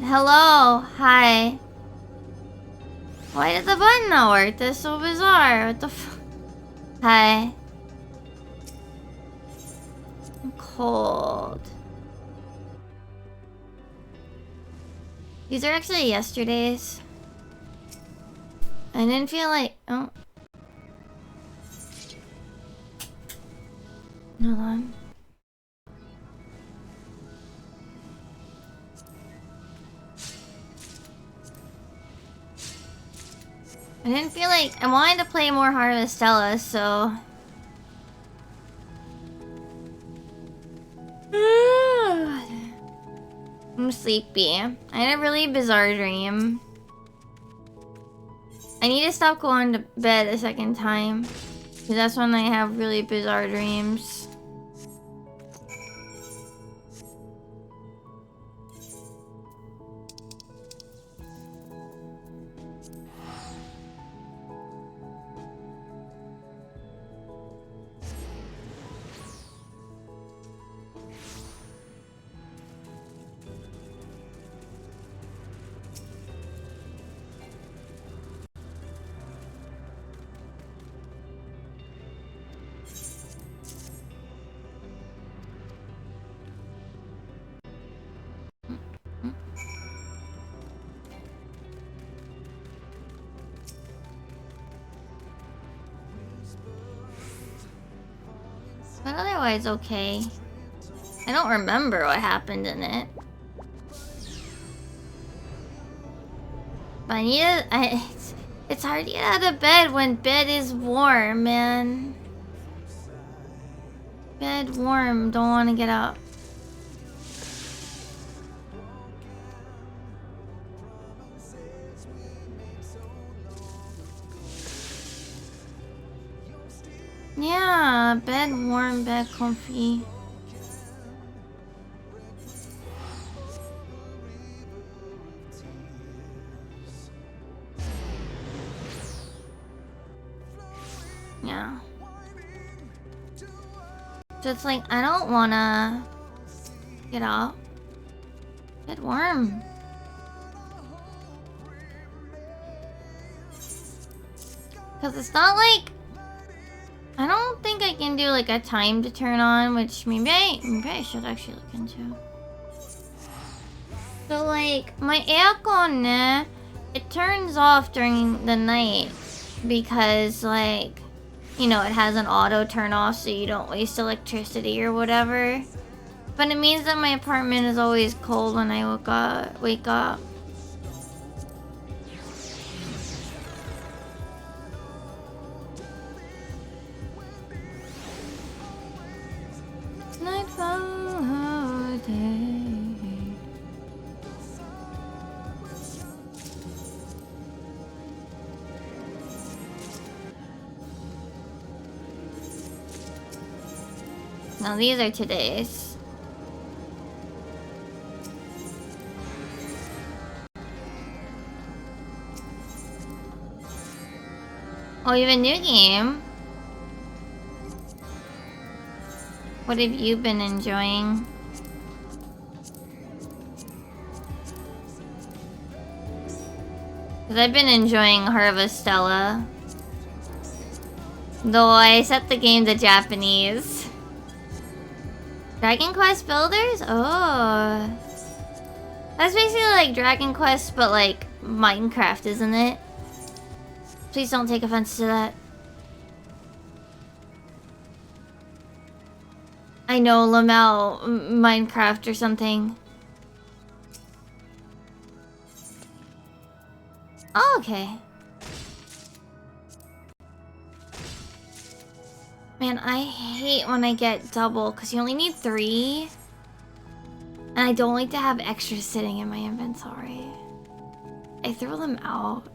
Hello, hi. Why did the button not work? That's so bizarre. What the f— Hi. I'm cold. These are actually yesterday's. I didn't feel like— oh. Hold on. I didn't feel like— I wanted to play more Harvestella, so— I'm sleepy. I had a really bizarre dream. I need to stop going to bed a second time, because that's when I have really bizarre dreams. But otherwise, okay. I don't remember what happened in it. But I need to— it's hard to get out of bed when bed is warm, man. Bed warm, don't want to get up. Yeah, bed warm, bed comfy. Yeah. So it's like, I don't wanna get up. Get warm. Cause it's not like, I don't think I can do like a time to turn on, which maybe I should actually look into. So like, my aircon, it turns off during the night because like, you know, it has an auto turn off so you don't waste electricity or whatever. But it means that my apartment is always cold when I wake up. Nightfall day. Now these are today's. Oh, you have a new game? What have you been enjoying? Because I've been enjoying Harvestella. Though I set the game to Japanese. Dragon Quest Builders? Oh. That's basically like Dragon Quest, but like Minecraft, isn't it? Please don't take offense to that. I know, Lamel, Minecraft or something. Oh, okay. Man, I hate when I get double, because you only need 3. And I don't like to have extras sitting in my inventory. I throw them out.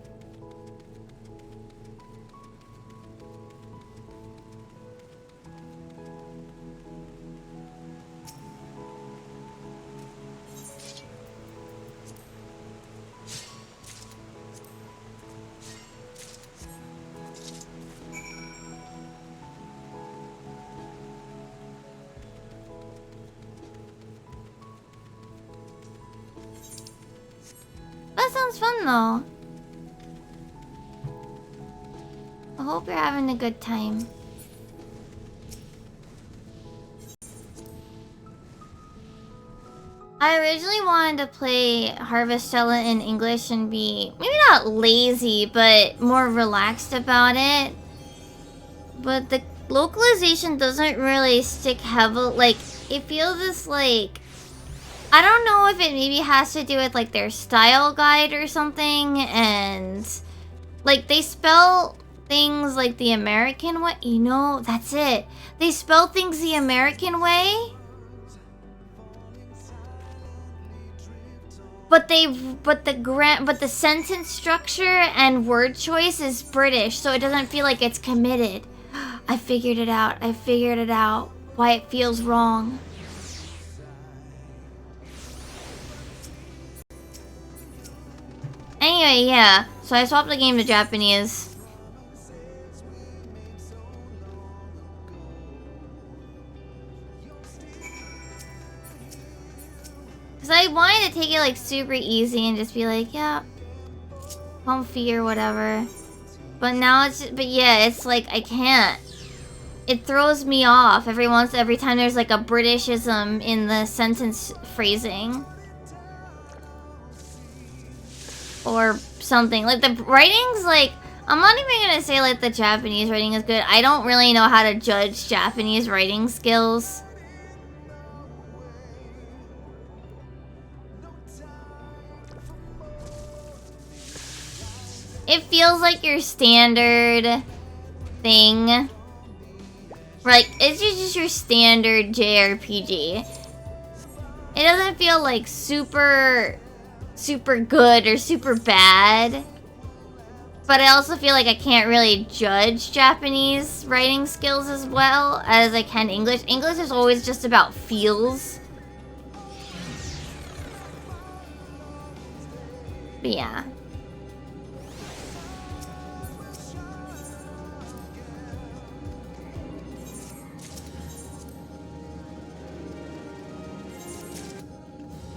That sounds fun though. I hope you're having a good time. I originally wanted to play Harvestella in English and be maybe not lazy, but more relaxed about it. But the localization doesn't really stick heavy. Like, it feels just like, I don't know if it maybe has to do with like their style guide or something, and like they spell things like the American way. You know, that's it. They spell things the American way, but the sentence structure and word choice is British, so it doesn't feel like it's committed. I figured it out. I figured it out. Why it feels wrong. Anyway, yeah. So I swapped the game to Japanese. Because I wanted to take it like super easy and just be like, yeah, comfy or whatever. But now it's just, but yeah, it's like I can't. It throws me off every time there's like a Britishism in the sentence phrasing. Or something. Like the writing's like, I'm not even gonna say like the Japanese writing is good. I don't really know how to judge Japanese writing skills. It feels like your standard thing. Like, it's just your standard JRPG. It doesn't feel like super good or super bad. But I also feel like I can't really judge Japanese writing skills as well as I can English. English is always just about feels. But yeah.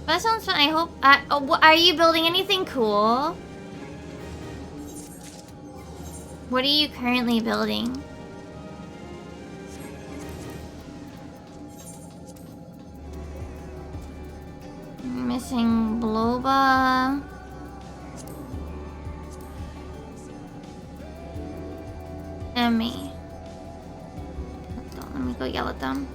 That sounds fun. I hope. Are you building anything cool? What are you currently building? Missing Bloba. Emmy. Let me go yell at them.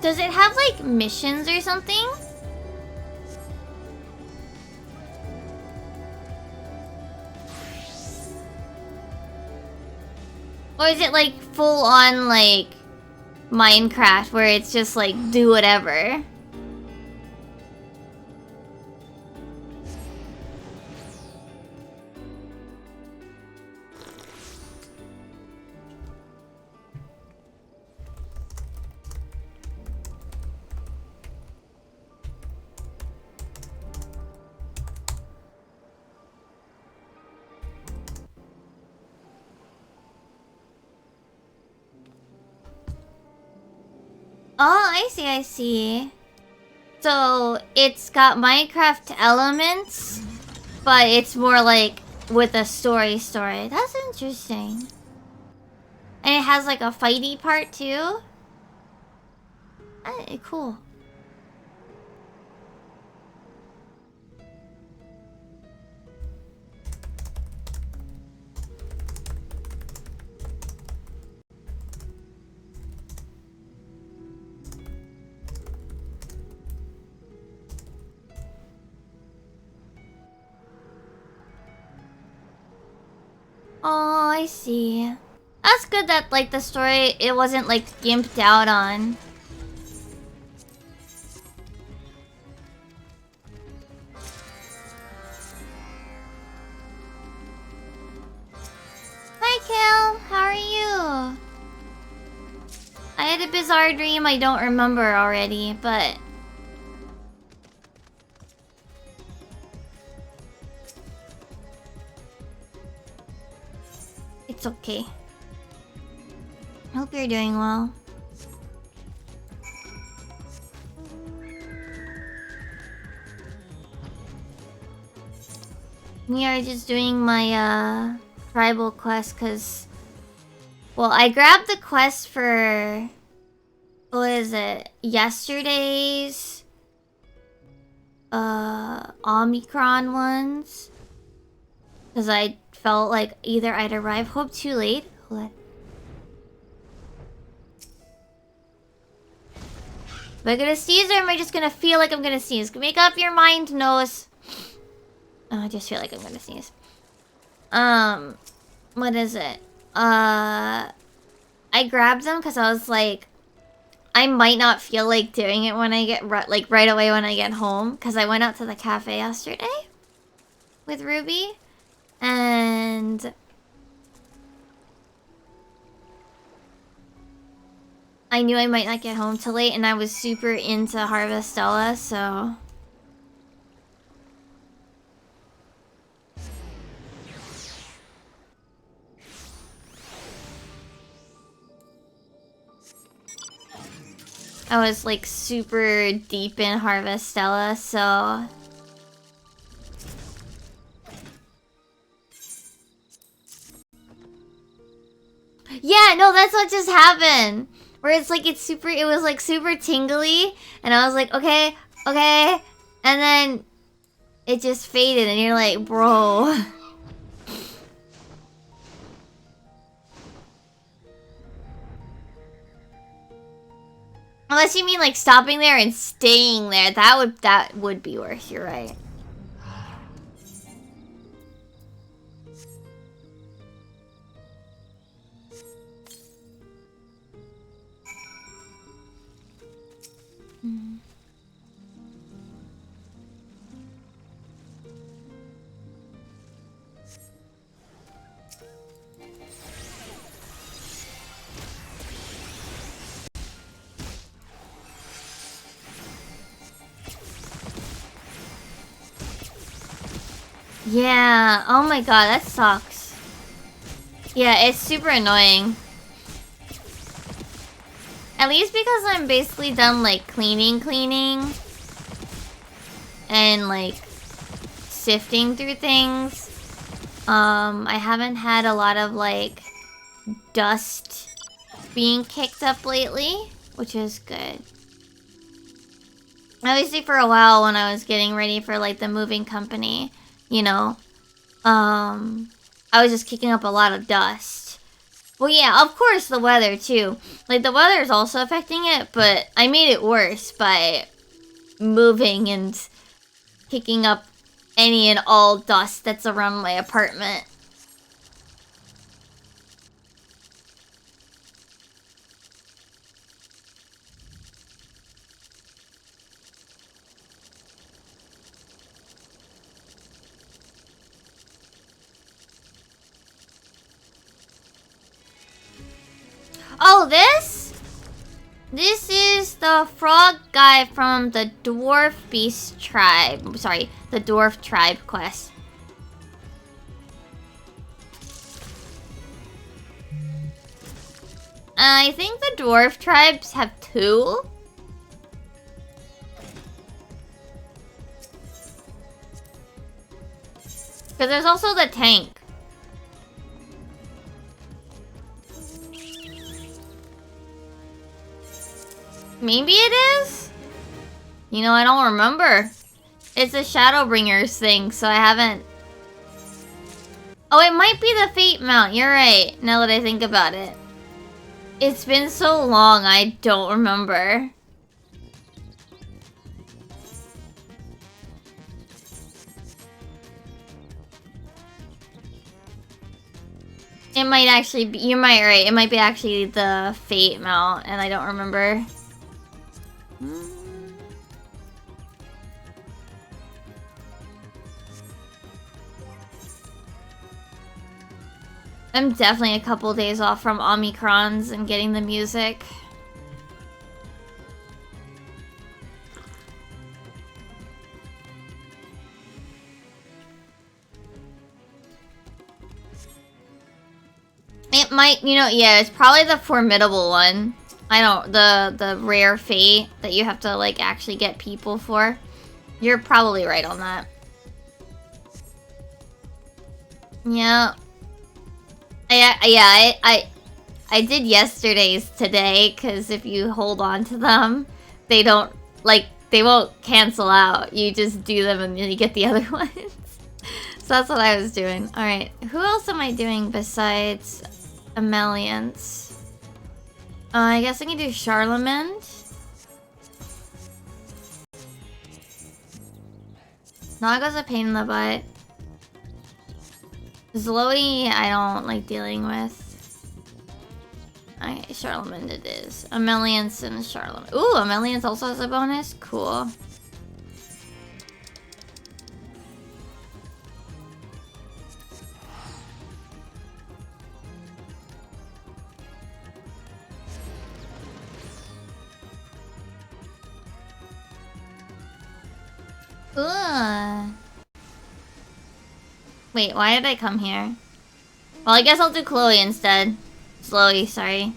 Does it have like missions or something? Or is it like full on like Minecraft where it's just like do whatever? Oh, I see, I see. So, it's got Minecraft elements, but it's more like with a story. That's interesting. And it has like a fighty part too? Cool. Oh, I see. That's good that, like, the story, it wasn't, like, gimped out on. Hi, Kale. How are you? I had a bizarre dream I don't remember already, but... it's okay. Hope you're doing well. We are just doing my tribal quest because, well, I grabbed the quest for, what is it, yesterday's Omicron ones, because I felt like either I'd arrive. Hope too late. Hold on. Am I gonna sneeze or am I just gonna feel like I'm gonna sneeze? Make up your mind, nose. Oh, I just feel like I'm gonna sneeze. What is it? I grabbed them because I was like, I might not feel like doing it when I get like right away when I get home, because I went out to the cafe yesterday with Ruby, and I knew I might not get home till late, and I was super into Harvestella, so... I was like super deep in Harvestella, so... yeah, no, that's what just happened! Where it's like, it was like super tingly, and I was like, okay, and then it just faded, and you're like, bro. Unless you mean like stopping there and staying there, that would be worse, you're right. Yeah, oh my god, that sucks. Yeah, it's super annoying. At least because I'm basically done, like, cleaning. And, like, sifting through things. I haven't had a lot of, like, dust being kicked up lately, which is good. Obviously for a while when I was getting ready for, like, the moving company, you know, I was just kicking up a lot of dust. Well, yeah, of course the weather, too. Like, the weather is also affecting it, but I made it worse by moving and kicking up any and all dust that's around my apartment. Oh, this? This is the frog guy from the Dwarf Beast Tribe. Sorry, the Dwarf Tribe quest. I think the Dwarf Tribes have 2. Because there's also the tank. Maybe it is? You know, I don't remember. It's a Shadowbringers thing, so I haven't... Oh, it might be the Fate mount. You're right, now that I think about it. It's been so long, I don't remember. It might actually be... You might be right. It might be actually the Fate mount, and I don't remember. I'm definitely a couple days off from Omicrons and getting the music. It might, you know, yeah, it's probably the formidable one. I don't, the rare fate that you have to, like, actually get people for. You're probably right on that. Yeah. I did yesterday's today, because if you hold on to them, they don't, like, they won't cancel out. You just do them and then you get the other ones. So that's what I was doing. Alright, who else am I doing besides Ameliance? I guess I can do Charlemagne. Naga's a pain in the butt. Zoe, I don't like dealing with. Okay, Charlemagne it is. Ameliance and Charlemagne. Ooh, Ameliance also has a bonus? Cool. Ugh. Wait, why did I come here? Well, I guess I'll do Chloe instead. Chloe, sorry.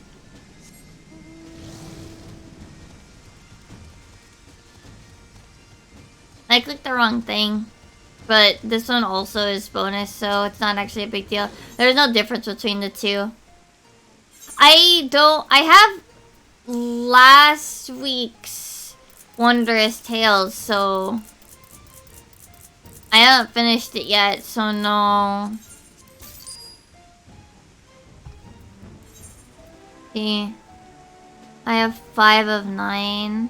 I clicked the wrong thing. But this one also is bonus, so it's not actually a big deal. There's no difference between the two. I have last week's Wondrous Tales, so I haven't finished it yet, so no. See, I have 5 of 9.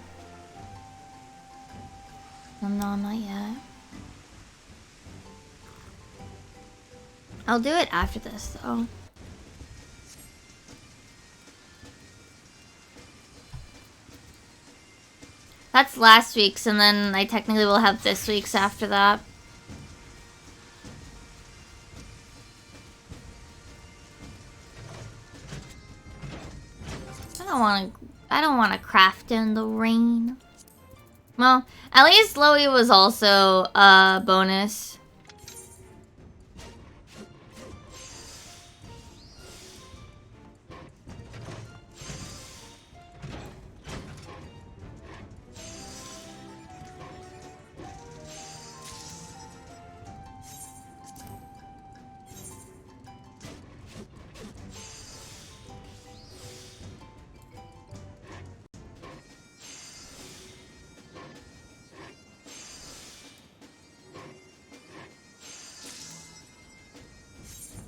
No, not yet. I'll do it after this, though. That's last week's, and then I technically will have this week's after that. I don't want to craft in the rain. Well, at least Loey was also a bonus.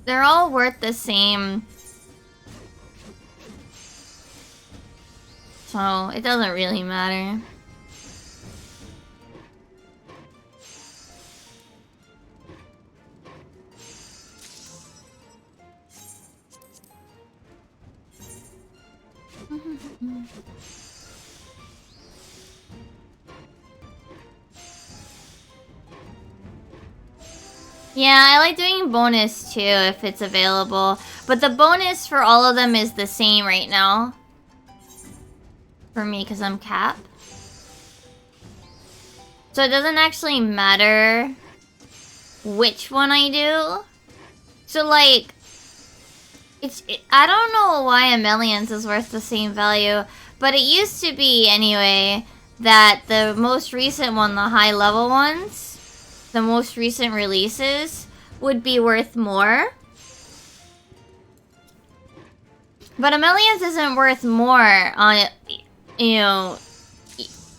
They're all worth the same. So, it doesn't really matter. Yeah, I like doing bonus too if it's available. But the bonus for all of them is the same right now. For me, because I'm cap. So it doesn't actually matter which one I do. So like, I don't know why a millions is worth the same value, but it used to be anyway that the most recent one, the high level ones, the most recent releases would be worth more. But a millions isn't worth more on, you know,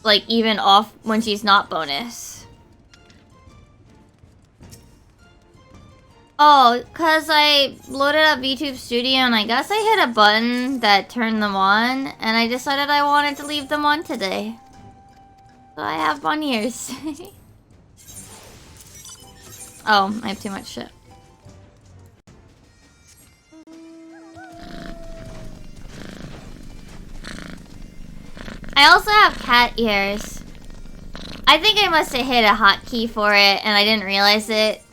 like even off when she's not bonus. Oh, cause I loaded up VTube Studio and I guess I hit a button that turned them on and I decided I wanted to leave them on today. So I have bunny ears. Oh, I have too much shit. I also have cat ears. I think I must have hit a hotkey for it and I didn't realize it.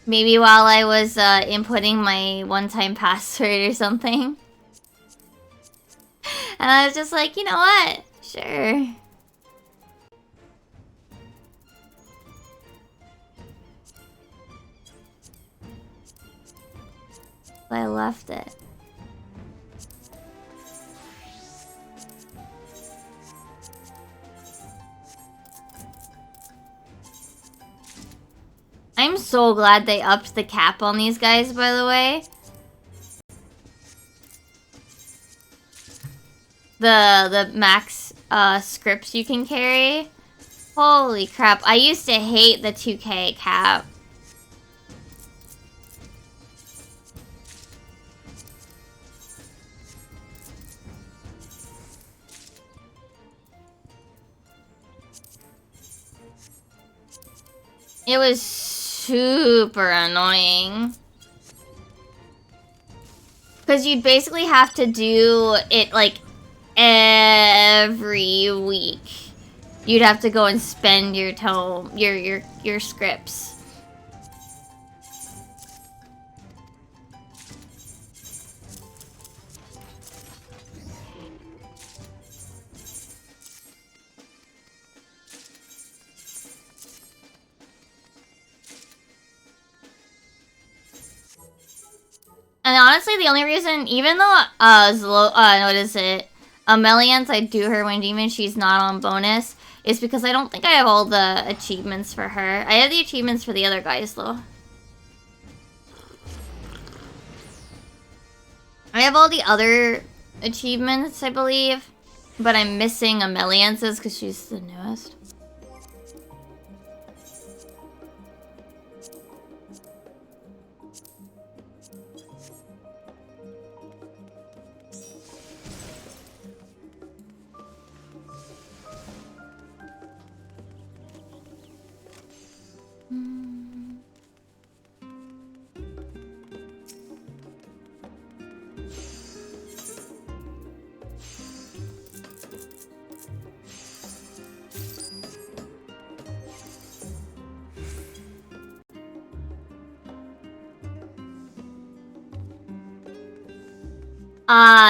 Maybe while I was inputting my one-time password or something. And I was just like, you know what? Sure. I left it. I'm so glad they upped the cap on these guys, by the way. The max scripts you can carry. Holy crap. I used to hate the 2K cap. It was super annoying. Because you'd basically have to do it like every week. You'd have to go and spend your your scripts. And honestly, the only reason, even though, what is it? Meliance, I do her when demon, she's not on bonus, is because I don't think I have all the achievements for her. I have the achievements for the other guys, though. I have all the other achievements, I believe, but I'm missing Meliance's because she's the newest.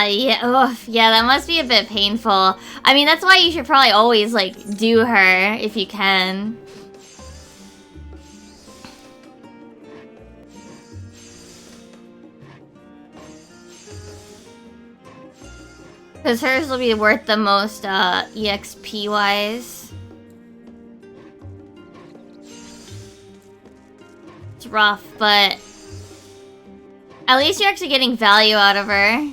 Yeah, oof, yeah, that must be a bit painful. I mean, that's why you should probably always, like, do her if you can. Because hers will be worth the most, EXP-wise. It's rough, but at least you're actually getting value out of her.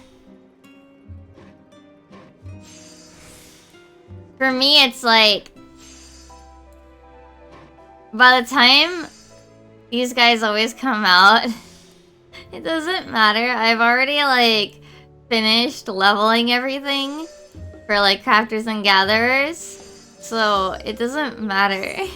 For me, it's like, by the time These guys always come out. It doesn't matter. I've already, like, finished leveling everything for, like, crafters and gatherers. So, it doesn't matter.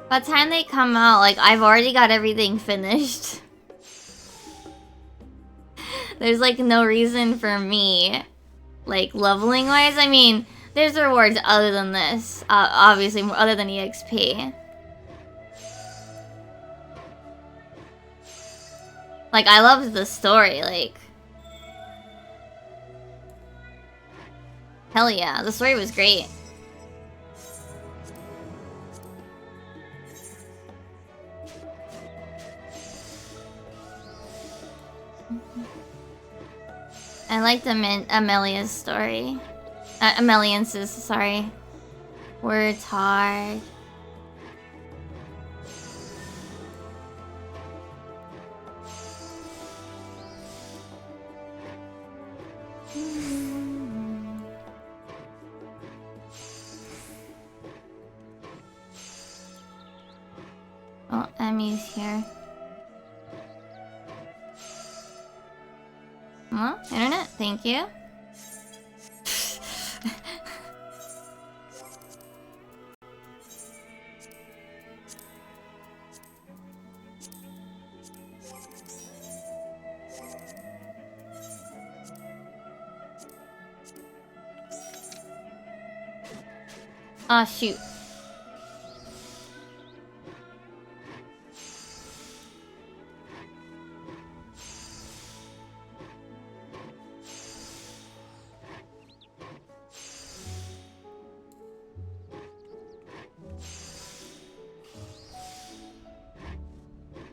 By the time they come out, like, I've already got everything finished. There's, like, no reason for me, like, leveling-wise. I mean, there's rewards other than this. Obviously, other than EXP. Like, I loved the story, like... Hell yeah, the story was great. I liked Amelia's story. Ameliance's, sorry. Words hard. Oh, Emmy's here. Well, internet, thank you. Ah, shoot.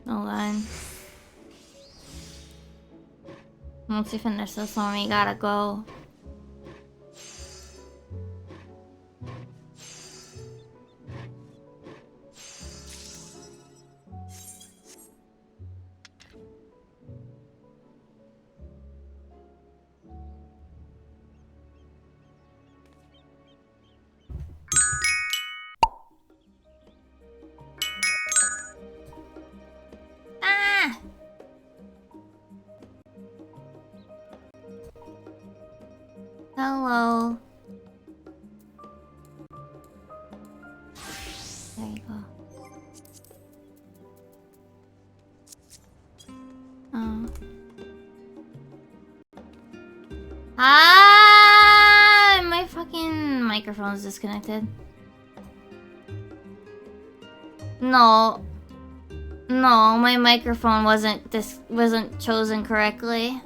Hold on. Once we finish this one, we gotta go. Ah! Hello. There you go. Oh. Ah! My fucking microphone's disconnected. No. No, my microphone wasn't chosen correctly.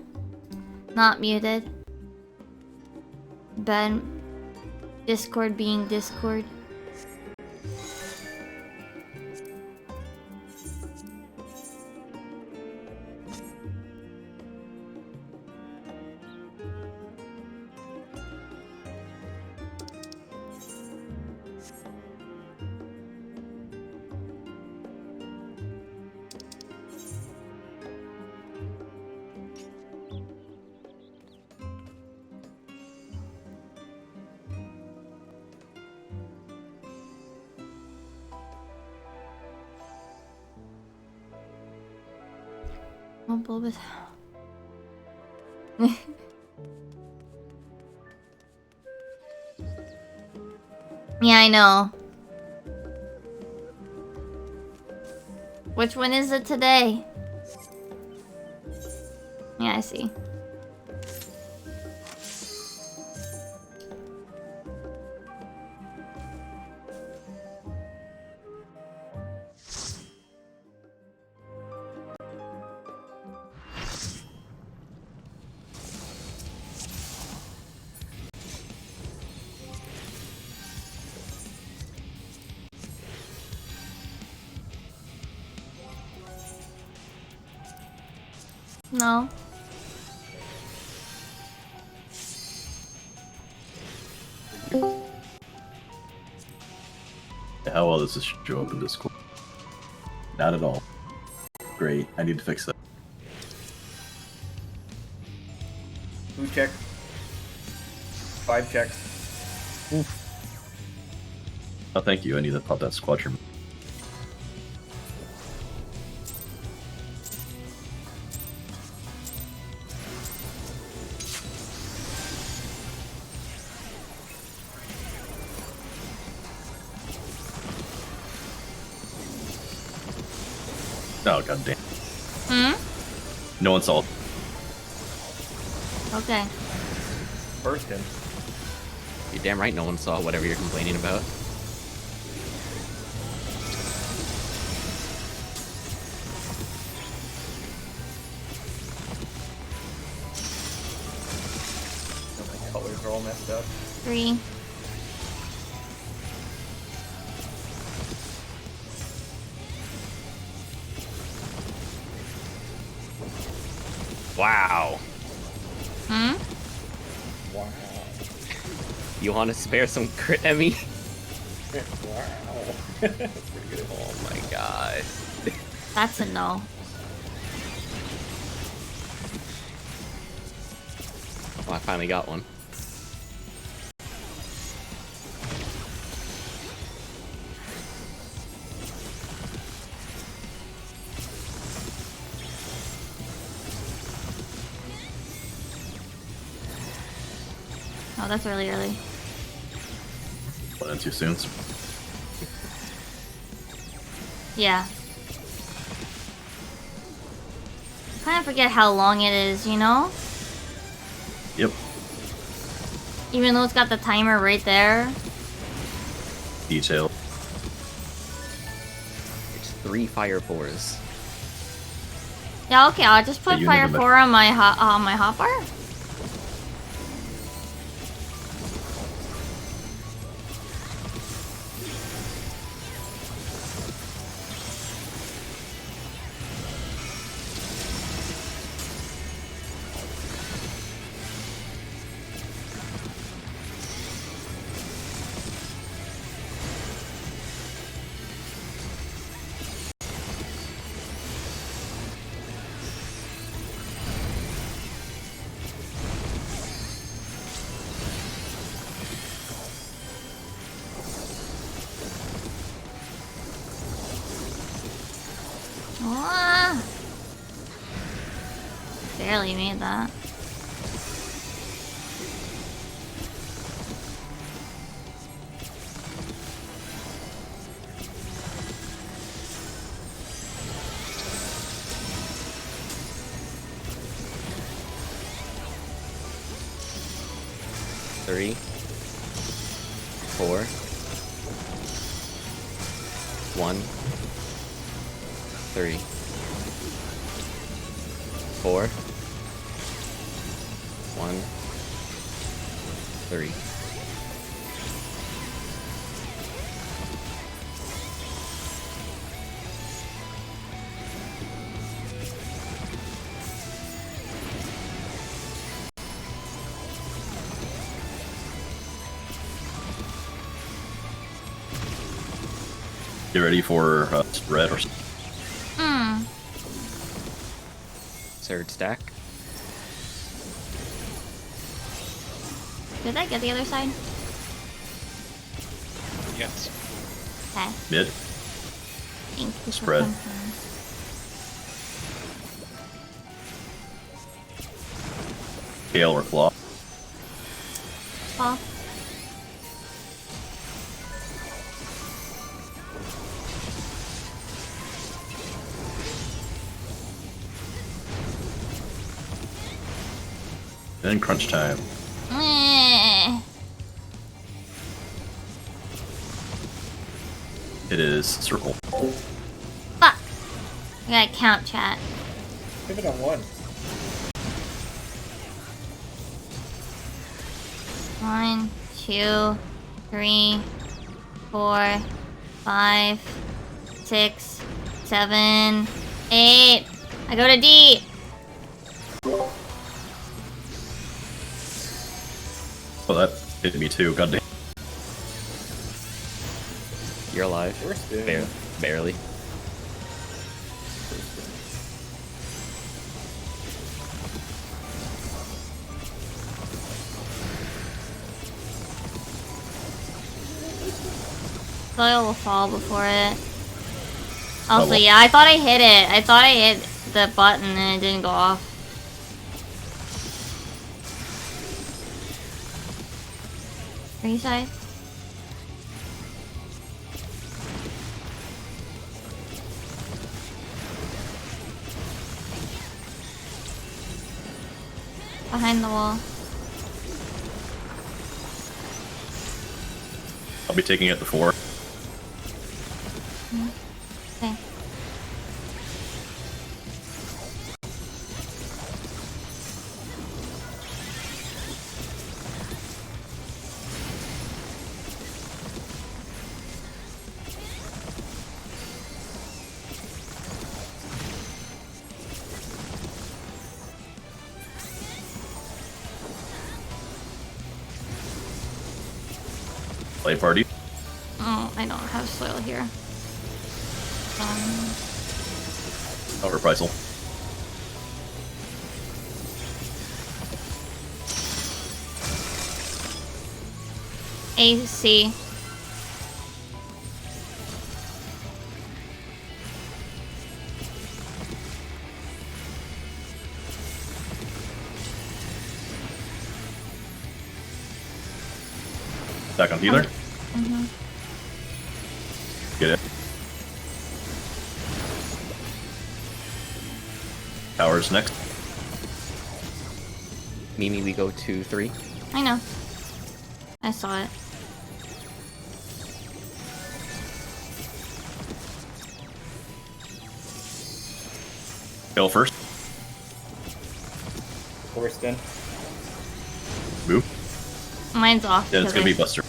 Not muted. Ben. Discord being Discord. Oh, bulbous. Yeah, I know. Which one is it today? Yeah, I see. No. How well does this show up in Discord? Not at all. Great. I need to fix that. Food check. 5 checks. Oof. Oh, thank you. I need to pop that squadron. Oh, god damn. No one saw it. Okay. Burst him. You're damn right no one saw whatever you're complaining about. My colors are all messed up. 3. Wow. Wow. You want to spare some crit at me? Wow. That's pretty good. Oh my god. That's a no. Oh, I finally got one. Oh, that's really early. Went in too soon. Yeah. Kind of forget how long it is, you know? Yep. Even though it's got the timer right there. Detail. It's 3 fire 4s. Yeah, okay, I'll just put Hey, you Fire never 4 on my hotbar. Ah. Barely made that. Three, 4, 1, 3, 4, 1, 3. Get ready for red or something. Third stack. Did I get the other side? Yes. Okay. Mid. Thank you. Spread. Gale or claw. Well, Then crunch time. It is circle. fuck. I gotta count, chat. Pivot on 1. 1, 2, 3, 4, 5, 6, 7, 8. I go to D. Oh, that hit me too. God damn. You're alive. First in. Barely. Soil will fall before it. Oh, Also, well. yeah, I thought I hit it. I thought I hit the button and it didn't go off. Reside? Behind the wall. I'll be taking it at the 4. Okay. Play party. Oh, I don't have soil here. Oh, reprisal. AC. Back on healer. Mm-hmm. Get it. Towers next. Mimi, we go to 3. I know. I saw it. Kill first. First in. Move. Mine's off. Yeah, it's gonna be Buster.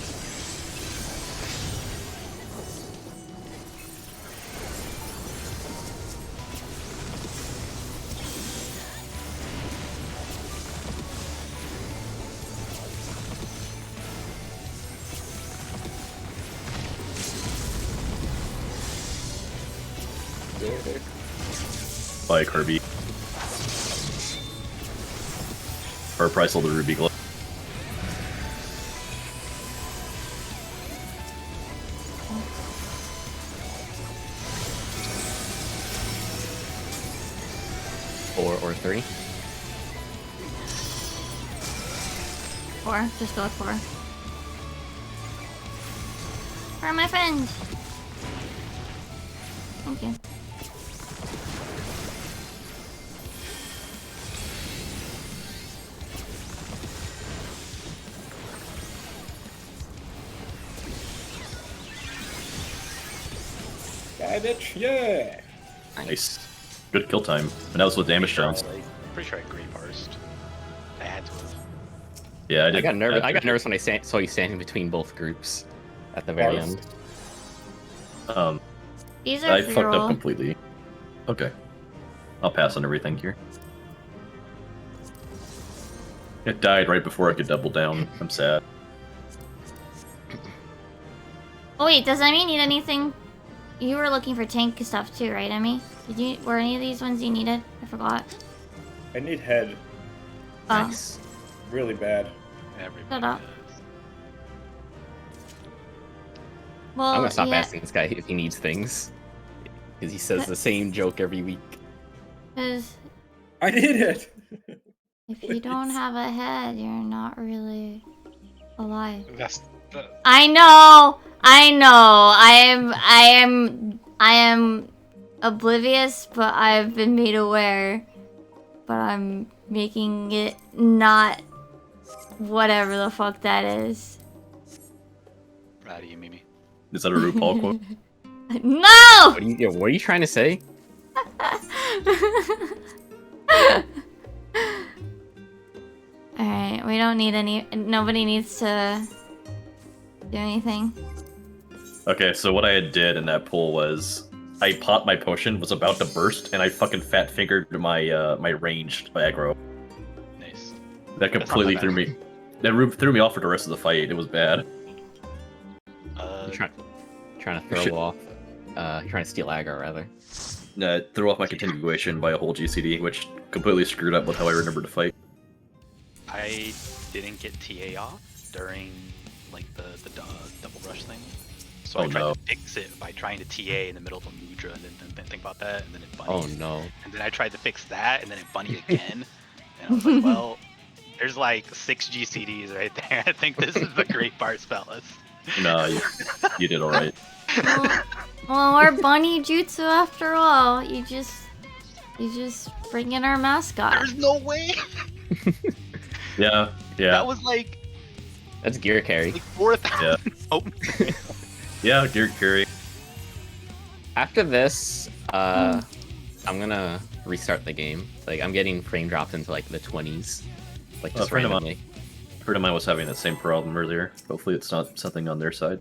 By Kirby. Or Pricel the Ruby Glove. Or 3. 4. Just go with 4. For my friend. Thank you. Die, bitch. Yeah. Nice. Good kill time. And that was with damage rounds. Pretty sure I agreed first. I had to have. Yeah, I did. I got nervous when I saw you standing between both groups at the very end. These are I fucked roll. up completely. Okay. I'll pass on everything here. It died right before I could double down. I'm sad. Oh wait, does Emmy need anything? You were looking for tank stuff too, right, Emmy? Were any of these ones you needed? I forgot. I need head Oh, Nice. really bad. Everybody Shut up. does. well, I'm gonna stop yeah, asking this guy if he needs things. Because he says the same joke every week. 'cause I need it. if you don't have a head, you're not really alive. That's the, I know. I am oblivious, but I've been made aware. But I'm making it not whatever the fuck that is. proud of you, Mimi. Is that a RuPaul quote? No! What are you trying to say? Alright, we don't need any. Nobody needs to do anything. Okay, so what I did in that pool was I popped my potion, was about to burst, and I fucking fat fingered my my ranged aggro. Nice. That completely threw bad. me. That threw me off for the rest of the fight. It was bad. Uh, You try- Trying to throw Shit. off. Trying to steal aggro, rather. Threw off my continuation by a whole GCD, which completely screwed up with how I remember to fight. I didn't get TA off during like the double rush thing. So Oh, I tried no. to fix it by trying to TA in the middle of a Mudra and then think about that and then it bunnied. Oh no. And then I tried to fix that and then it bunnied again. And I was like, well, there's like 6 GCDs right there. I think this is the great parts, fellas. No, you did alright. Well, we're bunny jutsu after all. You just bring in our mascot. There's no way. Yeah. That was like That's gear carry. 4,000. Oh. Yeah, gear carry. After this, I'm gonna restart the game. Like, I'm getting frame drops into like the 20s. Like, just friend of mine- randomly. A friend of mine was having that same problem earlier. Hopefully it's not something on their side.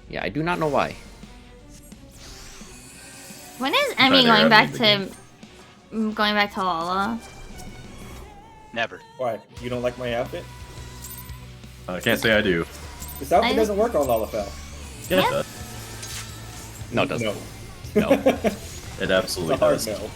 Yeah, I do not know why. When is Emmy Try to going back to Lala? Never. Why? You don't like my outfit? I can't say I do. This outfit I- doesn't work on Lalafell. Yeah, Yeah. No, it doesn't. No. No. it It's absolutely a hard does. no. No.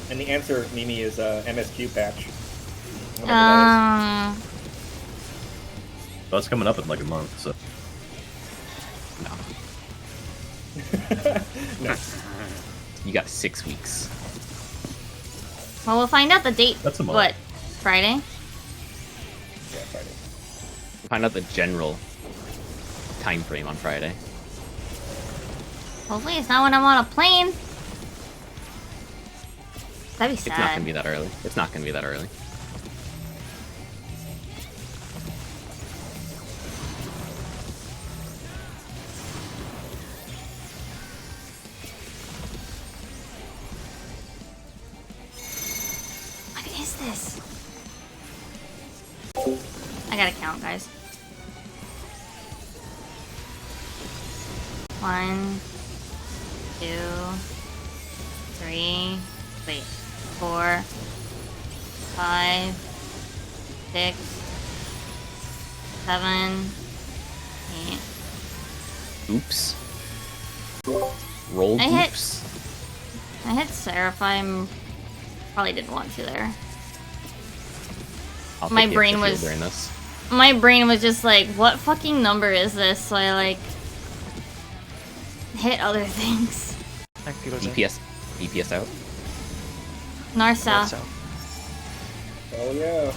And the answer, Mimi, is MSQ patch. Whatever that Well, it's coming up in like a month, so. is. No. You got 6 weeks. Well, we'll find out the date. That's a month. What? Friday? Yeah, Friday. Find out the general time frame on Friday. Hopefully it's not when I'm on a plane. That'd be It's sad. not gonna be that early. It's not gonna be that early. What is this? I gotta count, guys. 1, 2, 3, wait, 4, 5, 6, 7, 8. Oops. Roll I hit- oops. I hit Seraphim. Probably didn't want to there. I'll My take the brain extra was- shield during this. My brain was just like, what fucking number is this? So I like hit other things. DPS out. North south. Oh yeah.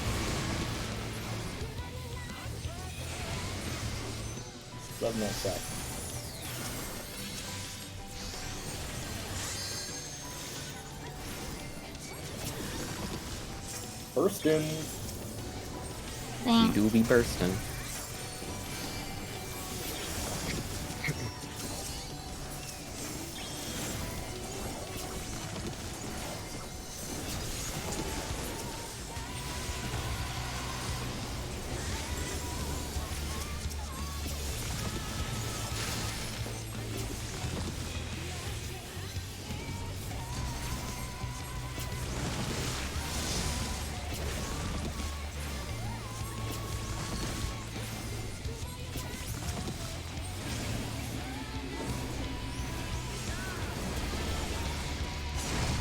Love North South. Burstin'. You Thanks. do be bursting.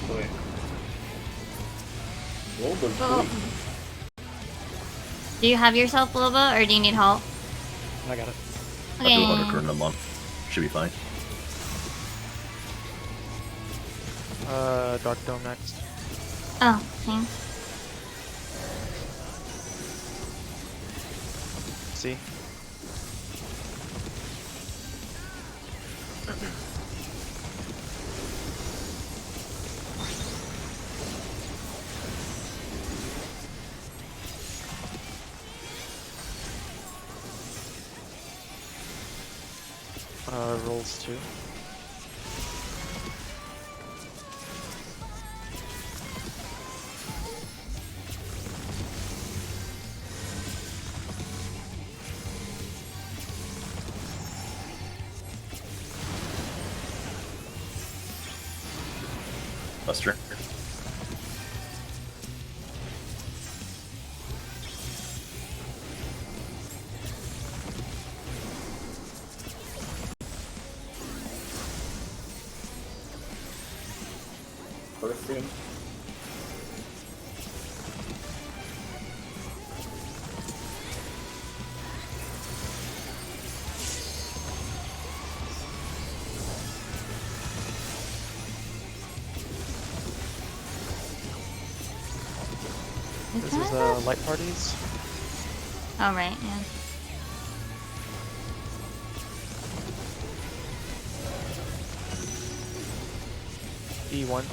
Wait. Roll the Oh. three. Do you have yourself, Loba, or do you need help? I got it. I'll do 100 Okay. current in a month. Should be fine. Dark Dome next. Oh, thanks. See? Rolls 2. Buster. First soon. This that is a- light parties. Oh, right, yeah. E1.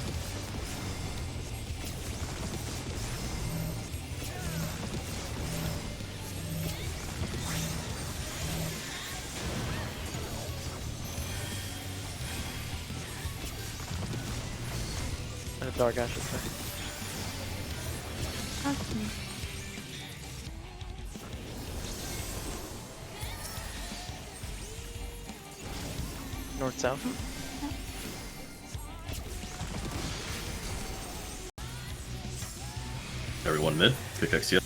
And a dark ash effect. Okay. North south. Everyone mid. FFXIV.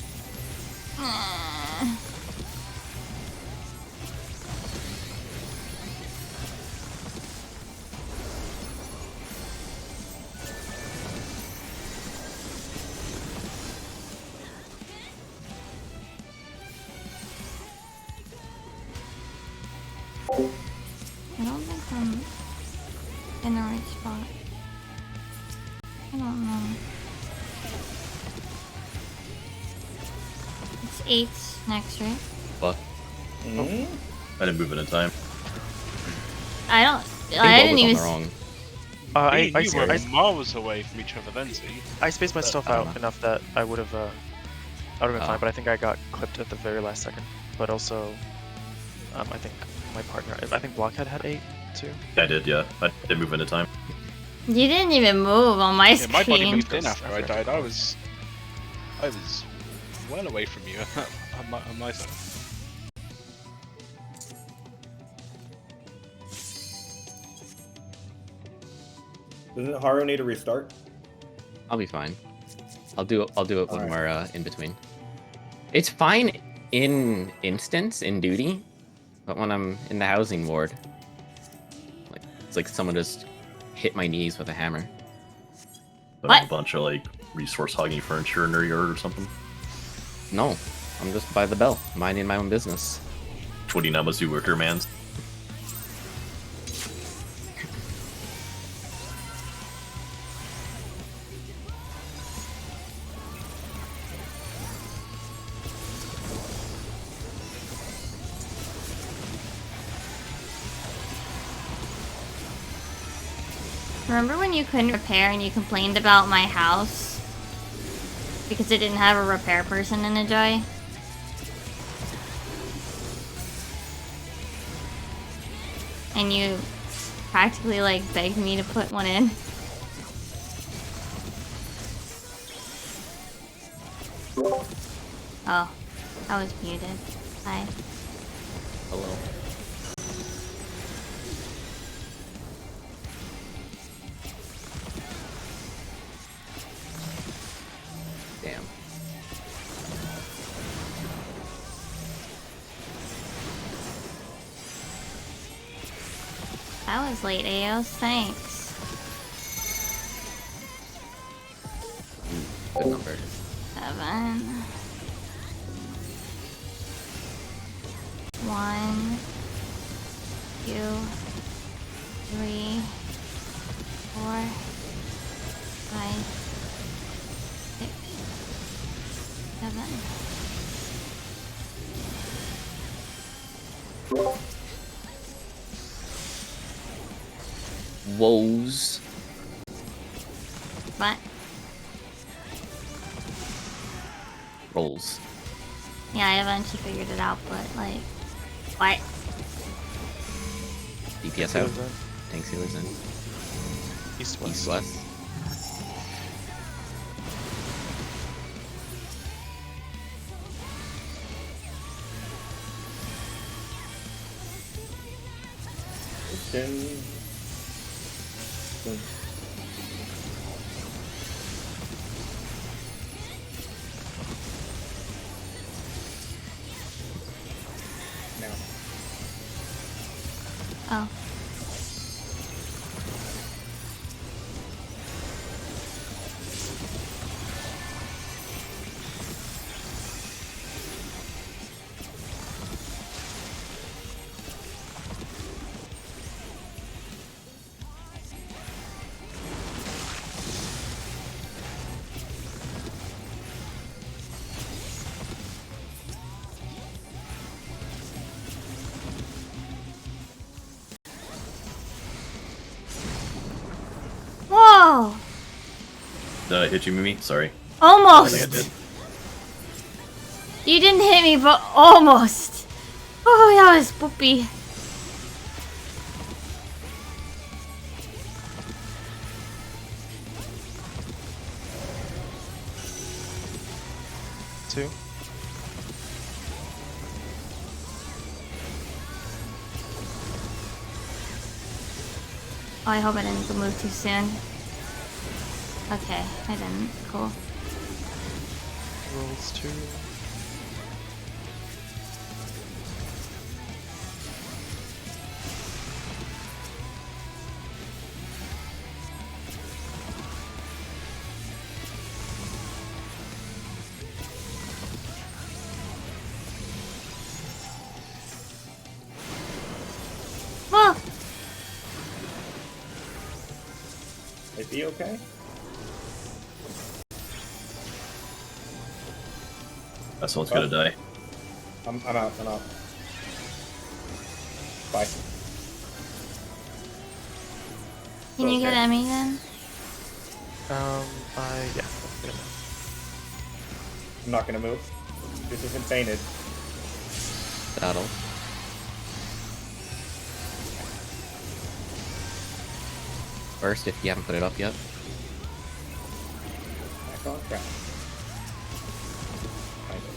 I don't think I'm in the right spot. I don't know. It's 8 next, right? Fuck. Mm-hmm. I didn't move in time. I don't. think I Bob didn't was even. on the wrong. Me and you were miles away from each other then, see? I spaced myself I don't out know. enough that I would have been Oh. fine, but I think I got clipped at the very last second. But also, I think my partner, I think Blockhead had 8 too. I did, yeah. I did move in time. You didn't even move on my Yeah, my body screen. moved in after I died. I was well away from you on my side. Doesn't Haru need a restart? I'll be fine. I'll do it when Alright. we're in between. It's fine in instance, in duty, but when I'm in the housing ward, like it's like someone just hit my knees with a hammer. I What? have a bunch of like resource hogging furniture in their yard or something. No, I'm just by the bell, minding my own business. 20 Namazu worker mans. Remember when you couldn't repair and you complained about my house? Because it didn't have a repair person in it, Joy? And you practically like begged me to put one in. Oh, I was muted. Hi. Hello. Damn. That was late, Aos. Thanks. Good number. 7. 1, 2, 3, 4, 5, 6, 7. Woes. What? Rolls. Yeah, I eventually figured it out, but like, what? DPS out. Healers in. Tank sealers in. East west. East west. Then... Oh. Whoa! Did I hit you, Mimi? Sorry. Almost! I think I did. You didn't hit me, but almost. Oh, that was spoopy. Two. Oh, I hope I didn't move too soon. Okay, I didn't. Cool. Rolls 2. Whoa! Is he okay? That someone's gonna die. I'm out. I'm out. Bye. Can you get Okay. Emmy then? Yeah. I'm not gonna move. This isn't fainted. That'll. First, if you haven't put it up yet. Back on track. Kind of.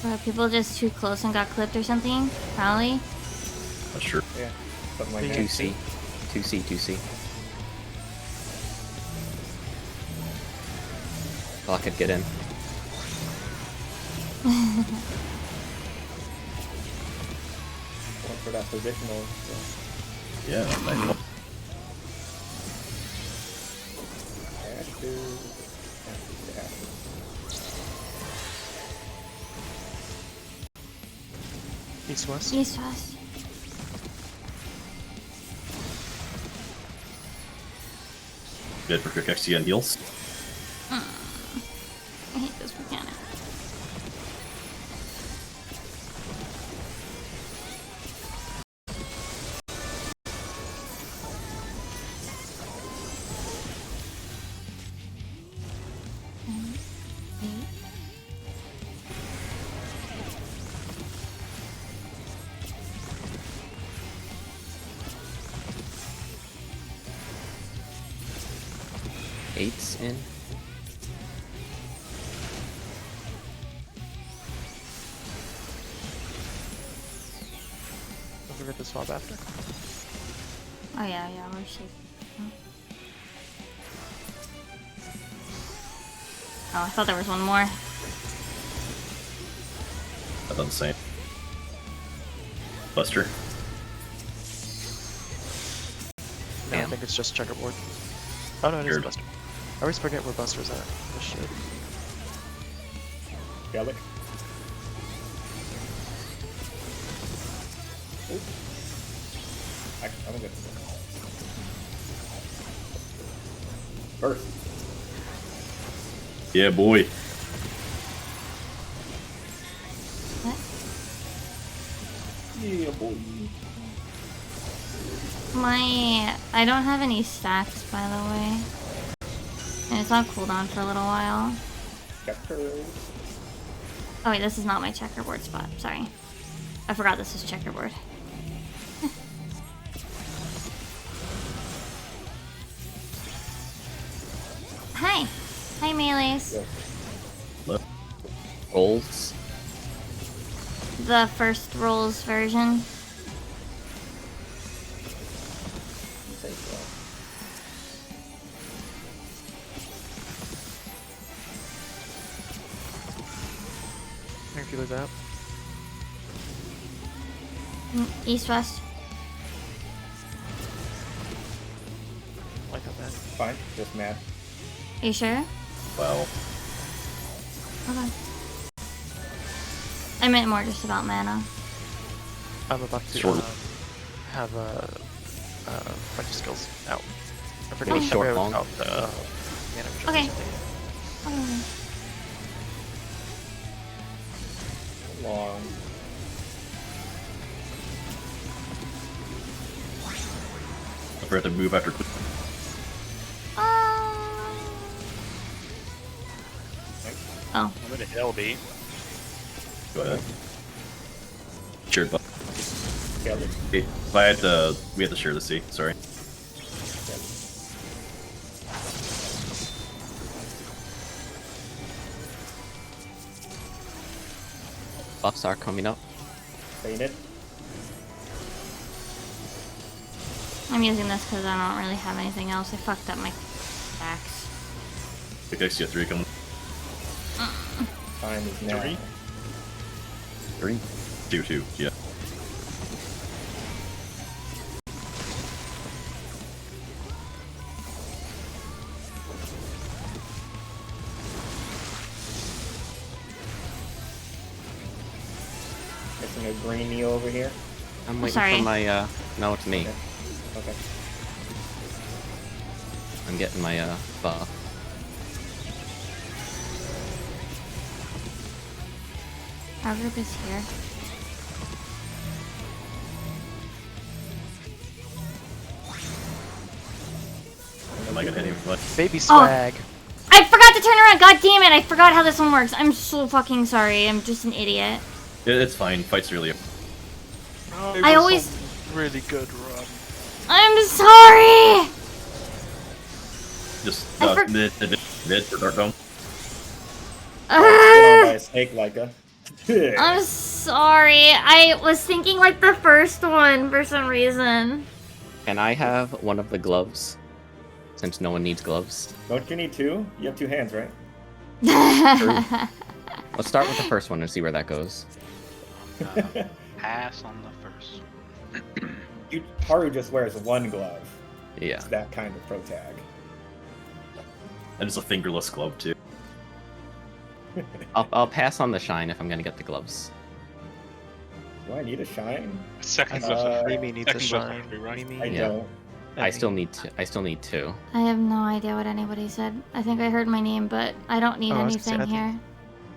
Were people just too close and got clipped or something? Probably. Not sure. Yeah. Something like that. 2C. 2C, 2C. Thought I could get in. Going for that positional. So. Yeah, I know. Dash to. Dash. East-west. East West. Good for quick XT and heals. I hate this mechanic. Eight's in. Don't forget to swap after. Oh yeah, we're shaking. Oh, I thought there was one more. That doesn't say. Buster. No, I Damn. think it's just checkerboard. Oh no, it is Weird. Buster. I always forget where Buster's at. Oh shit. Relic. I'm gonna get Burst. Yeah, boy. What? Yeah, boy. I don't have any stacks, by the way. And it's on cooldown for a little while. Checkers. Oh wait, this is not my checkerboard spot. Sorry. I forgot this is checkerboard. Hi. Hi, Melees. Yeah. Rolls. The first rolls version. Say so. Nuclear's out. East-west. Like how bad. Fine, just mad. Are you sure? Well, Okay. I meant more just about mana. I'm about to Short. have a bunch of skills out. I forget Wait, short, long? out the mana Okay. regeneration. Okay. Long. I forgot to move after. Oh. I'm gonna hill B. Go ahead. Sure, but Yeah, if I had to, we had to share the C. Sorry. Buffs are coming up. fainted. I'm using this because I don't really have anything else. I fucked up my axe. Big XT3 coming. Time is now. 3? 2, yeah. Missing a green Neo over here. I'm waiting sorry. for my, no, it's me. Okay. I'm getting my, buff. Our group is here. Am I gonna hit him much? Baby swag. I forgot to turn around! God damn it! I forgot how this one works. I'm so fucking sorry. I'm just an idiot. It's fine. Fight's really. Oh, I always... really good run. I'm sorry! Just I for- mid for Dark Dome. Get on by a snake like a. I'm sorry. I was thinking like the first one for some reason. Can I have one of the gloves? Since no one needs gloves. Don't you need two? You have two hands, right? Let's start with the first one and see where that goes. Pass on the first. Haru just wears one glove. Yeah. It's that kind of pro tag. And it's a fingerless glove too. I'll pass on the shine if I'm gonna get the gloves. Do I need a shine? Second Uh, level. Mimi needs a Second level shine. free, right? Mimi. I Yeah. don't. I still need two. I have no idea what anybody said. I think I heard my name, but I don't need Oh, I was gonna say, anything I think- here.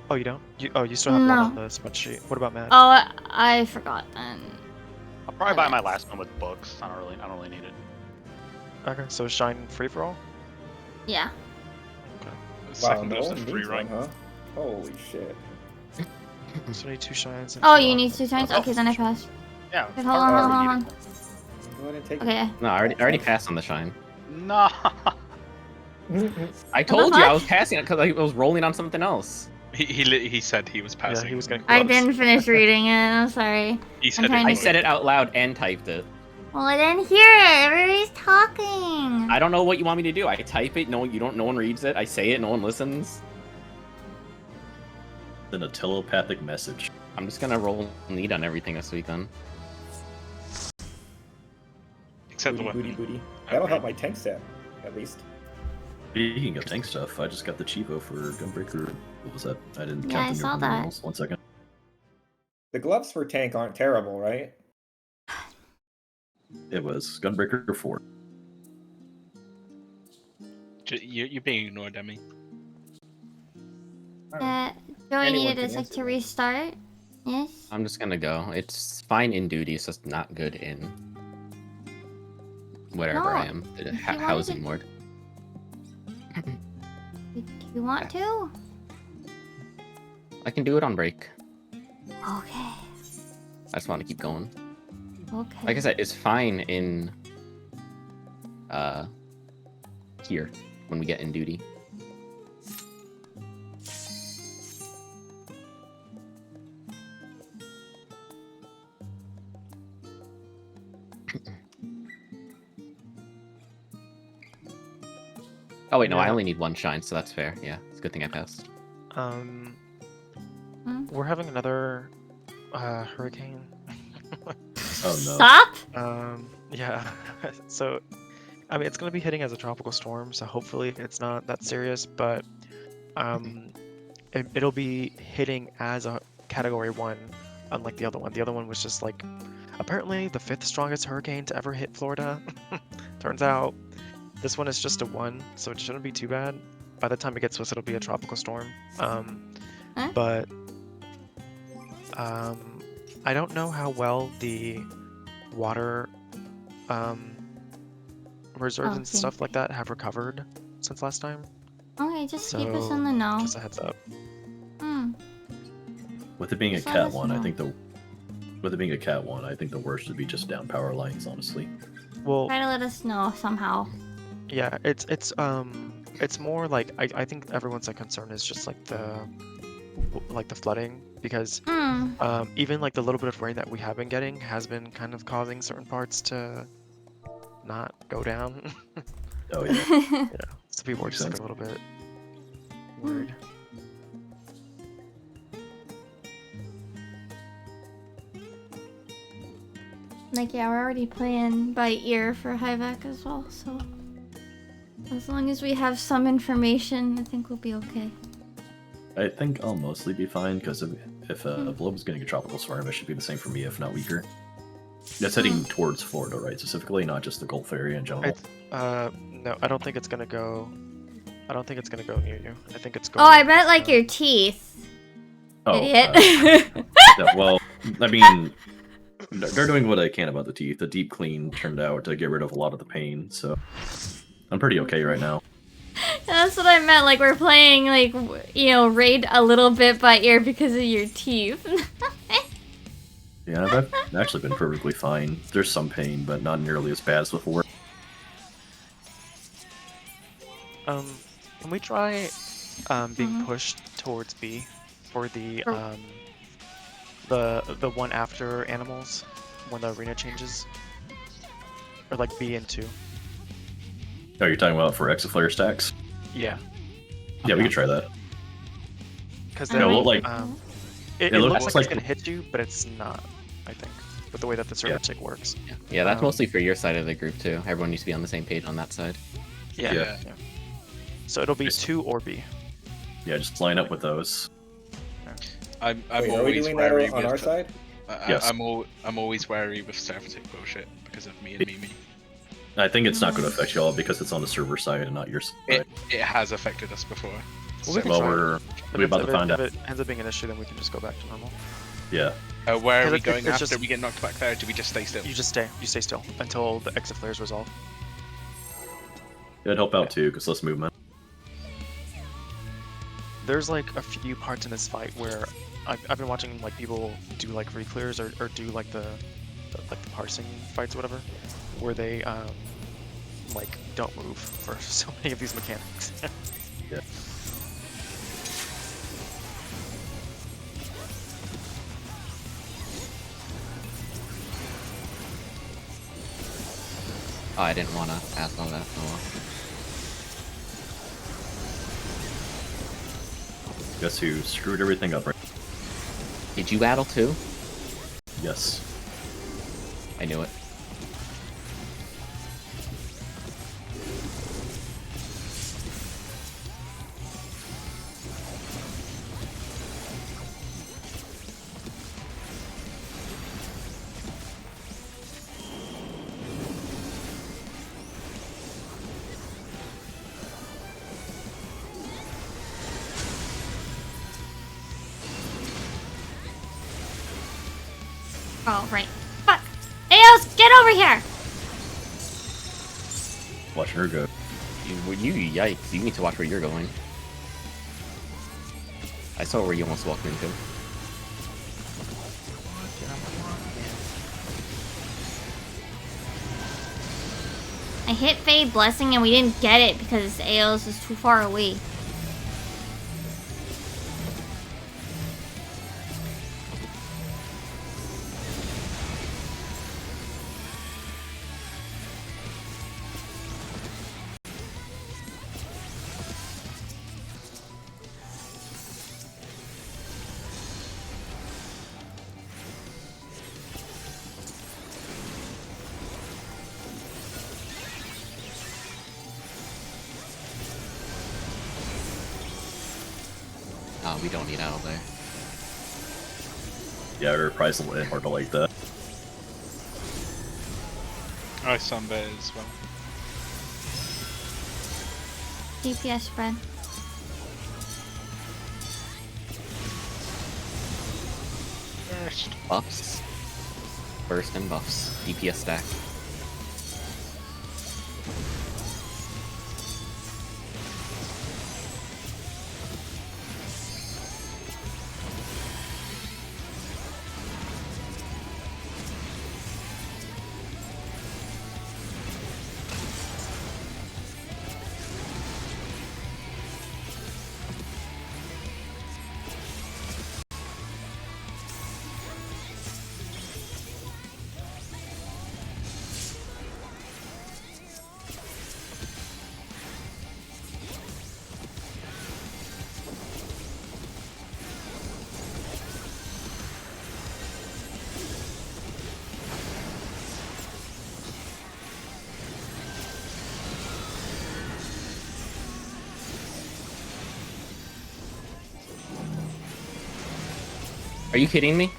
Oh, you don't? You still have one No. on the spreadsheet. What about Matt? Oh, I forgot then. I'll probably buy my last one with books. I don't really need it. Okay, so shine free for all? Yeah. Wow, Second no goes one to needs free, right? one, huh? Holy shit. So I need 2 shines. And Oh, 2 you off. need 2 times? Okay, then I pass. Yeah. Hold on, hold on. Go ahead and take Okay. No, I already passed on the shine. No. it. I told you I fuck? was passing it because I was rolling on something else. He said he was passing. Yeah, he was getting I close. didn't finish reading it. I'm sorry. He said trying it. I to- said it out loud and typed it. Well, I didn't hear it. Everybody's talking. I don't know what you want me to do. I type it, no one reads it. I say it, no one listens. Then a telepathic message. I'm just gonna roll lead on everything this week then. Except the Booty, weapon. booty, booty. That'll help my tank stat, at least. Speaking of tank stuff, I just got the cheapo for Gunbreaker. What was that? I didn't Yeah, I count the saw new that. rules. 1 second. The gloves for tank aren't terrible, right? It was Gunbreaker 4. You're being ignored, Demi. Do I Anyone need can a sec answer to that. restart? Yes? I'm just gonna go. It's fine in duty, it's just not good in wherever No, I am. The if you wanted housing to- ward. Do you want to? I can do it on break. Okay. I just want to keep going. Okay. Like I said, it's fine in here when we get in duty. Oh wait, no, I Yeah. only need 1 shine, so that's fair. Yeah, it's a good thing I passed. We're having another hurricane. Oh no. Stop? Yeah. So, I mean, it's gonna be hitting as a tropical storm, so hopefully it's not that serious. But it'll be hitting as a Category 1, unlike the other one. The other one was just like apparently the 5th strongest hurricane to ever hit Florida. Turns out this one is just a 1, so it shouldn't be too bad. By the time it gets to us, it'll be a tropical storm. But I don't know how well the water reserves and stuff like that have recovered since last time. Okay, just So, keep us in the know. just a heads up. With it being a Just let cat us one, I know. think the worst would be just down power lines, honestly. Well, Try to let us know somehow. yeah, it's more like I think everyone's like concern is just like the flooding, because even like the little bit of rain that we have been getting has been kind of causing certain parts to not go down. Oh yeah. Yeah, so people are Makes just like sense. a little bit worried. Like, yeah, we're already playing by ear for Hyvak as well, so as long as we have some information, I think we'll be okay. I think I'll mostly be fine, because if Blob is getting a tropical storm, it should be the same for me, if not weaker. That's heading towards Florida, right? Specifically, not just the Gulf area in general. No, I don't think it's gonna go. I don't think it's gonna go near you. I think it's going. Oh, I bet like your teeth. Oh, Idiot. yeah, well, I mean, they're doing what I can about the teeth. The deep clean turned out to get rid of a lot of the pain, so I'm pretty okay right now. That's what I meant. Like, we're playing, like, raid a little bit by ear because of your teeth. Yeah, I've actually been perfectly fine. There's some pain, but not nearly as bad as before. Can we try being pushed towards B for the one after animals when the arena changes, or like B and 2? Oh, you're talking about for Exaflare stacks? Yeah. Yeah, we could try that. Because You know, like it it looks looks like it's like gonna hit you, but it's not. I think with the way that the server tick works. Yeah, that's mostly for your side of the group too. Everyone needs to be on the same page on that side. Yeah. So it'll be 2 or B. Yeah, just line up with those. I'm Wait, are we always doing that wary on our with. side? Yes. I'm always wary with server tick bullshit because of me and Mimi. I think it's not going to affect y'all because it's on the server side and not your side. It has affected us before. Well, we can Well, try we're If about to find out. If it ends up being an issue, then we can just go back to normal. Yeah. Where are we Because going it's after just- we get knocked back there? Do we just stay still? You stay still until the exit flares resolve. It'd help out too, because less movement. There's like a few parts in this fight where I've been watching like people do like re-clears or do like the parsing fights or whatever, where they like don't move for so many of these mechanics. Yeah. Oh, I didn't want to ask all that. Oh, well. Guess who screwed everything up, right? Did you battle too? Yes. I knew it. Oh, right. Fuck. Eos, get over here! Watch her go. Yikes, you need to watch where you're going. I saw where you almost walked into. I hit Fade Blessing and we didn't get it because Eos is too far away. we don't need out there. Yeah, we're probably a little hard to like that. I sunbed as well. DPS spread. Buffs. Burst and buffs. DPS stack. Are you kidding me?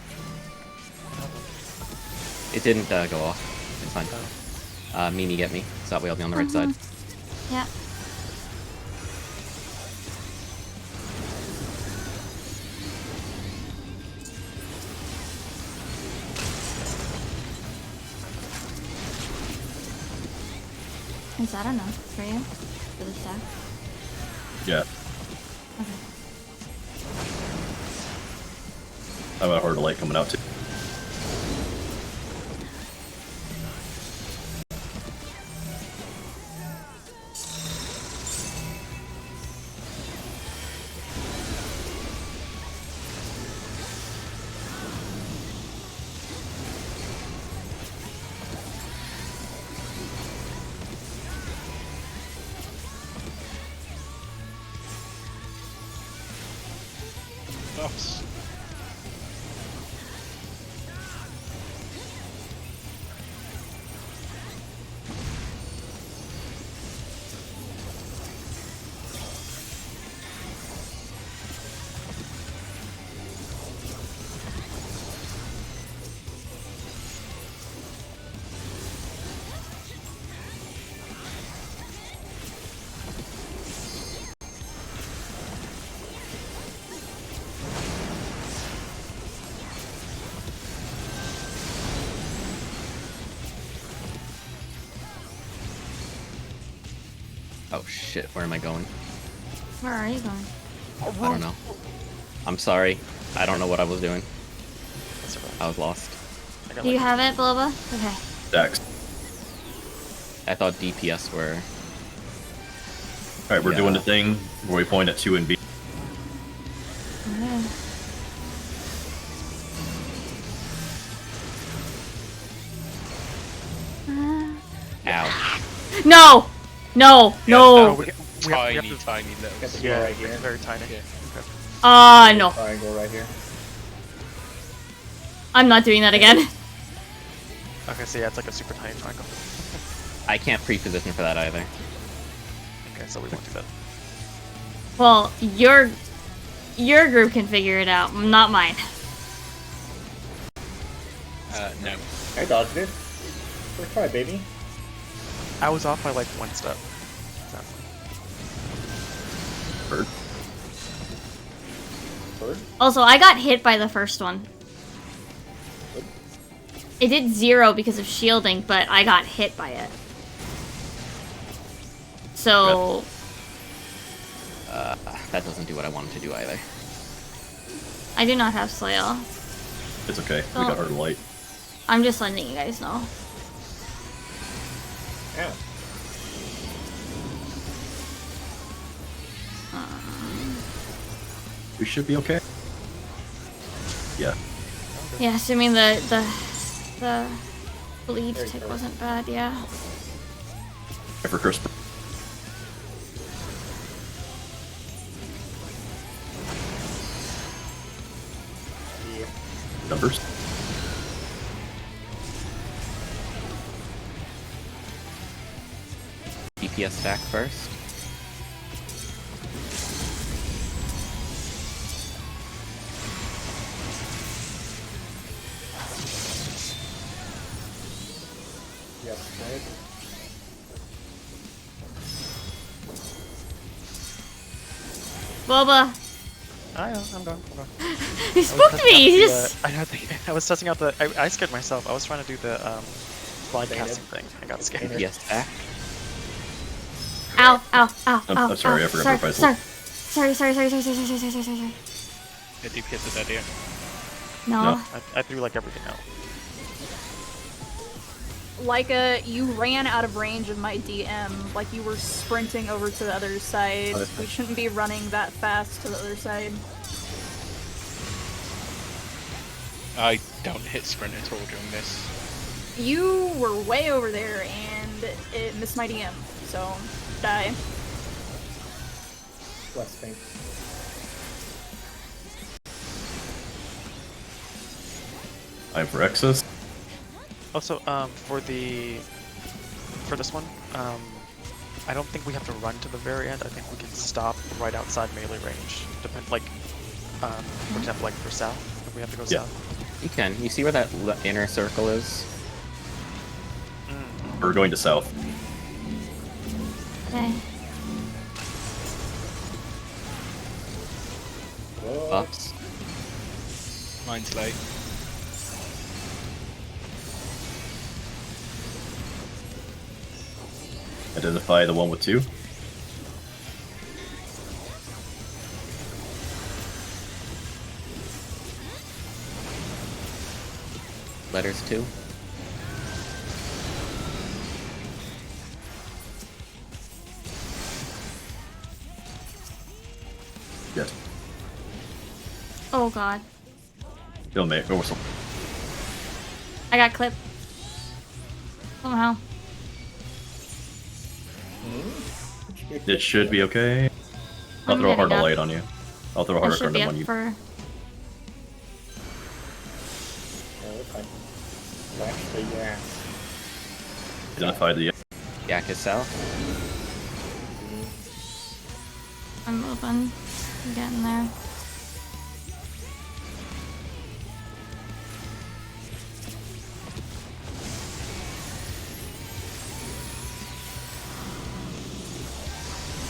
It didn't go off. It's fine. Mimi, get me. So that way I'll be on the right side. Yeah. Is that enough for you? For the stack? Yeah. Okay. I have a hard light coming out too. Buffs. Oh shit, where am I going? Where are you going? I don't know. I'm sorry. I don't know what I was doing. That's all right. I was lost. I got Do you like- have it, Bloba? Okay. Dex. I thought DPS were... Alright, we're Yeah. doing the thing where we point at 2 and B. Okay. Ow. No! No! Yeah, No! we Tiny, have to, tiny Got little. the yeah, right here. it's very tiny. Yeah. Okay. No. Triangle right here. I'm not doing that again. Okay, so yeah, it's like a super tiny triangle. I can't pre-position for that either. Okay, so we won't do that. Well, your group can figure it out, not mine. No. I dodged it. First try, baby. I was off by like 1 step. So, Bird. Bird. Also, I got hit by the first one. It did 0 because of shielding, but I got hit by it. So... That doesn't do what I wanted to do either. I do not have Slayer. It's okay. We Oh. got hard light. I'm just letting you guys know. Yeah. We should be okay. Yeah. Yeah, assuming the bleed Very tick fair. wasn't bad, yeah. For crisp. Yeah. Numbers. DPS stack first. Yes, right. Boba. I'm going. He spooked me. He I was testing out the. I scared myself. I was trying to do the slide Dated. casting thing. I got scared. Dated. Yes, back. Ow, ow, ow, I'm ow, sorry, ow. I forgot Sorry, the sorry. Faisal. Sorry. Yeah, DPS is dead here. No. I threw like everything out. Leica, you ran out of range of my DM, like you were sprinting over to the other side. We shouldn't be running that fast to the other side. I don't hit sprint at all during this. You were way over there and it missed my DM, so die. Less thing. I'm for excess. Also, for this one, I don't think we have to run to the very end. I think we can stop right outside melee range. For example, like for south, if we have to go south. You can. You see where that inner circle is? We're going to south. Okay. Buffs. Mine's late. Identify the one with 2. Letters 2. Yes. Oh god. Kill me. Or some. I got clipped. Somehow. It should be okay. I'll I'm throw a getting heart of up. light on you. I'll throw a I heart of should be cardam up on you. for... Oh, okay. Flash the yak. Identify the. Yak is south. I'm moving. I'm getting there.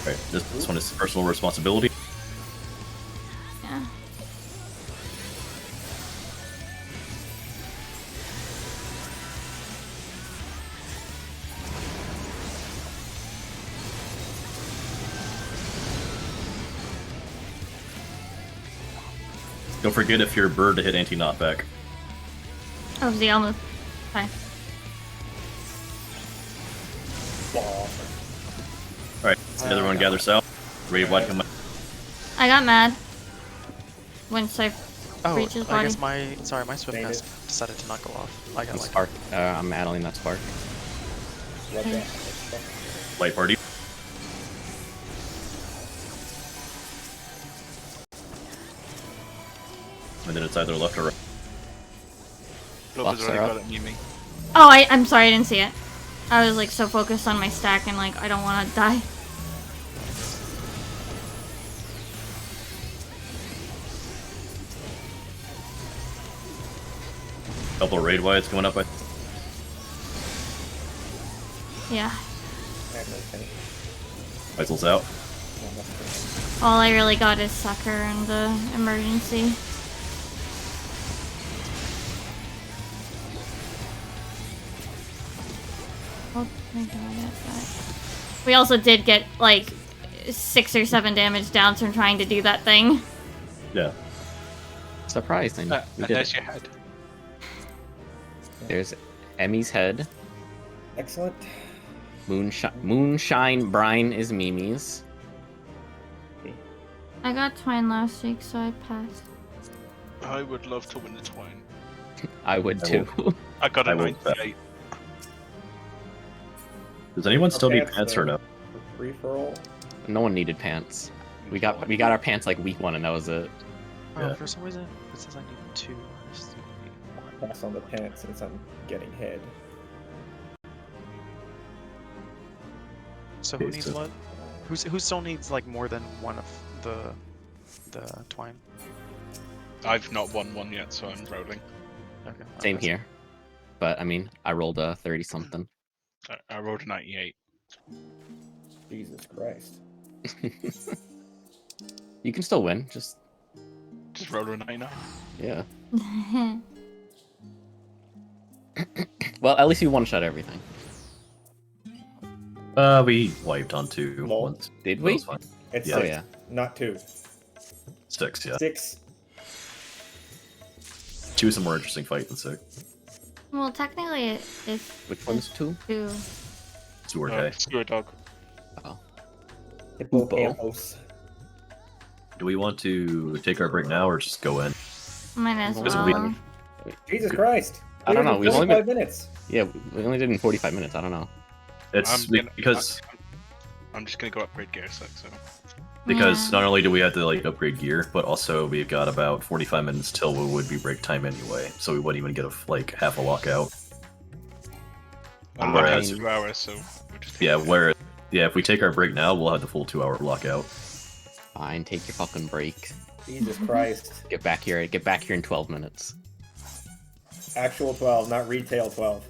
Right. This one is personal responsibility. Yeah. Don't forget if you're a bird to hit anti-knockback. Oh, Z, I'll move. Fine. Alright, everyone gather south. Raid wide come. I got mad. Once I Oh, reached his I body. guess my Swiftcast decided to not go off. I got like Spark. I'm battling that spark. What the? Light party. And then it's either left or right. Blob has Buffs are already up. got it near me. Oh, I'm sorry, I didn't see it. I was like so focused on my stack and like I don't want to die. Couple raid wides going up. Yeah. Faisal's out. All I really got is Sucker and the emergency. Oh, I got it, but... We also did get like 6 or 7 damage down from trying to do that thing. Yeah. Surprising. We And did there's it. your head. There's Emmy's head. Excellent. Moonshine Brine is Mimi's. I got Twine last week, so I passed. I would love to win the twine. I would I too. I got a I will bet. 98. Does anyone still Okay, need pants or no? Free for all. No one needed pants. We got our pants like week 1 and that was it. Yeah. For some reason, it says I need 2. I just need 1. Pass on the pants since I'm getting head. So who Okay, needs so- what? Who still needs like more than one of the twine? I've not won one yet, so I'm rolling. Okay. Same here. But I mean, I rolled a 30 something. I rolled a 98. Jesus Christ. You can still win. Just roll a 99. yeah. Well, at least you one-shot everything. We wiped on 2 Lol. once. Did That we? was fine. It's Yeah. 6, Oh yeah. not 2. 6, yeah. 6. 2 is a more interesting fight than 6. Well, technically, it's Which one's 2? 2. 2 okay. Screw a dog. Oh. Hippocampus. Do we want to take our break now or just go in? Might as Because we- well. Jesus Christ. I don't know, we've only been- 45 minutes. Yeah, we only did it in 45 minutes. I don't know. It's because I'm just gonna go upgrade gear a sec, so. because Yeah. not only do we have to like upgrade gear, but also we've got about 45 minutes till it would be break time anyway, so we wouldn't even get like half a lockout. I'm Whereas- running 2 hours, so we'll just take Yeah, it. if we take our break now, we'll have the full 2-hour lockout. Fine, take your fucking break. Jesus Christ. Get back here in 12 minutes. Actual 12, not retail 12.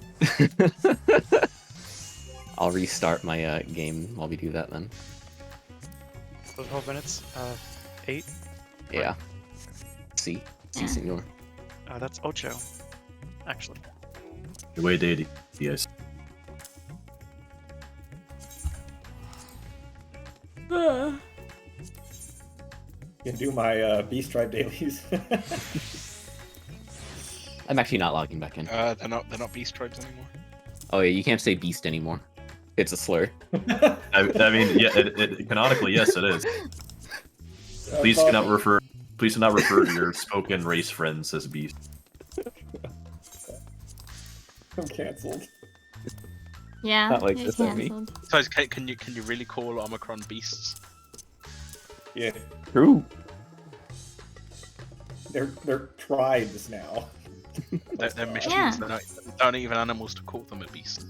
I'll restart my game while we do that then. 12 minutes. 8. Yeah. See, Yeah. senor. That's ocho. Actually. The way they yes. You can do my Beast Tribe dailies. I'm actually not logging back in. They're not beast tribes anymore. Oh yeah, you can't say beast anymore. It's a slur. I mean, yeah, it canonically, yes, it is. Please do not refer to your spoken race friends as beast. I'm cancelled. Yeah, Not like you're this, Amy. cancelled. So can you really call Omicron beasts? Yeah, True. they're tribes now. They're machines. Yeah. They're not even animals to call them a beast.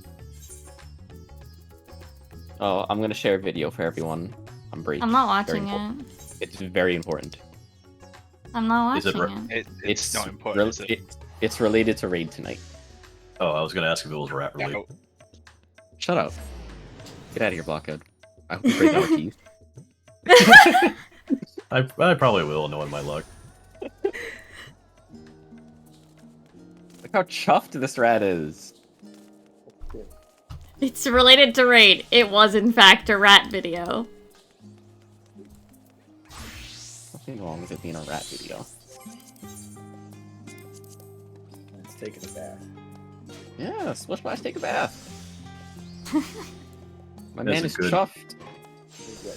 Oh, I'm gonna share a video for everyone on break. I'm not Very watching important. it. It's very important. I'm not Is it watching it. It's not important, is it? It's related to raid tonight. Oh, I was gonna ask if it was rat related. No. Shut up. Get out of here, Blockhead. I hope you break our keys. I probably will, knowing my luck. Look how chuffed this rat is. It's related to raid. It was in fact a rat video. Nothing wrong with it being a rat video. It's taking a bath. Yeah, Splish Splash, take a bath. My That's man a is good- chuffed.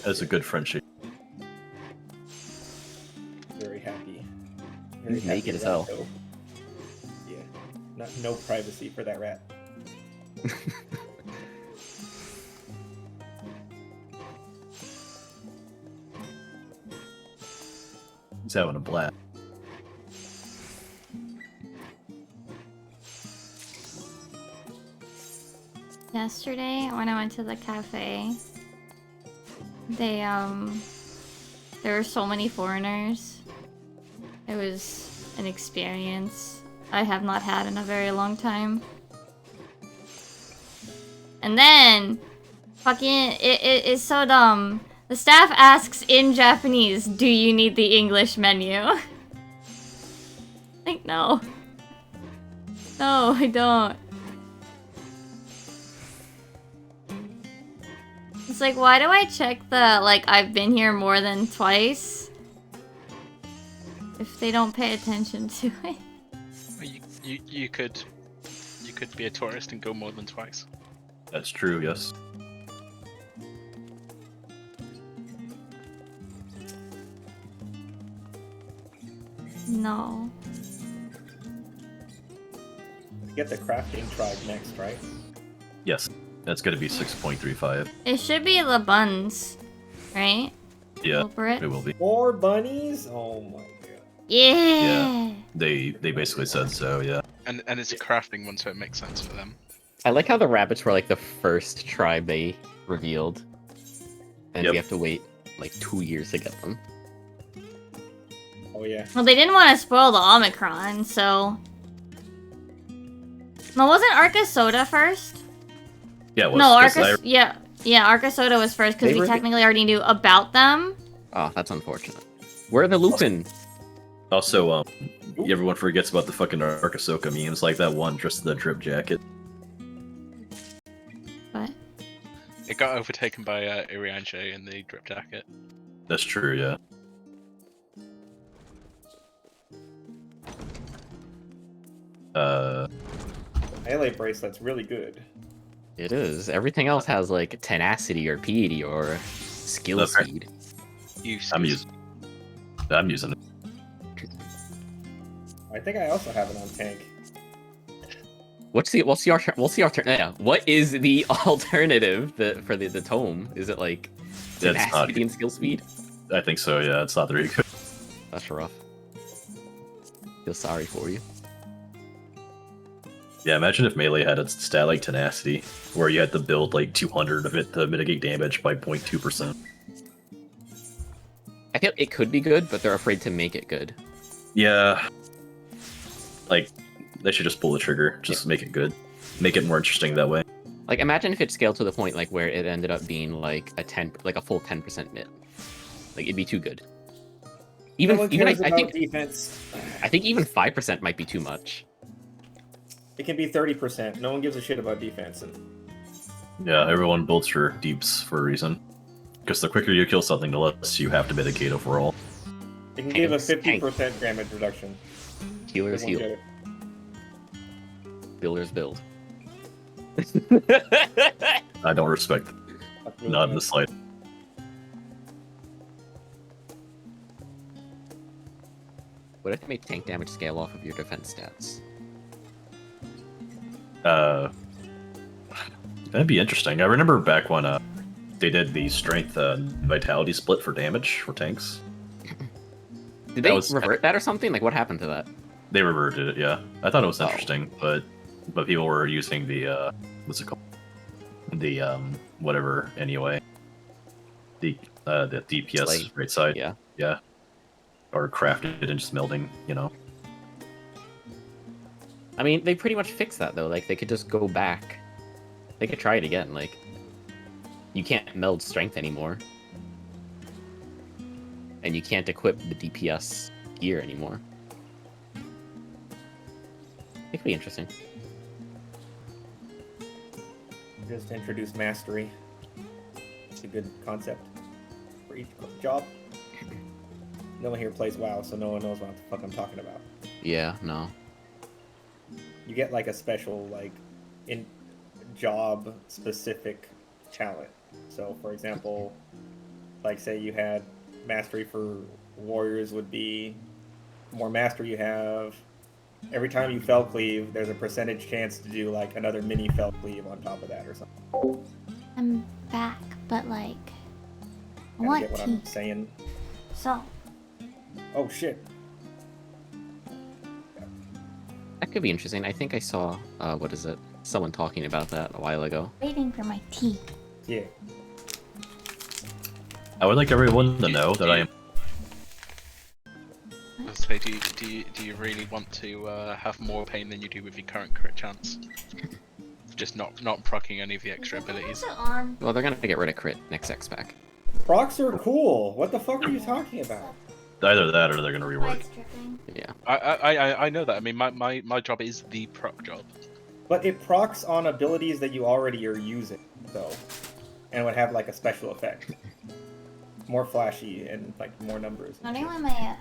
That's a good friendship. Very happy. He's naked as hell. rat, though. Yeah. No privacy for that rat. He's having a blast. Yesterday, when I went to the cafe, there were so many foreigners. It was an experience I have not had in a very long time. And then, fucking, it is so dumb. The staff asks in Japanese, "Do you need the English menu?" Like, no. No, I don't. It's like, why do I check the, like, I've been here more than twice? If they don't pay attention to it. You could be a tourist and go more than twice. That's true, yes. No. Get the crafting tribe next, right? Yes. That's gonna be 6.35. It should be the buns, right? Yeah, Culprit? it will be. More bunnies? Oh my god. Yeah. They basically said so, yeah. And it's a crafting one, so it makes sense for them. I like how the rabbits were like the first tribe they revealed. And Yep. we have to wait like 2 years to get them. Oh yeah. Well, they didn't want to spoil the Omicron, so... No, wasn't Arca Soda first? Yeah, it was. No, 'cause Arcus. Yeah, Arca Soda was first because They we were- technically already knew about them. Oh, that's unfortunate. Where are the Lupin? Also, everyone forgets about the fucking Arkasoka memes, like that one, just the drip jacket. But It got overtaken by Irianche in the drip jacket. That's true, yeah. Melee bracelet's really good. It is. Everything else has like tenacity or piety or skill Okay. speed. I'm using it. I think I also have it on tank. What's the alternative? Yeah. What is the alternative for the tome? Is it like That's not tenacity good. and skill speed? I think so, yeah. It's not very good. That's rough. Feel sorry for you. Yeah, imagine if Melee had a stat like Tenacity, where you had to build like 200 of it to mitigate damage by 0.2%. I feel it could be good, but they're afraid to make it good. Yeah. Like, they should just pull the trigger. Just make it good. Make it more interesting that way. Like, imagine if it scaled to the point like where it ended up being like a full 10% mid. Like, it'd be too good. Even No one even cares I about think defense. I think even 5% might be too much. It can be 30%. No one gives a shit about defense. Yeah, everyone builds for deeps for a reason. Because the quicker you kill something, the less you have to mitigate overall. It can give a Tanks, 50% damage reduction. Healers Everyone heal, get it. builders build. I don't respect That's really not in the nice. slightest. What if they made tank damage scale off of your defense stats? That'd be interesting. I remember back when they did the strength vitality split for damage for tanks. Did That they was- revert that or something? Like, what happened to that? They reverted it, yeah. I thought it was Oh. interesting, but people were using the what's it called? The whatever anyway. The DPS Slate. right side. Yeah. Yeah. Or crafted and just melding, you know. I mean, they pretty much fixed that though. Like, they could just go back. They could try it again. Like, you can't meld strength anymore, and you can't equip the DPS gear anymore. It could be interesting. Just introduce mastery. It's a good concept for each job. No one here plays WoW, so no one knows what the fuck I'm talking about. Yeah. No. You get like a special like in job specific talent. So for example, like say you had mastery for warriors would be more mastery you have. Every time you fell cleave, there's a percentage chance to do like another mini fell cleave on top of that or something. I'm back, but like, I Kinda want get what tea. I'm saying? So, Oh shit. That could be interesting. I think I saw what is it? Someone talking about that a while ago. waiting for my tea. Yeah. I would like everyone to know that I am So do you really want to have more pain than you do with your current crit chance? Just not proccing any of the extra abilities. Also on. Well, they're gonna get rid of crit next X pack. Procs are cool. What the fuck are you talking about? either that or they're gonna rework. Lights tripping. Yeah. I know that. I mean, my job is the proc job. But it procs on abilities that you already are using, so, and would have like a special effect, more flashy and like more numbers. Not only my.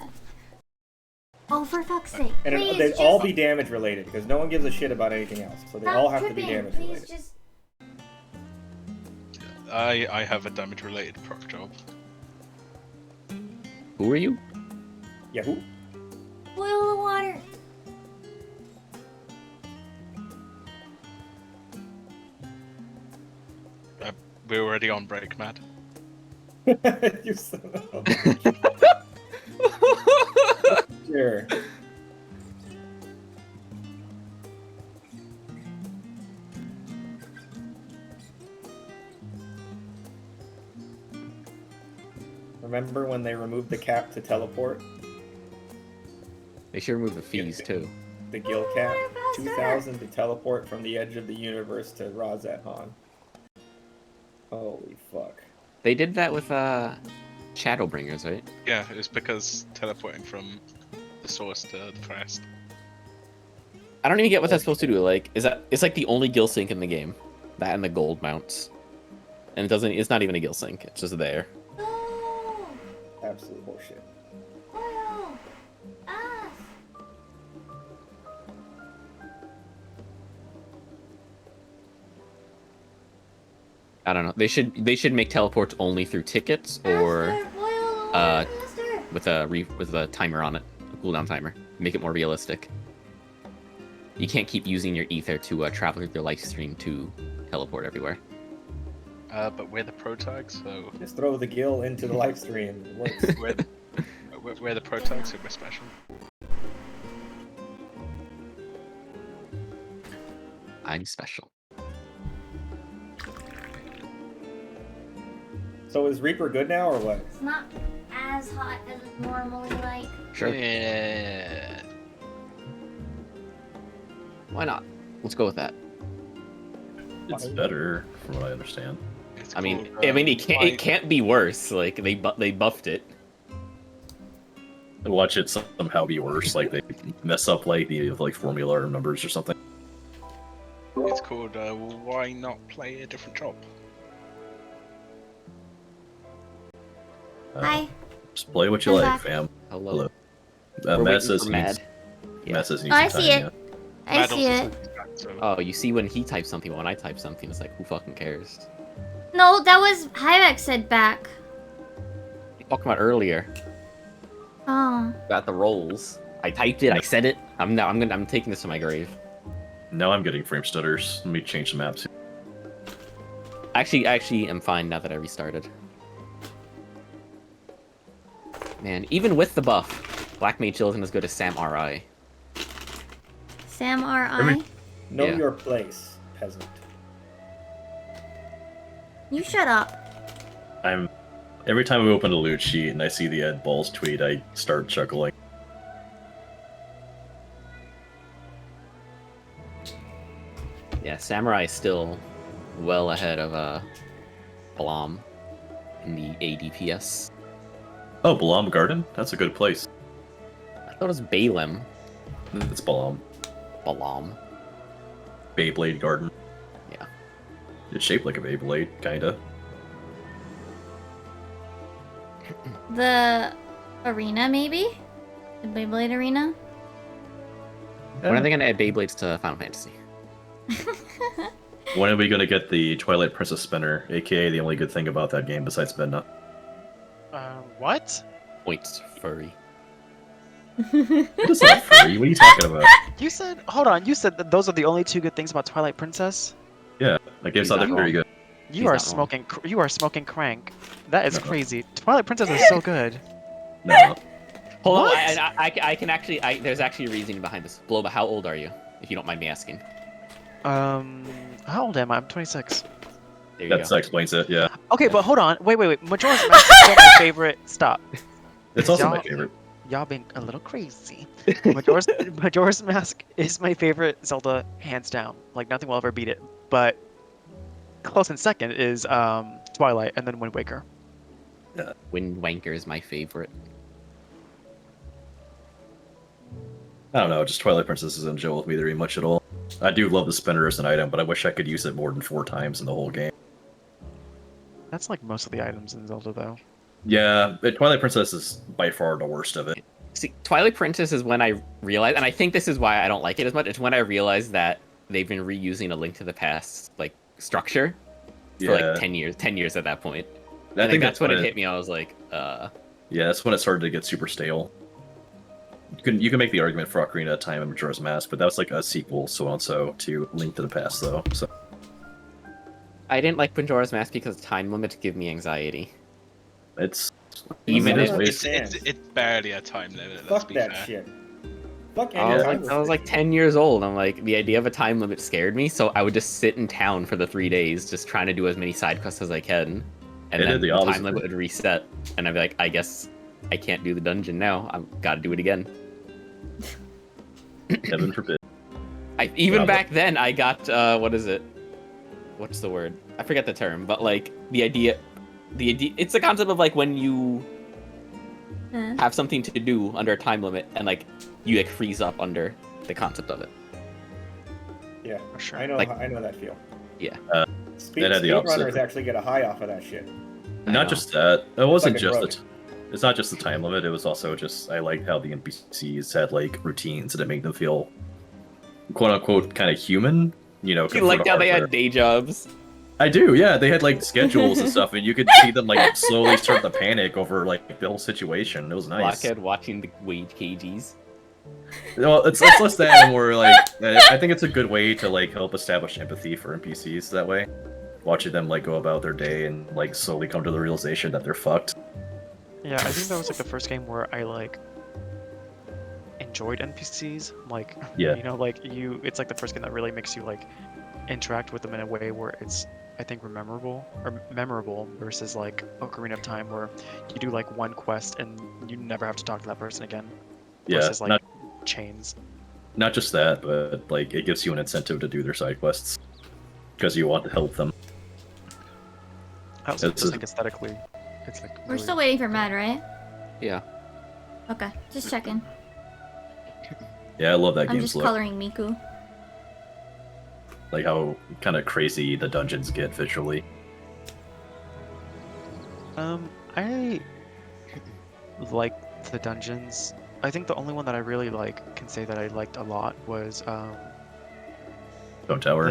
Oh, for fuck's sake! And Please, they'd just... all be damage related because no one gives a shit about anything else, so they Stop all have to be tripping. damage Please related. just. I have a damage related proc job. Who are you? Yahoo! Boil the water. We're already on break, Matt. You son of a bitch. Sure. Remember when they removed the cap to teleport? They should remove the fees too. The guild cap? 2,000 to teleport from the edge of the universe to Razat Han. Holy fuck. They did that with Shadowbringers, right? Yeah, it's because teleporting from the source to the forest. I don't even get what that's supposed to do. Like, is that it's like the only gill sync in the game, that and the gold mounts, and it's not even a gill sync. It's just there. No! Absolute bullshit. Oil! Ass! I don't know. They should make teleports only through tickets or Master, boil the water, master! with a timer on it, a cooldown timer. Make it more realistic. You can't keep using your ether to travel through your life stream to teleport everywhere. But we're the pro tags, so Just throw the gill into the live stream. It works. we're the pro tags, so we're special. I'm special. So is Reaper good now or what? It's not as hot as it's normally like. Sure. Yeah. Why not? Let's go with that. It's better, from what I understand. It's I mean, called, it can't be worse. Like they buffed it. And watch it somehow be worse, like they mess up like the formula or numbers or something. It's called why not play a different job? Hi. Just play what you I'm like, back. fam. Hello. Hello. We're Matt waiting says for he Mad. needs, Yeah. Matt says he Oh, needs I some see time, it. yeah. I Mad see also it. says he's back, so- Oh, you see when he types something, but when I type something, it's like, who fucking cares? No, that was Hyvex said back. Talking about earlier. Oh. Got the rolls. I typed it. I said it. I'm taking this to my grave. Now I'm getting frame stutters. Let me change the maps. Actually, I'm fine now that I restarted. Man, even with the buff, Black Mage isn't as good as Sam RI. Sam R.I. Know Yeah. your place, peasant. You shut up. Every time I open a loot sheet and I see the Ed Balls tweet, I start chuckling. Yeah, Samurai is still well ahead of Blam in the ADPS. Oh, Balam Garden? That's a good place. I thought it was Balaam. It's Balam. Balam. Beyblade Garden. Yeah. It's shaped like a Beyblade, kinda. The arena, maybe? The Beyblade arena? When are they gonna add Beyblades to Final Fantasy? When are we gonna get the Twilight Princess spinner, aka the only good thing about that game besides Bedna? What? Points furry. What is that free? What are you talking about? You said, hold on, you said that those are the only two good things about Twilight Princess? Yeah, that game's He's not not very good. You He's are not smoking, you are smoking crank. That is No. crazy. Twilight Princess is so good. No. Hold What? on, I can actually, there's actually a reasoning behind this. Bloba, how old are you? If you don't mind me asking. How old am I? I'm 26. There you That go. explains it, yeah. Okay, but hold on. Wait. Majora's Mask is still my favorite. Stop. It's also my Y'all- favorite. Y'all being a little crazy. Majora's Mask is my favorite Zelda, hands down. Like, nothing will ever beat it. But close in second is Twilight, and then Wind Waker. Wind Wanker is my favorite. I don't know, just Twilight Princess doesn't gel with me very much at all. I do love the spinner as an item, but I wish I could use it more than 4 times in the whole game. That's like most of the items in Zelda, though. Yeah, but Twilight Princess is by far the worst of it. See, Twilight Princess is when I realized, and I think this is why I don't like it as much. It's when I realized that they've been reusing A Link to the Past like structure for like 10 years. 10 years at that point. I think that's when it hit me. I was like, Yeah, that's when it started to get super stale. You can make the argument for Ocarina of Time and Majora's Mask, but that was like a sequel, so and so, to Link to the Past, though. So I didn't like Majora's Mask because time limits give me anxiety. it's Even it's if- ways- It's barely a time limit. Let's Fuck be that fair. shit. Fuck I any was, time like, I was like 10 years old. I'm like, the idea of a time limit scared me, so I would just sit in town for the 3 days, just trying to do as many side quests as I can. And It then did the the opposite. time limit would reset, and I'd be like, I guess I can't do the dungeon now. I've got to do it again. Heaven forbid. Even Yeah, back then, I got, what is it? what's the word? I forget the term, but like the idea, it's the concept of like when you have something to do under a time limit and like you like freeze up under the concept of it. Yeah, For sure. I know Like- I know that feel. Yeah. It had the opposite. Speedrunners actually get a high off of that shit. I Not know. just that. It wasn't like a just drug. it's not just the time limit. It was also just I liked how the NPCs had like routines and it made them feel quote unquote kind of human. You know, You liked how they hardware. had day jobs. I do, yeah. They had like schedules and stuff, and you could see them like slowly start to panic over like the whole situation. It was nice. Blockhead watching the wage KGs. Well, it's less that and more like I think it's a good way to like help establish empathy for NPCs that way. Watching them like go about their day and like slowly come to the realization that they're fucked. Yeah, I think that was like the first game where I like enjoyed NPCs. Like, Yeah. you know, like it's like the first game that really makes you like interact with them in a way where it's, I think, memorable versus like Ocarina of Time where you do like one quest and you never have to talk to that person again. Yeah, Versus like not chains. not just that, but like it gives you an incentive to do their side quests because you want to help them. I also It's just a- think aesthetically, it's like. We're really- still waiting for Matt, right? Yeah. Okay, just checking. Yeah, I love that I'm game's just look. coloring Miku. Like how kind of crazy the dungeons get visually. I liked the dungeons. I think the only one that I really like can say that I liked a lot was Stone Tower.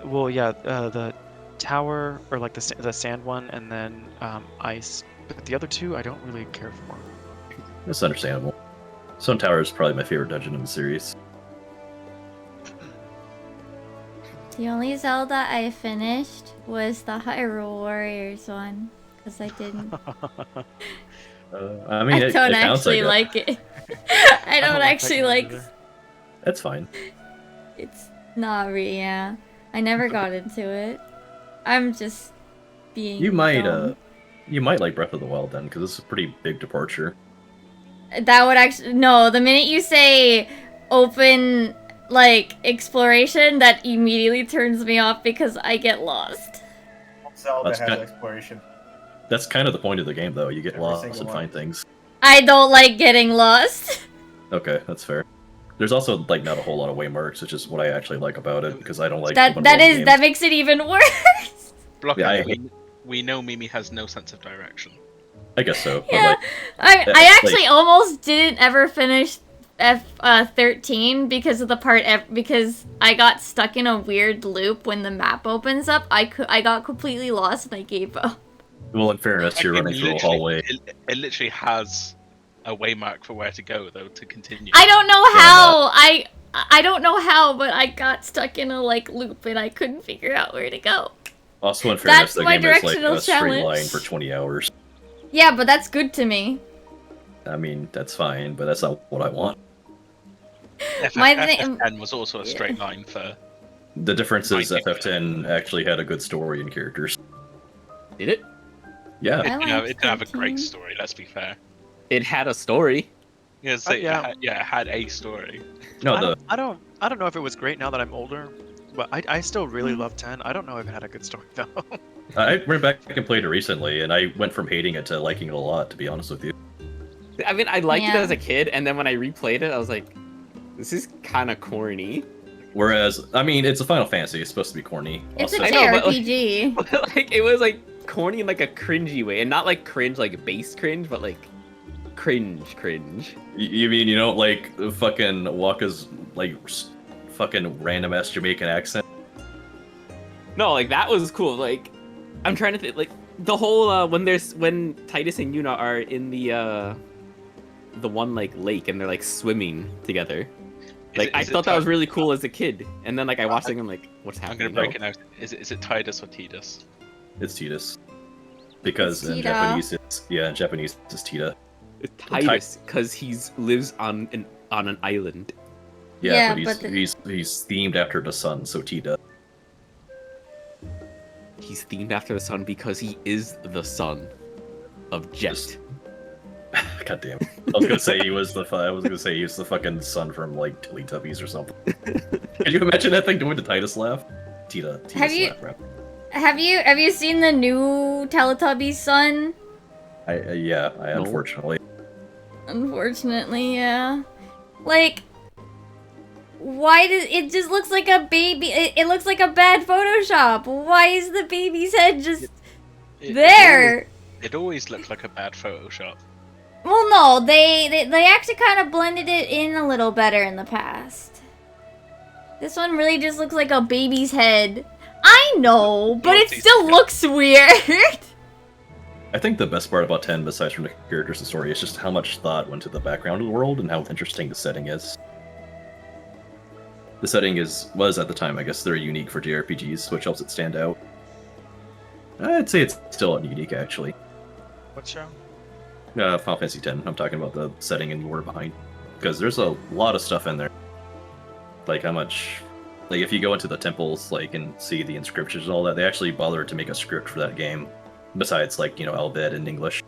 the tower or like the sand one, and then ice. But the other two I don't really care for. It's understandable. Stone Tower is probably my favorite dungeon in the series. The only Zelda I finished was the Hyrule Warriors one, because I didn't. I mean, I it don't counts, actually guess. like it. I don't like that actually game like. either. That's fine. It's not really. Yeah, I never got into it. I'm just being. You might dumb. you might like Breath of the Wild then, because it's a pretty big departure. That would actually no. The minute you say open like exploration, that immediately turns me off because I get lost. Zelda That's has kind- exploration. That's kind of the point of the game, though. You get Every lost single and one. find things. I don't like getting lost. Okay, that's fair. There's also like not a whole lot of waymarks, which is what I actually like about it because I don't like that open that world is games. that makes it even worse. Blockhead, Yeah, I we know Mimi has no sense of direction. I guess so. But, Yeah, like, I like- actually almost didn't ever finish FF13 because of the part because I got stuck in a weird loop when the map opens up. I got completely lost and I gave up. well, in fairness, you're Like, running it through a literally- hallway. It literally has a waymark for where to go, though, to continue. I don't know how. I don't know how, but I got stuck in a like loop and I couldn't figure out where to go. Also, in fairness, That's the my game is like directional a straight challenge. line for 20 hours. Yeah, but that's good to me. I mean, that's fine, but that's not what I want. My FF10 was also a straight line for. The difference is I think- FF10 actually had a good story and characters. Did it? Yeah. I It didn't have a 13. great story. Let's be fair. It had a story. Yeah, so yeah. it had a story. No, I don't know if it was great now that I'm older, but I still really love 10. I don't know if it had a good story though. I went back and played it recently, and I went from hating it to liking it a lot, to be honest with you. I mean, I liked it Yeah. as a kid, and then when I replayed it, I was like, this is kind of corny. Whereas, I mean, it's a Final Fantasy. It's supposed to be corny. It's a Also, I know, but, like- JRPG. Like, it was like corny in like a cringy way, and not like cringe, like base cringe, but like cringe. you mean you don't like fucking Waka's like fucking random ass Jamaican accent? No, like that was cool. Like, I'm trying to think, like the whole when Titus and Yuna are in the one like lake and they're like swimming together. Like I thought that was really cool as a kid, and then like I watched it and I'm like, what's I'm happening? gonna break it out. Is it Titus or Tidus? It's Titus. Because It's in Tita. Japanese, in Japanese it's Tita. Titus, because lives on an island. Yeah, Yeah, but but the- he's themed after the sun, so Tita. He's themed after the sun because he is the son of Jet. God damn. I was gonna say he was the fucking son from like Teletubbies or something. Can you imagine that thing doing the Titus laugh? Tita Have you- slap rap. Have you seen the new Teletubbies son? Yeah, No. unfortunately. Unfortunately, yeah. Like, why does it just looks like a baby? It looks like a bad Photoshop. Why is the baby's head just there? It always looked like a bad Photoshop. Well, no, they actually kind of blended it in a little better in the past. This one really just looks like a baby's head. I know, but it still looks weird. I think the best part about 10, besides from the characters and story, is just how much thought went to the background of the world and how interesting the setting is. The setting was at the time, I guess, very unique for JRPGs, which helps it stand out. I'd say it's still unique, actually. What show? Final Fantasy X. I'm talking about the setting and lore behind, because there's a lot of stuff in there. Like how much, like if you go into the temples, like and see the inscriptions and all that, they actually bothered to make a script for that game. Besides, like Alved in English.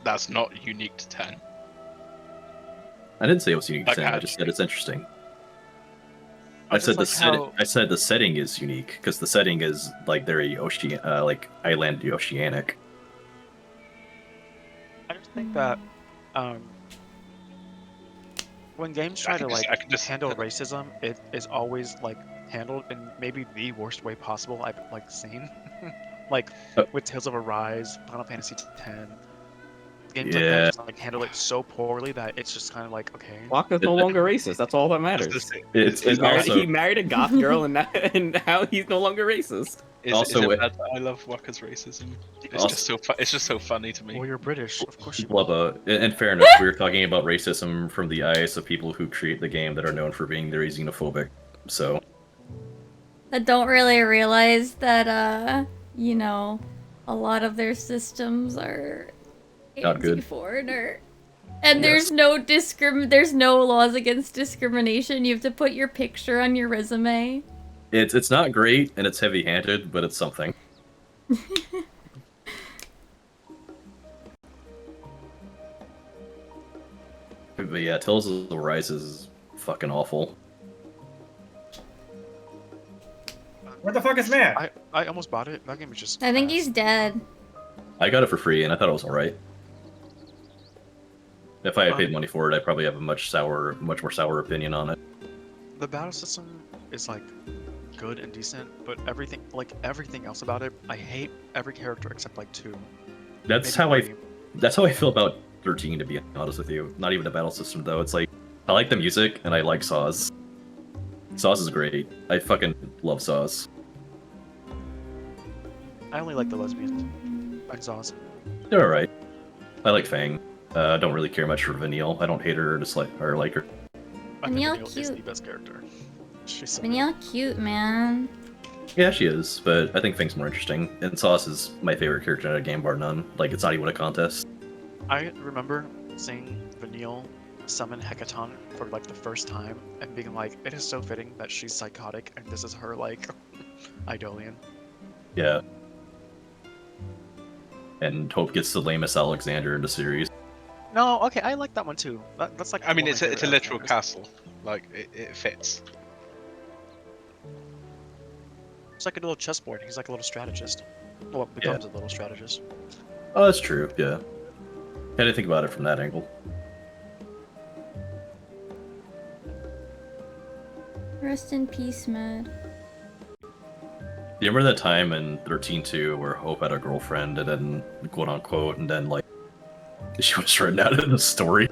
That's not unique to 10. I didn't say it was unique to Like 10. I how- just said it's interesting. I I said just the like setting. I said the setting is unique because the setting is like very like island oceanic. I just think that when games try to I can just handle racism, it is always like handled in maybe the worst way possible I've like seen. Like with Tales of Arise, Final Fantasy X, games like that just like handle it so poorly that it's just kind of like okay. Waka's no longer racist. That's all that matters. It's He married a goth girl, and now he's no longer racist. Is Also, it bad that I love Waka's racism? It's just so funny to me. Well, you're British, of course you. Blubba. In fairness, we were talking about racism from the eyes of people who create the game that are known for being very xenophobic. So I don't really realize that a lot of their systems are Not good. anti-foreigner. And there's no there's no laws against discrimination. You have to put your picture on your resume. it's not great and it's heavy-handed, but it's something. But yeah, Tales of Arise is fucking awful. Where the fuck is Matt? I almost bought it. That game was just. I think he's dead. I got it for free and I thought it was alright. If I had paid money for it, I'd probably have a much more sour opinion on it. The battle system is like good and decent, but everything else about it, I hate every character except like 2. That's maybe how 3. That's how I feel about 13, to be honest with you. Not even the battle system, though. It's like, I like the music, and I like Saws. Saws is great. I fucking love Saws. I only like the lesbians. Like Zaws. They're alright. I like Fang. I don't really care much for Vanille. I don't hate her or dislike or like her. I think Vanille Vanille is the cute. best character. She's so Vanille cute, man. Yeah, she is, but I think Fang's more interesting. And Sauce is my favorite character in a game, bar none. Like, it's not even a contest. I remember seeing Vanille summon Hecaton for like the first time and being like, it is so fitting that she's psychotic and this is her like Eidolian. Yeah. And Hope gets the lamest Alexander in the series. No, okay, I like that one too. That's like. I mean, one it's of my a favorite literal characters. castle. Like it fits. It's like a little chessboard. He's like a little strategist. Well, becomes a little strategist. Oh, that's true, yeah. I didn't think about it from that angle. Rest in peace, Mad. You remember that time in 13.2 where Hope had a girlfriend and then, quote unquote, and then, like, she was written out of the story?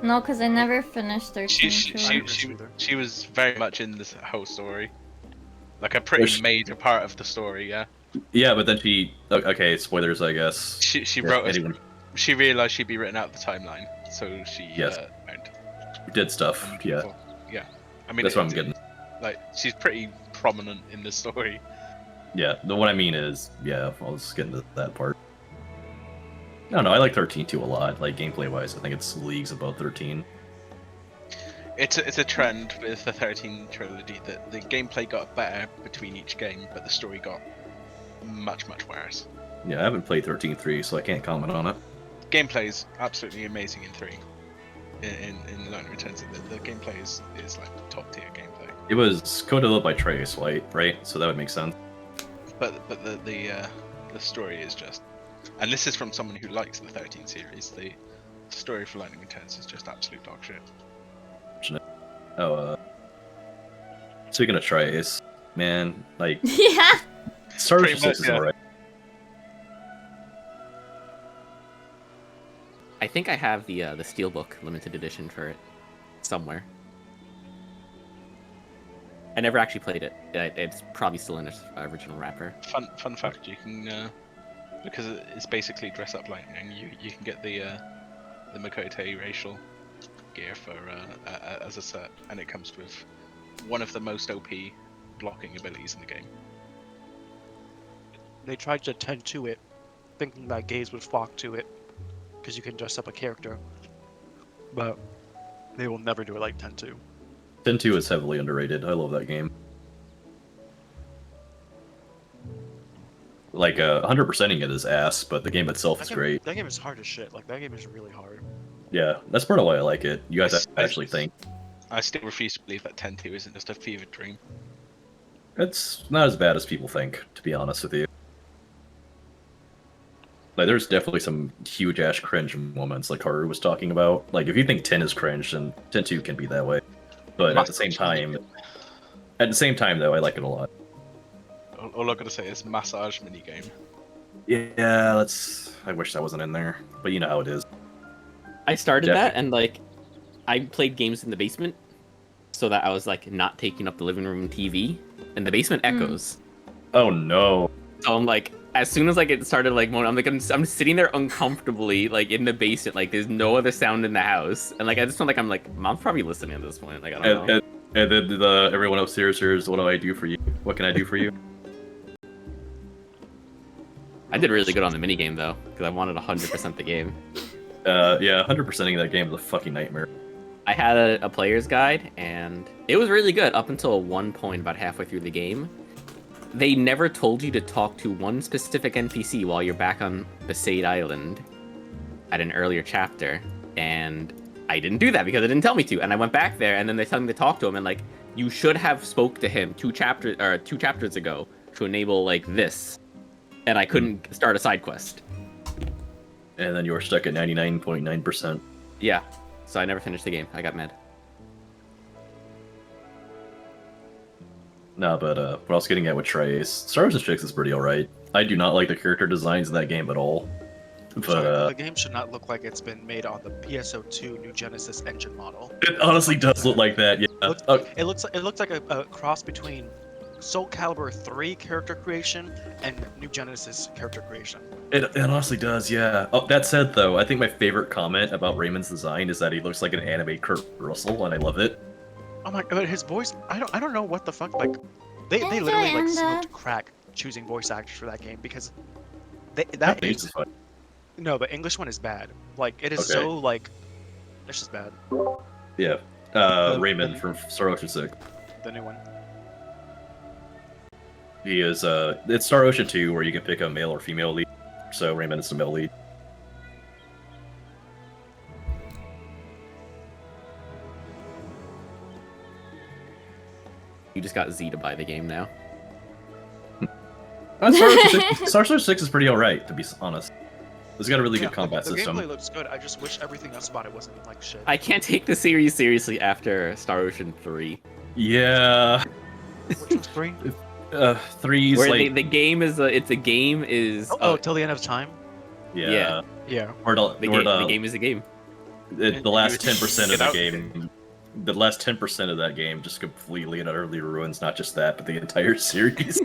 No, because I never finished 13. She was very much in this whole story. Like a pretty major part of the story, yeah. Yeah, but then she... Okay, spoilers, I guess. She Yeah, wrote. anyone She realized she'd be written out of the timeline, so she Yes. found. did stuff, yeah. Yeah, I mean That's what I'm getting. Like she's pretty prominent in the story. Yeah, what I mean is, yeah, I'll just get into that part. No, I like 13.2 a lot. Like, gameplay-wise, I think it's leagues above 13. It's a trend with the 13 trilogy that the gameplay got better between each game, but the story got much worse. Yeah, I haven't played 13.3, so I can't comment on it. Gameplay's absolutely amazing in 3. in Lightning Returns. The gameplay is like top tier gameplay. It was co-developed by Trace White, right? So that would make sense. But the story is just, and this is from someone who likes the 13 series. The story for Lightning Returns is just absolute dog shit. Oh, speaking of Trace, man, like Yeah. Star Ocean Pretty much, 6 is yeah. alright. I think I have the Steelbook limited edition for it somewhere. I never actually played it. It's probably still in its original wrapper. Fun fact: you can because it's basically dress up lightning. You can get the Makote racial gear for as a set, and it comes with one of the most OP blocking abilities in the game. They tried to tend to it, thinking that gays would flock to it, because you can dress up a character. But they will never do it like 10-2. 10-2 is heavily underrated. I love that game. Like 100%ing it is ass, but the game itself is great. That game is hard as shit. Like, that game is really hard. Yeah, that's part of why I like it. You guys have to actually think. I still refuse to believe that 10-2 isn't just a fever dream. It's not as bad as people think, to be honest with you. Like, there's definitely some huge ass cringe moments, like Haru was talking about. Like, if you think 10 is cringe, then 10-2 can be that way. But at the same time, though, I like it a lot. All I gotta say is massage minigame. Yeah, I wish that wasn't in there, but you know how it is. I started that, and like, I played games in the basement, so that I was like not taking up the living room TV, and the basement echoes. Oh no! So I'm like, as soon as like it started like moaning, I'm sitting there uncomfortably like in the basement, like there's no other sound in the house, and like I just felt like I'm like, Mom's probably listening at this point. Like I don't know. And then everyone upstairs hears, "What do I do for you? What can I do for you?" I did really good on the minigame though, because I wanted 100% the game. Yeah, 100%ing that game is a fucking nightmare. I had a player's guide, and it was really good up until one point about halfway through the game. They never told you to talk to one specific NPC while you're back on Besaid Island at an earlier chapter, and I didn't do that because they didn't tell me to. And I went back there, and then they told me to talk to him, and like, you should have spoke to him two chapters ago to enable like this, and I couldn't start a side quest. And then you were stuck at 99.9%. Yeah, so I never finished the game. I got mad. No, but what I was getting at with Trace, Star Ocean 6 is pretty alright. I do not like the character designs in that game at all. But the game should not look like it's been made on the PSO2 New Genesis engine model. it honestly does look like that. Yeah. It looks like a cross between Soul Calibur 3 character creation and New Genesis character creation. It honestly does, yeah. Oh, that said, though, I think my favorite comment about Raymond's design is that he looks like an anime Kurt Russell, and I love it. Oh my god, his voice! I don't know what the fuck. Like, they literally like smoked crack choosing voice actors for that game because that Japanese is fun. no, the English one is bad. Like, it is so like, it's just bad. Yeah. Raymond from Star Ocean 6. The new one. He is it's Star Ocean 2 where you can pick a male or female lead. So Raymond is the male lead. You just got Z to buy the game now. Star Ocean 6 is pretty alright, to be honest. It's got a really good combat the system. gameplay looks good. I just wish everything else about it wasn't like shit. I can't take the series seriously after Star Ocean 3. Yeah. Which one's 3? 3's Where like... the game is Till the end of time? Yeah. Yeah. Or the game is the game. The last 10% of the game... The last 10% of that game just completely and utterly ruins not just that, but the entire series.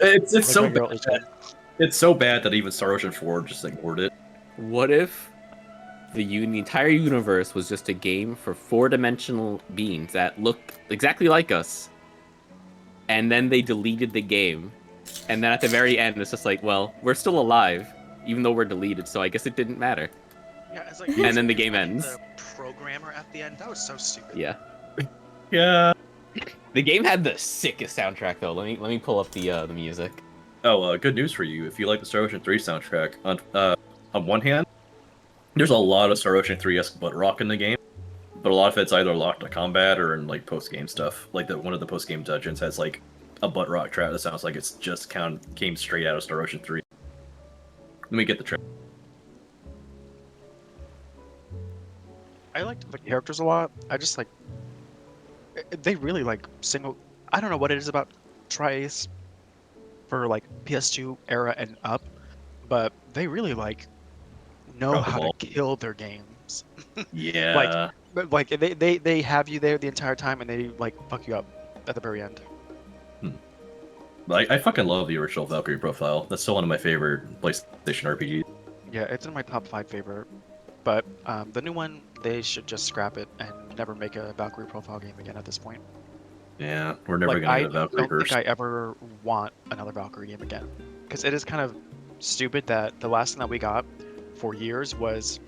it's so bad. It's so bad that even Star Ocean 4 just ignored it. What if the entire universe was just a game for 4-dimensional beings that looked exactly like us, and then they deleted the game, and then at the very end it's just like, well, we're still alive, even though we're deleted, so I guess it didn't matter. Yeah, it's like, and then the game ends. The programmer at the end, that was so stupid. Yeah. Yeah. The game had the sickest soundtrack though. Let me pull up the music. Oh, good news for you. If you like the Star Ocean 3 soundtrack, on one hand, there's a lot of Star Ocean 3-esque butt rock in the game, but a lot of it's either locked to combat or in like post game stuff. Like one of the post game dungeons has like a butt rock trap that sounds like it's just came straight out of Star Ocean 3. Let me get the trap. I liked the characters a lot. I just like they really like single. I don't know what it is about Tri-Ace for like PS2 era and up, but they really like know how to kill their games. Yeah. Like they have you there the entire time and they like fuck you up at the very end. I fucking love the original Valkyrie profile. That's still one of my favorite PlayStation RPGs. Yeah, it's in my top 5 favorite. But the new one, they should just scrap it and never make a Valkyrie profile game again at this point. Yeah, we're never gonna get a Valkyrie I don't think I ever want another Valkyrie game again, because it is kind of stupid that the last thing that we got for years was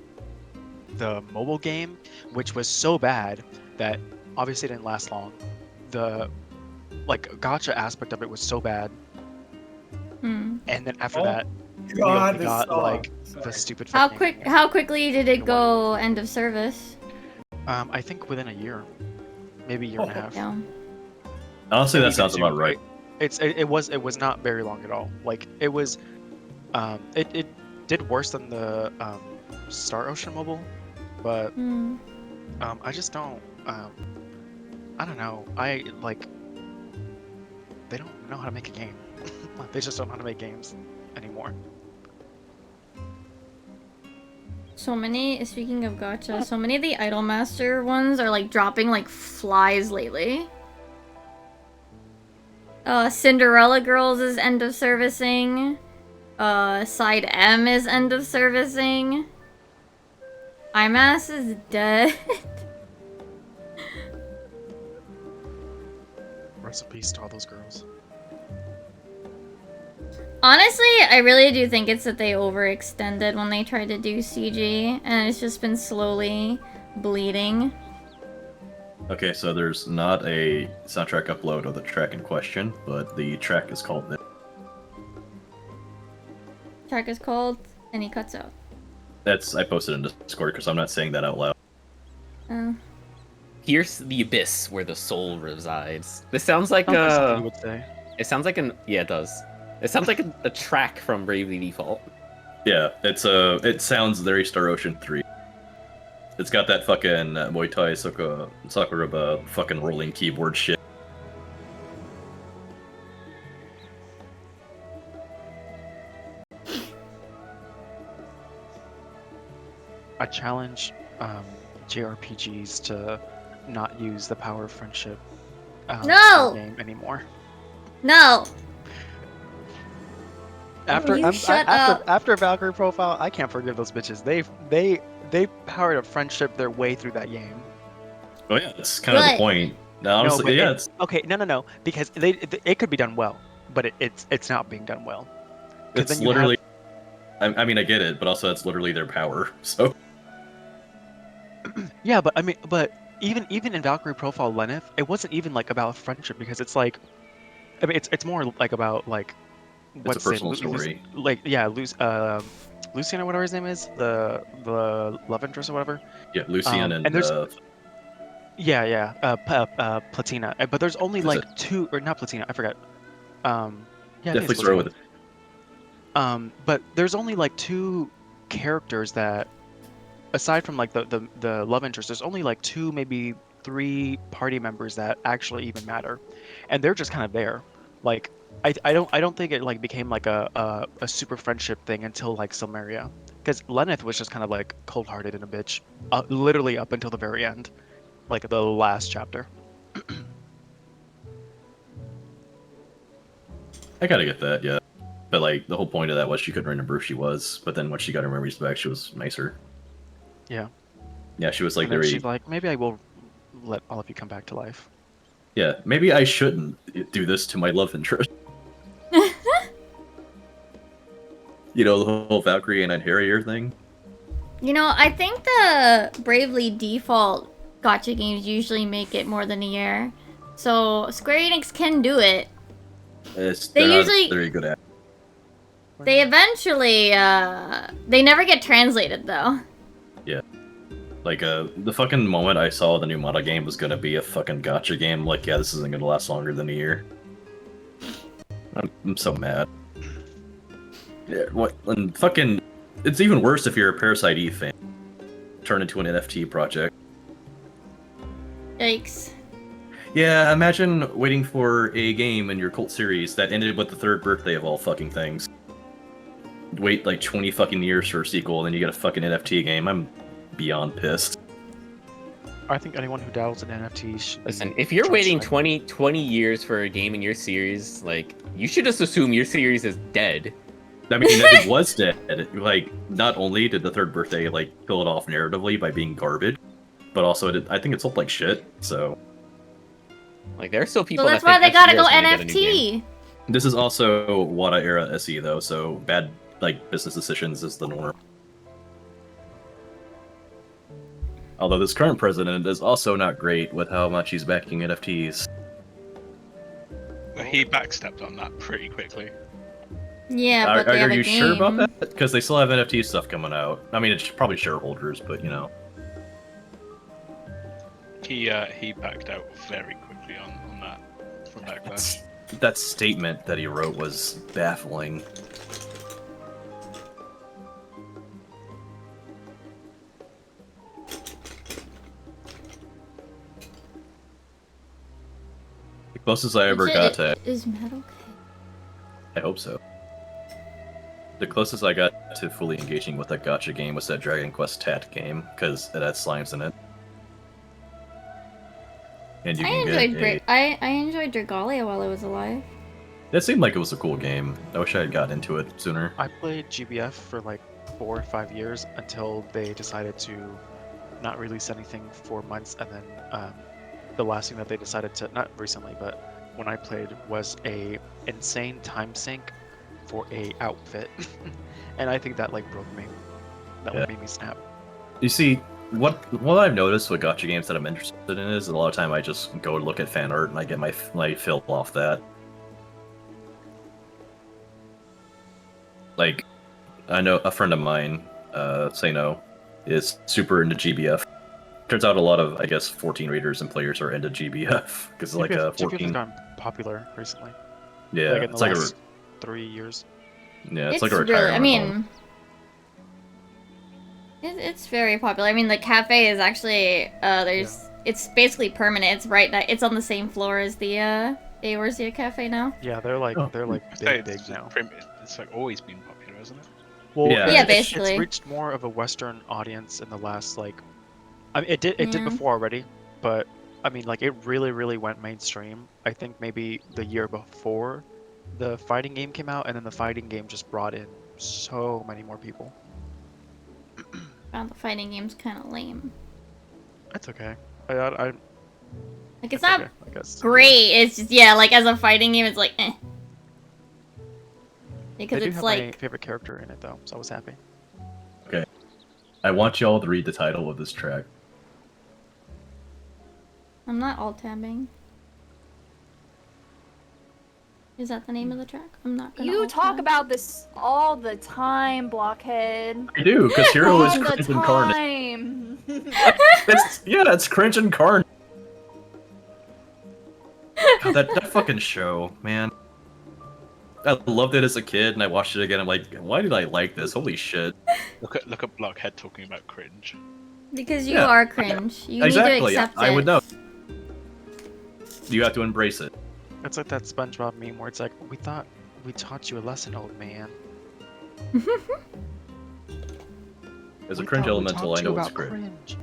the mobile game, which was so bad that obviously it didn't last long. The like gacha aspect of it was so bad, and then after that, we only got like the stupid. How quickly did it go end of service? I think within a year, maybe a year and a half. Yeah. Honestly, that sounds about right. It was not very long at all. Like it was, it did worse than the Star Ocean mobile, but I just don't. I don't know. They don't know how to make a game. They just don't know how to make games anymore. So many, speaking of gacha, so many of the Idolmaster ones are like dropping like flies lately. Cinderella Girls is end of servicing. Side M is end of servicing. IMAS is dead. Rest in peace to all those girls. Honestly, I really do think it's that they overextended when they tried to do CG, and it's just been slowly bleeding. Okay, so there's not a soundtrack upload of the track in question, but the track is called this. Track is called, and he cuts out. I posted in Discord because I'm not saying that out loud. Oh. Here's the abyss where the soul resides. This sounds like something you would say. It sounds like it does. It sounds like a track from Bravely Default. Yeah, it sounds very Star Ocean 3. It's got that fucking Muay Thai Sakuraba fucking rolling keyboard shit. I challenge JRPGs to not use the power of friendship No! game anymore. No! After Valkyrie profile, I can't forgive those bitches. They powered a friendship their way through that game. Oh yeah, that's kind of the point. Now, honestly, no, okay, no, because it could be done well, but it's not being done well. It's literally. I mean, I get it, but also that's literally their power. So. Yeah, but I mean, even in Valkyrie profile Lenneth, it wasn't even like about friendship because it's like, I mean, it's more like about like. It's a personal story. Lucian or whatever his name is, the love interest or whatever. Yeah, Lucian and there's Platina. But there's only like two, or not Platina, I forgot. Yeah, definitely start with it. But there's only like two characters that, aside from like the love interest, there's only like two, maybe three party members that actually even matter, and they're just kind of there. Like I don't think it like became like a super friendship thing until like Silmeria, because Lenneth was just kind of like cold-hearted and a bitch, literally up until the very end, like the last chapter. I gotta get that, yeah. But like the whole point of that was she couldn't remember who she was, but then when she got her memories back, she was nicer. Yeah. Yeah, she was like very. She's like, maybe I will let all of you come back to life. Yeah, maybe I shouldn't do this to my love interest. You know, the whole Valkyrie and Harrier thing. You know, I think the Bravely Default gacha games usually make it more than a year, so Square Enix can do it. They're usually not very good at. They eventually, they never get translated though. Yeah. Like, the fucking moment I saw the new model game was gonna be a fucking gacha game, like, yeah, this isn't gonna last longer than a year. I'm so mad. Yeah, what? And fucking, it's even worse if you're a Parasite Eve fan. Turn into an NFT project. Yikes. Yeah, imagine waiting for a game in your cult series that ended with the 3rd birthday of all fucking things. Wait like 20 fucking years for a sequel, and then you get a fucking NFT game. I'm beyond pissed. I think anyone who dabbles in NFTs should Listen, if you're waiting 20 years for a game in your series, like, you should just assume your series is dead. I mean, it was dead. Like, not only did the 3rd birthday, like, kill it off narratively by being garbage, but also I think it sold like shit, so... Like, there are still people So that's that why they think gotta go FGO is gonna get a new game. NFT. This is also Wada era SE, though, so bad, like, business decisions is the norm. Although this current president is also not great with how much he's backing NFTs. He backstepped on that pretty quickly. Yeah, but they have Are a you game. sure about that? Because they still have NFT stuff coming out. I mean, it's probably shareholders, but you know. He backed out very quickly on that from Backlash. That statement that he wrote was baffling. The closest I ever got to... Is Matt okay? I hope so. The closest I got to fully engaging with that gacha game was that Dragon Quest Tat game, because it had slimes in it. And you can get I enjoyed Dragalia while I was alive. It seemed like it was a cool game. I wish I had gotten into it sooner. I played GBF for like 4 or 5 years until they decided to not release anything for months, and then the last thing that they decided to, not recently, but when I played, was a insane time sink for a outfit. And I think that like broke me. That one made me snap. You see, what I've noticed with gacha games that I'm interested in is a lot of time I just go look at fan art and I get my fill off that. Like, I know a friend of mine, Sano, is super into GBF. Turns out a lot of, I guess, 14 readers and players are into GBF because like 14. GBF has gotten popular recently. Yeah, like in it's the like last 3 years. Yeah, it's like a retirement I mean, home. It's very popular. I mean, the cafe is actually it's basically permanent. It's it's on the same floor as the Eorzea cafe now. Yeah, they're like big now. It's like always been popular, isn't it? Well, yeah, it's basically. reached more of a Western audience in the last like, I mean, it did before already, but I mean, like, it really went mainstream. I think maybe the year before the fighting game came out, and then the fighting game just brought in so many more people. Found the fighting game's kind of lame. That's okay. Like, it's okay, not I guess. great. It's just, yeah, like, as a fighting game, it's like, eh. Because They do it's have like... my favorite character in it, though, so I was happy. Okay. I want y'all to read the title of this track. I'm not alt-tabbing. Is that the name of the track? I'm not gonna You talk alt-tab. about this all the time, Blockhead. I do, because Hero is All the cringe incarnate. time. It's cringe incarnate. God, that fucking show, man. I loved it as a kid, and I watched it again. I'm like, why did I like this? Holy shit! Look at Blockhead talking about cringe. Because you are cringe. You exactly. need to accept it. I would know. You have to embrace it. It's like that SpongeBob meme where it's like, we thought we taught you a lesson, old man. As a We cringe thought we elemental, taught I you know it's about cringe.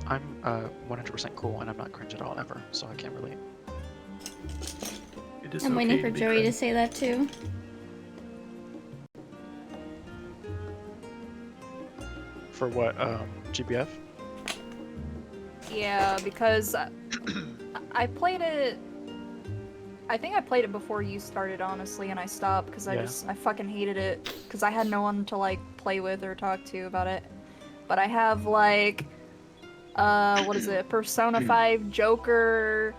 I'm 100% cool, and I'm not cringe at all ever, so I can't relate. It is I'm okay waiting for be Joey to cringe. say that too. For what, GBF? Yeah, because I played it. I think I played it before you started, honestly, and I stopped because I fucking hated it because I had no one to like play with or talk to about it. But I have like, what is it? Persona 5 Joker,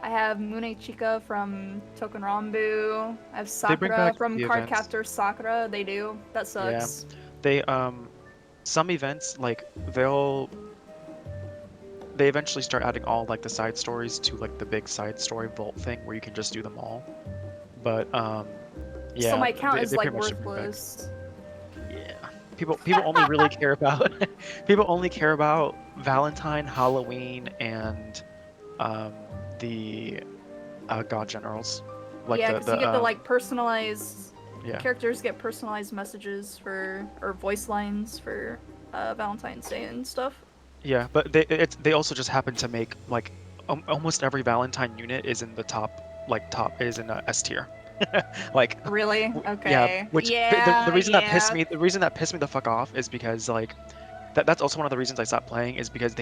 I have Mune Chika from Token Rambu. I have They bring Sakura back from the events. Cardcaptor Sakura. They do. That sucks. They some events like they eventually start adding all like the side stories to like the big side story vault thing where you can just do them all. But yeah. So my account is they like pretty much bring back- worthless. Yeah. People only really care about people only care about Valentine, Halloween, and the God Generals. Like Yeah, the, because you get the uh, like personalized yeah. characters get personalized messages for or voice lines for Valentine's Day and stuff. Yeah, but they also just happen to make like almost every Valentine unit is in the top is in a S tier. Like Really? Okay. The reason that pissed yeah. me the fuck off is because like that's also one of the reasons I stopped playing is because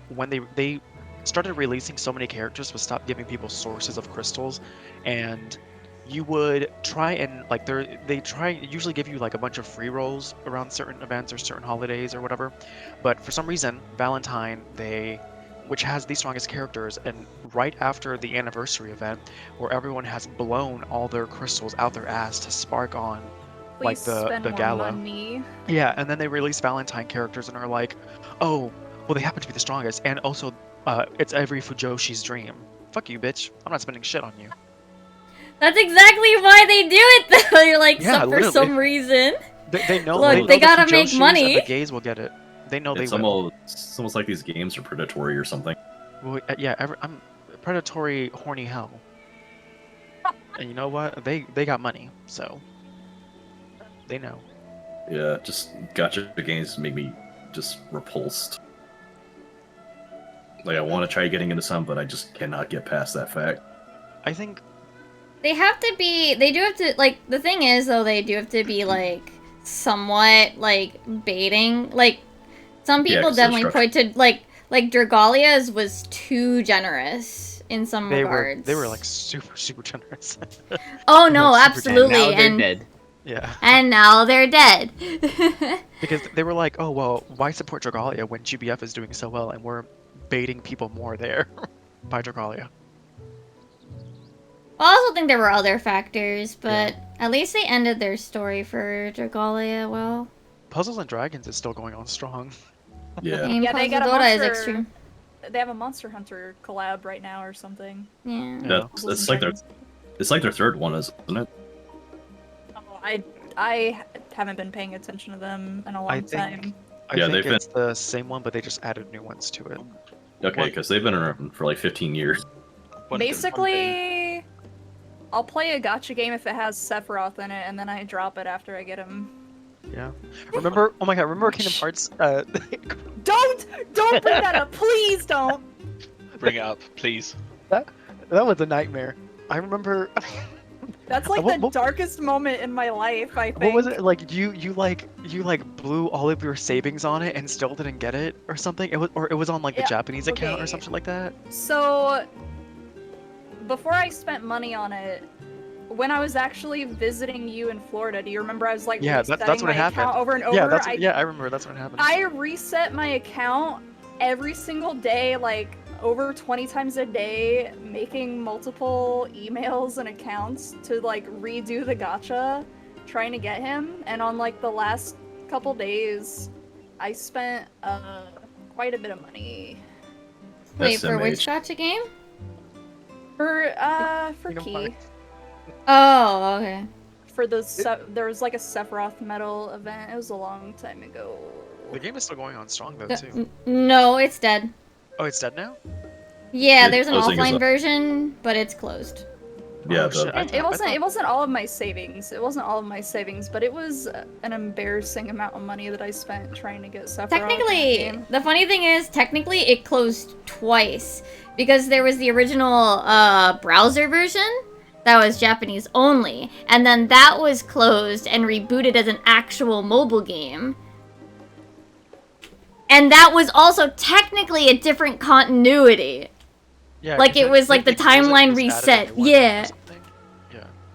when they started releasing so many characters, was stop giving people sources of crystals, and you would try and like usually give you like a bunch of free rolls around certain events or certain holidays or whatever, but for some reason Valentine which has the strongest characters, and right after the anniversary event where everyone has blown all their crystals out their ass to spark on like Please the spend more gala. money. Yeah, and then they release Valentine characters and are like, oh, well they happen to be the strongest, and also it's every Fujoshi's dream. Fuck you, bitch. I'm not spending shit on you. That's exactly why they do it though. You're like, Yeah, for literally. some reason. They know. Look, They know they the gotta make Fujoshis money. And the gays will get it. They know It's they will. almost like these games are predatory or something. Well, yeah, I'm predatory, horny hell. And you know what? They got money, so they know. Yeah, just gotcha games make me just repulsed. Like I want to try getting into some, but I just cannot get past that fact. I think They do have to, like, the thing is, though, they do have to be, like, somewhat, like, baiting. Like, some Yeah, people 'cause they're definitely point to, like Dragalia's was too generous in some regards. they were like super generous. Oh, no, like, super absolutely. Now they're dead. Yeah. And now they're dead. Because they were like, oh well, why support Dragalia when GBF is doing so well and we're baiting people more there by Dragalia? I also think there were other factors, but at least they ended their story for Dragalia well. Puzzles and Dragons is still going on strong. Yeah. And Yeah, they got a Puzzle Dota is monster. extreme. They have a Monster Hunter collab right now or something. Yeah. That's like their third one, isn't it? Oh, I haven't been paying attention to them in a long time. I Yeah, think they've it's the same one, but they just added new ones to it. Okay, because they've been around for like 15 years. Basically, I'll play a gacha game if it has Sephiroth in it, and then I drop it after I get him. Yeah. Remember? Oh my god! Remember Kingdom Hearts? Don't bring that up, please don't. Bring it up, please. That was a nightmare. I remember. That's like the darkest moment in my life. I think. What was it like? You blew all of your savings on it and still didn't get it or something. It was on like the Japanese account or something like that. So, before I spent money on it, when I was actually visiting you in Florida, do you remember I was like resetting that's what my happened. account over and over? I remember that's what happened. I reset my account every single day, like over 20 times a day, making multiple emails and accounts to like redo the gacha, trying to get him. And on like the last couple days, I spent quite a bit of money. Wait, for which gacha game? For Key. Oh, okay. For there was like a Sephiroth medal event. It was a long time ago. The game is still going on strong though too. No, it's dead. Oh, it's dead now? Yeah, there's an offline version, but it's closed. Yeah, it wasn't all of my savings. It wasn't all of my savings, but it was an embarrassing amount of money that I spent trying to get Sephiroth. Technically, the funny thing is, it closed twice because there was the original browser version that was Japanese only, and then that was closed and rebooted as an actual mobile game. And that was also technically a different continuity. Yeah, like it was like the timeline reset. Yeah.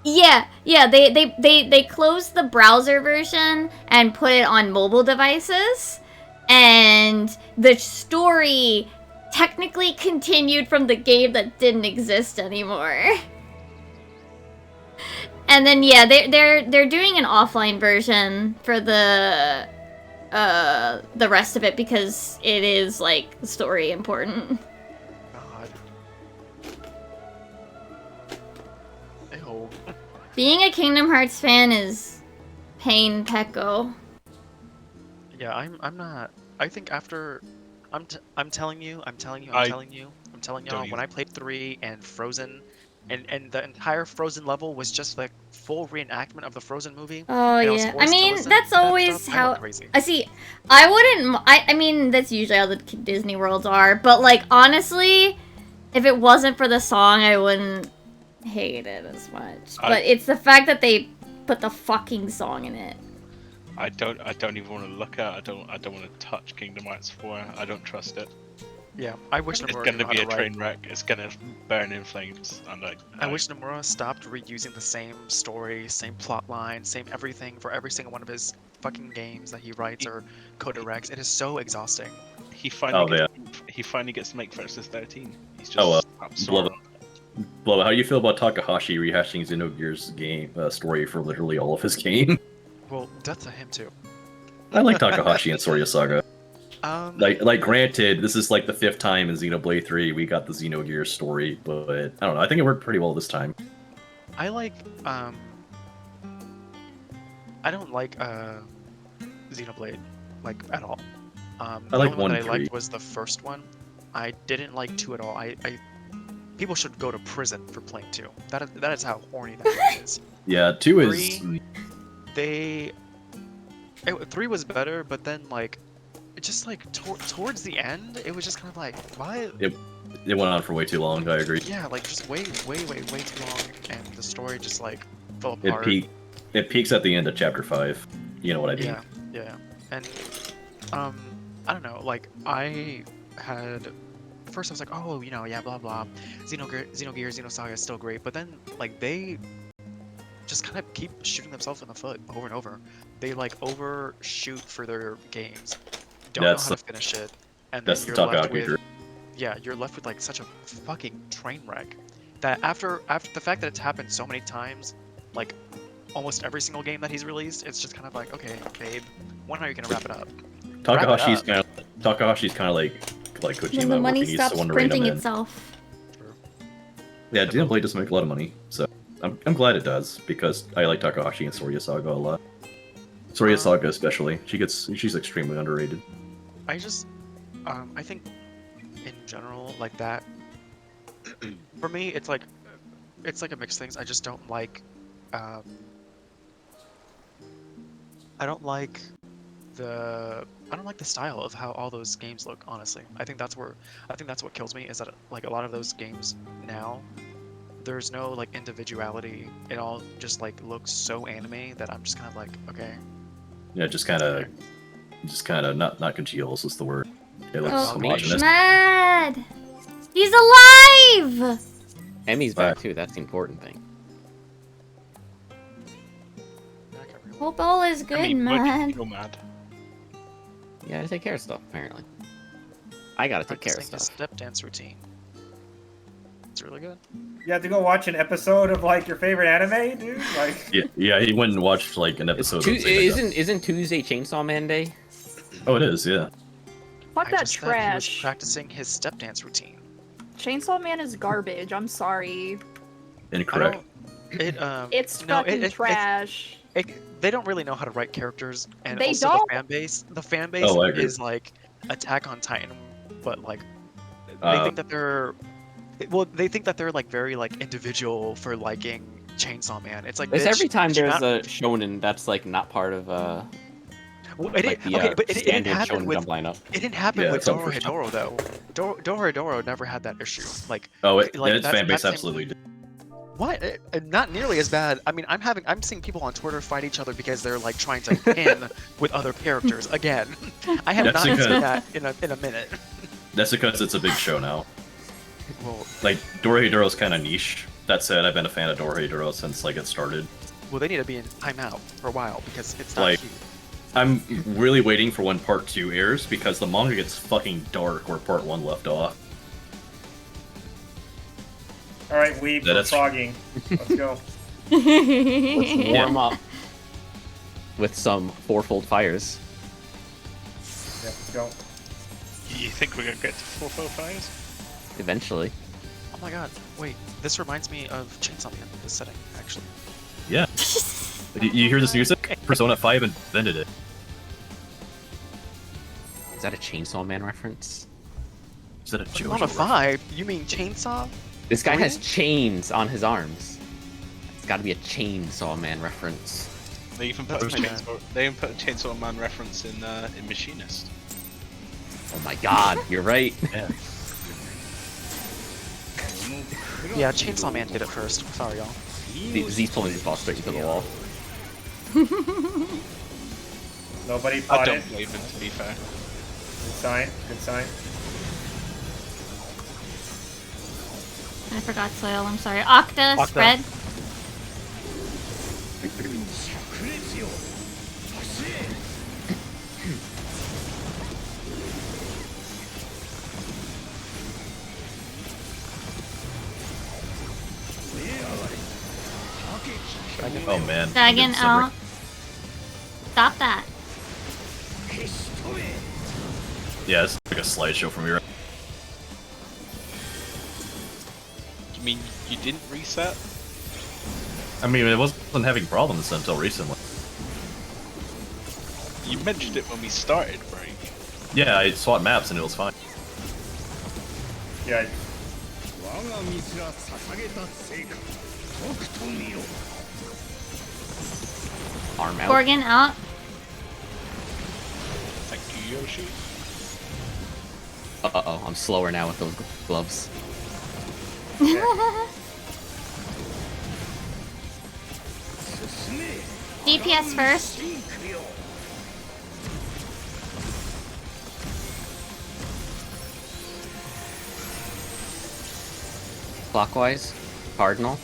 Yeah, they closed the browser version and put it on mobile devices, and the story technically continued from the game that didn't exist anymore. And then yeah, they're doing an offline version for the rest of it because it is like story important. God. Ew. Being a Kingdom Hearts fan is pain pecco. Yeah, I'm not. I think after, I'm telling you, Don't y'all, when I played 3 and Frozen, and the entire Frozen level was just like full reenactment of the Frozen movie. Oh and I was yeah, I forced to mean listen that's to that always stuff, I went how. crazy. I see. I wouldn't. I mean that's usually how the Disney worlds are. But like honestly, if it wasn't for the song, I wouldn't hate it as much. But it's the fact that they put the fucking song in it. I don't even want to look at. I don't want to touch Kingdom Hearts 4. I don't trust it. Yeah, I wish It's Nomura going knew to how be to a write. train wreck. It's going to burn in flames. I wish Nomura stopped reusing the same story, same plot line, same everything for every single one of his fucking games that he writes or co-directs. It is so exhausting. He finally gets to make versus 13. He's just Blow, how do you feel about Takahashi rehashing Xenogears game story for literally all of his game? Well, death to him too. I like Takahashi and Sorya Saga. Like granted, this is like the 5th time in Xenoblade 3 we got the Xenogears story, but I don't know. I think it worked pretty well this time. I like I don't like Xenoblade like at all. I the like only one 1 that and I liked 3. was the first one. I didn't like 2 at all. I people should go to prison for playing 2. That is how horny that game is. Yeah, 2 is. 3 was better, but then like it just like towards the end, it was just kind of like why. It went on for way too long. I agree. Yeah, like just way too long, and the story just like fell apart. It peaks at the end of chapter 5. You know what I mean? Yeah, and I don't know. Like I had. First I was like, oh, you know, yeah, blah blah. Xenogears, Xenosaga is still great, but then like they just kind of keep shooting themselves in the foot over and over. They like overshoot for their games, don't know how to finish it, and then you're left with you're left with like such a fucking train wreck. That after the fact that it's happened so many times, like almost every single game that he's released, it's just kind of like, okay, babe, when are you gonna wrap it up? Takahashi's kind of like Kojima. When the money needs stops someone to printing rein him in. itself. True. Yeah, Xenoblade doesn't make a lot of money, so I'm glad it does because I like Takahashi and Sorya Saga a lot. Sorya Saga especially, she's extremely underrated. I just, I think, in general, like that. For me, it's like a mixed things. I just don't like, I don't like the style of how all those games look. Honestly, I think that's what kills me is that like a lot of those games now, there's no like individuality. It all just like looks so anime that I'm just kind of like, okay. Yeah, just kind of not congeals is the word. It looks homogenous. Mad! He's alive! Emmy's back too. That's the important thing. Hope all is good, Mad. Mad. Yeah, I take care of stuff apparently. I gotta take care of Practicing stuff. his step dance routine. It's really good. You have to go watch an episode of like your favorite anime, dude. Like. Yeah, he went and watched like an episode. Isn't Tuesday Chainsaw Man Day? Oh, it is. Yeah. Fuck I that just said he was trash. practicing his step dance routine. Chainsaw Man is garbage. I'm sorry. Incorrect. It's no, fucking trash. They don't really know how to write characters, and They also don't. the fan base I agree. is like Attack on Titan, but like they think that they're like very like individual for liking Chainsaw Man. It's like It's bitch, every time did you there's not- a shonen that's like not part of Well, like the but it didn't standard happen shonen with jump lineup. it didn't happen Yeah, with it's up Doro for- Hedoro though. Doro Hedoro never had that issue. Like Its that- fan base that same- absolutely did. What? Not nearly as bad. I mean, I'm seeing people on Twitter fight each other because they're like trying to pin with other characters again. I have That's not because- seen that in a minute. That's because it's a big show now. Well, Like Dorohedoro's kind of niche. That said, I've been a fan of Dorohedoro since like it started. they need to be in timeout for a while because it's not Like, cute. I'm really waiting for when Part 2 airs, because the manga gets fucking dark where Part 1 left off. Alright, we're That's- frogging. Let's go. Let's warm up with some fourfold fires. Yeah, let's go. You think we're gonna get to 445s? Eventually. Oh my god, wait, this reminds me of Chainsaw Man, this setting, actually. Yeah. You hear this music? Persona 5 invented it. Is that a Chainsaw Man reference? Is that a JoJo Persona reference? 5? You mean Chainsaw? This guy has Really? chains on his arms. It's got to be a Chainsaw Man reference. They even put That's a my Chainsaw Man reference in Machinist. Oh my god, you're right. Yeah. Yeah, Chainsaw Man did it first. Sorry, y'all. Z's pulling his boss straight into the wall. Nobody I fought it. don't blame him, to be fair. Good sign. Good sign. I forgot soil, I'm sorry. Octa. Spread. Oh man. Dragon Good out. Stop that. Yeah, it's like a slideshow from here. You mean you didn't reset? I mean, it wasn't having problems until recently. You mentioned it when we started, right? Yeah, I swapped maps and it was fine. Yeah. Arm out. Gorgon out. Thank you, Yoshi. Uh-oh, I'm slower now with those gloves. DPS first. Clockwise, Cardinal,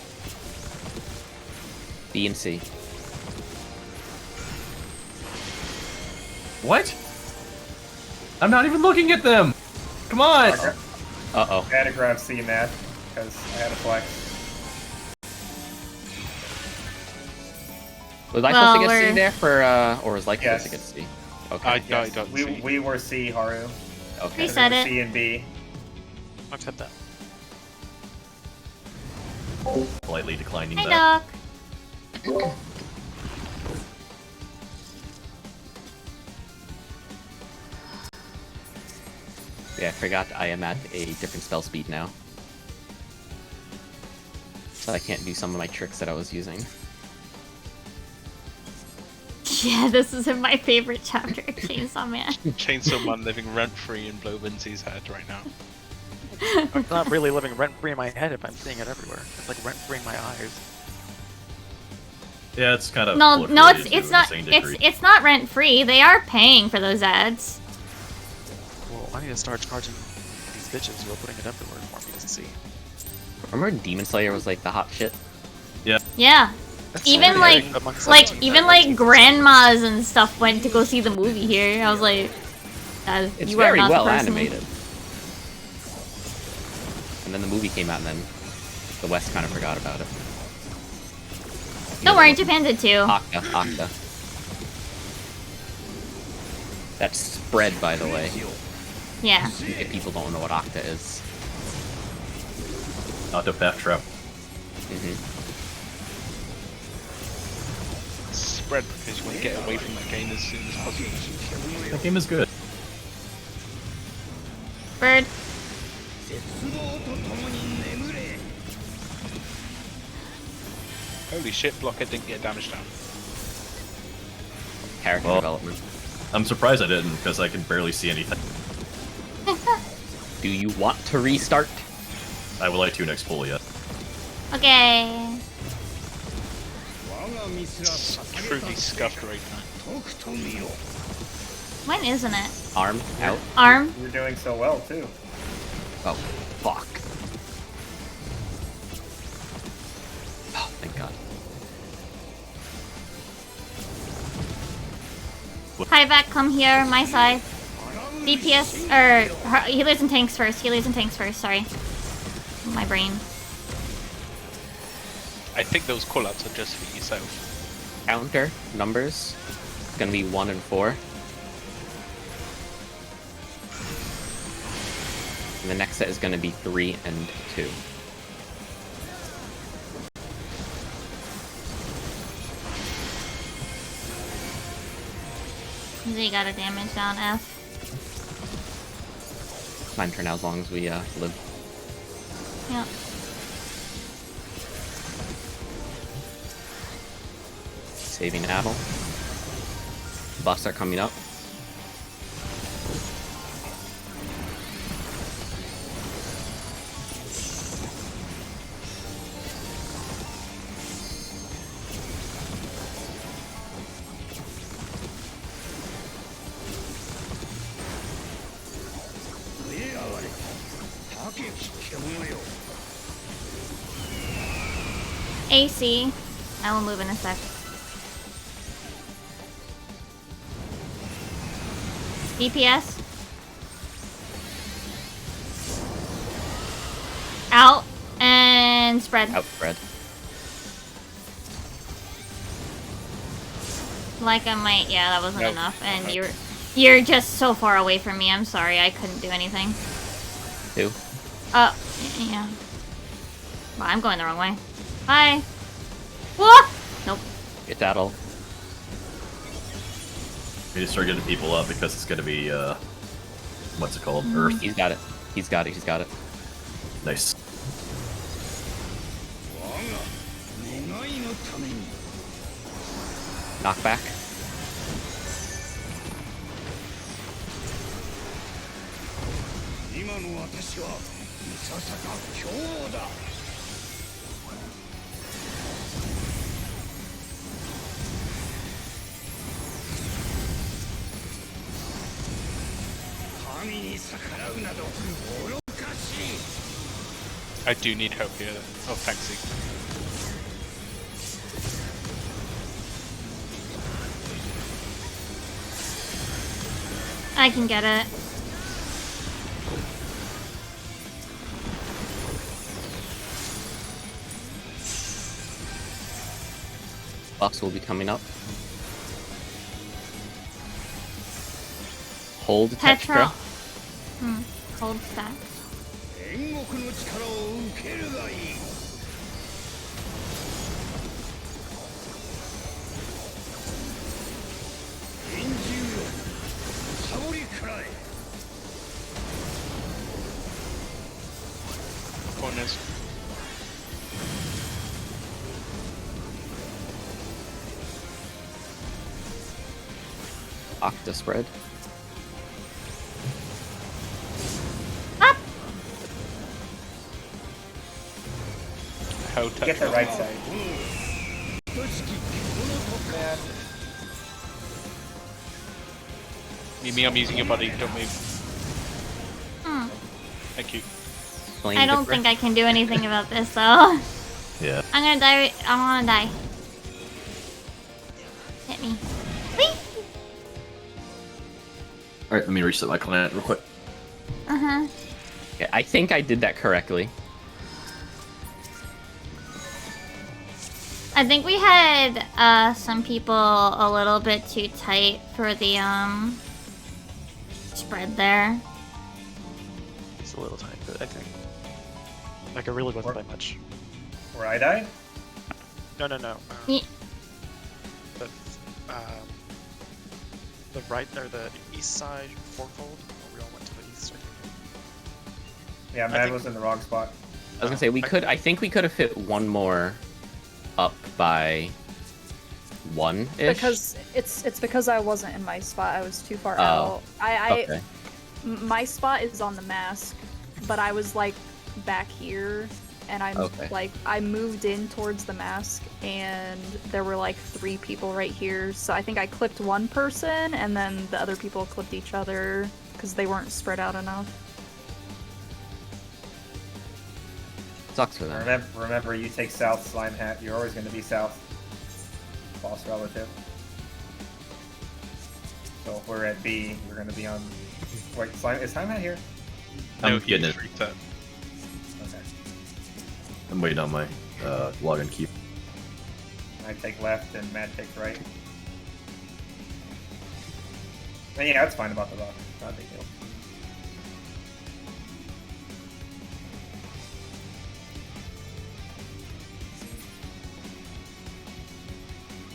B and C. What? I'm not even looking at them! Come on! Uh-oh. I had to grab C Matt because I had a flex. Was I Well, supposed to get C we're- there for, or was like Yes. supposed to get C? Okay. I Yes, don't we, see. we were C, Haru. Okay. We said it. C and B. I'll accept that. Politely declining Hi, that. Doc. Yeah, I forgot I am at a different spell speed now. So I can't do some of my tricks that I was using. Yeah, this is in my favorite chapter of Chainsaw Man. Chainsaw Man living rent-free in Blow Lindsay's head right now. It's not really living rent-free in my head if I'm seeing it everywhere. It's like rent-free in my eyes. Yeah, it's kind of No, it's not. Degree. It's not rent free. They are paying for those ads. Well, I need to start charging these bitches who are putting it everywhere for me to see. Remember when Demon Slayer was like the hot shit? Yeah. That's Even so like, big amongst like 17 even titles. like grandmas and stuff went to go see the movie here. I was like, It's you are very not the well person. animated. And then the movie came out and then the West kind of forgot about it. Don't worry, Japan did too. Octa. That's spread, by the way. Yeah. If people don't know what Octa is. Octopath Trap. Spread because you want to get away from that game as soon as possible. That game is good. Bird. Holy shit, Blockhead didn't get damage down. Character Well. development. I'm surprised I didn't, because I can barely see anything. Do you want to restart? I will like to next pull yet. Okay. Truly scuffed right now. When isn't it? Arm out. Arm. You're doing so well too. Oh, fuck. Oh, thank God. Kaivac, come here, my side. DPS, or healers and tanks first. Healers and tanks first. Sorry, my brain. I think those callouts are just for yourself. Counter numbers. It's gonna be 1 and 4. And the next set is gonna be 3 and 2. They got a damage down F. Fine for now, as long as we live. Yep. Saving Adel. Buffs are coming up. AC. I will move in a sec. DPS. Out and spread. Out spread. Like I might, yeah, that wasn't Nope. enough. And you're just so far away from me. I'm sorry, I couldn't do anything. 2. Yeah. Well, I'm going the wrong way. Bye. Whoa! Nope. It's Adel. We just start getting people up because it's gonna be what's it called? Earth. He's got it. He's got it. He's got it. Nice. Knockback. I do need help here. Oh, thanks, Zeke. I can get it. Buffs will be coming up. Hold Petrol. Tetra. Hold stack. Corners. Octa spread. Up! Hold Get the touch. right side. Mimi, I'm using your body. Don't move. Hmm. Thank you. Flame I don't Dipper. think I can do anything about this though. Yeah. I'm gonna die. I wanna die. Hit me. Whee! Alright, let me reset my client real quick. Uh-huh. Yeah, I think I did that correctly. I think we had some people a little bit too tight for the spread there. It's a little tiny bit, I think. Like, it really wasn't that much. Where I died? No. Ye- The, the right, or the east side fourfold. We all went to the east, I think. Yeah, I Mad think- was in the wrong spot. I was gonna say we could. I think we could have fit one more up by 1-ish. Because it's because I wasn't in my spot. I was too far Oh, out. Okay. My spot is on the mask, but I was like back here, and I'm Okay. like I moved in towards the mask, and there were like 3 people right here. So I think I clipped one person, and then the other people clipped each other because they weren't spread out enough. Sucks for them. Remember, you take south, slime hat. You're always going to be south. Boss relative. So if we're at B, you're going to be on. Wait, Slime, is Slime out here? I'm No, getting he's it. reset. Okay. I'm waiting on my login key. I take left and Matt takes right. And yeah, that's fine about the rock. Not a big deal.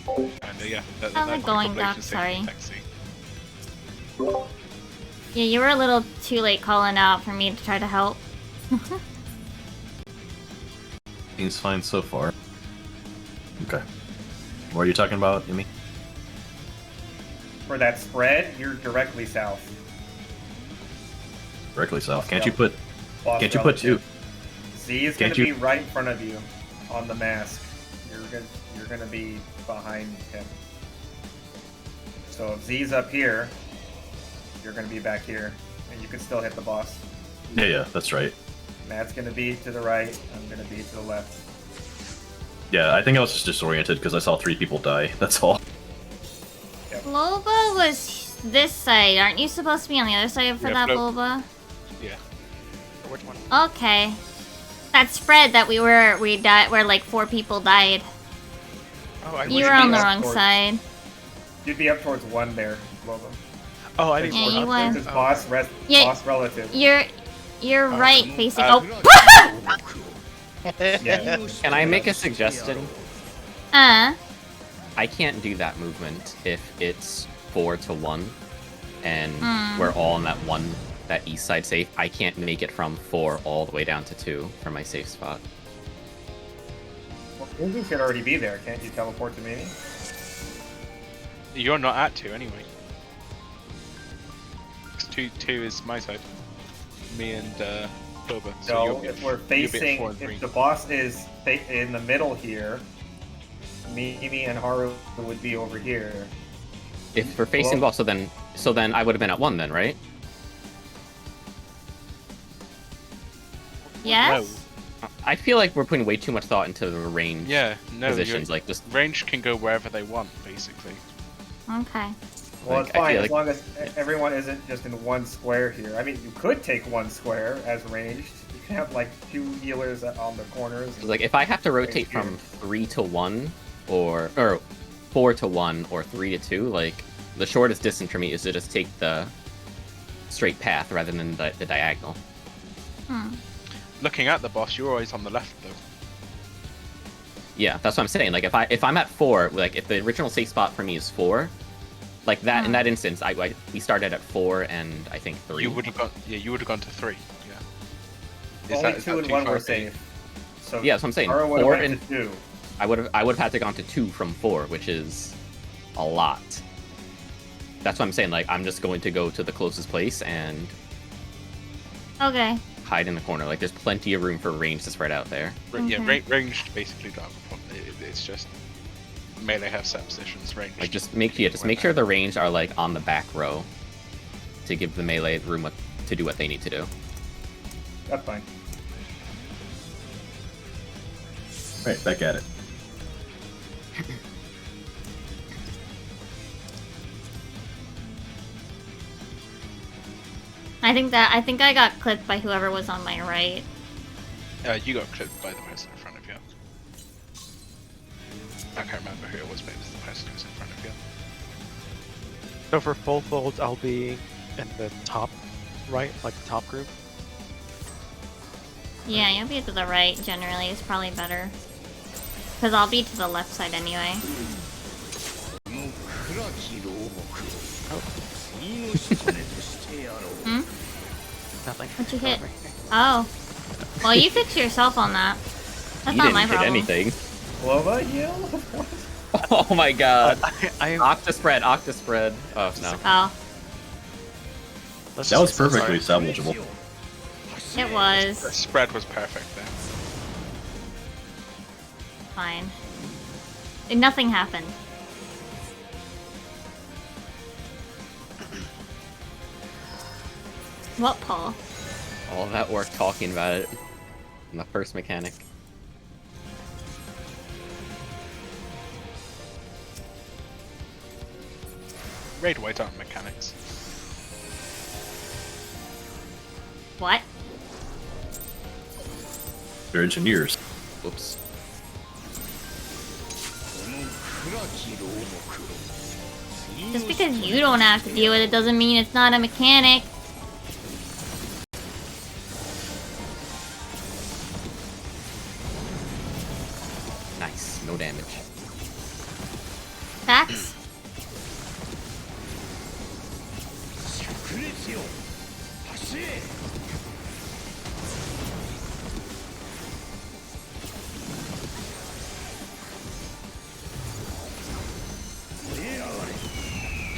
And yeah, How's it going, Doc? Sorry. Taxi. Yeah, you were a little too late calling out for me to try to help. Seems fine so far. Okay. What are you talking about, Yumi? For that spread, you're directly south. Directly south. Boss Can't you rel- put? boss Can't you put two? relative. Z is Can't going to you- be right in front of you on the mask. You're gonna be behind him. So if Z's up here, you're gonna be back here, and you can still hit the boss. Yeah, that's right. Matt's gonna be to the right. I'm gonna be to the left. Yeah, I think I was just disoriented because I saw 3 people die. That's all. Loba was this side. Aren't you supposed to be on the other side for Yeah, that no. Loba? Yeah. Which one? Okay. That spread that we died, where like 4 people died. Oh, I You should were on be the up wrong towards- side. You'd be up towards 1 there, Lobo. Oh, I didn't. Yeah, go you up were. there? This is Oh. boss relative. You're right facing. Uh, Oh. Yeah. Can I make a suggestion? Uh. I can't do that movement if it's 4 to 1, and Hmm. we're all in that east side safe. I can't make it from 4 all the way down to 2 for my safe spot. Well, Indy should already be there. Can't you teleport to me? You're not at 2 anyway. 'Cause two is my side. Me and Boba. So So you'll be if we're you'll be at facing, 4 and 3. if the boss is in the middle here, Mimi and Haru would be over here. If we're facing Well- boss, so then I would have been at 1 then, right? Yes. I feel like we're putting way too much thought into the range Yeah, no. positions. Like just Range can go wherever they want, basically. Okay. Well, Like, it's I fine feel as like- long as everyone isn't just in 1 square here. I mean, you could take 1 square as ranged. You can have like 2 healers on the corners. like if I have to rotate here. from 3 to 1 or 4 to 1 or 3 to 2, like the shortest distance for me is to just take the straight path rather than the diagonal. Hmm. Looking at the boss, you're always on the left, though. Yeah, that's what I'm saying. Like if I'm at 4, like if the original safe spot for me is 4, like that in that instance, we started at 4 and I think 3. You would have gone. Yeah, you would have gone to 3. Yeah. Only is 2 that and too 1 far were to- safe. So Yeah, that's what I'm saying. Haru would 4 have went and to 2. I would have had to gone to 2 from 4, which is a lot. That's what I'm saying. Like I'm just going to go to the closest place and Okay. hide in the corner. Like there's plenty of room for range to spread out there. Yeah, Okay. ranged basically don't have a problem. It's just melee have set positions. Ranged. Like just make sure the range are like on the back row to give the melee room to do what they need to do. That's fine. Right, back at it. I think I got clipped by whoever was on my right. You got clipped by the person in front of you. I can't remember who it was, but it was the person who was in front of you. So for full folds, I'll be in the top right, like the top group. Yeah, you'll be to the right. Generally, is probably better. Cause I'll be to the left side anyway. Hmm? Nothing. What'd you hit? Oh. Well, you fix yourself on that. That's You not didn't my hit problem. anything. Lova heal? Oh my god. I Octa spread. Oh no. Oh, let's That was just say perfectly sorry. salvageable. it The was spread was perfect there. fine. And nothing happened. What, Paul? All that work talking about it in the first mechanic. Raid White aren't mechanics. What? They're engineers. Whoops. Just because you don't have to deal with it doesn't mean it's not a mechanic. Nice. No damage. Facts?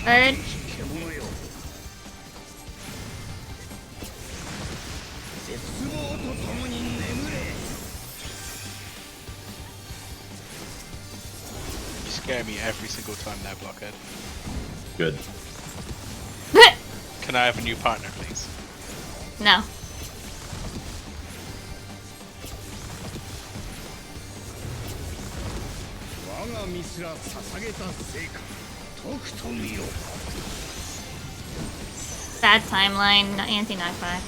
Bird. You scare me every single time now, Blockhead. Good. Can I have a new partner, please? No. Bad timeline, anti-knockback.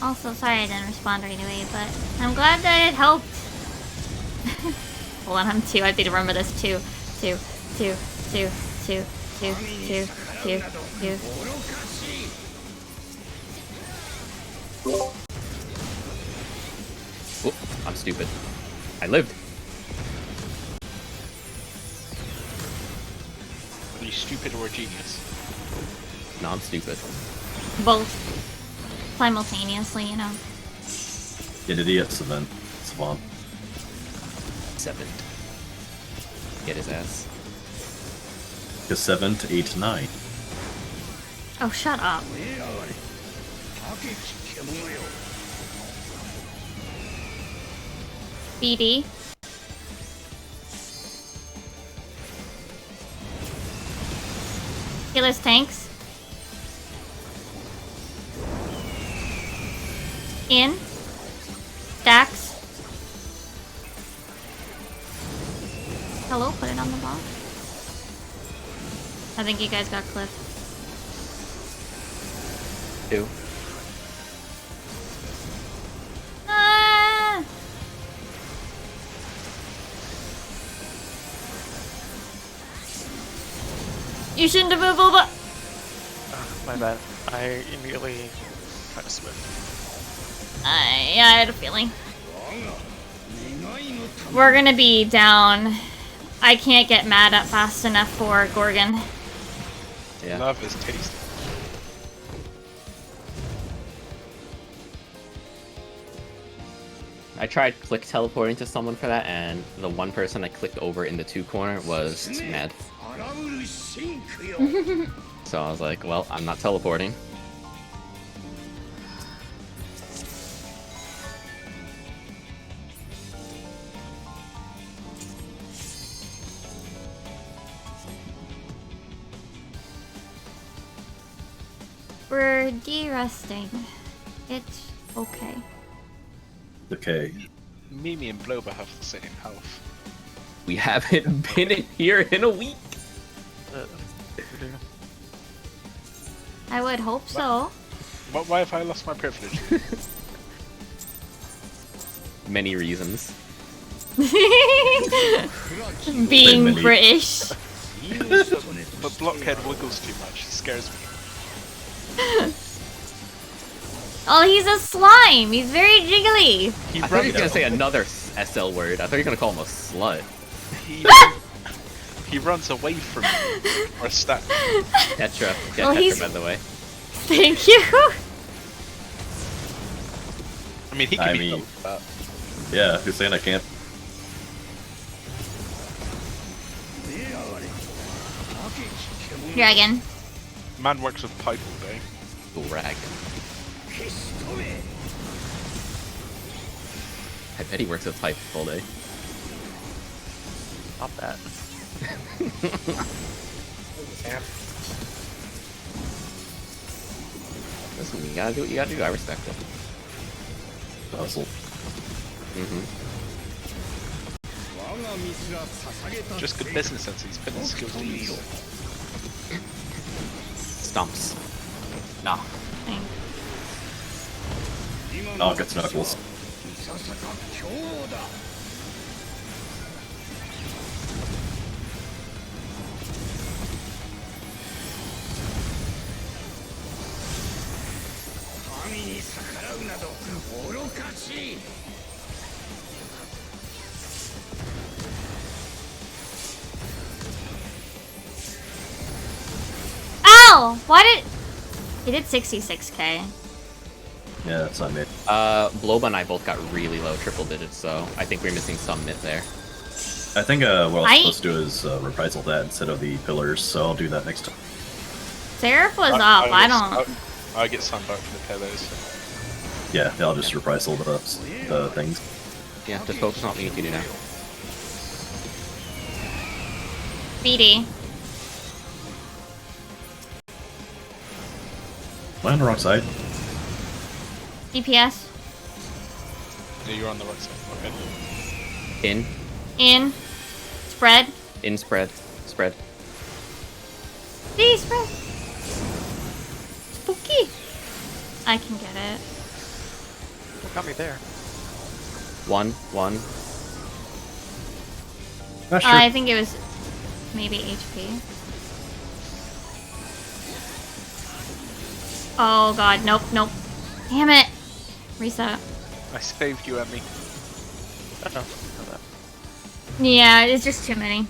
Also, sorry I didn't respond right away, but I'm glad that it helped. Hold on, I'm 2. I have to remember this. 2, 2, 2, 2, 2, 2, 2, 2, 2. Oh, I'm stupid. I lived. Are you stupid or a genius? No, I'm stupid. Both. Simultaneously, you know. Get idiot, Savant. Savant. 7. Get his ass. Because 7 to 8 to 9. Oh, shut up. BD. Healer's tanks. In. Stacks. Hello, put it on the box. I think you guys got clipped. 2. Ah! You shouldn't have moved over. My bad. I immediately tried to swim. Yeah, I had a feeling. We're gonna be down. I can't get mad at fast enough for Gorgon. Yeah. Love is tasty. I tried click teleporting to someone for that, and the one person I clicked over in the 2 corner was mad. So I was like, well, I'm not teleporting. We're de-resting. It's okay. Okay. Mimi and Bloba have the same health. We haven't been in here in a week. I would hope so. Why have I lost my privilege? Many reasons. Being Many. British. But Blockhead wiggles too much. He scares me. Oh, he's a slime. He's very jiggly. He I thought you runs. were gonna say another SL word. I thought you were gonna call him a slut. He runs away from me. Or a stack. Tetra. Get Well, Tetra, he's- by the way. Thank you. I mean, he can I be mean- killed, but Yeah, who's saying I can't? Dragon. man works with pipe all day. Rag. I bet he works with pipe all day. Stop that. Listen, you gotta do what you gotta do. I respect it. Hustle. Mm-hmm. Just good business sense. He's put his skills to use. Stumps. Nah. Dang. Oh, gets knuckles. Ow! Why did... He did 66k. Yeah, that's not me. Bloba and I both got really low triple digits, so I think we're missing some myth there. I think what I was supposed to do is reprisal that instead of the pillars, so I'll do that next time. Seraph was up, I don't... I get sunburnt from the pillows. Yeah, I'll just reprisal the things. Yeah, just focus on what you need to do now. BD. Am I on the wrong side? DPS. Yeah, you're on the right side. Okay. In. In. Spread. In spread. Spread. D spread. Spooky. I can get it. What got me there? 1. Not sure. I think it was maybe HP. Oh god, nope. Damn it. Reset. I saved you, Emmy. Oh, Yeah, it's just too many.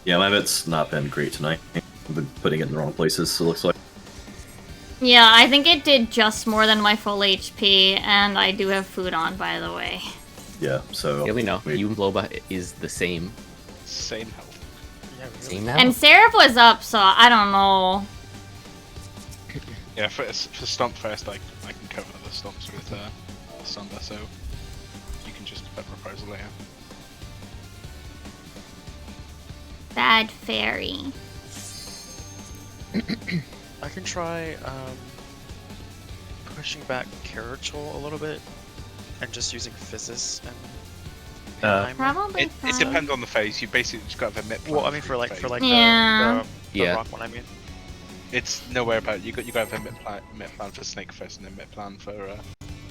Yeah, my vet's not been great tonight. I've been putting it in the wrong places, it looks like. Yeah, I think it did just more than my full HP, and I do have food on, by the way. Yeah, so... Yeah, we know. You and Bloba is the same. Same health. yeah, really. Same now? And Seraph was up, so I don't know. Yeah, for stomp first, I can cover the stomps with Sunder, so you can just put reprisal later. Bad fairy. I can try pushing back Carachol a little bit and just using Physis and Timer. Probably It fine. depends on the phase. You basically just got to have a mid plan. Well, I mean for like Yeah. the Yeah. rock one. I mean, It's nowhere about you got to have a mid plan for Snake first, and then mid plan for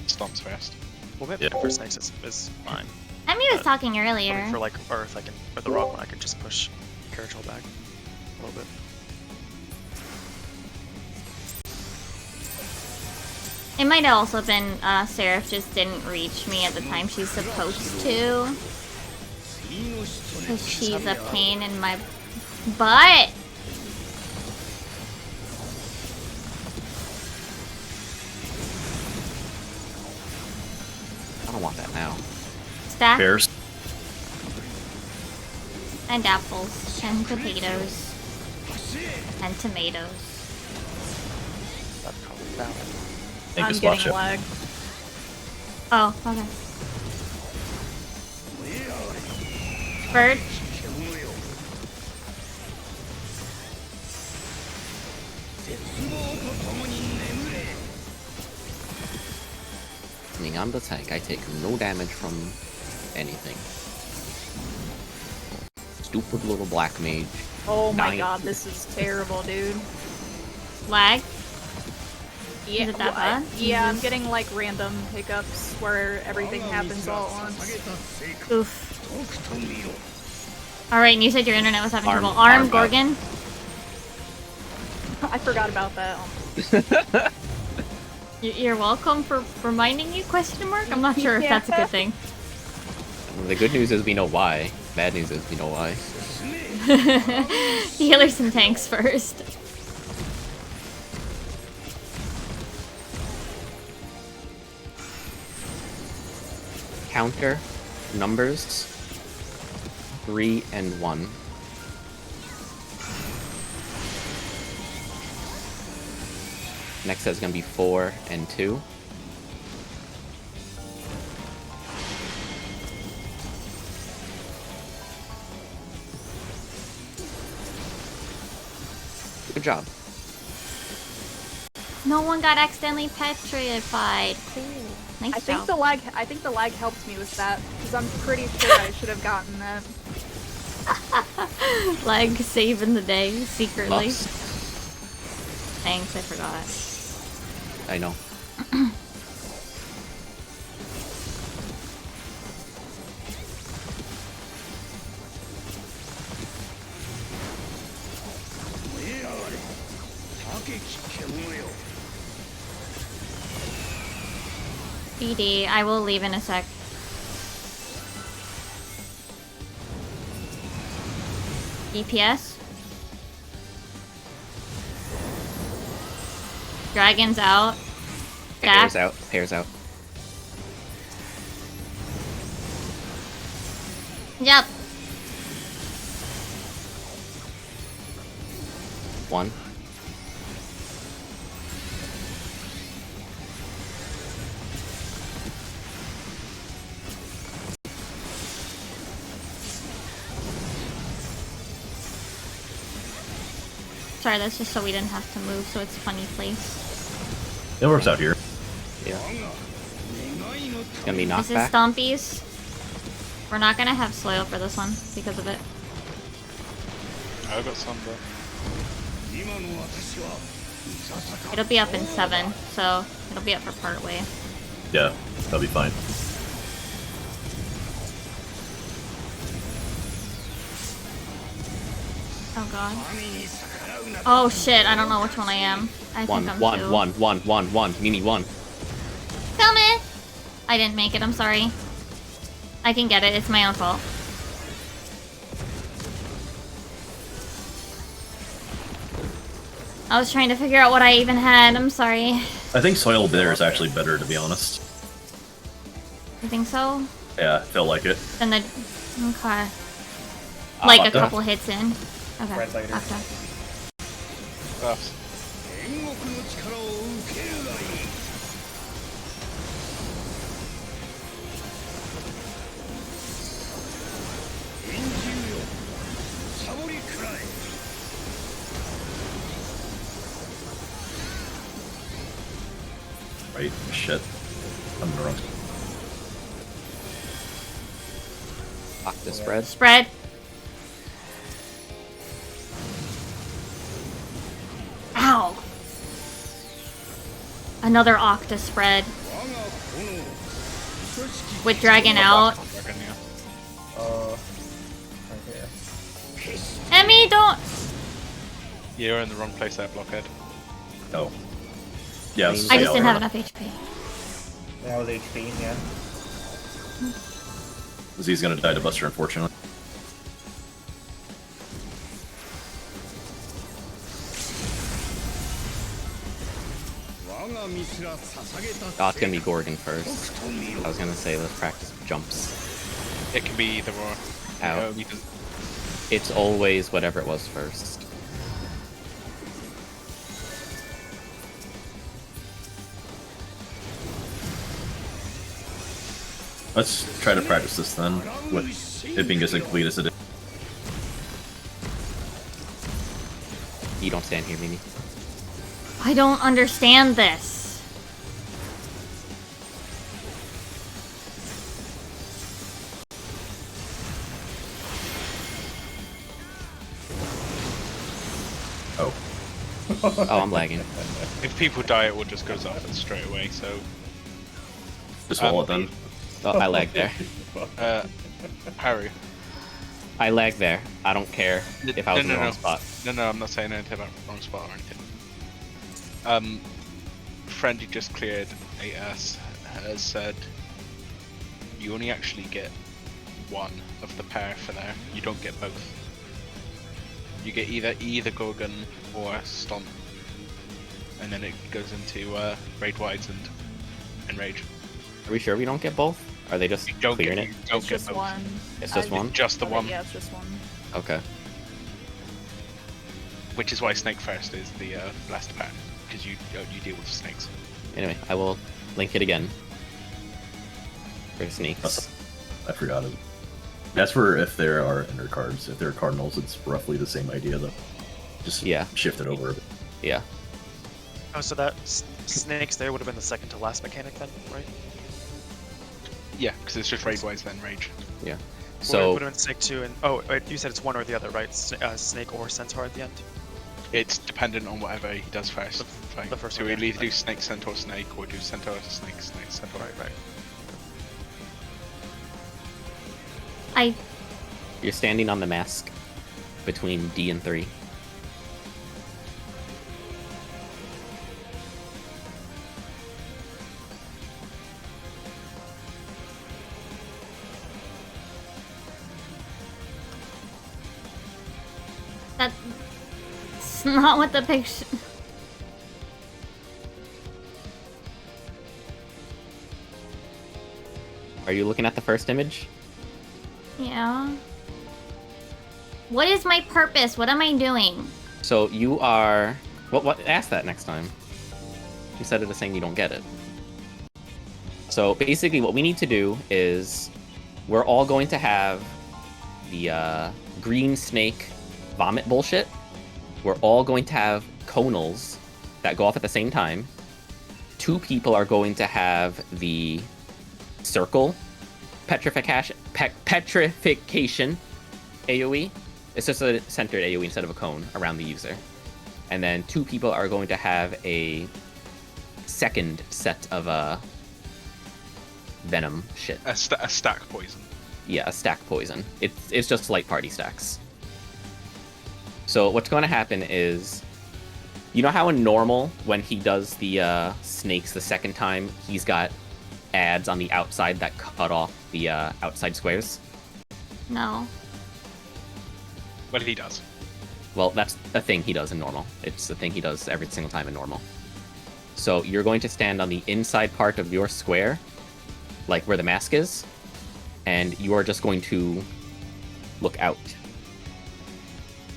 stomps first. well, maybe Yeah. for snakes is fine. Emmy was talking I earlier. mean, for like, or if I can, for the rock one, I can just push Carachol back a little bit. It might have also been Seraph just didn't reach me at the time she's supposed to. Because she's a pain in my butt. I don't want that now. Stack Bears. and apples and potatoes and tomatoes. That's probably valid. Thank you, I'm Spot getting Chip. lag. Oh, okay. Bird. I mean, I'm the tank. I take no damage from anything. Stupid little black mage. Oh my Dying. god, this is terrible, dude. Lag. Yeah, Is it that bad? yeah, I'm getting like random hiccups where everything happens all at once. Oof. Alright, and you said your internet was having Arm- trouble. Arm, arm Gorgon? I forgot about that. You're welcome for reminding you, question mark? I'm not sure if that's a good thing. The good news is we know why. Bad news is we know why. Healers and tanks first. Counter numbers 3 and 1. Next set is going to be 4 and 2. Good job. No one got accidentally petrified. Cool. Nice I think job. the lag helped me with that because I'm pretty sure I should have gotten that. Lag saving the day secretly. Lost. Thanks, I forgot. I know. BD, I will leave in a sec. DPS. Dragon's out. Pairs Jack. out. Pairs out. Yep. One. Sorry, that's just so we didn't have to move, so it's a funny place. It works out here. Yeah. It's gonna be This is knockback. Stompies. We're not gonna have soil for this one because of it. I got some, but It'll be up in 7, so it'll be up for part way. Yeah, that'll be fine. Oh god. Oh shit, I don't know which one I am. I think I'm 2. One. Mimi, one. Coming! I didn't make it, I'm sorry. I can get it, it's my own fault. I was trying to figure out what I even had, I'm sorry. I think soil there is actually better, to be honest. You think so? Yeah, felt like it. Then the... Okay. Like a Octa. couple hits in. Okay, Right later. after. buffs. Right, shit. I'm in the wrong. Octa spread. Spread. Ow! Another Octa spread. With Dragon out. Dragon, yeah. Right here. Emmy, don't... You're in the wrong place there, blockhead. Oh. Yeah, I just didn't have enough HP. That was HP, yeah. He's gonna die to Buster, unfortunately. Oh, it's gonna be Gorgon first. I was gonna say let's practice jumps. It can be either or. Out. You can- It's always whatever it was first. Let's try to practice this then, with it being as incomplete as it is. You don't stand here, Mimi. I don't understand this. Oh. Oh, I'm lagging. If people die, it will just goes off it straight away. So, Just wall it then. Oh, I lag there. Harry. I lag there. I don't care if I was in the wrong spot. No, I'm not saying anything about wrong spot or anything. Friend you just cleared AS has said you only actually get one of the pair for there. You don't get both. You get either Gorgon or Stomp, and then it goes into Raid Wides and Enrage. Are we sure we don't get both? Are they just You don't clearing get, it? you don't It's get just both. one. It's just one? Just the one. Yeah, it's just one. Okay. Which is why Snake First is the last pack, because you deal with snakes. Anyway, I will link it again. For sneaks. I forgot it. That's for if there are ender cards. If there are cardinals, it's roughly the same idea though. Just Yeah. shift it over a bit. Yeah. Oh, so that snakes there would have been the second to last mechanic then, right? Yeah, because it's just raid-wise then rage. Yeah. So So put in snake 2 and oh, wait, you said it's one or the other, right? Snake or centaur at the end. It's dependent on whatever he does first. The first so one, we'll yeah. either do snake, centaur, snake, or do centaur to snake, snake, centaur. Right. you're standing on the mask between D and 3. That's not what the picture. Are you looking at the first image? Yeah. What is my purpose? What am I doing? So you are... What? Ask that next time. Instead of just saying you don't get it. So basically what we need to do is... We're all going to have the green snake vomit bullshit. We're all going to have conals that go off at the same time. 2 people are going to have the circle petrification AoE. It's just a centered AoE instead of a cone around the user. And then 2 people are going to have a second set of venom shit. A stack poison. Yeah, a stack poison. It's just light party stacks. So what's going to happen is, you know how in normal, when he does the snakes the second time, he's got ads on the outside that cut off the outside squares? No. Well, he does. Well, that's a thing he does in normal. It's a thing he does every single time in normal. So you're going to stand on the inside part of your square, like where the mask is, and you are just going to look out.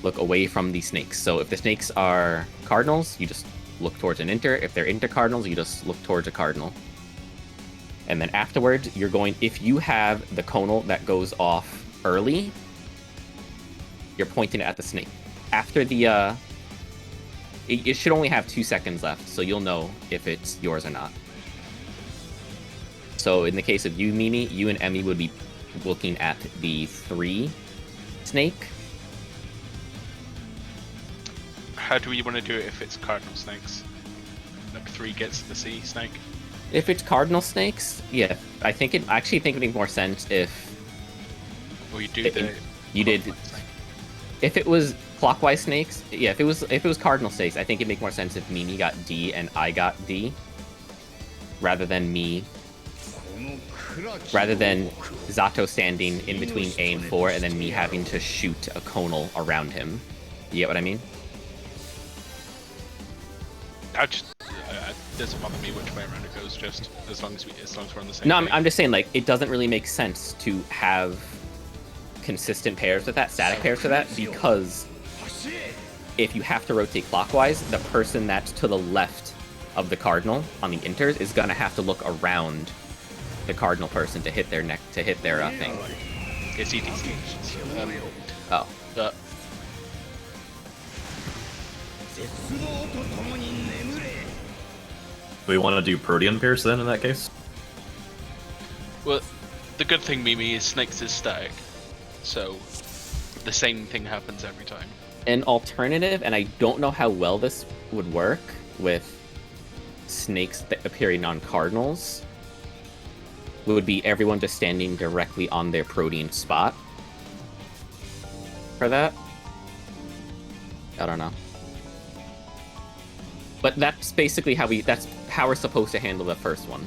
Look away from the snakes. So if the snakes are cardinals, you just look towards an inter. If they're intercardinals, you just look towards a cardinal. And then afterwards, you're going... If you have the conal that goes off early, you're pointing it at the snake. After the... It should only have 2 seconds left, so you'll know if it's yours or not. So in the case of you, Mimi, you and Emmy would be looking at the 3 snake. How do we want to do it if it's cardinal snakes? Like 3 gets the C snake? If it's cardinal snakes, yeah, I think it would make more sense if Or you do the... you did. If it was clockwise snakes, yeah. If it was cardinal snakes, I think it'd make more sense if Mimi got D and I got D, rather than Zato standing in between A and 4, and then me having to shoot a conal around him. You get what I mean? It doesn't bother me which way around it goes, just as long as we're on the same No, page. I'm just saying, like, it doesn't really make sense to have consistent pairs with that, static pairs for that, because if you have to rotate clockwise, the person that's to the left of the cardinal on the inters is gonna have to look around the cardinal person to hit their thing. It's ETC. Oh. Do we want to do Protean pairs then in that case? Well, the good thing, Mimi, is snakes is static, so the same thing happens every time. An alternative, and I don't know how well this would work with snakes appearing on cardinals, would be everyone just standing directly on their Protean spot for that. I don't know. But that's basically how we're supposed to handle the first one.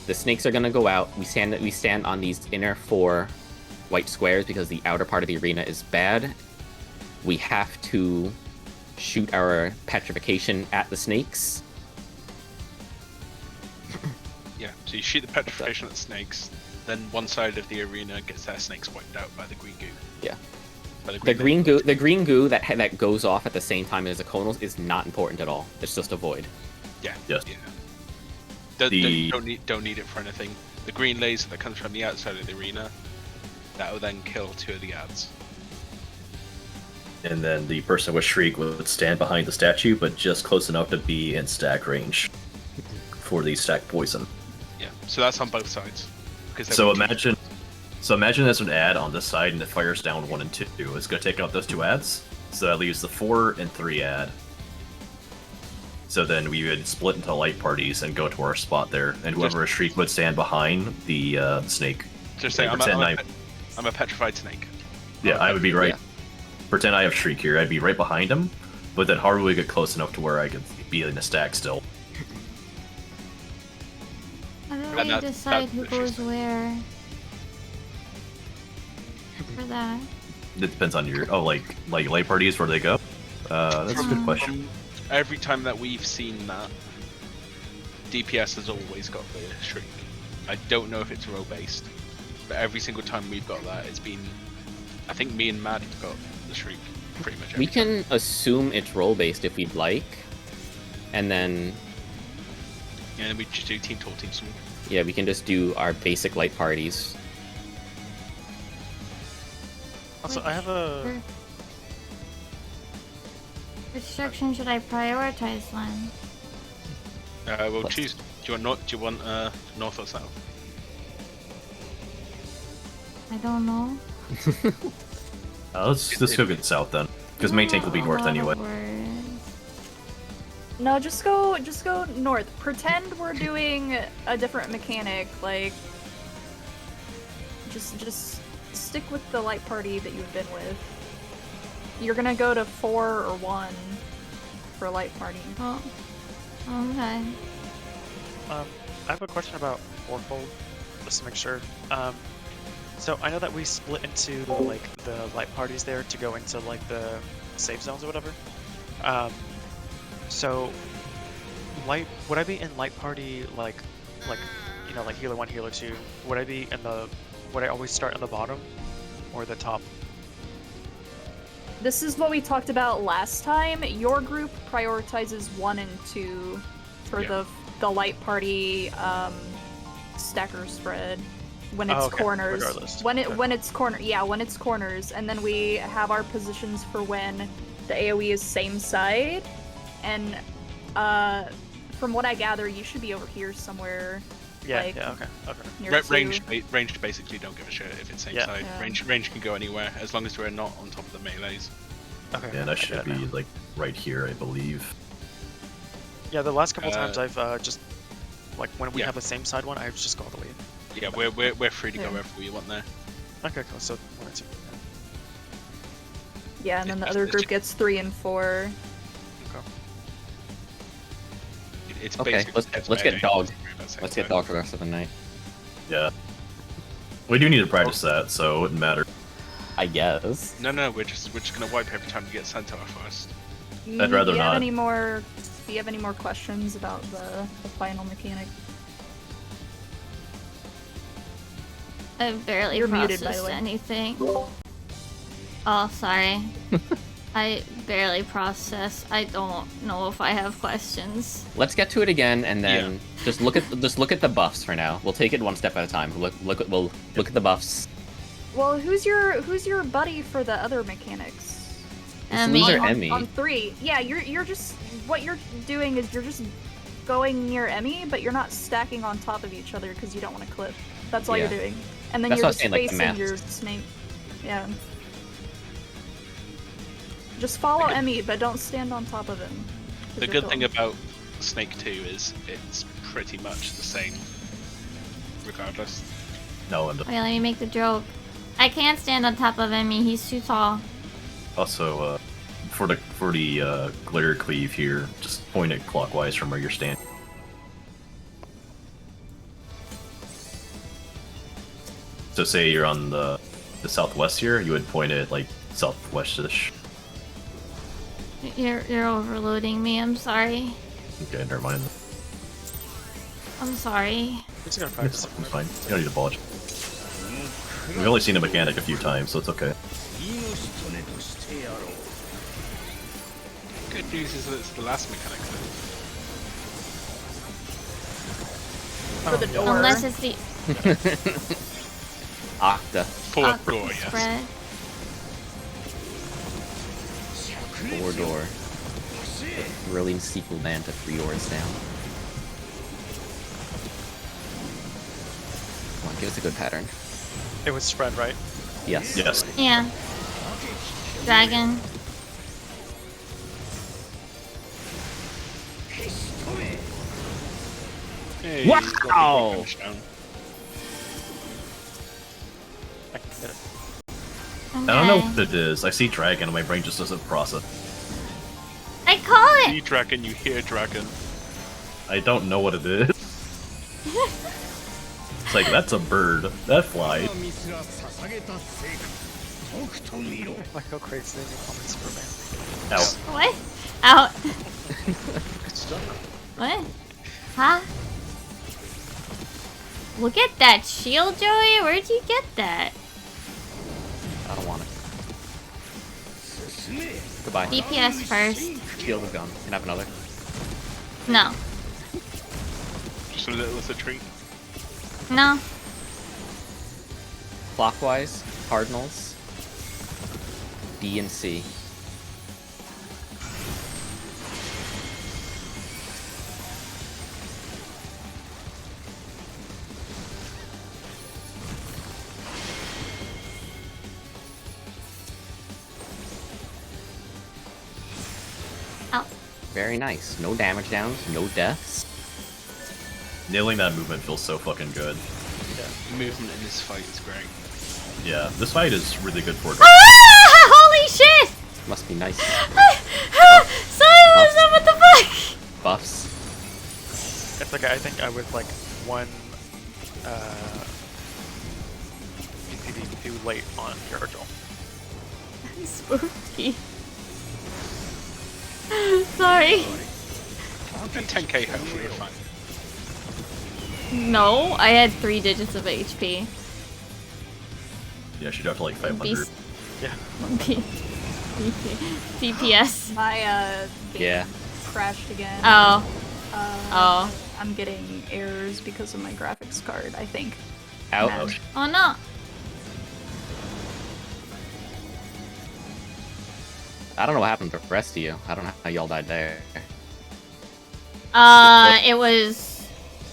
The snakes are gonna go out. We stand on these inner 4 white squares because the outer part of the arena is bad. We have to shoot our petrification at the snakes. Yeah, so you shoot the petrification at the snakes, then one side of the arena gets their snakes wiped out by the green goo. Yeah. By The green goo that goes off at the same time as the conals is not important at all. It's just a void. Yeah. Yes. Yeah. Don't need it for anything. The green laser that comes from the outside of the arena, that will then kill 2 of the ads. And then the person with Shriek would stand behind the statue, but just close enough to be in stack range for the stack poison. Yeah, so that's on both sides. Because So imagine there's an ad on this side and it fires down 1 and 2. It's gonna take out those 2 ads, so that leaves the 4 and 3 ad. So then we would split into light parties and go to our spot there, and whoever a shriek would stand behind the snake. Just say Like, I'm a petrified snake. Yeah, I would be right. Pretend I have shriek here. I'd be right behind him, but then how do we get close enough to where I could be in a stack still? How do we decide who goes where? For that. It depends on your like light parties where they go. That's a good question. Every time that we've seen that, DPS has always got the shriek. I don't know if it's row based, but every single time we've got that, it's been. I think me and Matt have got the shriek pretty much. We can assume it's role based if we'd like, and then. Yeah, then we just do team talk, team sword. Yeah, we can just do our basic light parties. Also, I have a. Which section should I prioritize then? We'll choose. Do you want north or south? I don't know. Let's go get south then, because main tank will be north anyway. No, just go north. Pretend we're doing a different mechanic. Like, just stick with the light party that you've been with. You're gonna go to 4 or 1 for a light party. Oh, okay. I have a question about fourfold, just to make sure. So I know that we split into like the light parties there to go into like the safe zones or whatever. So would I be in light party like you know, like healer 1, healer 2? Would I always start on the bottom or the top? This is what we talked about last time. Your group prioritizes 1 and 2 for the light party stacker spread when it's corners. Regardless. When it's corners, and then we have our positions for when the AoE is same side. And from what I gather, you should be over here somewhere. Okay. Ranged basically don't give a shit if it's same side. Yeah. Range can go anywhere as long as we're not on top of the melees. Okay. Yeah, that should be like right here, I believe. Yeah, the last couple times I've just like when we have the same side one, I've just go all the way in. Yeah, we're free to go wherever we want there. Okay, cool. So 1 and 2. Yeah, and then the other group gets 3 and 4. It's Okay, let's get dogged. Let's get dogged for the rest of the night. Yeah. We do need to practice that, so it wouldn't matter. I guess. No, we're just gonna wipe every time we get sent out first. I'd rather not. Do you have any more questions about the final mechanic? I've barely You're muted, processed by the way. anything. Oh, sorry. I barely processed. I don't know if I have questions. Let's get to it again, and then just look at the buffs for now. We'll take it one step at a time. We'll look at the buffs. Well, who's your buddy for the other mechanics? Emmy. On 3. Yeah, you're just what you're doing is you're just going near Emmy, but you're not stacking on top of each other because you don't want to clip. That's all you're doing. And then That's you're what just I'm saying, like, the facing your maps. snake. Yeah. Just follow Emmy, but don't stand on top of him. The good thing about Snake 2 is it's pretty much the same, regardless. No, Wait, let me make the joke. I can't stand on top of Emmy. He's too tall. also for the glitter cleave here, just point it clockwise from where you're standing. So say you're on the southwest here, you would point it like southwestish. You're overloading me. I'm sorry. Okay, never mind. I'm sorry. We're just gonna practice. It's fine. You don't need to apologize. We've only seen a mechanic a few times, so it's okay. Good news is that it's the last mechanic. For the door. Unless it's the Octa. Fourth door, yes. spread. 4-door. The thrilling sequel band to 3 doors down. Come on, It was a good pattern. It was spread, right? Yes. Yes. Yeah. Dragon. Hey, Wow! got the finish down. I can get it. Okay. I don't know what it is. I see dragon and my brain just doesn't process. I call See it. dragon, you hear dragon. I don't know what it is. It's like, that's a bird. That flies. Like, go crazy in your comments for man. Ow. What? Out. It's stuck. What? Huh? Look at that shield, Joey. Where'd you get that? I don't want it. Goodbye. DPS first. Shield is gone. Can I have another? No. Just a little as a treat. No. Clockwise, Cardinals, B and C. Ow. Very nice. No damage downs, no deaths. Nailing that movement feels so fucking good. The movement in this fight is great. Yeah, this fight is really good for it. Ah! Holy shit! Must be nice. Silence, what the fuck? Buffs. It's like, I think I was like one PCD too late on Virgil. Spooky. Sorry. And 10k hopefully you're fine. No, I had 3 digits of HP. Yeah, she dropped to like 500. Yeah. DPS. My game Yeah. crashed again. Oh. Oh. I'm getting errors because of my graphics card, I think. Ouch. Oh no. I don't know what happened to the rest of you. I don't know how y'all died there. It was...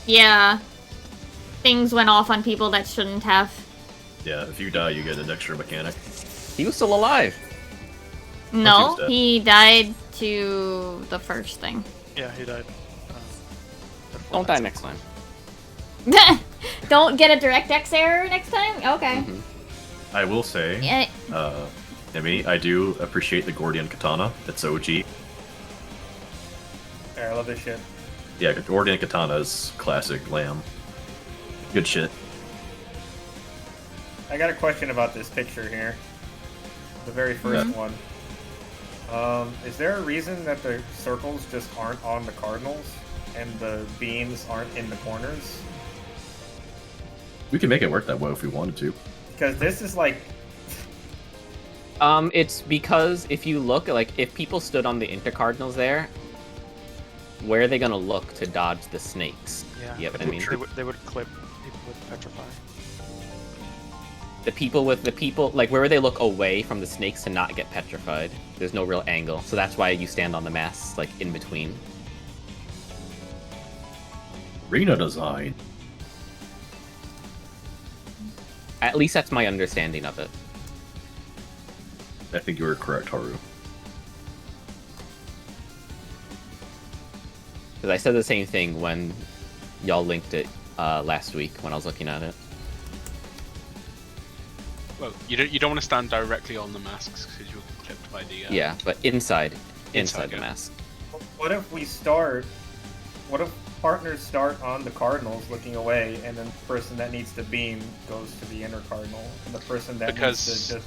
Yeah. Things went off on people that shouldn't have. Yeah, if you die, you get an extra mechanic. He was still alive. No, dead. he died to the first thing. Yeah, he died. Don't die next time. Don't get a DirectX error next time? Okay. Mhm. I will say, Yeah. Emmy, I do appreciate the Gordian Katana. It's OG. Hey, I love this shit. Yeah, Gordian Katana is classic lamb. Good shit. I got a question about this picture here. The very first one. Is there a reason that the circles just aren't on the cardinals and the beams aren't in the corners? We can make it work that way if we wanted to. Because this is like... It's because if you look, like, if people stood on the intercardinals there, where are they gonna look to dodge the snakes? Yeah. You get what I mean? They would clip people with Petrify. The people, like, where would they look away from the snakes to not get petrified? There's no real angle, so that's why you stand on the masts, like, in between. Arena design. At least that's my understanding of it. I think you were correct, Haru. Because I said the same thing when y'all linked it last week when I was looking at it. Well, you don't want to stand directly on the masks because you'll get clipped by the. Yeah, but inside the yeah. mask. What if we start... What if partners start on the cardinals looking away, and then the person that needs to beam goes to the inner cardinal, and the person that Because needs to just...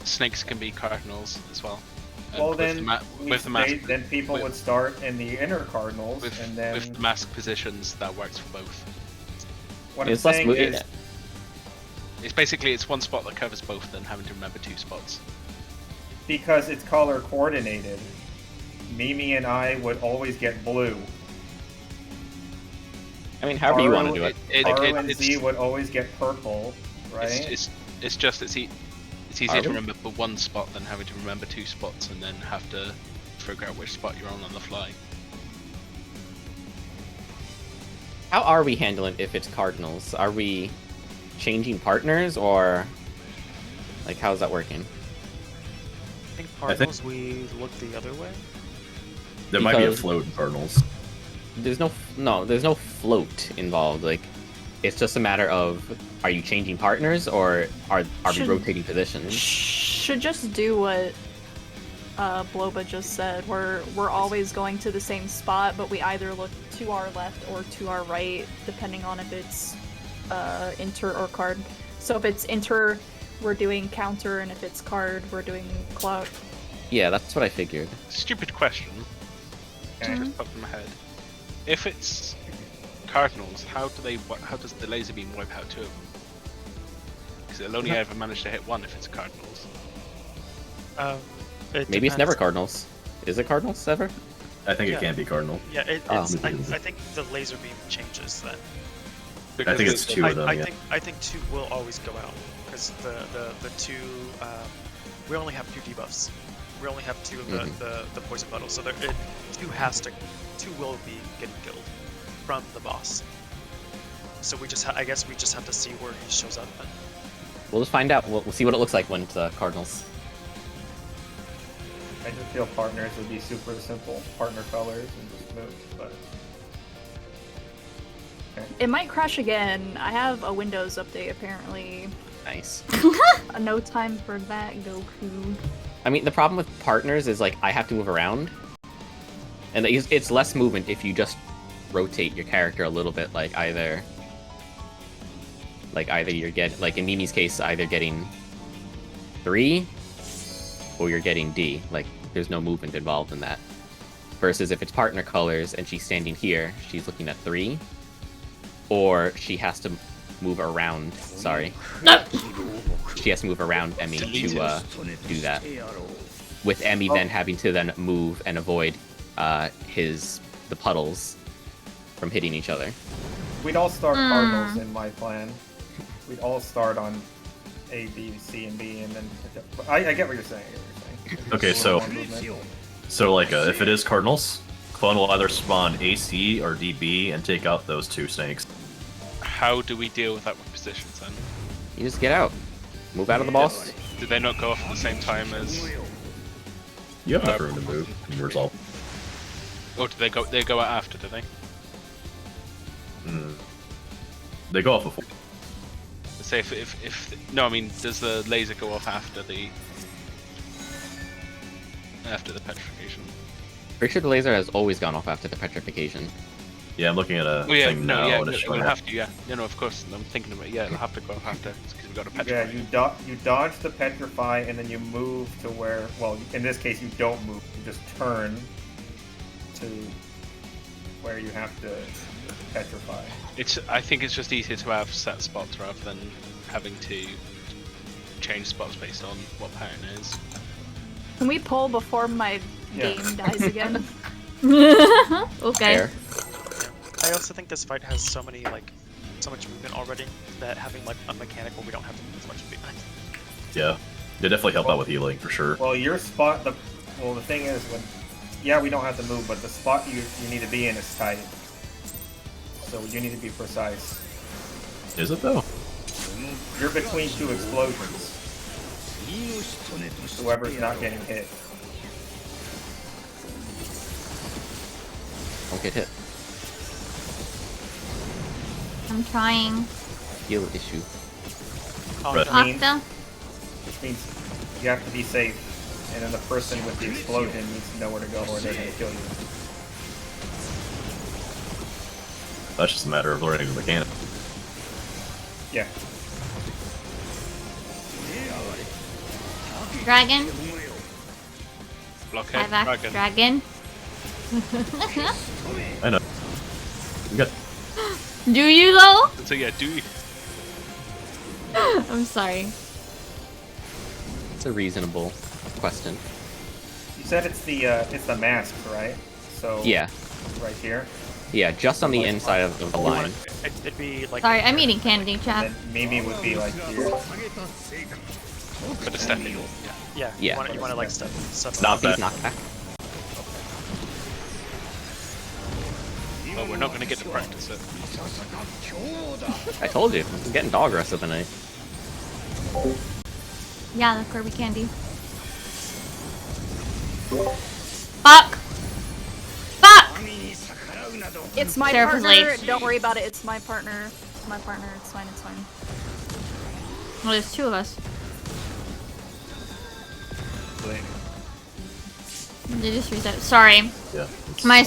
snakes can be cardinals as well. And Well, with then, the with the mask, then people would start in the inner cardinals, with, and then... with the mask positions, that works for both. What I'm It's less saying moving. is... It's basically it's one spot that covers both, than having to remember 2 spots. Because it's color coordinated, Mimi and I would always get blue. I mean, however you want to do it. Haru and it's, Z would always get purple, right? it's just it's easier Are to we? remember 1 spot than having to remember 2 spots and then have to figure out which spot you're on the fly. How are we handling if it's cardinals? Are we changing partners, or like how's that working? I think Cardinals we look the other way. There might be a Because- float in Cardinals. There's no float involved. Like, it's just a matter of, are you changing partners, or are we Should- rotating positions? Should just do what Bloba just said. We're always going to the same spot, but we either look to our left or to our right, depending on if it's inter or card. So if it's inter, we're doing counter, and if it's card, we're doing clock. Yeah, that's what I figured. Stupid question. Okay. Just popped in my head. If it's Cardinals, how does the laser beam wipe out two of them? Because it'll only ever manage to hit one if it's Cardinals. Maybe it's never Cardinals. Is it Cardinals ever? I think Yeah. it can be Cardinal. Yeah, Oh. I think the laser beam changes then. I think it's two of them. I think 2 will always go out because the 2 we only have 2 debuffs. We only have 2 of the poison bottles, so 2 will be getting killed from the boss. So we just I guess we just have to see where he shows up. Then. We'll just find out. We'll see what it looks like when it's Cardinals. I just feel partners would be super simple. Partner colors and just move, but... It might crash again. I have a Windows update apparently. Nice. No time for that, Goku. I mean, the problem with partners is, like, I have to move around. And it's less movement if you just rotate your character a little bit, like either you're getting, like in Mimi's case, either getting 3 or you're getting D. Like, there's no movement involved in that. Versus if it's partner colors and she's standing here, she's looking at 3. Or she has to move around. Sorry. She has to move around Emmy to do that. With Emmy then having to then move and avoid the puddles from hitting each other. We'd all start Cardinals in my plan. We'd all start on A, B, C, and B, and then... I get what you're saying. Okay, so like if it is Cardinals, Clone will either spawn AC or DB and take out those 2 snakes. How do we deal with that with positions then? You just get out. Move out of the boss. Did they not go off at the same time as? You have enough room to move and resolve. Or did they go out after? Did they? They go off before. Say if no, I mean, does the laser go off after the petrification? Pretty sure the laser has always gone off after the petrification. Yeah, I'm looking at a Oh yeah, thing no, now. yeah, and it's it'll showing have to, yeah. No, of course. I'm thinking about it. Yeah, it'll have to go off after because we got a petrify. Yeah, you dodge the petrify and then you move to where, well, in this case you don't move, you just turn to where you have to petrify. I think it's just easier to have set spots rather than having to change spots based on what pattern is. Can we pull before my game dies again? Okay. Fair. I also think this fight has so much movement already that having like a mechanic where we don't have to move as much would be nice. Yeah, they definitely help out with healing for sure. Well, your spot, the thing is, yeah, we don't have to move, but the spot you need to be in is tight. So you need to be precise. Is it though? You're between 2 explosions. Whoever's not getting hit. Don't get hit. I'm trying. Heal issue. Right. Octa? Which means you have to be safe, and then the person with the explosion needs to know where to go or they're going to kill you. That's just a matter of learning the mechanic. Yeah. Dragon? Blockade, 5-act dragon. dragon? I know. You got. Do you though? So yeah, do you? I'm sorry. It's a reasonable question. You said it's the mask, right? So Yeah. right here. Yeah, just on the inside of the line. It'd be like. Sorry, I'm eating candy, chat. And Mimi would be like here. For the stepping. Yeah. Yeah. Yeah. You want to like step. Not Please bad. knock back. Oh we're not gonna get to practice it. I told you, I'm getting dog rest tonight. Yeah, the Kirby candy. Fuck! Fuck! It's my Sarah was partner. late. Don't worry about it. It's my partner. It's my partner. It's fine. It's fine. Well, there's two of us. They just reset. Sorry. Yeah. My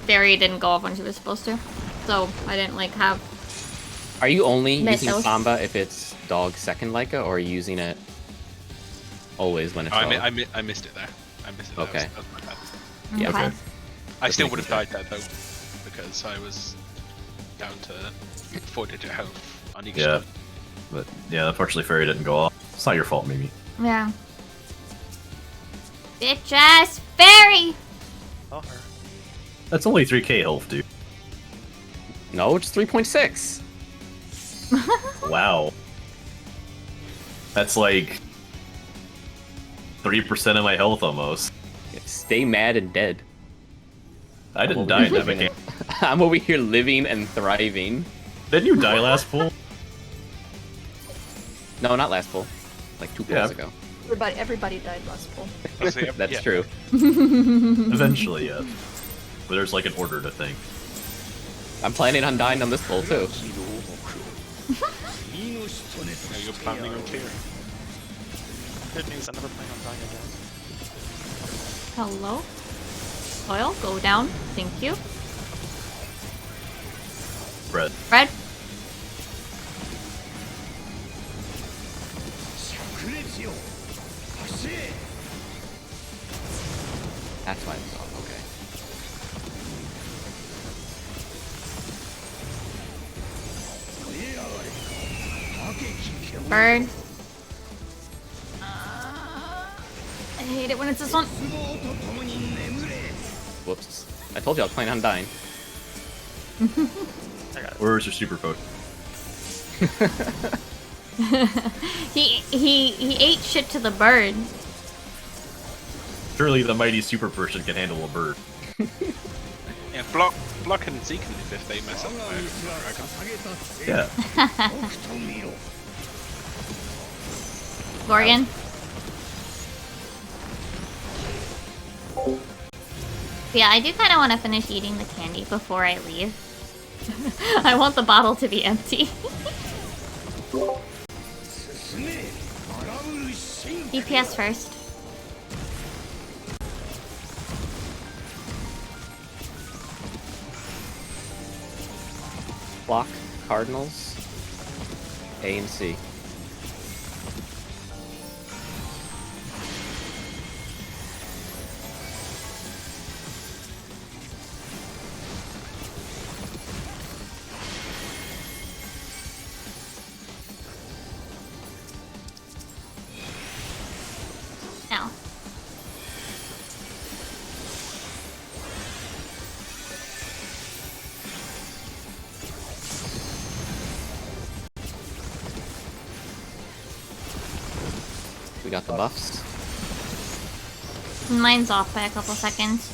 Barry didn't go off when she was supposed to. So I didn't like have. Are you only using Mythos. Samba if it's dog second Leica, or are you using it always when it's Oh, dog? I missed it there. I missed it. Okay. That was my bad. Yeah, Okay. Okay. I still would have died there though, because I was down to 4-digit health on each Yeah. time. But yeah, unfortunately, Fairy didn't go off. It's not your fault, Mimi. Yeah. Bitch ass Barry! Oh, her. That's only 3k health, dude. No, it's 3.6. Wow. That's like 3% of my health almost. Stay mad and dead. I didn't I'm die over in here that living mechanic. I'm over here living and thriving. Didn't you die last pull? No, not last pull. Like 2 pulls Yeah. ago. Everybody died last pull. That's Yeah. true. Eventually, yeah. But there's like an order to think. I'm planning on dying on this pull too. Yeah, you're planning on clearing. Good news, I never plan on dying again. Hello? Oil, go down. Thank you. Bread. Fred? That's why it's off. Okay. Bird. I hate it when it's this one. Whoops. I told you I was planning on dying. I got it. Where's your super potion? he ate shit to the bird. Surely the mighty super person can handle a bird. Yeah, block and Zeke if they mess up my dragon. Yeah. Gorgon. Yeah, I do kind of want to finish eating the candy before I leave. I want the bottle to be empty. DPS first. Block, Cardinals, A and C. Now. We got the buffs. Mine's off by a couple seconds.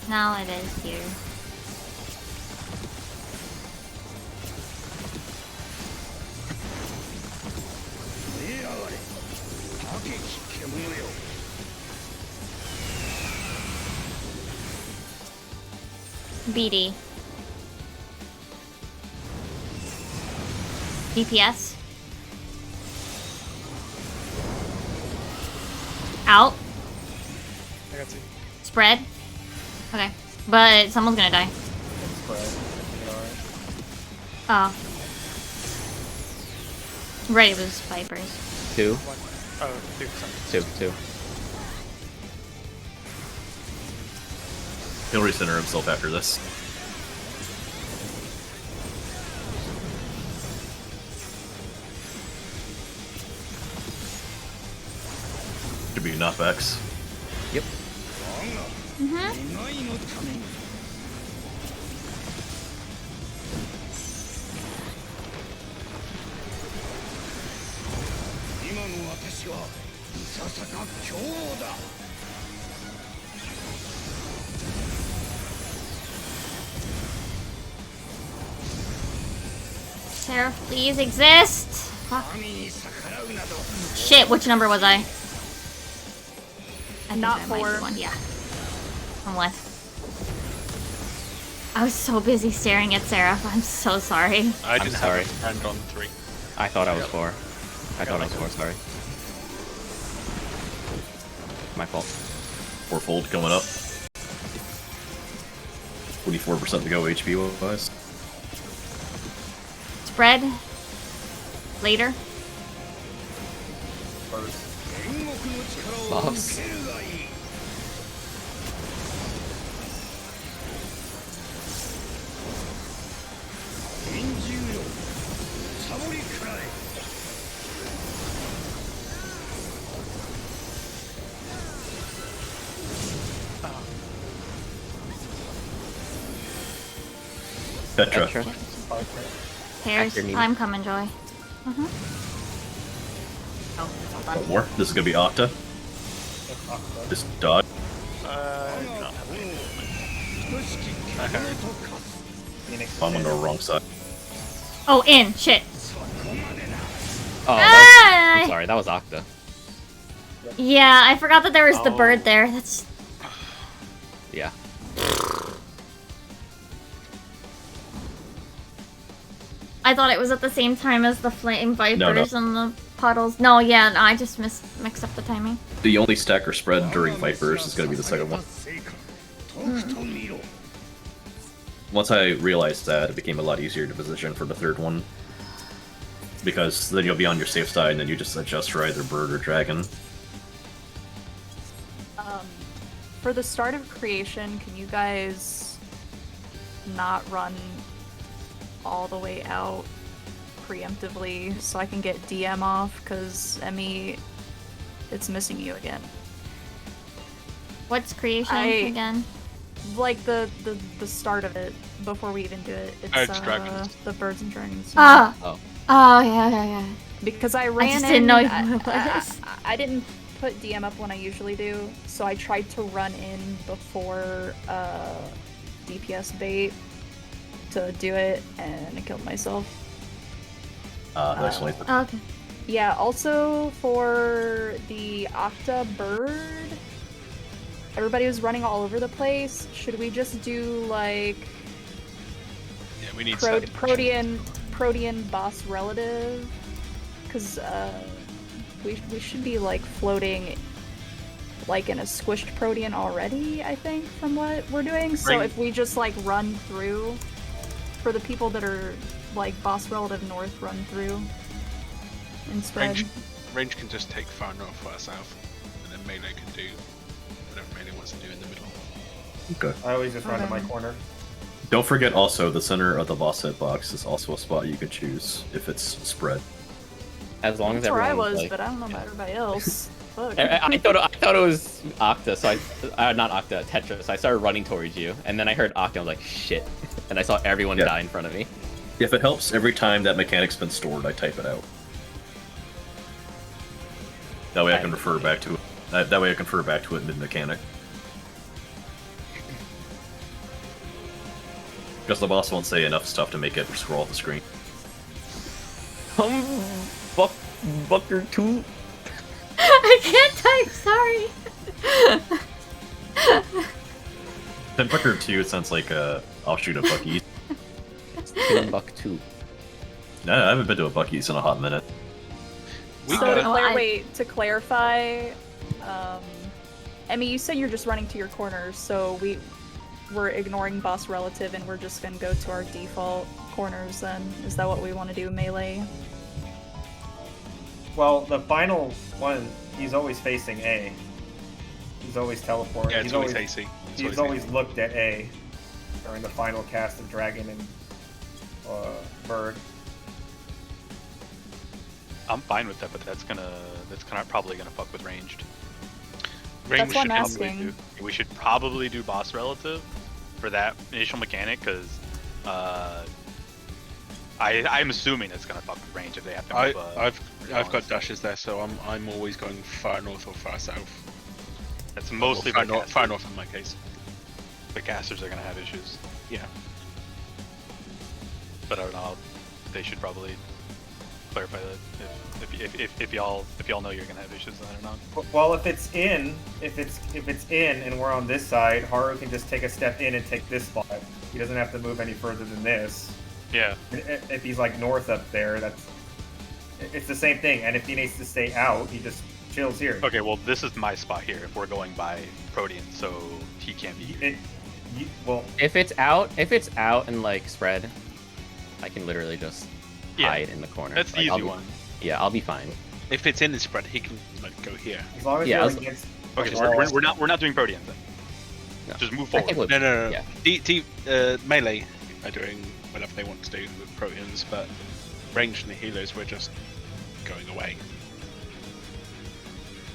Now it is here. BD. DPS. Out. I got you. Spread. Okay. But someone's gonna die. Oh. Right, it was Vipers. 2, One. Oh, 2%. 2, 2. He'll recenter himself after this. Could be knockbacks. Yep. Seraph, please exist. Fuck. Shit, which number was I? Not I might be 4. one. Yeah. I'm what? I was so busy staring at Seraph. I'm so sorry. I didn't sorry. have a friend on 3. I thought I was 4. I thought I was 4, sorry. My fault. Fourfold coming up. 24% to go HP wise. Spread. Later. Buffs. Petra. Here's. Actor I'm coming, Joy. Oh, hold on. One more. This is gonna be Octa. Just dodge. No. I'm on the wrong side. Oh, in. Shit. Oh, Ah! I'm sorry, that was Octa. Yeah, I forgot that there was the bird there. That's. Yeah. I thought it was at the same time as the flame vipers No, no. and the puddles. No, yeah, no, I just mixed up the timing. The only stacker spread during Vipers is gonna be the second one. Once I realized that, it became a lot easier to position for the third one. Because then you'll be on your safe side and then you just adjust for either bird or dragon. For the start of creation, can you guys not run all the way out preemptively so I can get DM off? Because Emmy, it's missing you again. What's creation again? Like the start of it before we even do it. It's Birds, dragons. the birds and dragons. Ah. Oh. Oh, yeah. Because I ran just in, didn't know you knew what it was. I didn't put DM up when I usually do, so I tried to run in before DPS bait to do it, and I killed myself. Nice one. Oh, okay. Yeah, also for the Octa bird, everybody was running all over the place. Should we just do like Yeah, we need Protean boss relative? Because we should be like floating like in a squished Protean already, I think, from what we're doing. So if we just like run through, for the people that are like boss relative north, run through and spread. Range can just take far north, far south, and then melee can do whatever melee wants to do in the middle. Okay. I always just run to my corner. Don't forget also, the center of the boss hitbox is also a spot you can choose if it's spread. As long as That's where I everyone's was, like... but I don't know about everybody else. Fuck. I thought it was Octa, so not Octa, Tetra. So I started running towards you, and then I heard Octa. I was like, shit, and I saw everyone die in front of me. If it helps, every time that mechanic's been stored, I type it out. That way I can refer back to it. That way I can refer back to it mid-mechanic. Because the boss won't say enough stuff to make it scroll off the screen. Bucker 2. I can't type, sorry. Then Bucker 2 sounds like a offshoot of Bucky's. Buck 2. No, I haven't been to a Bucky's in a hot minute. To clarify, Emmy, you said you're just running to your corners, so we're ignoring boss relative and we're just gonna go to our default corners then? Is that what we want to do, melee? Well, the final one, he's always facing A. He's always teleporting. Yeah, it's always AC. He's always looked at A during the final cast of Dragon and Bird. I'm fine with that, but that's probably gonna fuck with ranged. That's what I'm probably asking. We should probably do boss relative for that initial mechanic, because I'm assuming it's gonna fuck with range if they have to move. I've got dashes there, so I'm always going far north or far south. That's mostly far north in my case. The casters are gonna have issues. Yeah. But I don't know. they should probably clarify that if y'all know you're gonna have issues, then I don't know. Well, if it's in and we're on this side, Haru can just take a step in and take this spot. He doesn't have to move any further than this. Yeah. If he's like north up there, it's the same thing. And if he needs to stay out, he just chills here. Okay, well this is my spot here if we're going by Protean, so he can't be here. If it's out and like spread, I can literally just hide in the corner. That's the easy one. Yeah, I'll be fine. If it's in the spread, he can like go here. As long as you're against. Okay, so we're not doing Protean then. No. Just move forward. No. Yeah. Melee are doing whatever they want to do with Proteans, but ranged and the healers were just going away.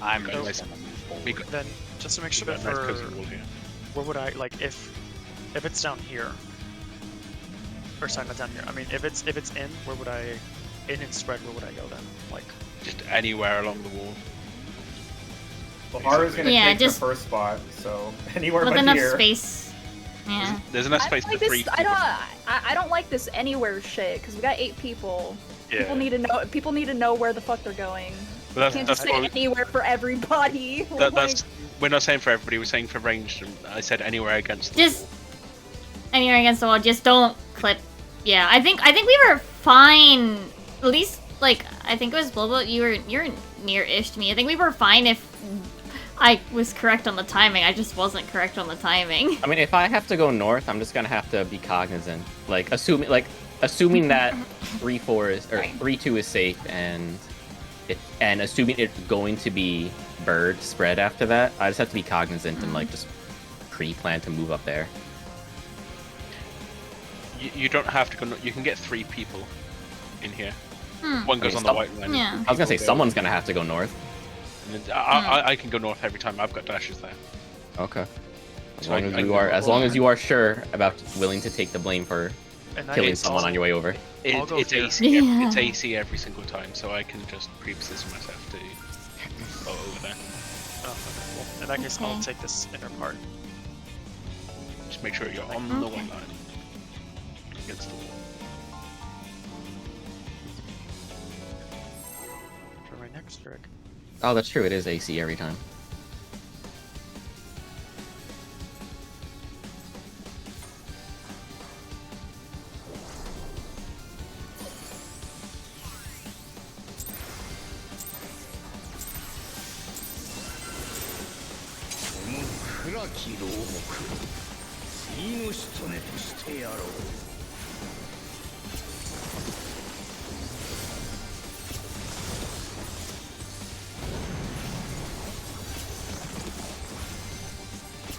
I'm going just to gonna move forward. Then just to make sure that Nice cozy wall here. where would I like if it's down here or sorry, not down here. I mean if it's in, where would I in and spread? Where would I go then? Like just anywhere along the wall. Well, Haru's gonna take just the first spot, so anywhere with but enough here. space. Yeah. There's enough space for 3 people. I don't like this anywhere shit because we got 8 people. Yeah. People need to know where the fuck they're going. But Can't just say anywhere for everybody. We're not saying for everybody. We're saying for ranged. And I said anywhere against. Just anywhere against the wall. Just don't clip. Yeah, I think we were fine. At least like I think it was Global. You're near-ish to me. I think we were fine if I was correct on the timing. I just wasn't correct on the timing. I mean, if I have to go north, I'm just gonna have to be cognizant. Like assuming that 3-4 is or 3-2 is safe, and assuming it's going to be bird spread after that, I just have to be cognizant and like just pre-plan to move up there. You don't have to go. You can get 3 people in here. One goes on the white line. Yeah. I was gonna say someone's gonna have to go north. And then I can go north every time. I've got dashes there. Okay. As So long as you are sure about willing to take the blame for killing someone on your way over. It's AC. Yeah. It's AC every single time, so I can just pre-position myself to go over there. oh, okay, cool. In that case, I'll take this inner part. Just make sure you're on the white line against the wall. For my next trick. Oh, that's true. It is AC every time.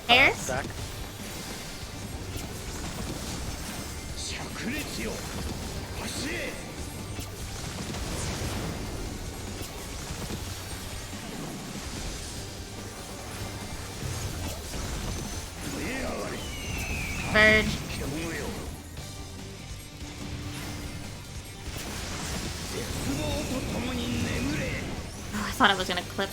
Airs? Back. Bird. Oh, I thought I was gonna clip.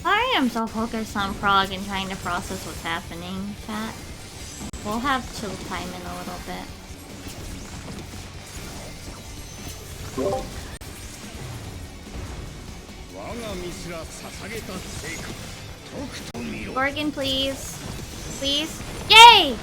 Sorry, I'm so focused on Prague and trying to process what's happening, chat. We'll have chill time in a little bit. Organ, please. Please. Yay!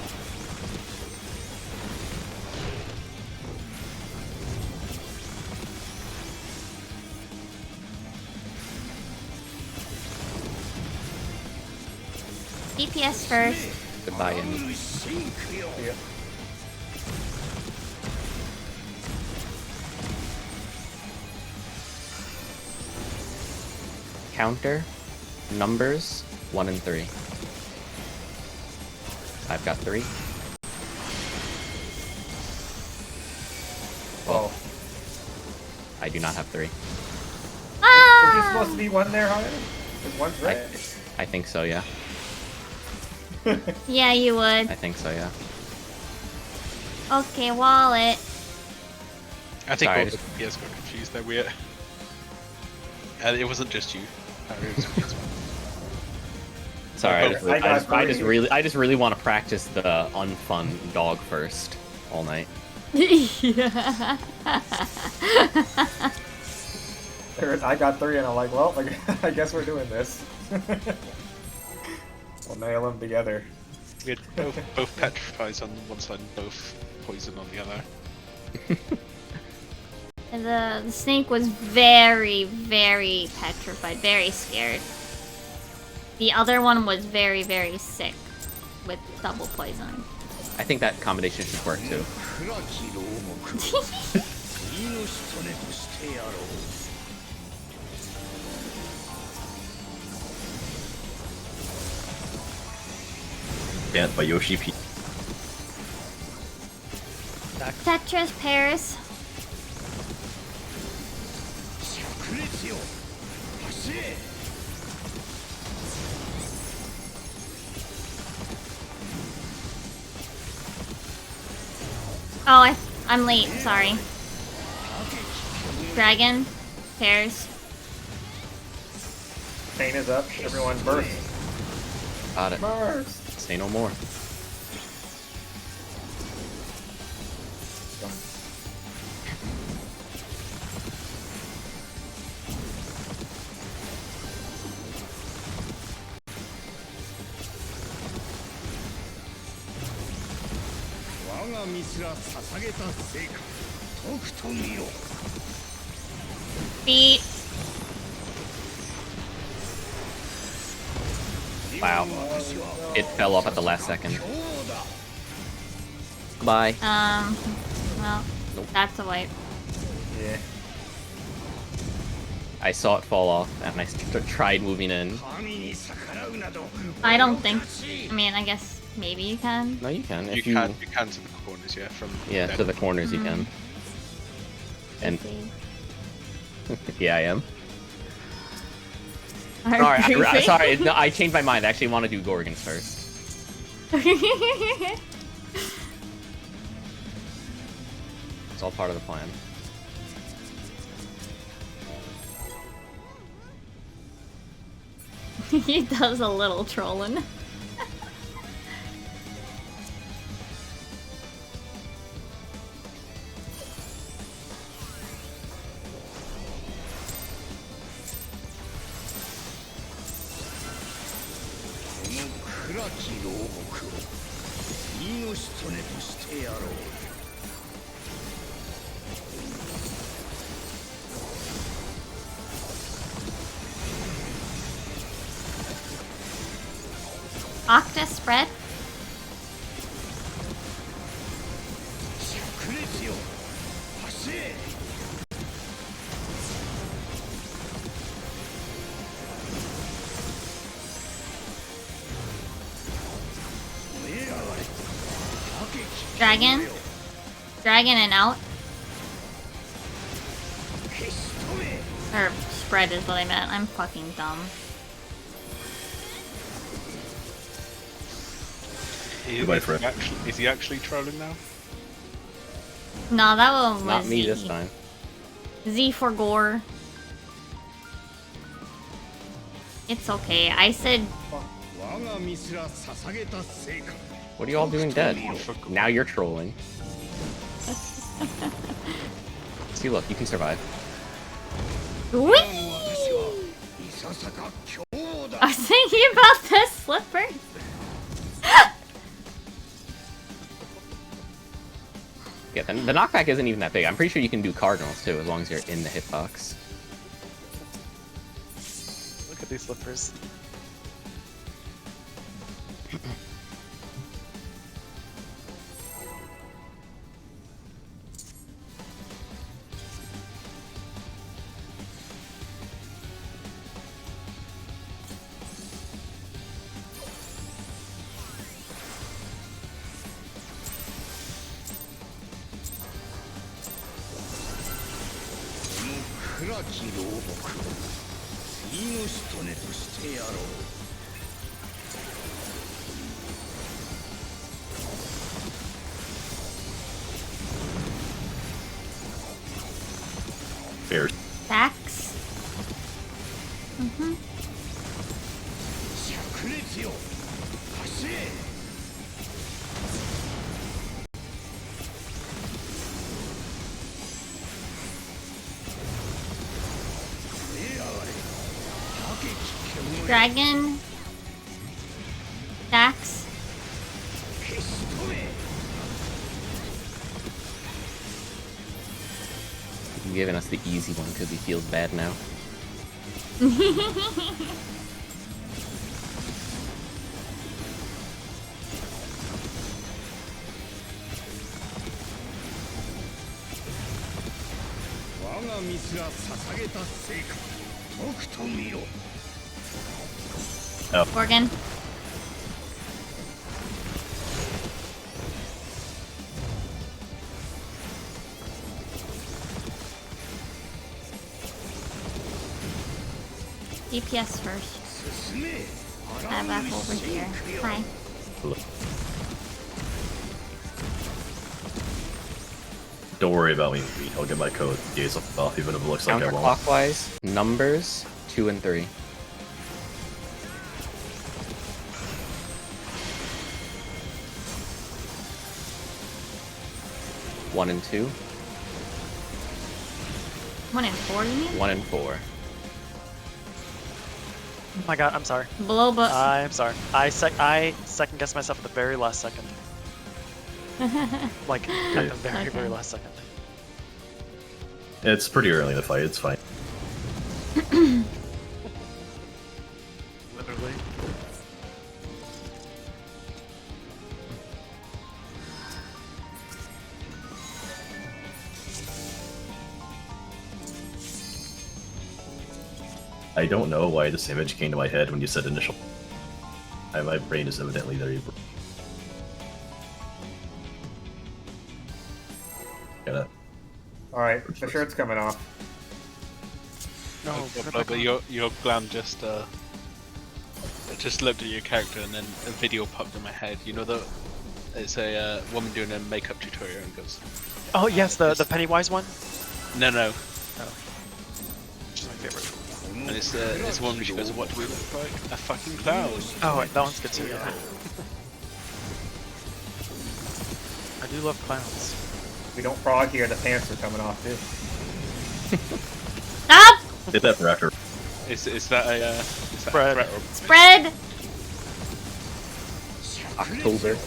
DPS first. Goodbye, Emmy. Yeah. Counter, numbers, 1 and 3. I've got 3. Oh. I do not have 3. Was there supposed to be one there, Hunter? There's one's red. I think so, yeah. Yeah, you would. I think so, yeah. Okay, wallet. I think Sorry, all the PS got confused there. It wasn't just you. It was me as well. Sorry, I just three. really want to practice the unfun dog first all night. Yeah. I got 3, and I'm like, well, I guess we're doing this. We'll nail them together. We had both petrifies on one side and both poison on the other. And the snake was very, very petrified, very scared. The other one was very, very sick with double poison. I think that combination should work too. Banned by Yoshi P. Tetris Paris. Oh, I'm late. Sorry. Dragon, Pairs. Pain is up. Everyone burst. Got it. Burst. Say no more. Beat. Wow. It fell off at the last second. Goodbye. Well, Nope. that's a wipe. Yeah. I saw it fall off, and I tried moving in. I don't think. I mean, I guess maybe you can. No, you can. You If can to the corners, yeah. Yeah, to the corners you can. And yeah, I am. Sorry, no, I changed my mind. I actually want to do Gorgons first. It's all part of the plan. He does a little trolling. Octa spread. Dragon. Dragon and out. Or spread is what I meant. I'm fucking dumb. Is he actually trolling now? No, that one was Not me Z. this time. Z for gore. It's okay. I said. What are you all doing dead? Now you're trolling. See, look, you can survive. Whee! I was thinking about the slipper. Yeah, the knockback isn't even that big. I'm pretty sure you can do cardinals too, as long as you're in the hitbox. Look at these slippers. Fair. Backs. Dragon. Dax. You're giving us the easy one because he feels bad now. Organ. DPS first. I'm back over here. Hi. Don't worry about me. I'll get my code gaze off, even if it looks like I won't. Counterclockwise, numbers 2 and 3. One and 2. 1 and 4, you mean? 1 and 4. Oh my god, I'm sorry. Blow but I'm sorry. I second guessed myself at the very last second. Like, at the very, very last second. It's pretty early in the fight, it's fine. Literally. I don't know why this image came to my head when you said initial. My brain is evidently very... Gotta... Alright, the shirt's coming off. No, But your glam just looked at your character and then a video popped in my head. You know that it's a woman doing a makeup tutorial and goes. Oh yes, the Pennywise one. No. Oh, which is my favorite. And it's a woman. She goes, "What do we look like? A fucking clown." Oh, that one's good too. Yeah. I do love clowns. We don't frog here, the pants are coming off too. Stop! Hit that for after. Is that a Spread. threat or... Spread! October.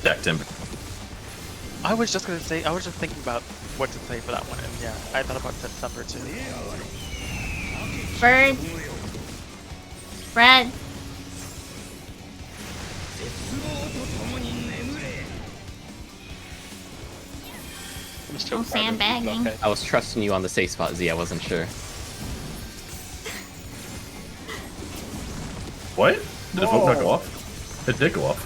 Deck timber. I was just gonna say. I was just thinking about what to say for that one, and yeah, I thought about September too. Bird. Spread. I'm still No proud of you, sandbagging. Blockhead. I was trusting you on the safe spot, Z. I wasn't sure. What? Did the vote not go off? It did go off.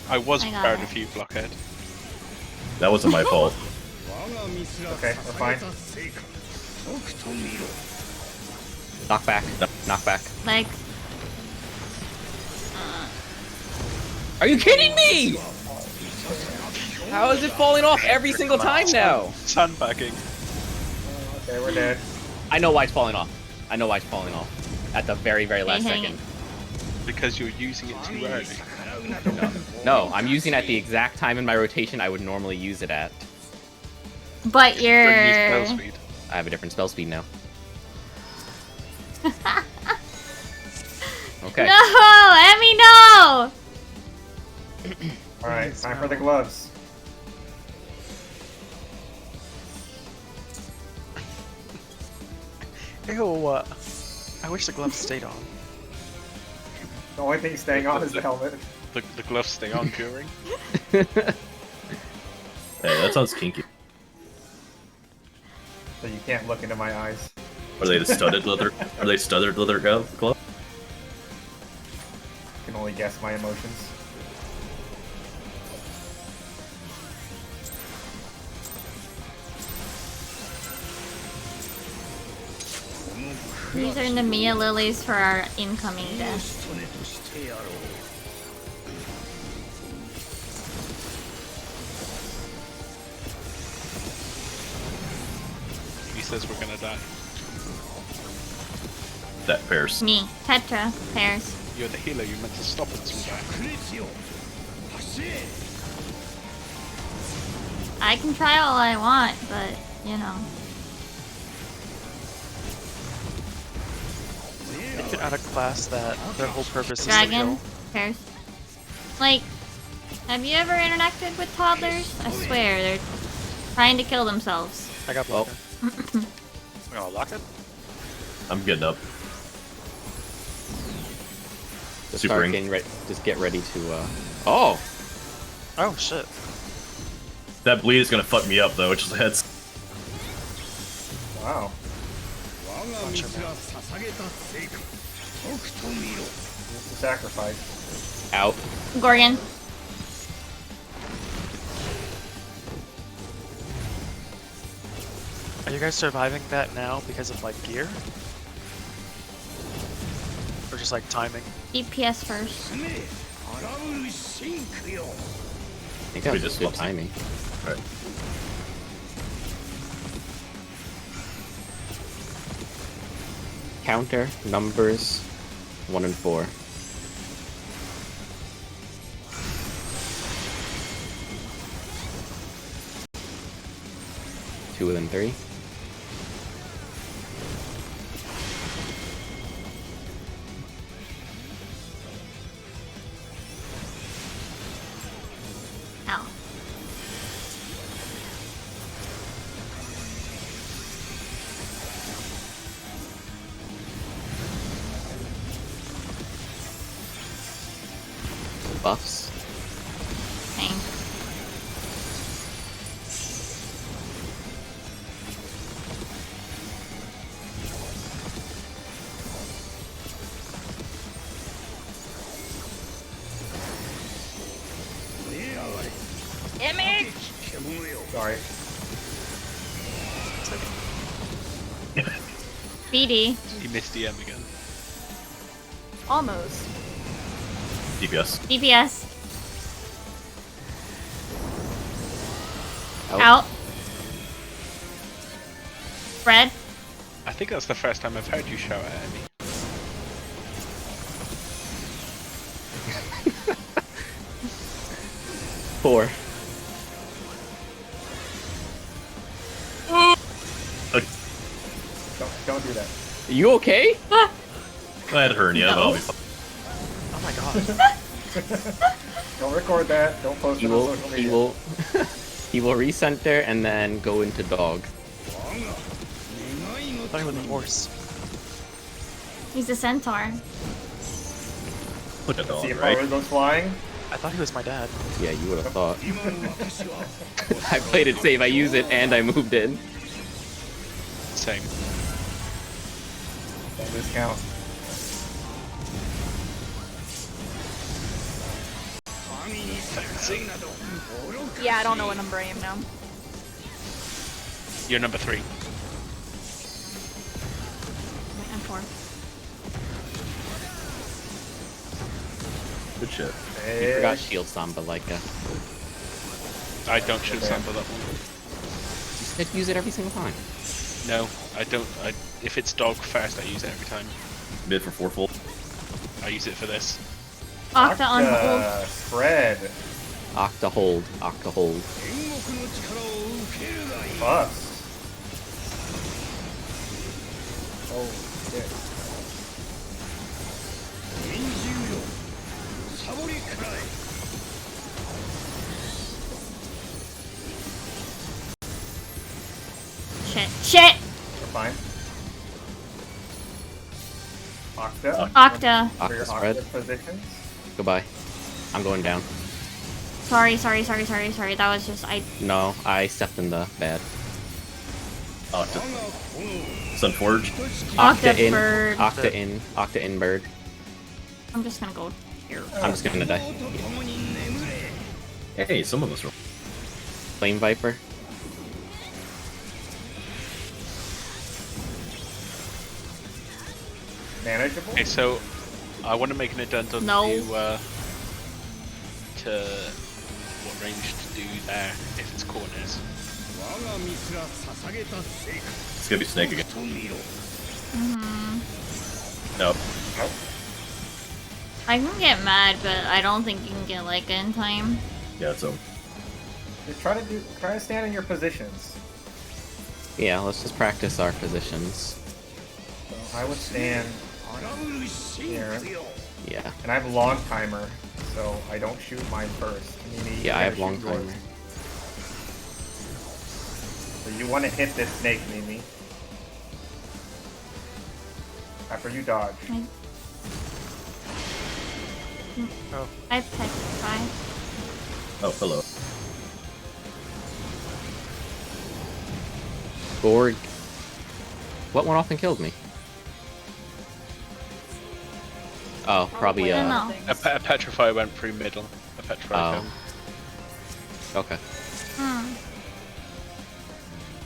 I was I got proud it. of you, Blockhead. That wasn't my fault. Okay, we're fine. Knock back. Knock back. Like. Are you kidding me? How is it falling off every single time now? Sandbagging. Okay, we're dead. I know why it's falling off. I know why it's falling off. At the very, very last hang second. Because you're using it too early. No, I'm using it at the exact time in my rotation I would normally use it at. But Don't use you're. spell speed. I have a different spell speed now. Okay. No! Emmy, no! Alright, time for the gloves. Ew. I wish the gloves stayed on. The only thing staying on is the helmet. The gloves stay on during. Hey, that sounds kinky. So you can't look into my eyes. Are they the studded leather? Are they studded leather glove? You can only guess my emotions. These are Namiya lilies for our incoming death. He says we're gonna die. That pairs. Me. Tetra. Pairs. You're the healer. You're meant to stop us from dying. I can try all I want, but, you know. If you're at a class that their whole purpose is to Dragon? kill. Cares. Like, have you ever interacted with toddlers? I swear, they're trying to kill themselves. I got blocked. Oh, lock it? I'm getting up. Just Super start ring. getting ready. Just get ready to. Oh. Oh shit. That bleed is gonna fuck me up though, which is a heads. Wow. Punch him out. It's a sacrifice. Out. Gorgon. Are you guys surviving that now because of like gear? Or just like timing? DPS first. I think that was just just good swapped it. timing. Right. Counter numbers 1 and 4. Two and 3. Ow. Buffs. Dang. Image! Sorry. BD. You missed DM again. Almost. DPS. DPS. Out. Out. Red. I think that's the first time I've heard you shout at me. Four. Don't do that. You okay? I had hernia, but I'll be fine. Oh my god. Don't record that. Don't post He it on will. social He media. will. He will recenter and then go into dog. I thought he was a horse. He's a centaur. Look at See dog, if right? Power goes flying. I thought he was my dad. Yeah, you would have thought. I played it safe. I used it and I moved in. Same. Don't discount. Yeah, I don't know what number I am now. You're number 3. Wait, I'm 4. Good shit. You forgot shield samba like I don't shoot sample that one. you said use it every single time. No, I don't. If it's dog first, I use it every time. Mid for 4 full. I use it for this. Octa on hold. Spread. Octa hold. Octa hold. Bust. Oh shit. Shit. Shit! You're fine. Octa. Octa. For your Octa spread. Octa positions. Goodbye. I'm going down. Sorry. That was just, No, I stepped in the bad. Octa. Sunforge. Octa in. bird. Octa in. Octa in bird. I'm just gonna go here. I'm just gonna die. Hey, some of us are. Flame Viper. Manageable. Okay, so I want to make an addendum No. to what range to do there if it's corners. It's gonna be Snake again. Mm-hmm. Nope. I can get mad, but I don't think you can get like in time. Yeah, it's over. Just try to stand in your positions. Yeah, let's just practice our positions. So I would stand Here. Yeah. And I have a long timer, so I don't shoot mine first. Mimi, Yeah, I have shoot long yours. timer. So you want to hit this snake, Mimi. After you dodge. Oh. I petrify. Oh, hello. Borg. What went off and killed me? Oh, probably, I don't know. A petrify went through middle. A petrify killed. Okay.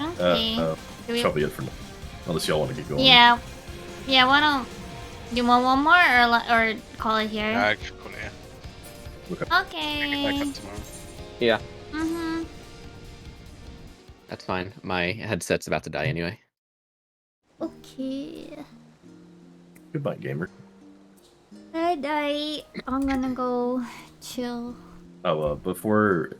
Okay. Do we- Probably it for now. Unless y'all want to get going. Yeah. Yeah, why don't... You want one more or call it here? I just call it here. Okay. Okay. Back up tomorrow. Yeah, Mm-hmm. that's fine. My headset's about to die anyway. Okay. Goodbye, gamer. Good night. I'm gonna go chill. Oh, before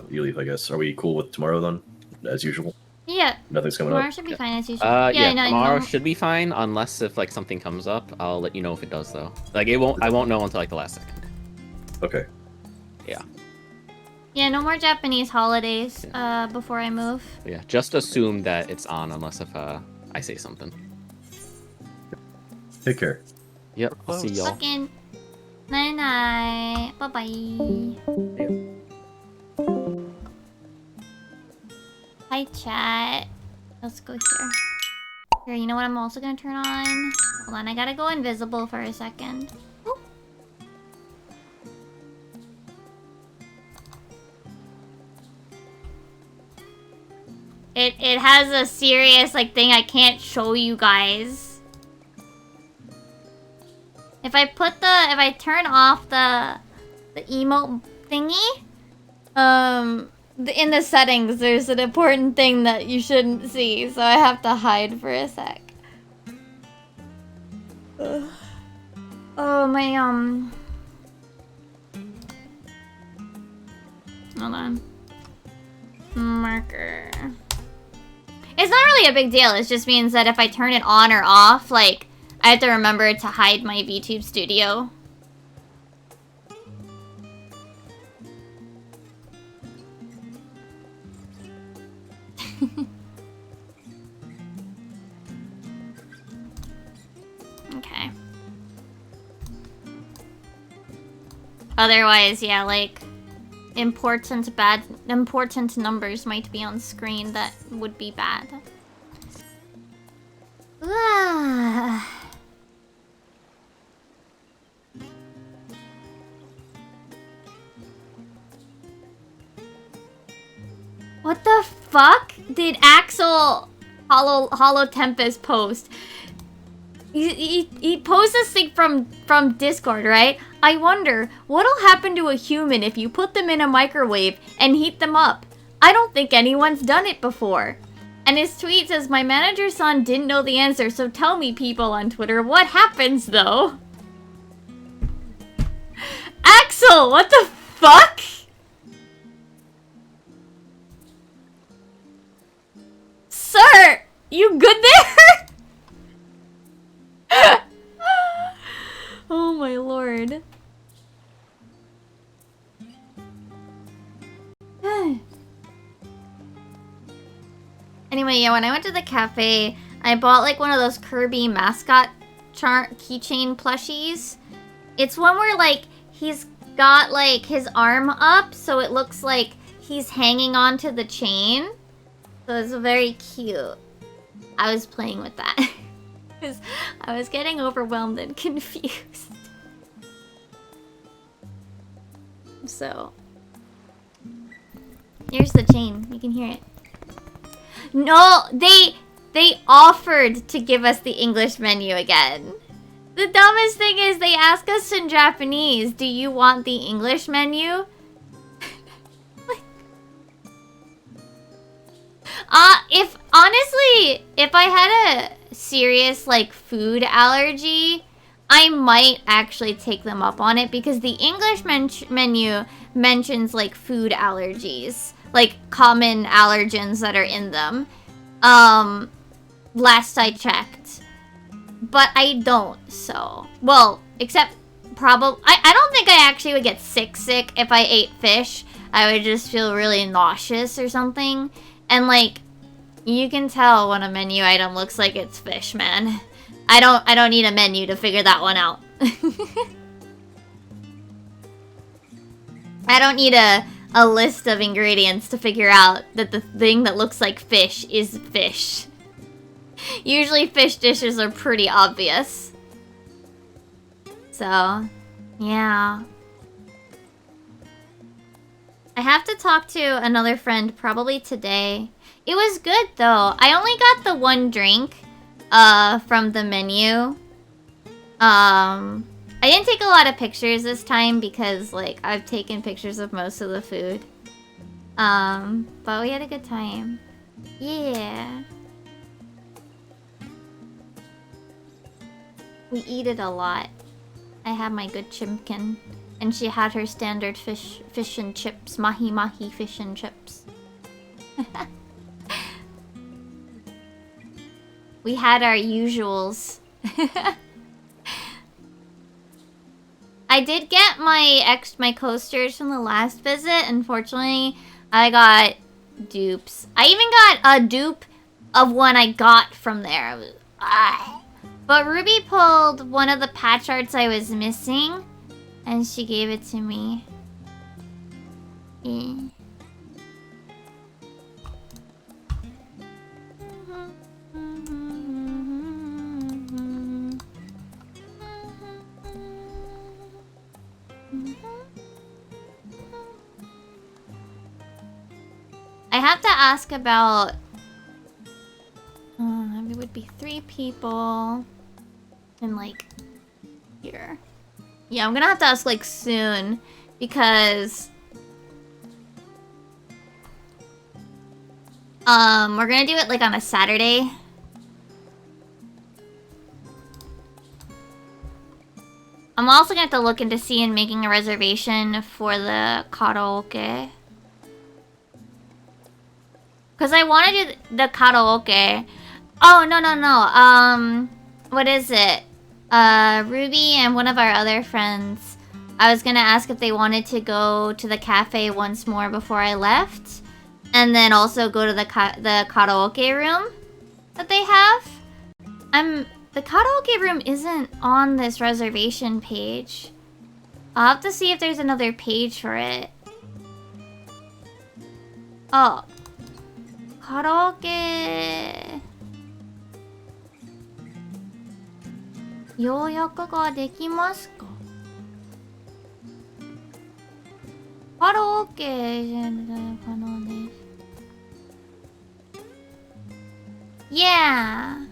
you leave, I guess, are we cool with tomorrow then? As usual? Yeah. Nothing's coming Tomorrow up? should be fine as usual. Yeah, no, tomorrow no. should be fine, unless if like something comes up. I'll let you know if it does though. Like I won't know until like the last second. Okay. Yeah. Yeah, no more Japanese holidays before I move. Yeah, just assume that it's on unless if I say something. Take care. Yep, I'll see y'all. Fucking night night. Bye bye. Hi chat. Let's go here. Here, you know what I'm also gonna turn on? Hold on, I gotta go invisible for a second. Oop. It has a serious like thing I can't show you guys. If I turn off the emote thingy, in the settings there's an important thing that you shouldn't see, so I have to hide for a sec. Ugh. Oh my hold on. Marker. It's not really a big deal, it just means that if I turn it on or off, like, I have to remember to hide my VTube studio. Okay. Otherwise, yeah, like, important numbers might be on screen that would be bad. What the fuck did Axel Hollow Tempest post? He posed this thing from Discord, right? I wonder, what'll happen to a human if you put them in a microwave and heat them up? I don't think anyone's done it before. And his tweet says, my manager's son didn't know the answer, so tell me, people on Twitter, what happens, though? Axel, what the fuck? Sir, you good there? Oh my lord. Anyway, yeah, when I went to the cafe, I bought like one of those Kirby mascot keychain plushies. It's one where like he's got like his arm up, so it looks like he's hanging onto the chain. So it's very cute. I was playing with that. Because I was getting overwhelmed and confused. So, here's the chain. You can hear it. No, they offered to give us the English menu again. The dumbest thing is they ask us in Japanese, do you want the English menu? If I had a serious like food allergy, I might actually take them up on it, because the English menu mentions like food allergies, like common allergens that are in them. Last I checked. but I don't, so... Well, except probably... I don't think I actually would get sick if I ate fish. I would just feel really nauseous or something. And, like, you can tell when a menu item looks like it's fish, man. I don't need a menu to figure that one out. I don't need a list of ingredients to figure out that the thing that looks like fish is fish. Usually fish dishes are pretty obvious. So, yeah. I have to talk to another friend probably today. It was good though. I only got the one drink from the menu. I didn't take a lot of pictures this time because like I've taken pictures of most of the food. But we had a good time. Yeah. We eat it a lot. I had my good chimkin. And she had her standard fish and chips. Mahi fish and chips. We had our usuals. I did get my coasters from the last visit. Unfortunately, I got dupes. I even got a dupe of one I got from there. But Ruby pulled one of the patch arts I was missing, and she gave it to me. Yeah. I have to ask about... it would be 3 people. And like... here. Yeah, I'm gonna have to ask like soon. Because... we're gonna do it like on a Saturday. I'm also gonna have to look into seeing making a reservation for the karaoke. Because I want to do the karaoke. Oh, no. What is it? Ruby and one of our other friends. I was gonna ask if they wanted to go to the cafe once more before I left. And then also go to the karaoke room that they have. The karaoke room isn't on this reservation page. I'll have to see if there's another page for it. Oh. Karaoke. 予約ができますか? カラオケ可能です。Yeah.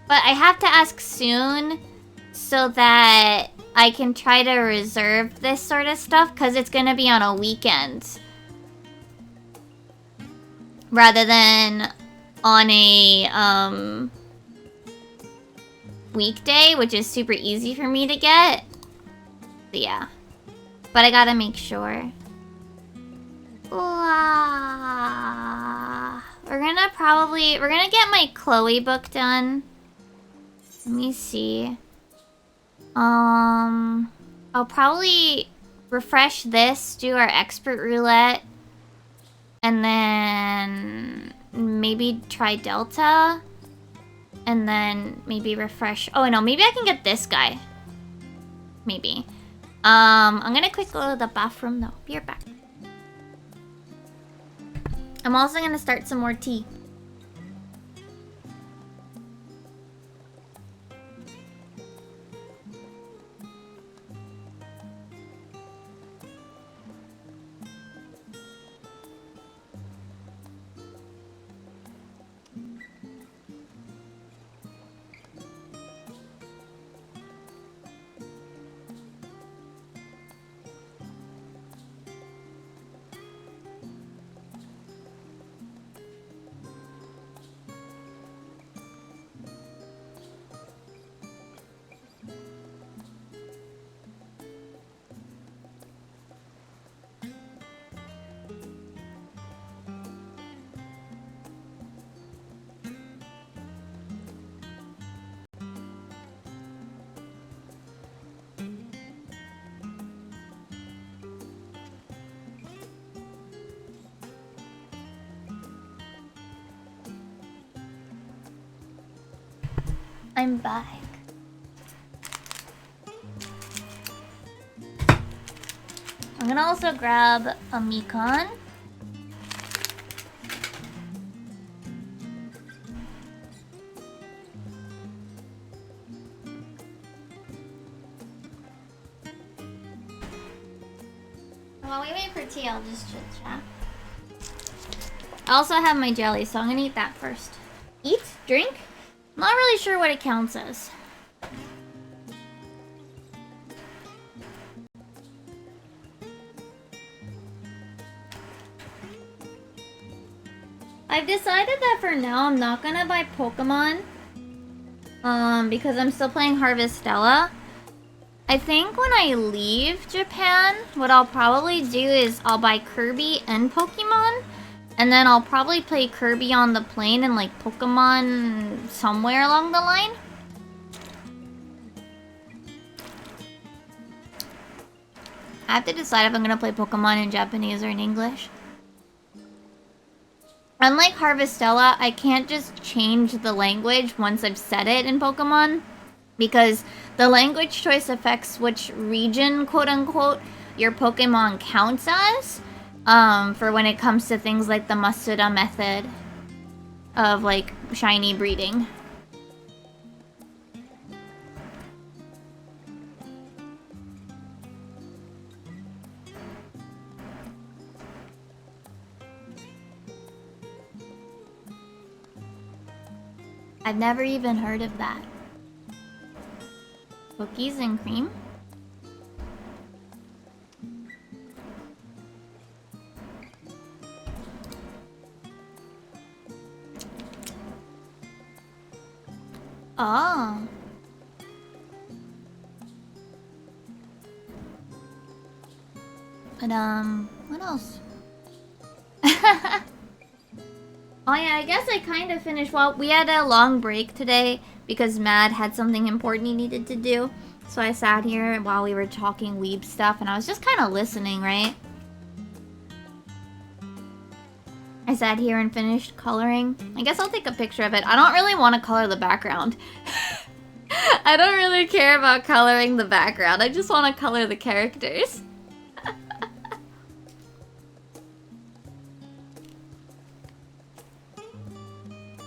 But I have to ask soon so that I can try to reserve this sort of stuff because it's gonna be on a weekend rather than on a weekday, which is super easy for me to get. So yeah, but I gotta make sure. We're gonna get my Chloe book done. Let me see. I'll probably refresh this, do our expert roulette, and then maybe try Delta, and then maybe refresh. Oh no, maybe I can get this guy. Maybe. I'm gonna quick go to the bathroom though. Be right back. I'm also gonna start some more tea. I'm back. I'm gonna also grab a Mikan. While we wait for tea, I'll just chit chat. I also have my jelly, so I'm gonna eat that first. Eat? Drink? I'm not really sure what it counts as. I've decided that for now I'm not gonna buy Pokemon. Because I'm still playing Harvestella. I think when I leave Japan, what I'll probably do is I'll buy Kirby and Pokemon. And then I'll probably play Kirby on the plane and like Pokemon somewhere along the line. I have to decide if I'm gonna play Pokemon in Japanese or in English. Unlike Harvestella, I can't just change the language once I've said it in Pokemon. Because the language choice affects which region, quote-unquote, your Pokemon counts as. For when it comes to things like the Masuda method of, like, shiny breeding. I've never even heard of that. Cookies and cream? Oh. But, what else? Oh yeah, I guess I kind of finished. Well, we had a long break today because Mad had something important he needed to do. So I sat here while we were talking weeb stuff and I was just kind of listening, right? I sat here and finished coloring. I guess I'll take a picture of it. I don't really want to color the background. I don't really care about coloring the background. I just want to color the characters.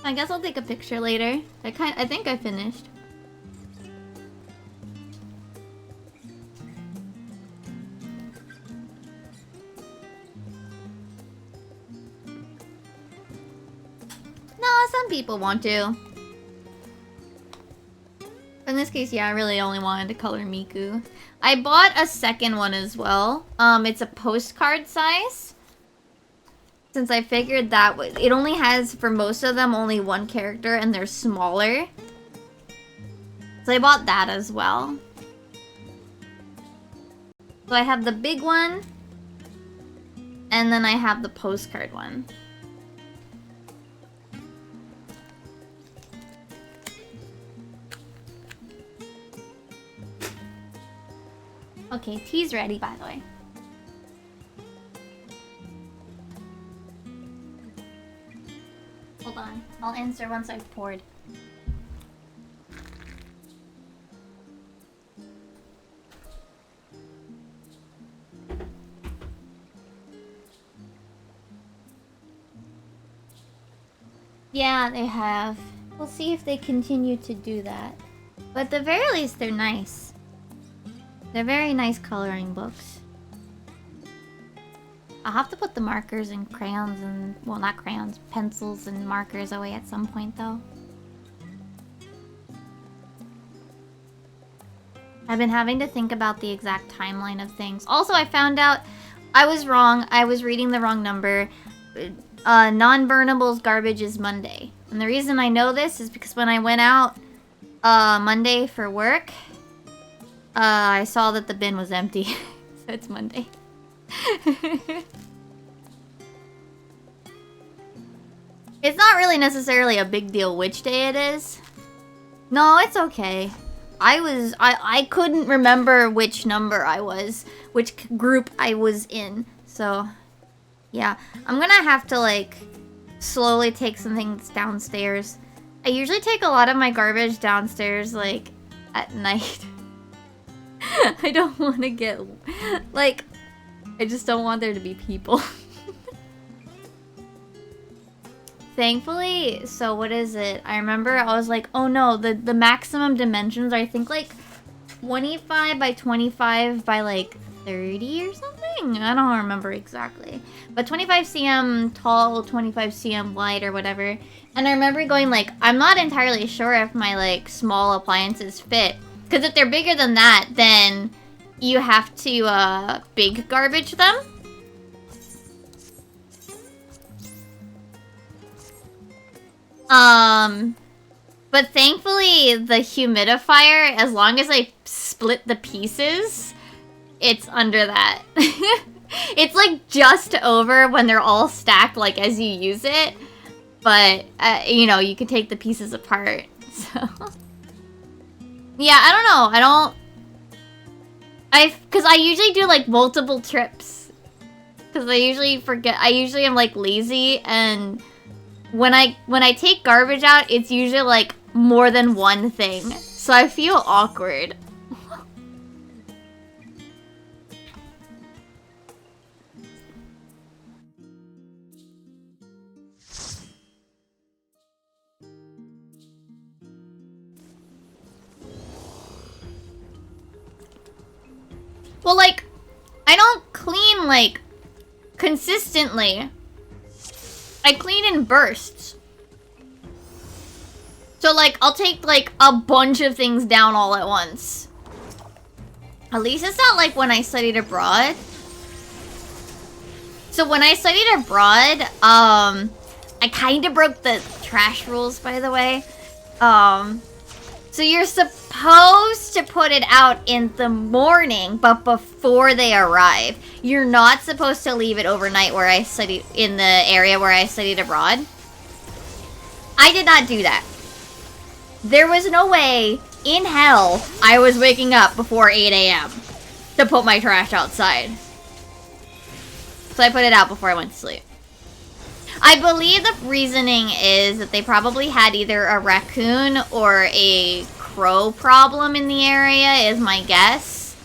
I guess I'll take a picture later. I think I finished. No, some people want to. In this case, yeah, I really only wanted to color Miku. I bought a second one as well. It's a postcard size. Since I figured that it only has, for most of them, only one character and they're smaller. So I bought that as well. So I have the big one. And then I have the postcard one. Okay, tea's ready, by the way. Hold on. I'll answer once I've poured. Yeah, they have. We'll see if they continue to do that. But at the very least, they're nice. They're very nice coloring books. I'll have to put the markers and crayons and... well, not crayons. Pencils and markers away at some point, though. I've been having to think about the exact timeline of things. Also, I found out I was wrong. I was reading the wrong number. Non-burnables garbage is Monday. And the reason I know this is because when I went out Monday for work, I saw that the bin was empty. So it's Monday. It's not really necessarily a big deal which day it is. No, it's okay. I couldn't remember which number I was, which group I was in. So, yeah. I'm gonna have to, like, slowly take some things downstairs. I usually take a lot of my garbage downstairs, like, at night. I don't want to get... Like, I just don't want there to be people. Thankfully, so what is it? I remember I was like, oh no, the maximum dimensions are, I think, like, 25 by 25 by, like, 30 or something? I don't remember exactly. But 25 cm tall, 25 cm wide or whatever. And I remember going like, I'm not entirely sure if my like small appliances fit. Because if they're bigger than that, then you have to big garbage them. But thankfully the humidifier, as long as I split the pieces, it's under that. It's like just over when they're all stacked, like as you use it. But, you know, you could take the pieces apart, so. Yeah, I don't know. Because I usually do like multiple trips. Because I usually forget, I usually am like lazy, and when I take garbage out, it's usually like more than one thing. So I feel awkward. Well, like, I don't clean, like, consistently. I clean in bursts. So, like, I'll take, like, a bunch of things down all at once. At least it's not like when I studied abroad. So when I studied abroad, I kind of broke the trash rules, by the way. So you're supposed to put it out in the morning, but before they arrive. You're not supposed to leave it overnight where I studied, in the area where I studied abroad. I did not do that. There was no way in hell I was waking up before 8 AM to put my trash outside. So I put it out before I went to sleep. I believe the reasoning is that they probably had either a raccoon or a crow problem in the area, is my guess.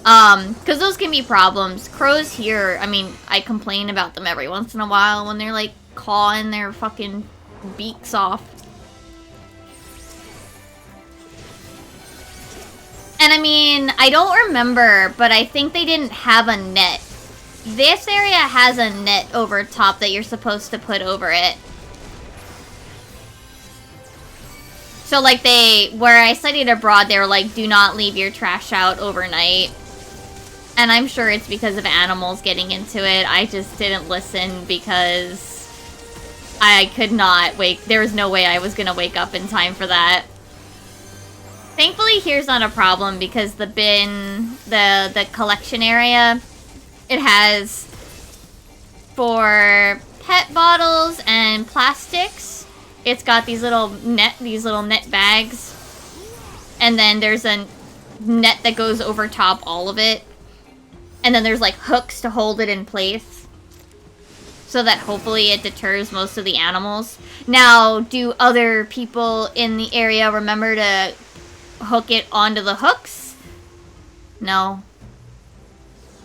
Because those can be problems. Crows here, I mean, I complain about them every once in a while when they're like clawing their fucking beaks off. And I mean, I don't remember, but I think they didn't have a net. This area has a net over top that you're supposed to put over it. So like where I studied abroad, they were like, do not leave your trash out overnight. And I'm sure it's because of animals getting into it. I just didn't listen because I could not wake. There was no way I was gonna wake up in time for that. Thankfully, here's not a problem because the bin, the collection area, it has for pet bottles and plastics. It's got these little net bags, and then there's a net that goes over top all of it, and then there's like hooks to hold it in place, so that hopefully it deters most of the animals. Now, do other people in the area remember to hook it onto the hooks? No.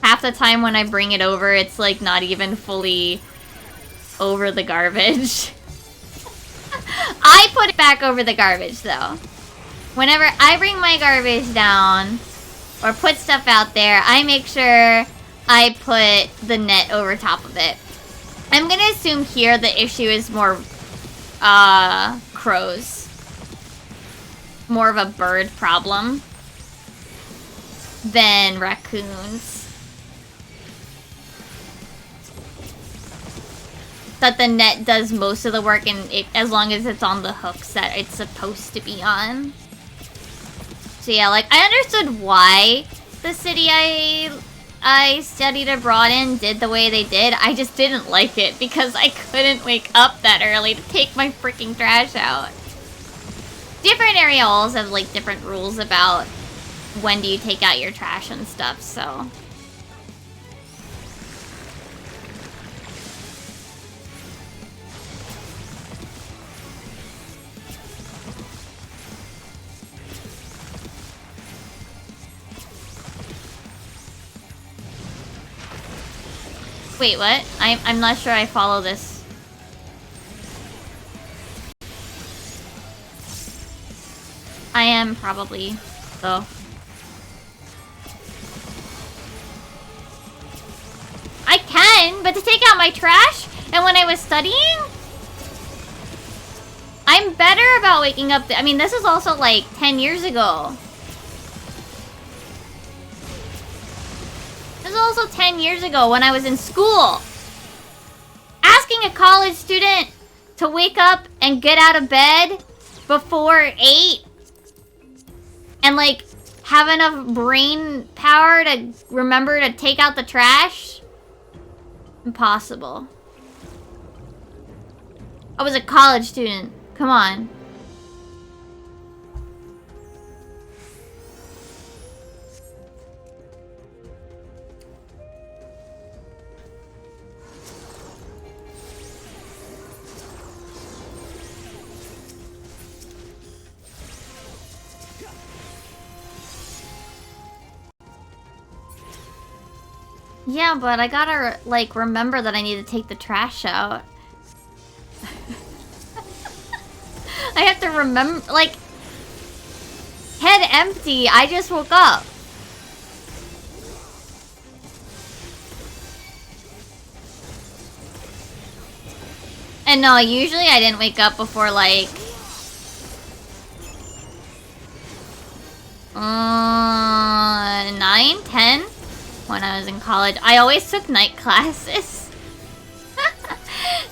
Half the time when I bring it over, it's like not even fully over the garbage. I put it back over the garbage though. Whenever I bring my garbage down or put stuff out there, I make sure I put the net over top of it. I'm gonna assume here the issue is more crows. More of a bird problem than raccoons. That the net does most of the work, and as long as it's on the hooks that it's supposed to be on. So yeah, like, I understood why the city I studied abroad in did the way they did. I just didn't like it because I couldn't wake up that early to take my freaking trash out. Different areas have like different rules about when do you take out your trash and stuff, so. Wait, what? I'm not sure I follow this. I am probably, though. I can, but to take out my trash, and when I was studying, I'm better about waking up. I mean, this is also like 10 years ago. This is also 10 years ago when I was in school. Asking a college student to wake up and get out of bed before 8 and like have enough brain power to remember to take out the trash? Impossible. I was a college student. Come on. Yeah, but I gotta, like, remember that I need to take the trash out. I have to remember, like, head empty, I just woke up. And no, usually I didn't wake up before, like... 9, 10? When I was in college. I always took night classes.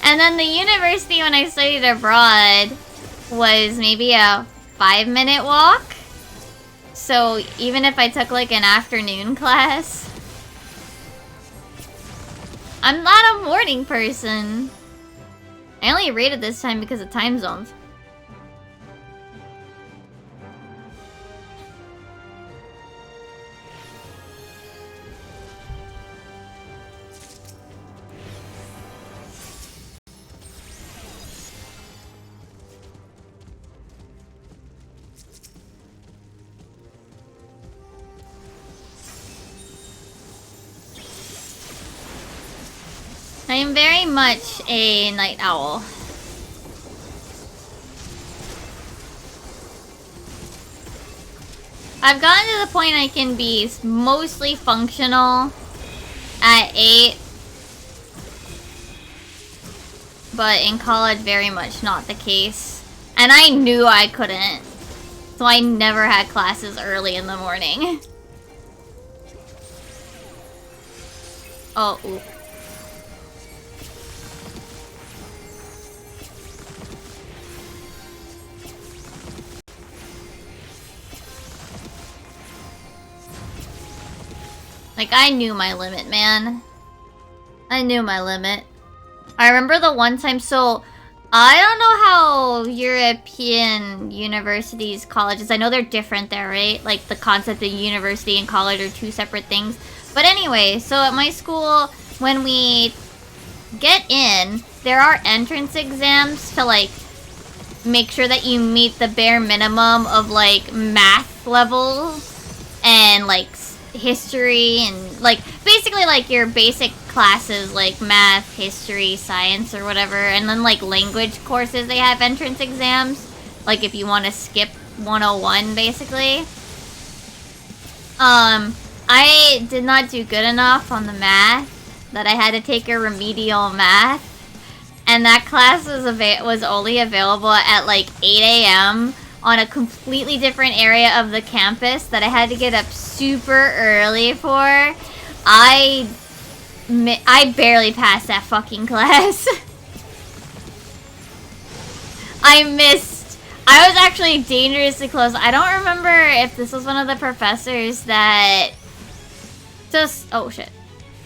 And then the university when I studied abroad was maybe a 5-minute walk. So even if I took like an afternoon class, I'm not a morning person. I only rated this time because of time zones. I am very much a night owl. I've gotten to the point I can be mostly functional at 8. But in college, very much not the case. And I knew I couldn't. So I never had classes early in the morning. Oh, ooh. Like, I knew my limit, man. I knew my limit. I remember the one time, so... I don't know how European universities, colleges... I know they're different there, right? Like, the concept of university and college are two separate things. But anyway, so at my school, when we get in, there are entrance exams to, like, make sure that you meet the bare minimum of, like, math levels and, like, history and like basically like your basic classes like math, history, science or whatever, and then like language courses they have entrance exams like if you want to skip 101 basically. I did not do good enough on the math that I had to take a remedial math, and that class was only available at like 8 a.m. on a completely different area of the campus that I had to get up super early for. I barely passed that fucking class. I was actually dangerously close. I don't remember if this was one of the professors that just, oh shit.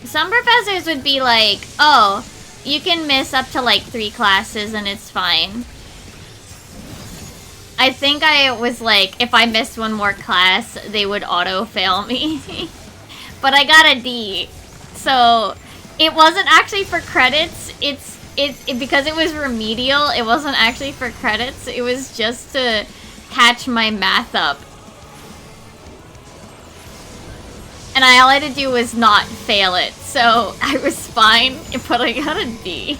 Some professors would be like, oh, you can miss up to like 3 classes and it's fine. I think I was like, if I missed one more class, they would auto-fail me. But I got a D. So, it wasn't actually for credits. Because it was remedial, it wasn't actually for credits. It was just to catch my math up. And all I had to do was not fail it, so I was fine, but I got a D.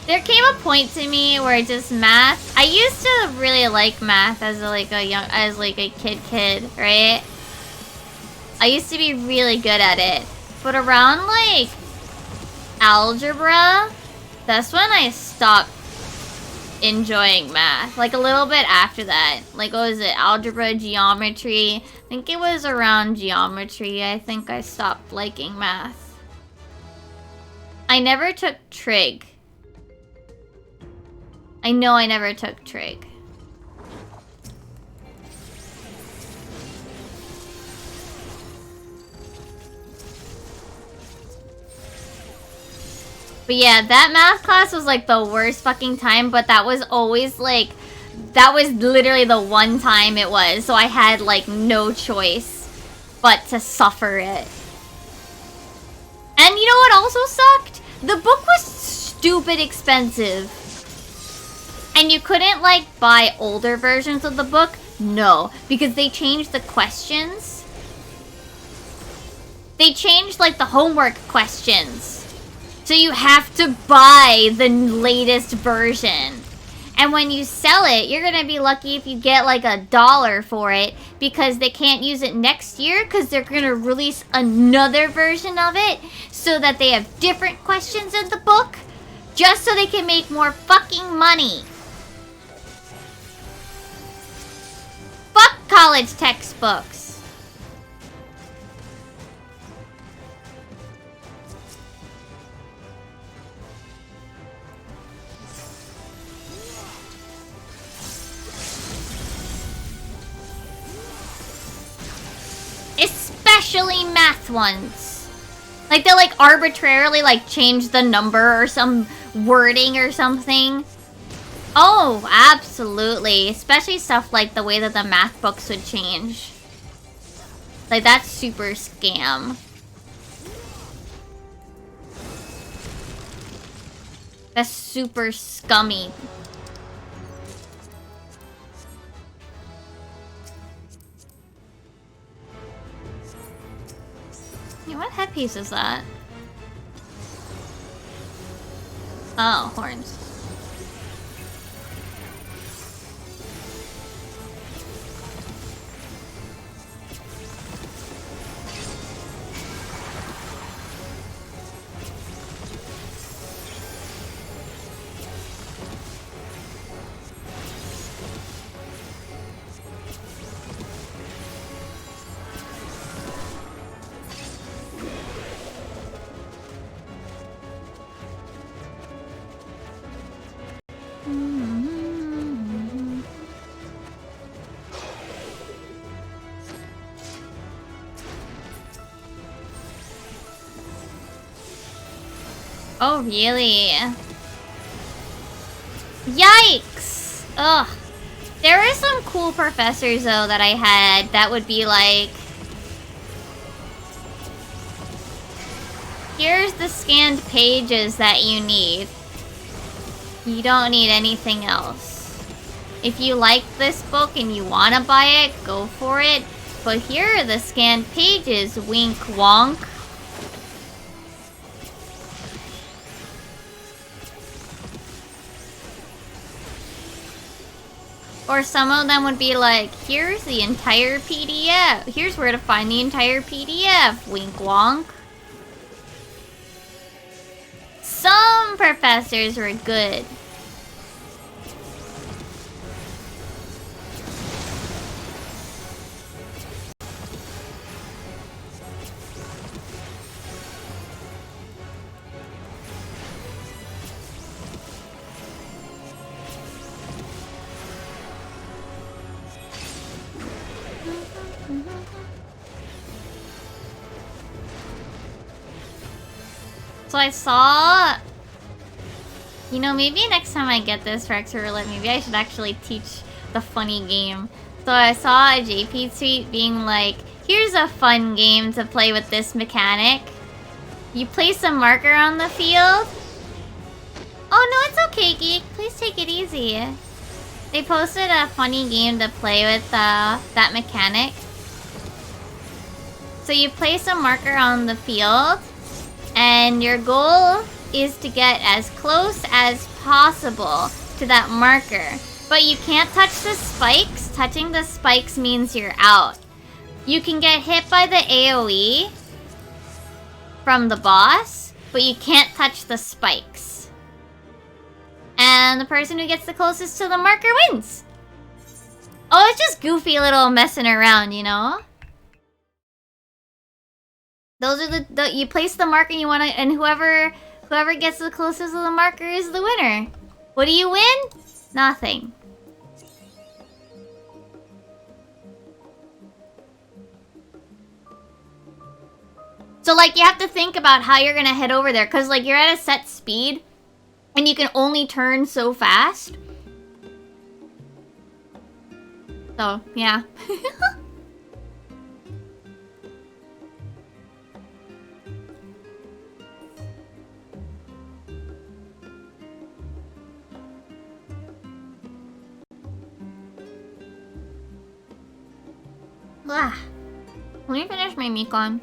There came a point to me where just math. I used to really like math as a kid, right? I used to be really good at it, but around like algebra, that's when I stopped enjoying math. Like a little bit after that, like what was it? Algebra, geometry. I think it was around geometry. I think I stopped liking math. I never took trig. I know I never took trig. But yeah, that math class was like the worst fucking time, but that was always like, that was literally the one time it was, so I had like no choice but to suffer it. And you know what also sucked? The book was stupid expensive. And you couldn't like buy older versions of the book? No, because they changed the questions. They changed like the homework questions. So you have to buy the latest version. And when you sell it, you're gonna be lucky if you get like $1 for it, because they can't use it next year because they're gonna release another version of it so that they have different questions in the book, just so they can make more fucking money. Fuck college textbooks. Especially math ones. Like they'll like arbitrarily like change the number or some wording or something. Oh, absolutely. Especially stuff like the way that the math books would change. Like that's super scam. That's super scummy. Yeah, what headpiece is that? Oh, horns. Oh, really? Yikes! Ugh. There were some cool professors, though, that I had that would be like... Here's the scanned pages that you need. You don't need anything else. If you like this book and you want to buy it, go for it. But here are the scanned pages, wink wonk. Or some of them would be like, here's the entire PDF. Here's where to find the entire PDF. Wink wonk. Some professors were good. So I saw... You know, maybe next time I get this for Extra Roulette, maybe I should actually teach the funny game. So I saw a JP tweet being like, here's a fun game to play with this mechanic. You place a marker on the field. Oh no, it's okay, Geek. Please take it easy. They posted a funny game to play with that mechanic. So you place a marker on the field, and your goal is to get as close as possible to that marker. But you can't touch the spikes. Touching the spikes means you're out. You can get hit by the AoE from the boss, but you can't touch the spikes. And the person who gets the closest to the marker wins. Oh, it's just goofy little messing around, you know? Those are the you place the marker you want to, and whoever gets the closest to the marker is the winner. What do you win? Nothing. So like you have to think about how you're gonna head over there, cause like you're at a set speed, and you can only turn so fast. So yeah. Let me finish my Mikon.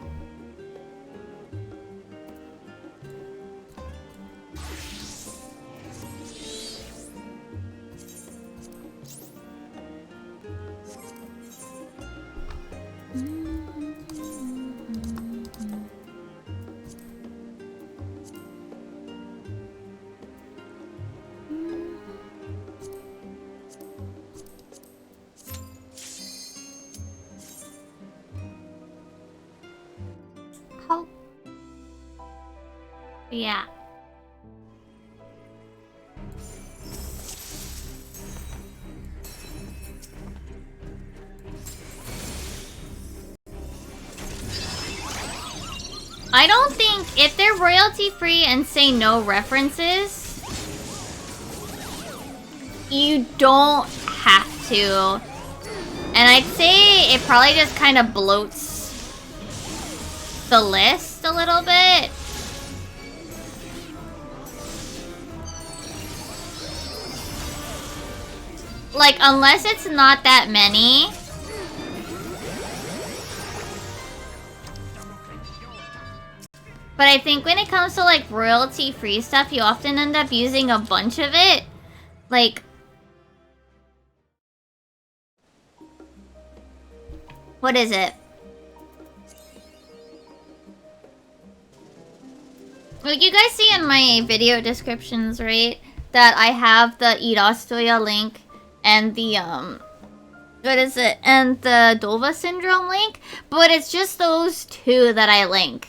How? Yeah. I don't think if they're royalty free and say no references, you don't have to. And I'd say it probably just kind of bloats the list a little bit. Like, unless it's not that many. But I think when it comes to like royalty free stuff, you often end up using a bunch of it. Like, what is it? Like you guys see in my video descriptions, right? That I have the Irastoya link and the what is it? And the Dova syndrome link, but it's just those two that I link.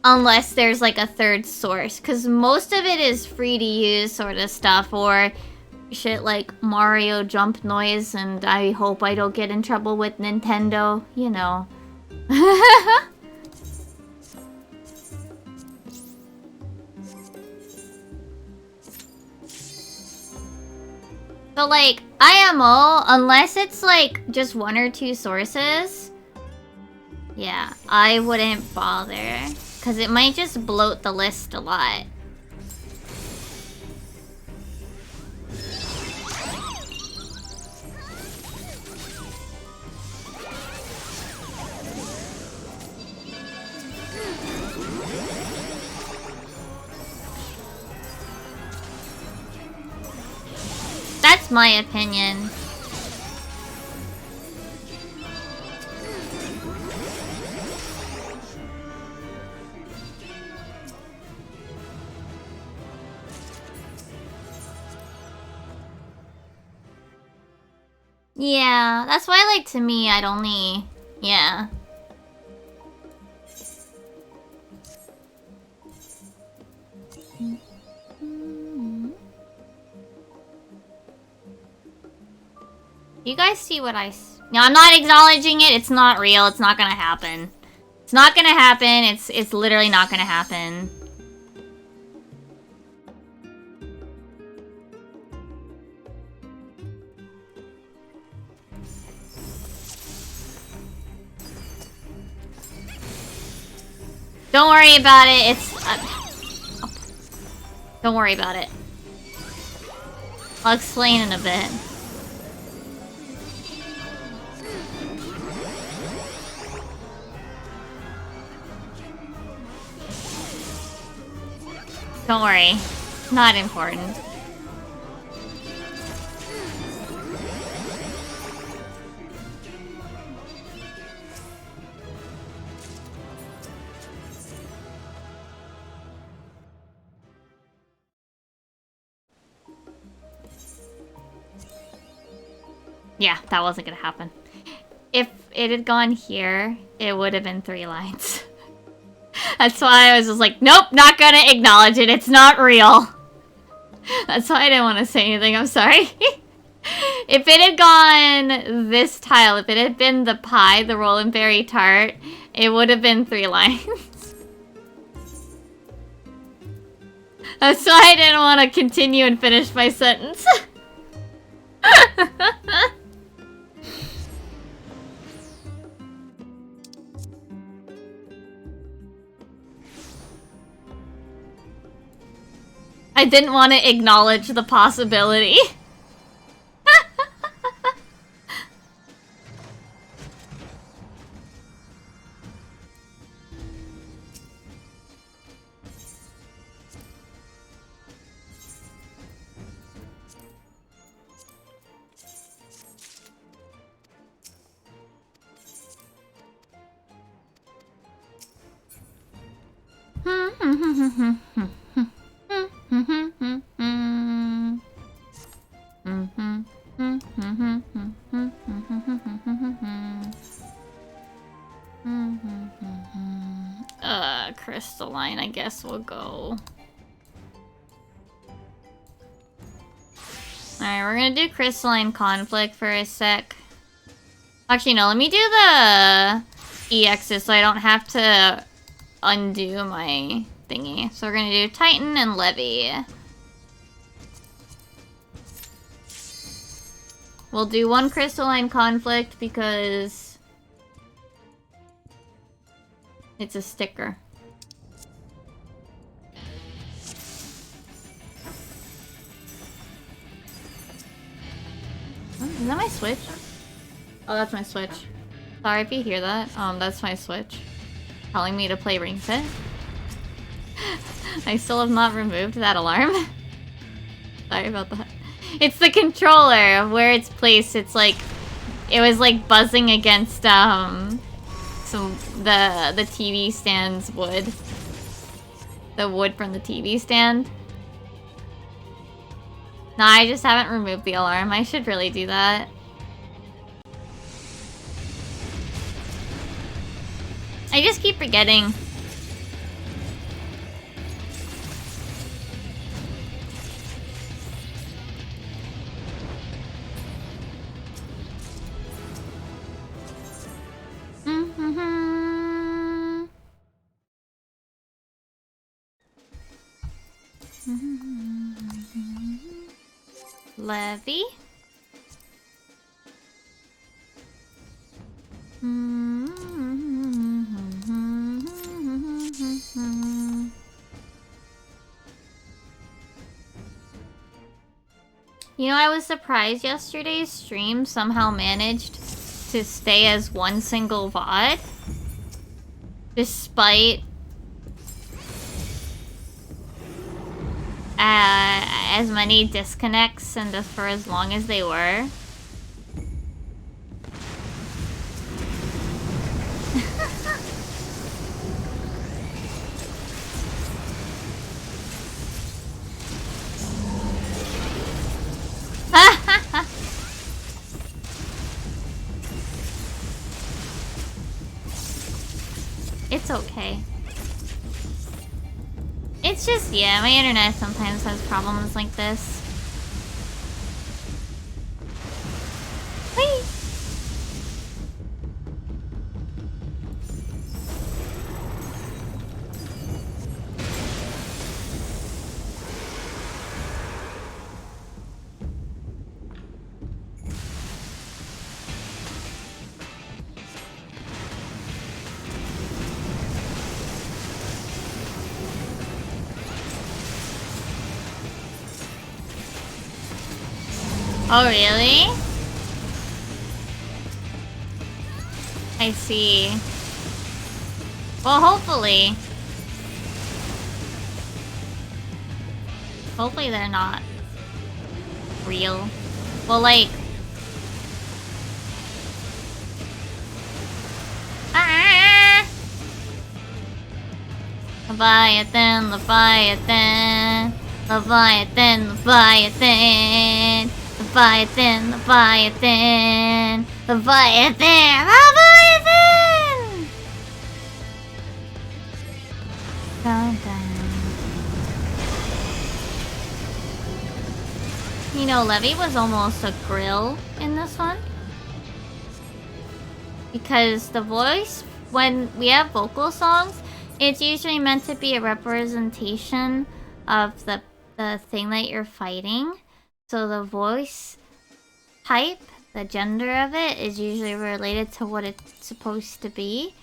Unless there's like a third source, because most of it is free to use sort of stuff, or shit like Mario jump noise, and I hope I don't get in trouble with Nintendo, you know. So like, IMO, unless it's like just one or two sources, yeah, I wouldn't bother. Because it might just bloat the list a lot. That's my opinion. Yeah, that's why, like, to me, I'd only... Yeah. You guys see what I... No, I'm not acknowledging it. It's not real. It's not gonna happen. It's not gonna happen. It's literally not gonna happen. Don't worry about it. It's... Don't worry about it. I'll explain in a bit. Don't worry. Not important. Yeah, that wasn't gonna happen. If it had gone here, it would have been 3 lines. That's why I was just like, nope, not gonna acknowledge it. It's not real. That's why I didn't want to say anything. I'm sorry. If it had gone this tile, if it had been the pie, the Roland Berry tart, it would have been 3 lines. That's why I didn't want to continue and finish my sentence. I didn't want to acknowledge the possibility. Crystalline, I guess we'll go. Alright, we're gonna do Crystalline Conflict for a sec. Actually, no, let me do the EXs so I don't have to undo my thingy. So we're gonna do Titan and Levy. We'll do 1 Crystalline Conflict because it's a sticker. Is that my Switch? Oh, that's my Switch. Sorry if you hear that. That's my Switch. Telling me to play Ring Fit. I still have not removed that alarm. Sorry about that. It's the controller of where it's placed. It's like... It was like buzzing against, the TV stand's wood. The wood from the TV stand. No, I just haven't removed the alarm. I should really do that. I just keep forgetting. Levy. You know, I was surprised yesterday's stream somehow managed to stay as one single VOD. Despite as many disconnects and just for as long as they were. It's okay. It's just, yeah, my internet sometimes has problems like this. Whee! Oh, really? I see. Well, hopefully. Hopefully they're not real. Well, like... Ah! Leviathan, Leviathan, Leviathan, Leviathan, Leviathan, Leviathan, Leviathan, Leviathan! Dun, dun. You know, Levy was almost a grill in this one. Because the voice, when we have vocal songs, it's usually meant to be a representation of the thing that you're fighting. So the voice type, the gender of it, is usually related to what it's supposed to be.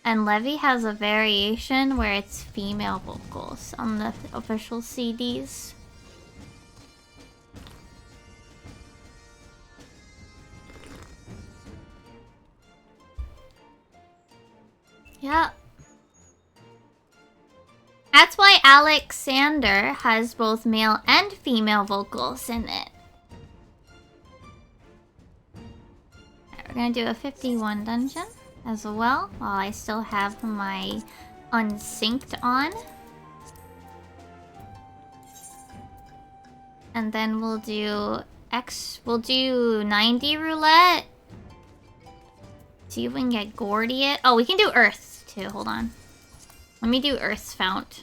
And Levy has a variation where it's female vocals on the official CDs. Yeah. That's why Alexander has both male and female vocals in it. Alright, we're gonna do a 51 dungeon as well, while I still have my unsynced on. And then we'll do 90 roulette. See if we can get Gordy it. Oh, we can do Earth too. Hold on. Let me do Earth's fount.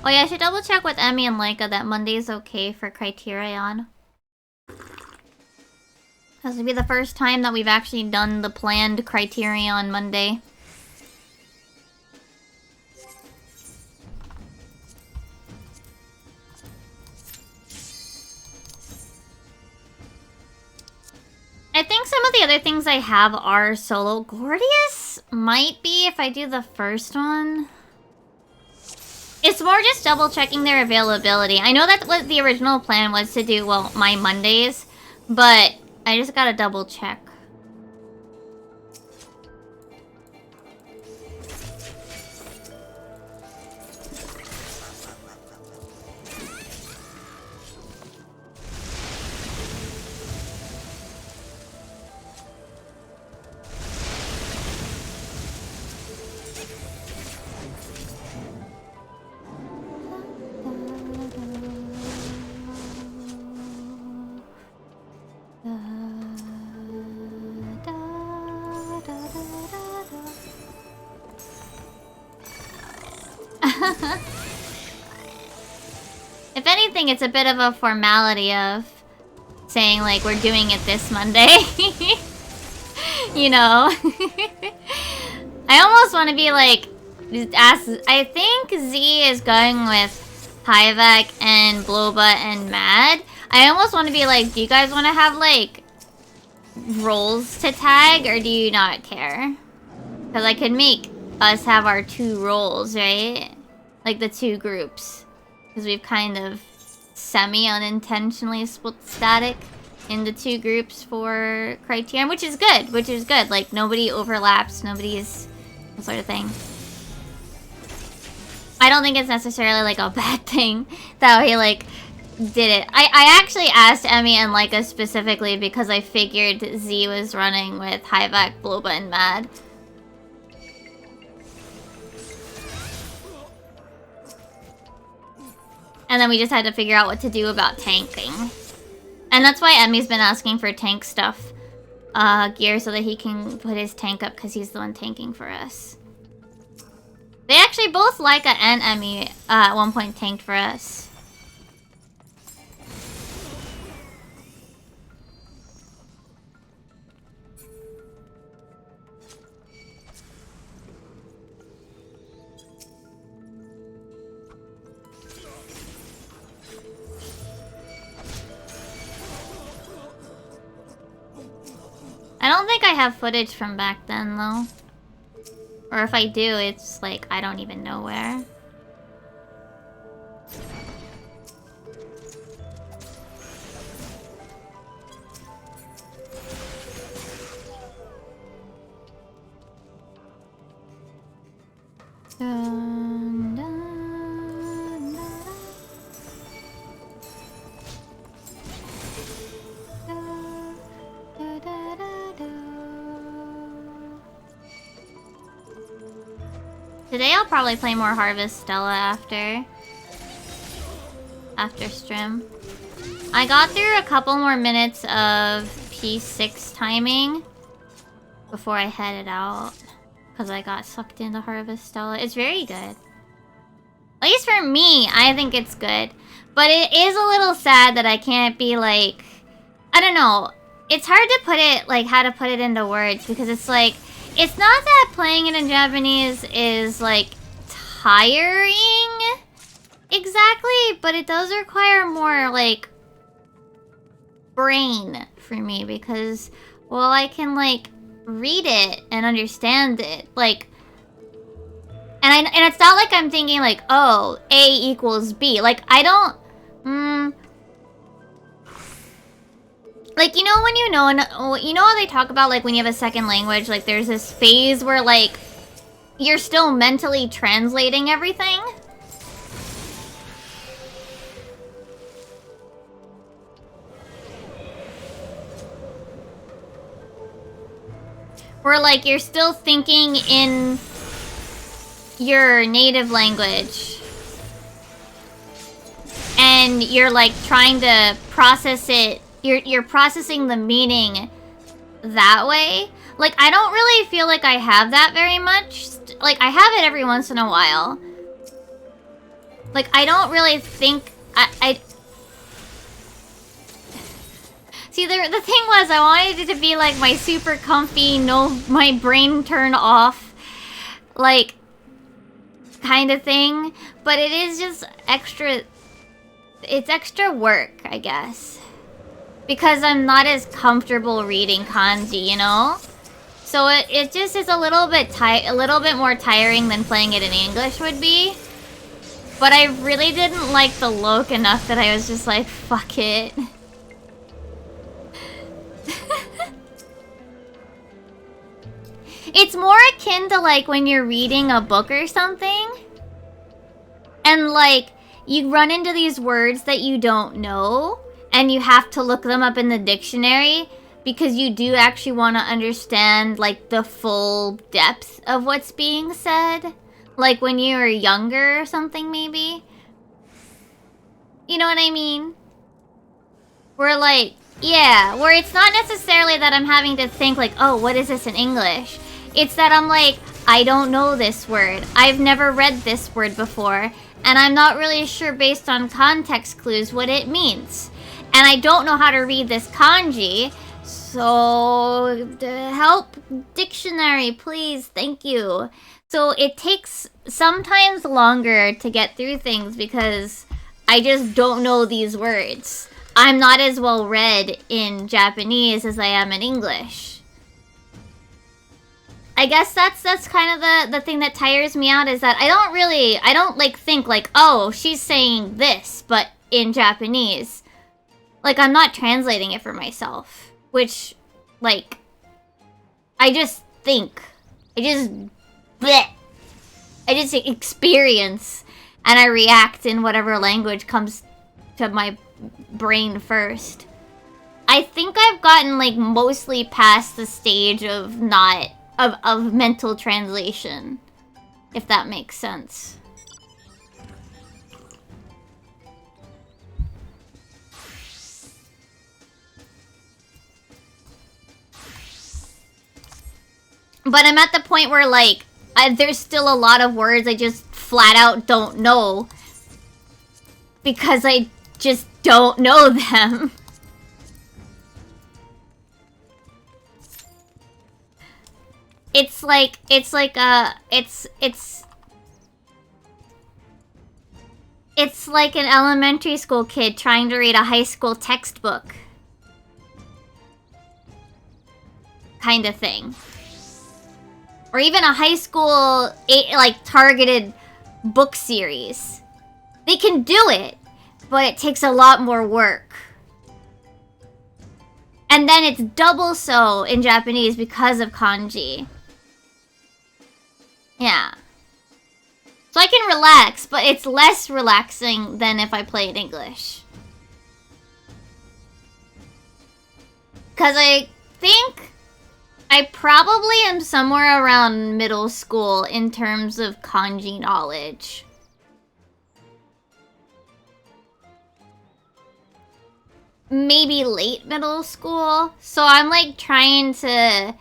Oh yeah, I should double check with Emmy and Leica that Monday's okay for Criterion. This will be the first time that we've actually done the planned Criterion Monday. I think some of the other things I have are solo. Gordius might be if I do the first one. It's more just double checking their availability. I know that what the original plan was to do, well, my Mondays, but I just gotta double check. If anything, it's a bit of a formality of saying, like, we're doing it this Monday. You know? I almost want to be like, I think Z is going with Tyvek and Bloba and Mad. I almost want to be like, do you guys want to have, like, roles to tag, or do you not care? Because I could make us have our 2 roles, right? Like the 2 groups. Because we've kind of semi-unintentionally split static into 2 groups for Criterion, which is good, Like, nobody overlaps, nobody's that sort of thing. I don't think it's necessarily, like, a bad thing that we, like, did it. I actually asked Emmy and Leica specifically because I figured Z was running with Hyvac, Bloba, and Mad. And then we just had to figure out what to do about tanking. And that's why Emmy's been asking for tank stuff, gear, so that he can put his tank up, because he's the one tanking for us. They actually both, Leica and Emmy, at one point tanked for us. I don't think I have footage from back then, though. Or if I do, it's like, I don't even know where. Dun, dun, dun, da, da, da, da. Today I'll probably play more Harvestella after stream. I got through a couple more minutes of P6 timing before I headed out. Because I got sucked into Harvestella. It's very good. At least for me, I think it's good. But it is a little sad that I can't be like... I don't know. It's hard to put it, like, how to put it into words. Because it's like... It's not that playing it in Japanese is, like, tiring exactly. But it does require more, like, brain for me. Because, well, I can, like... read it and understand it, like, and it's not like I'm thinking like, oh, A equals B. Like, I don't, like, you know when you know how they talk about like when you have a second language, like there's this phase where like you're still mentally translating everything. Where, like, you're still thinking in your native language. And you're, like, trying to process it. You're processing the meaning that way. Like, I don't really feel like I have that very much. Like, I have it every once in a while. Like, I don't really think... See, the thing was, I wanted it to be like my super comfy, my brain turn off, like, kind of thing. But it is just extra, it's extra work, I guess. Because I'm not as comfortable reading kanji, you know? So it just is a little bit more tiring than playing it in English would be. But I really didn't like the look enough that I was just like, fuck it. It's more akin to like when you're reading a book or something and like you run into these words that you don't know and you have to look them up in the dictionary because you do actually want to understand like the full depth of what's being said, like when you were younger or something, maybe. You know what I mean? Where like, yeah, where it's not necessarily that I'm having to think like, oh, what is this in English? It's that I'm like, I don't know this word. I've never read this word before. And I'm not really sure based on context clues what it means. And I don't know how to read this kanji. So, help dictionary, please. Thank you. So it takes sometimes longer to get through things because I just don't know these words. I'm not as well read in Japanese as I am in English. I guess that's kind of the thing that tires me out is that I don't like think like, oh, she's saying this, but in Japanese. Like, I'm not translating it for myself. Which, like, I just think. I just experience and I react in whatever language comes to my brain first. I think I've gotten, like, mostly past the stage of of mental translation, if that makes sense. But I'm at the point where, like, there's still a lot of words I just flat out don't know. Because I just don't know them. It's like an elementary school kid trying to read a high school textbook. kind of thing. Or even a high school, like, targeted book series. They can do it, but it takes a lot more work. And then it's double so in Japanese because of kanji. Yeah. So I can relax, but it's less relaxing than if I played English. Because I think I probably am somewhere around middle school in terms of kanji knowledge. Maybe late middle school. So I'm like trying to...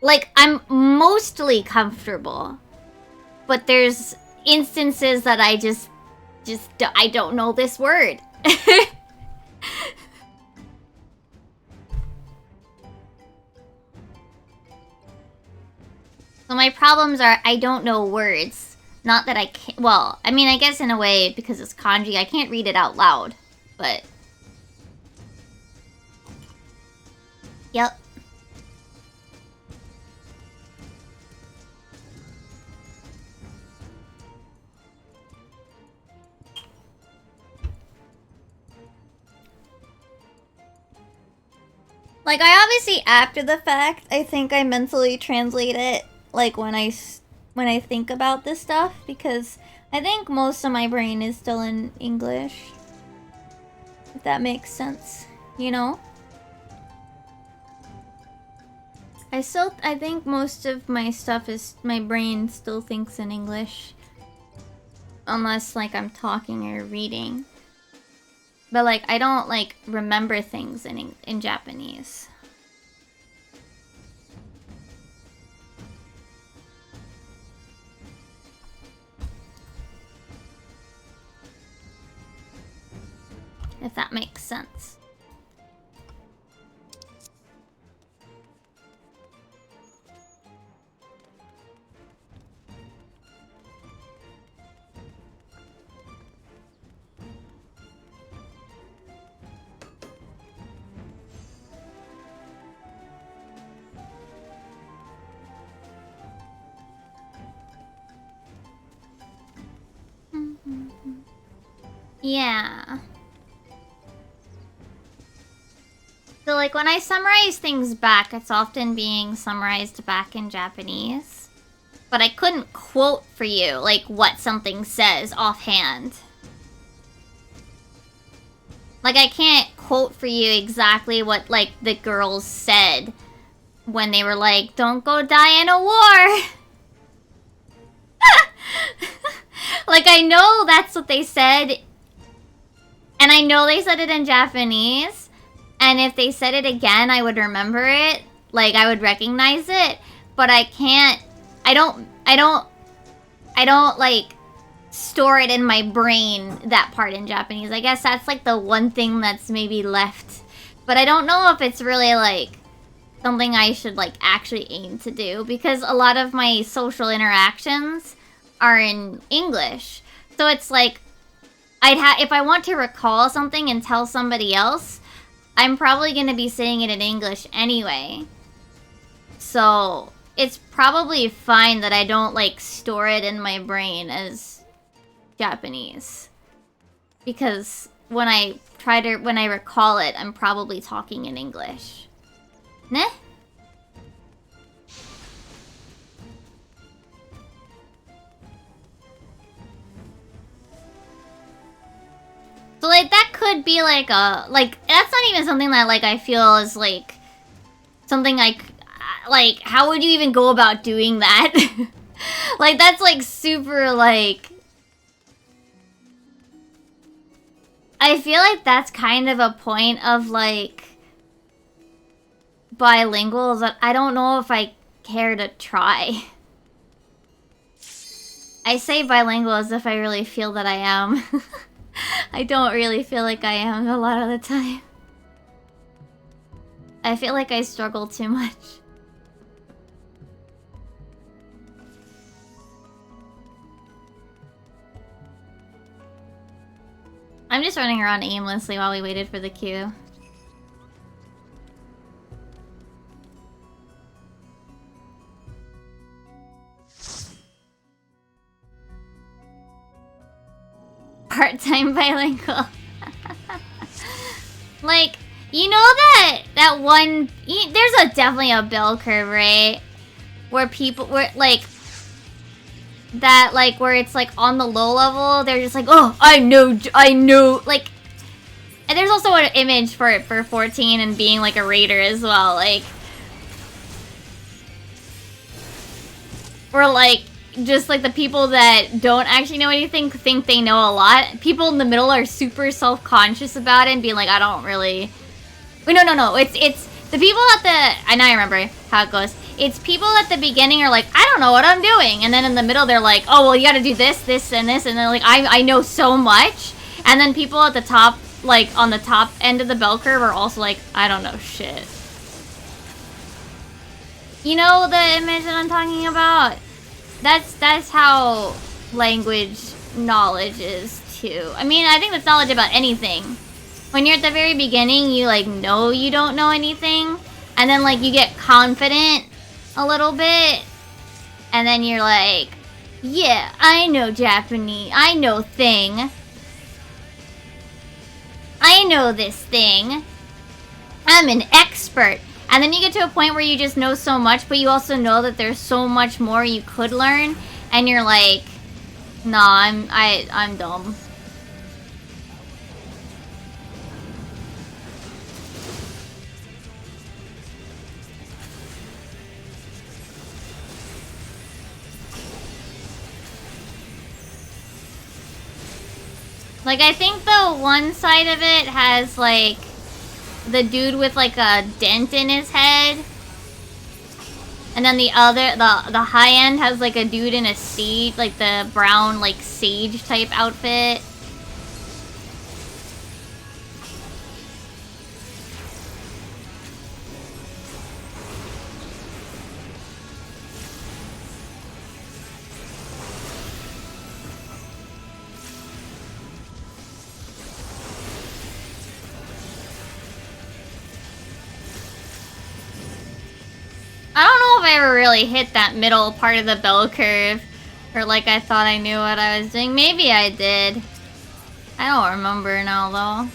Like, I'm mostly comfortable. But there's instances that I I don't know this word. So my problems are I don't know words. Not that I can't... Well, I mean, I guess in a way, because it's kanji, I can't read it out loud. But... Yep. Like, I obviously, after the fact, I think I mentally translate it, like, when I think about this stuff, because I think most of my brain is still in English. If that makes sense, you know? I think most of my stuff is, my brain still thinks in English. Unless, like, I'm talking or reading. But, like, I don't, like, remember things in Japanese. If that makes sense. Yeah. So, like, when I summarize things back, it's often being summarized back in Japanese. But I couldn't quote for you, like, what something says offhand. Like, I can't quote for you exactly what, like, the girls said when they were like, don't go die in a war! Like, I know that's what they said. And I know they said it in Japanese. And if they said it again, I would remember it. Like, I would recognize it. But I can't... I don't, like, store it in my brain, that part in Japanese. I guess that's, like, the one thing that's maybe left. But I don't know if it's really, like, something I should, like, actually aim to do. Because a lot of my social interactions are in English. So it's like, if I want to recall something and tell somebody else, I'm probably going to be saying it in English anyway. So it's probably fine that I don't, like, store it in my brain as Japanese. Because when I recall it, I'm probably talking in English. Ne? So, like, that could be, like, that's not even something that, like, I feel is, like, something like, how would you even go about doing that? Like, that's, like, super, like... I feel like that's kind of a point of, like, bilingual that I don't know if I care to try. I say bilingual as if I really feel that I am. I don't really feel like I am a lot of the time. I feel like I struggle too much. I'm just running around aimlessly while we waited for the queue. I'm bilingual. Like, you know that one... There's definitely a bell curve, right? Where people... Where, like... That, like, where it's, like, on the low level, they're just like, oh, I know, like... And there's also an image for it for 14 and being, like, a raider as well, like... Or, like, just, like, the people that don't actually know anything think they know a lot. People in the middle are super self-conscious about it and being like, I don't really... Wait, no, it's the people at the... I remember how it goes. It's people at the beginning are like, I don't know what I'm doing. And then in the middle, they're like, oh, well, you gotta do this, this, and this. And they're like, I know so much. And then people at the top, like, on the top end of the bell curve are also like, I don't know shit. You know the image that I'm talking about? That's how language knowledge is, too. I mean, I think that's knowledge about anything. When you're at the very beginning, you, like, know you don't know anything. And then, like, you get confident a little bit. And then you're like, yeah, I know Japanese. I know thing. I know this thing. I'm an expert. And then you get to a point where you just know so much, but you also know that there's so much more you could learn. And you're like, nah, I'm dumb. Like, I think the one side of it has, like, the dude with, like, a dent in his head. And then the other, the high end has, like, a dude in a sage, like, the brown, like, sage type outfit. I don't know if I ever really hit that middle part of the bell curve. Or like I thought I knew what I was doing. Maybe I did. I don't remember now though.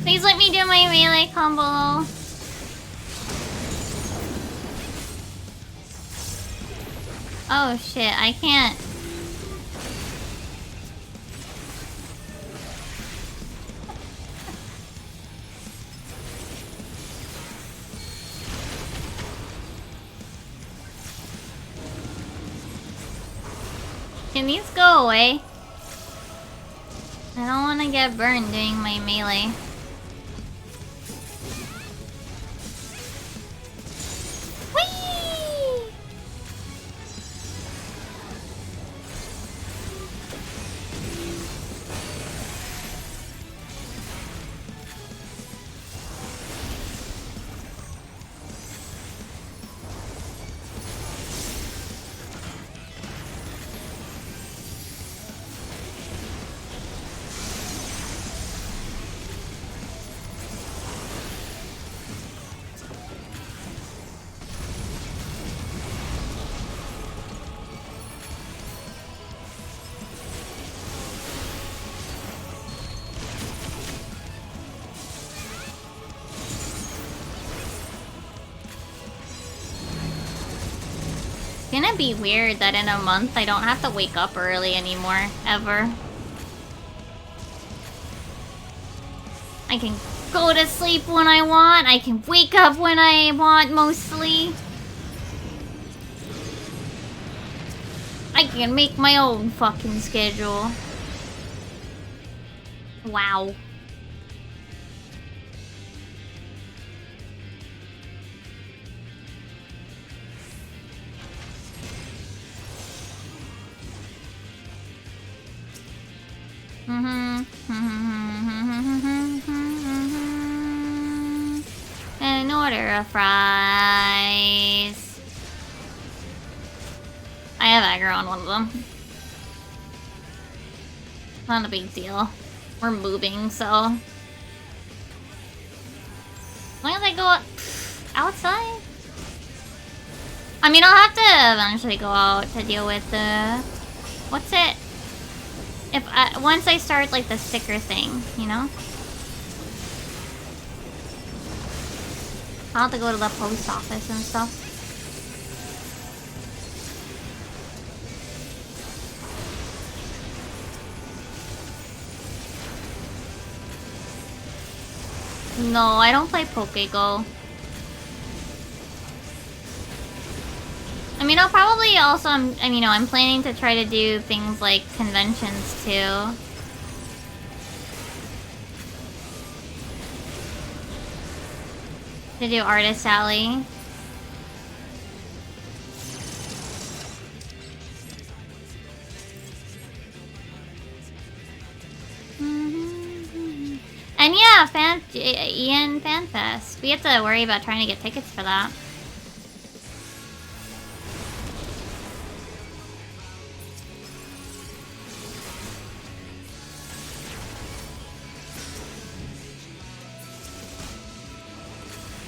Please let me do my melee combo. Oh shit, I can't. Can these go away? I don't want to get burned doing my melee. It's gonna be weird that in a month I don't have to wake up early anymore, ever. I can go to sleep when I want, I can wake up when I want, mostly. I can make my own fucking schedule. Wow. order of fries. I have aggro on one of them. Not a big deal. We're moving, so... As long as I go outside? I mean, I'll have to eventually go out to deal with the... What's it? Once I start, like, the sticker thing, you know? I'll have to go to the post office and stuff. No, I don't play PokeGo. I mean, I'll probably also, I'm planning to try to do things like conventions too. To do Artist Alley. And yeah, Ian FanFest. We have to worry about trying to get tickets for that.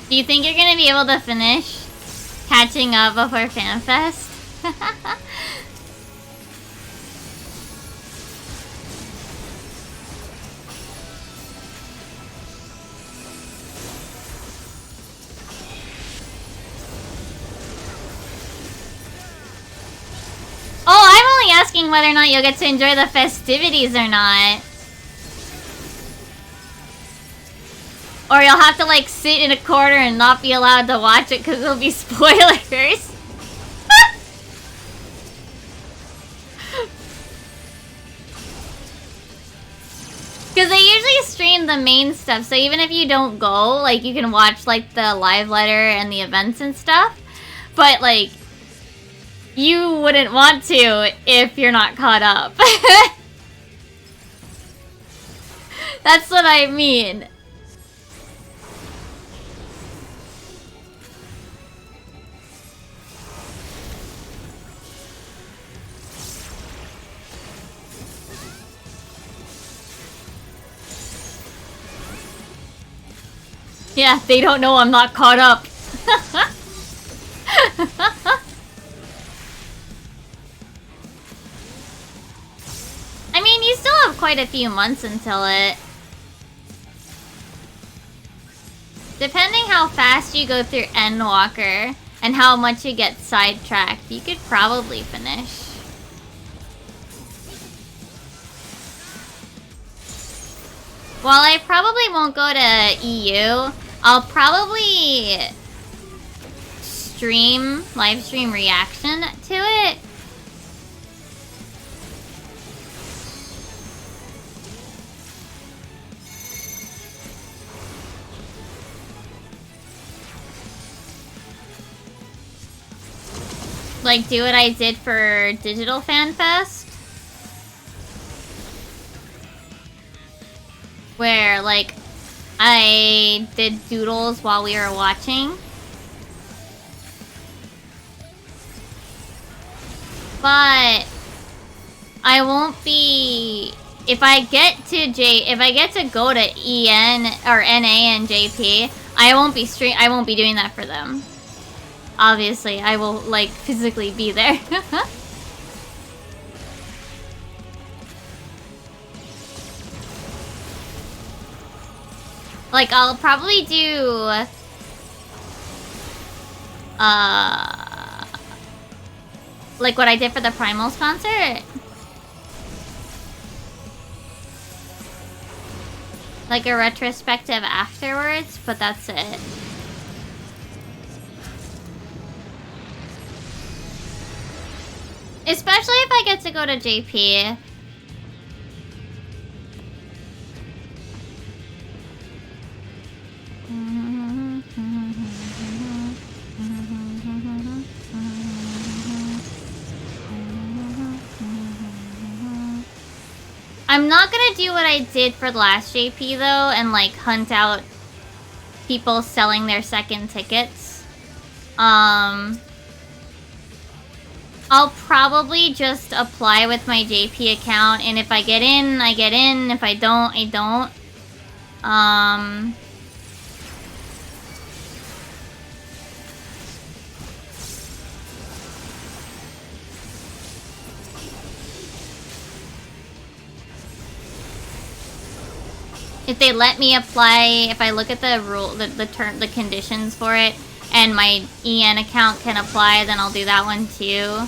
Do you think you're gonna be able to finish catching up before FanFest? Oh, I'm only asking whether or not you'll get to enjoy the festivities or not. Or you'll have to, like, sit in a corner and not be allowed to watch it because it'll be spoilers. Because they usually stream the main stuff, so even if you don't go, like, you can watch, like, the live letter and the events and stuff. But, like, you wouldn't want to if you're not caught up. That's what I mean. Yeah, they don't know I'm not caught up. I mean, you still have quite a few months until it. Depending how fast you go through Endwalker and how much you get sidetracked, you could probably finish. While I probably won't go to EU, I'll probably live stream reaction to it. Like, do what I did for Digital Fan Fest. Where, like, I did doodles while we were watching. But I won't be... If I get to go to EN or NA and JP, I won't be doing that for them. Obviously, I will, like, physically be there. Like, I'll probably do... like what I did for the Primals concert. Like a retrospective afterwards, but that's it. Especially if I get to go to JP. I'm not gonna do what I did for the last JP though and like hunt out people selling their second tickets. I'll probably just apply with my JP account, and if I get in, I get in. If I don't, I don't. If they let me apply, if I look at the the conditions for it, and my EN account can apply, then I'll do that one too.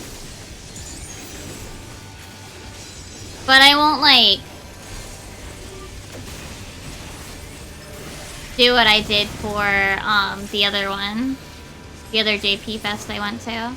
But I won't, like, do what I did for, the other one. The other JP Fest I went to.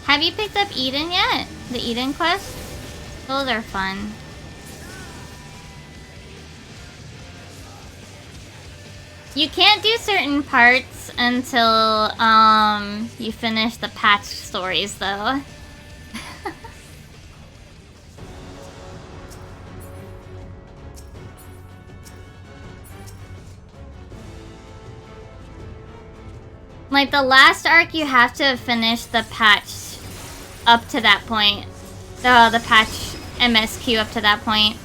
Have you picked up Eden yet? The Eden quest? Those are fun. You can't do certain parts until you finish the patch stories though. Like the last arc, you have to finish the patch up to that point. The patch MSQ up to that point.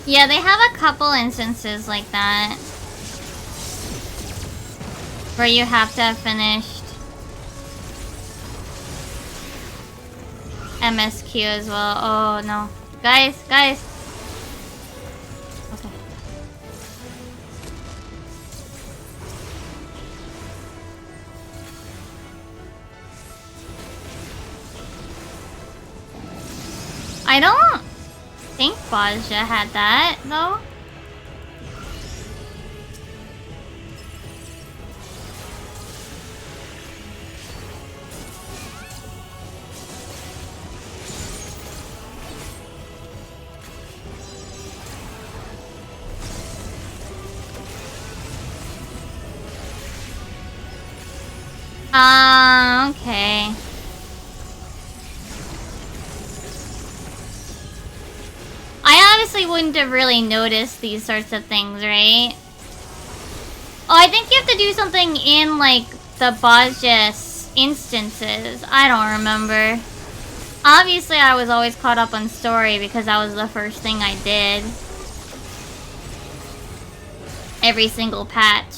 Yeah, they have a couple instances like that. Where you have to have finished MSQ as well. Oh no. Guys! Okay. I don't think Bozja had that, though. Okay. I obviously wouldn't have really noticed these sorts of things, right? Oh, I think you have to do something in, like, the Bozja instances. I don't remember. Obviously, I was always caught up on story because that was the first thing I did. Every single patch.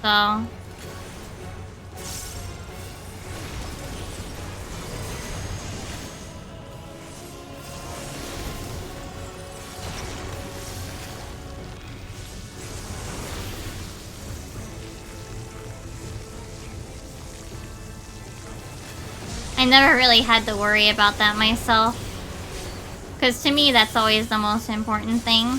So... I never really had to worry about that myself. Because to me, that's always the most important thing.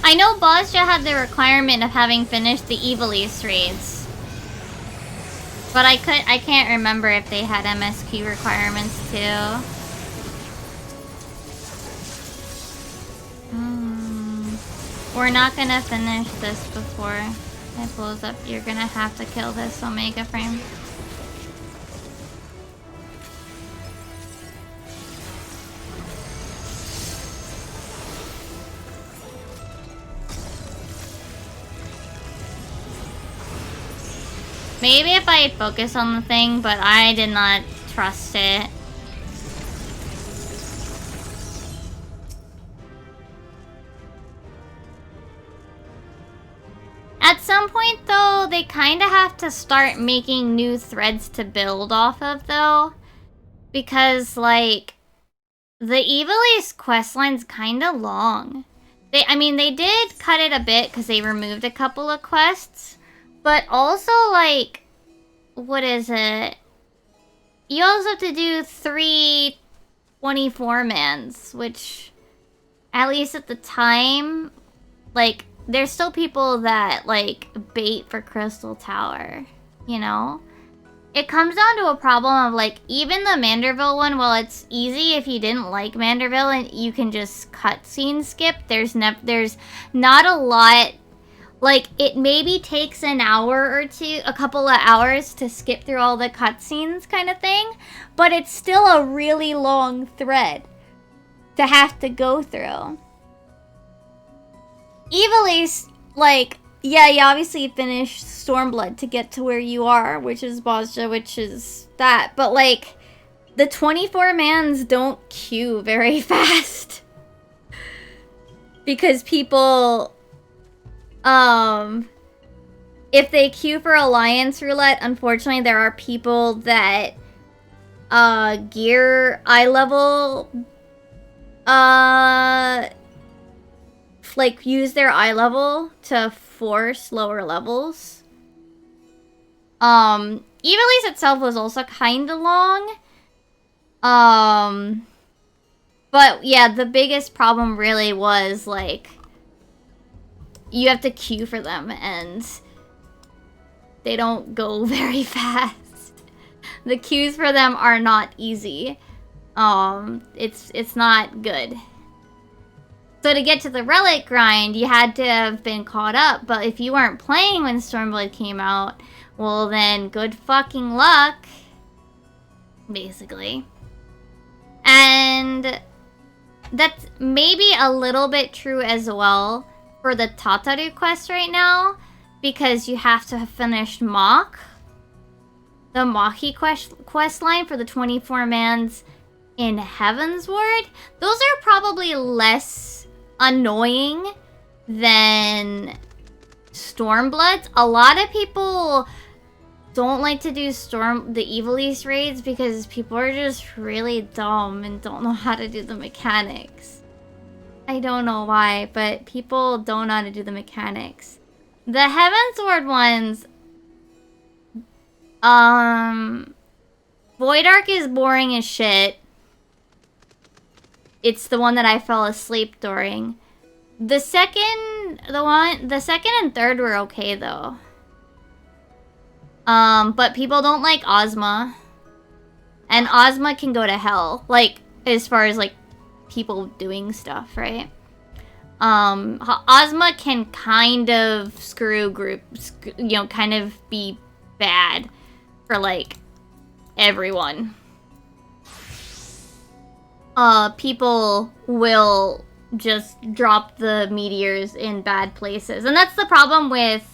I know Bozja had the requirement of having finished the Evilise raids. But I can't remember if they had MSQ requirements too. We're not gonna finish this before it blows up. You're gonna have to kill this Omega frame. Maybe if I had focused on the thing, but I did not trust it. At some point, though, they kind of have to start making new threads to build off of, though. Because, like, the Evilise questline's kind of long. I mean, they did cut it a bit because they removed a couple of quests. But also, like, what is it? You also have to do 3 24-mans, which, at least at the time, like, there's still people that, like, bait for Crystal Tower, you know? It comes down to a problem of, like, even the Manderville one, while it's easy if you didn't like Manderville and you can just cutscene skip, there's not a lot. Like, it maybe takes an hour or two, a couple of hours to skip through all the cutscenes kind of thing, but it's still a really long thread to have to go through. Evilise, like, yeah, you obviously finish Stormblood to get to where you are, which is Bozja, which is that, but, like, the 24-mans don't queue very fast. Because people, if they queue for Alliance Roulette, unfortunately there are people that, gear eye level, like, use their eye level to force lower levels. Evilise itself was also kinda long. But yeah, the biggest problem really was, like, you have to queue for them, and they don't go very fast. The queues for them are not easy. It's not good. So to get to the relic grind, you had to have been caught up, but if you weren't playing when Stormblood came out, well then, good fucking luck. Basically. And that's maybe a little bit true as well for the Tataru quest right now, because you have to have finished Mach. The Machi quest line for the 24-mans in Heavensward. Those are probably less annoying than Stormbloods. A lot of people don't like to do the Evilise raids because people are just really dumb and don't know how to do the mechanics. I don't know why, but people don't know how to do the mechanics. The Heavensward ones, Void Ark is boring as shit. It's the one that I fell asleep during. The second and third were okay though. But people don't like Ozma. And Ozma can go to hell. Like, as far as, like, people doing stuff, right? Ozma can kind of screw groups, you know, kind of be bad for, like, everyone. People will just drop the meteors in bad places. And that's the problem with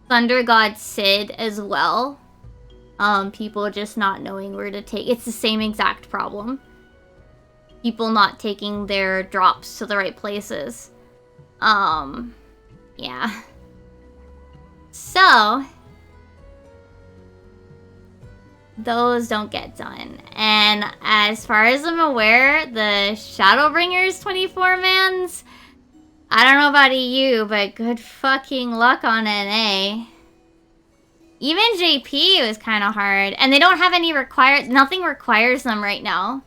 Thunder God Sid as well. People just not knowing where to take. It's the same exact problem. People not taking their drops to the right places. Yeah. So, those don't get done. And as far as I'm aware, the Shadowbringers 24-mans, I don't know about EU, but good fucking luck on NA. Even JP was kind of hard. And they don't have any nothing requires them right now.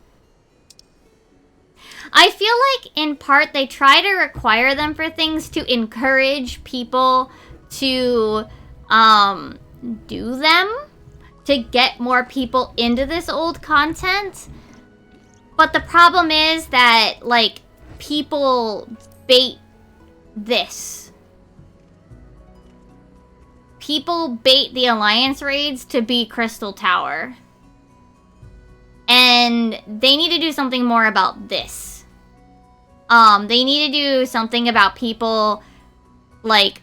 I feel like, in part, they try to require them for things to encourage people to, do them. To get more people into this old content. But the problem is that, like, people bait this. People bait the Alliance raids to be Crystal Tower. And they need to do something more about this. They need to do something about people, like,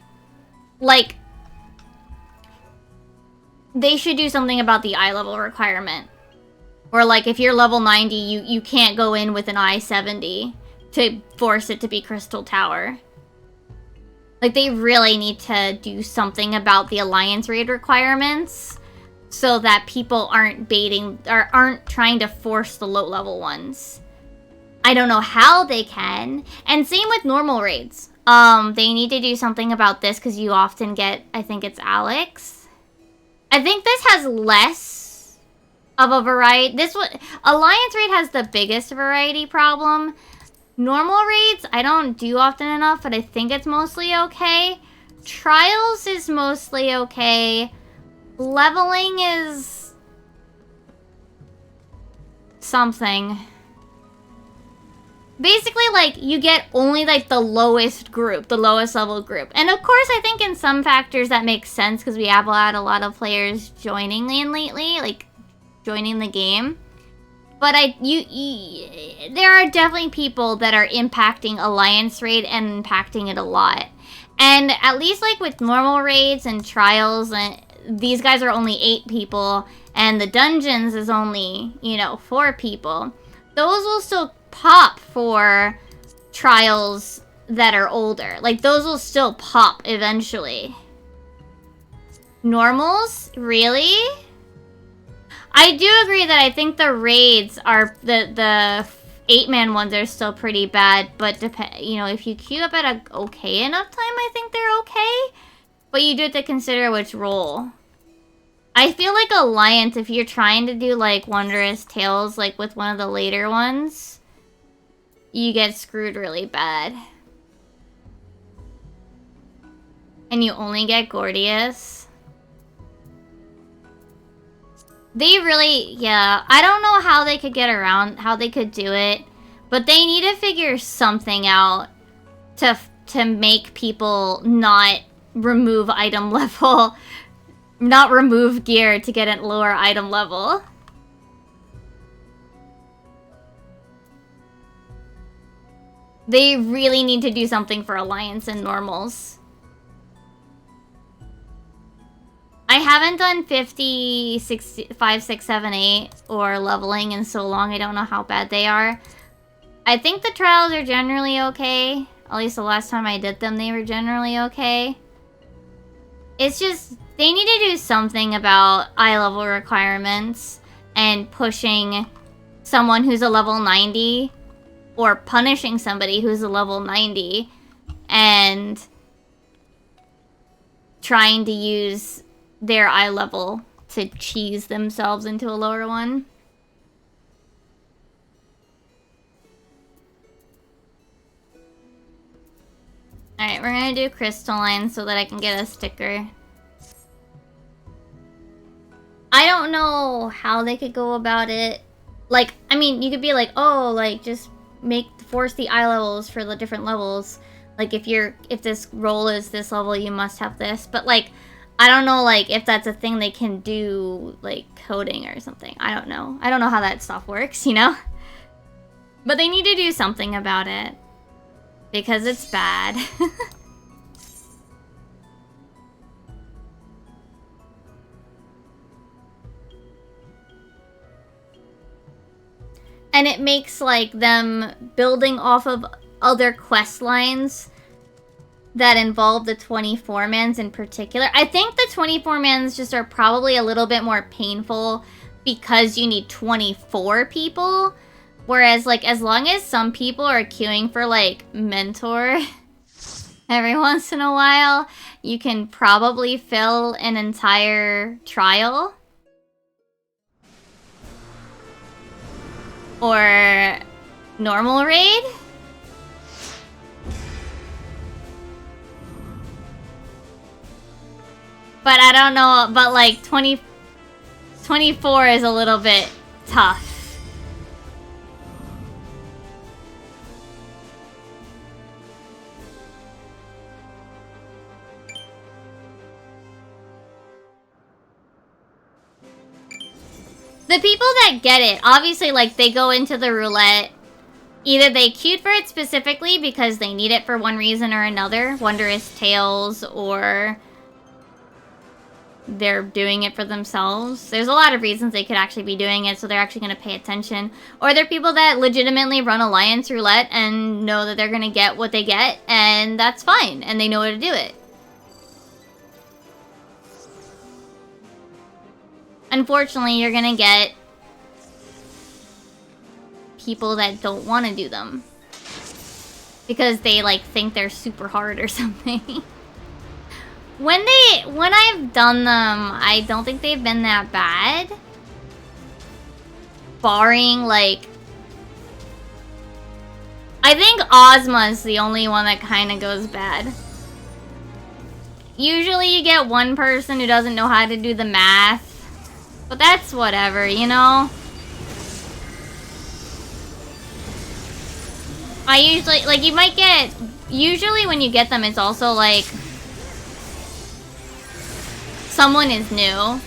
they should do something about the eye level requirement. Or like if you're level 90, you can't go in with an eye 70 to force it to be Crystal Tower. Like they really need to do something about the Alliance raid requirements so that people aren't baiting or aren't trying to force the low level ones. I don't know how they can. And same with normal raids. They need to do something about this because you often get, I think it's Alex. I think this has less of a variety. This one, Alliance raid has the biggest variety problem. Normal raids, I don't do often enough, but I think it's mostly okay. Trials is mostly okay. Leveling is something. Basically, like, you get only, like, the lowest group, the lowest level group. And, of course, I think in some factors that makes sense because we have had a lot of players joining in lately, like, joining the game. But there are definitely people that are impacting Alliance raid and impacting it a lot. And at least, like, with normal raids and trials, and these guys are only 8 people, and the dungeons is only, you know, 4 people. Those will still pop for trials that are older. Like, those will still pop eventually. Normals? Really? I do agree that I think the raids are, the 8-man ones are still pretty bad, but you know, if you queue up at a okay enough time, I think they're okay. But you do have to consider which role. I feel like Alliance, if you're trying to do, like, Wondrous Tales, like, with one of the later ones, you get screwed really bad. And you only get Gordius. They really, yeah, I don't know how they could get around, how they could do it, but they need to figure something out to make people not remove item level, not remove gear to get a lower item level. They really need to do something for Alliance and normals. I haven't done 50, 60, 5, 6, 7, 8 or leveling in so long, I don't know how bad they are. I think the trials are generally okay. At least the last time I did them, they were generally okay. It's just, they need to do something about eye level requirements and pushing someone who's a level 90 or punishing somebody who's a level 90 and trying to use their eye level to cheese themselves into a lower one. Alright, we're gonna do crystalline so that I can get a sticker. I don't know how they could go about it. Like, I mean, you could be like, oh, like, just force the eye levels for the different levels. Like, if this role is this level, you must have this. But, like, I don't know, like, if that's a thing they can do, like, coding or something. I don't know. I don't know how that stuff works, you know? But they need to do something about it. Because it's bad. And it makes, like, them building off of other quest lines that involve the 24-mans in particular. I think the 24-mans just are probably a little bit more painful because you need 24 people. Whereas, like, as long as some people are queuing for, like, mentor every once in a while, you can probably fill an entire trial. Or normal raid. But I don't know, but like 24 is a little bit tough. The people that get it, obviously, like, they go into the roulette. Either they queued for it specifically because they need it for one reason or another. Wondrous Tales or they're doing it for themselves. There's a lot of reasons they could actually be doing it, so they're actually going to pay attention. Or they're people that legitimately run Alliance Roulette and know that they're going to get what they get, and that's fine, and they know how to do it. Unfortunately, you're going to get people that don't want to do them. Because they, like, think they're super hard or something. When I've done them, I don't think they've been that bad. Barring, like... I think Ozma's the only one that kind of goes bad. Usually you get one person who doesn't know how to do the math. But that's whatever, you know? I usually, like, you might get... Usually when you get them, it's also, like... Someone is new.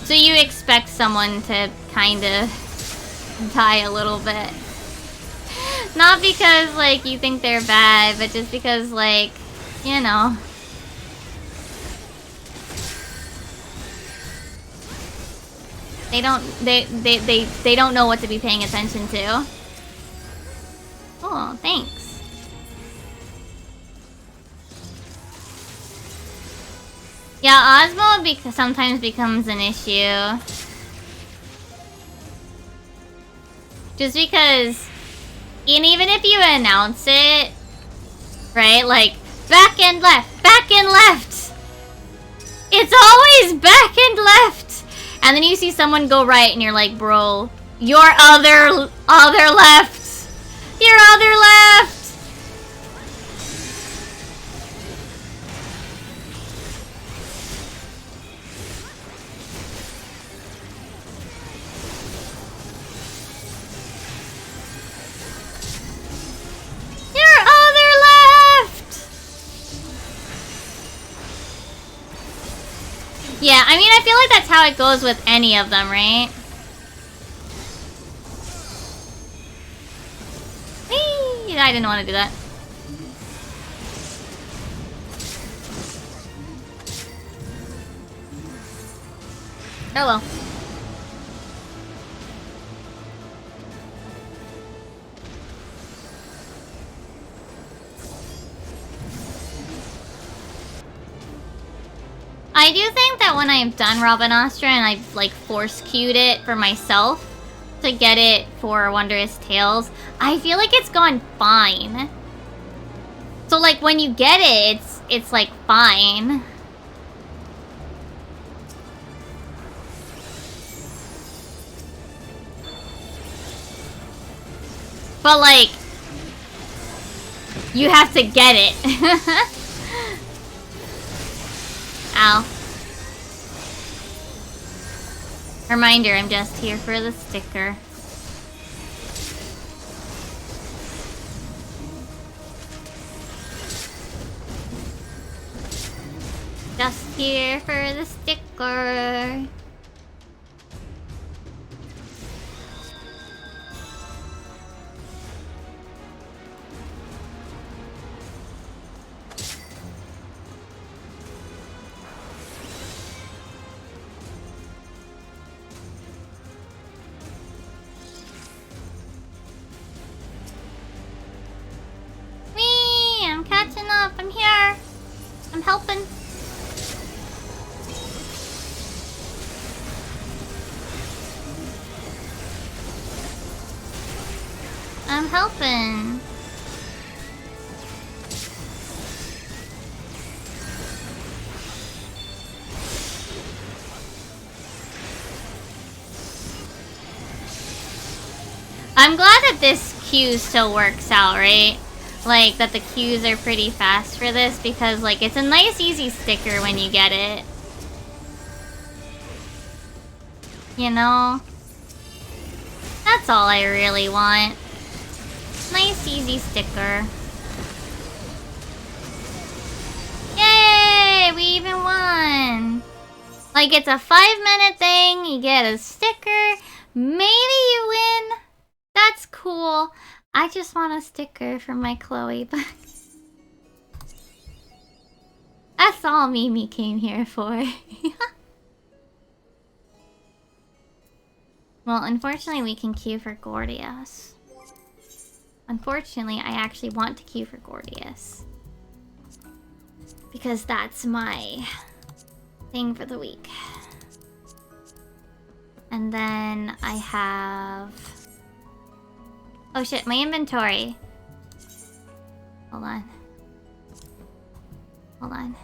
So you expect someone to kinda die a little bit. Not because, like, you think they're bad, but just because, like, you know. They don't know what to be paying attention to. Oh, thanks. Yeah, Ozmo sometimes becomes an issue. Just because, and even if you announce it, right, like, back and left, it's always back and left. And then you see someone go right and you're like, bro, your other left, your other left. Your other left! Yeah, I mean, I feel like that's how it goes with any of them, right? Whee! I didn't want to do that. Oh well. I do think that when I've done Robin Astra and I've, like, force queued it for myself to get it for Wondrous Tales, I feel like it's gone fine. So, like, when you get it, it's like, fine. But, like, you have to get it. Ow. Reminder, I'm just here for the sticker. Just here for the sticker. Whee! I'm catching up. I'm here. I'm helping. I'm helping. I'm glad that this queue still works out, right? Like, that the queues are pretty fast for this because, like, it's a nice, easy sticker when you get it. You know? That's all I really want. Nice, easy sticker. Yay! We even won! Like, it's a 5-minute thing, you get a sticker, maybe you win. That's cool. I just want a sticker for my Chloe book. That's all Mimi came here for. Well, unfortunately we can queue for Gordius. Unfortunately, I actually want to queue for Gordius. Because that's my thing for the week. And then I have... Oh shit, my inventory. Hold on. Hold on.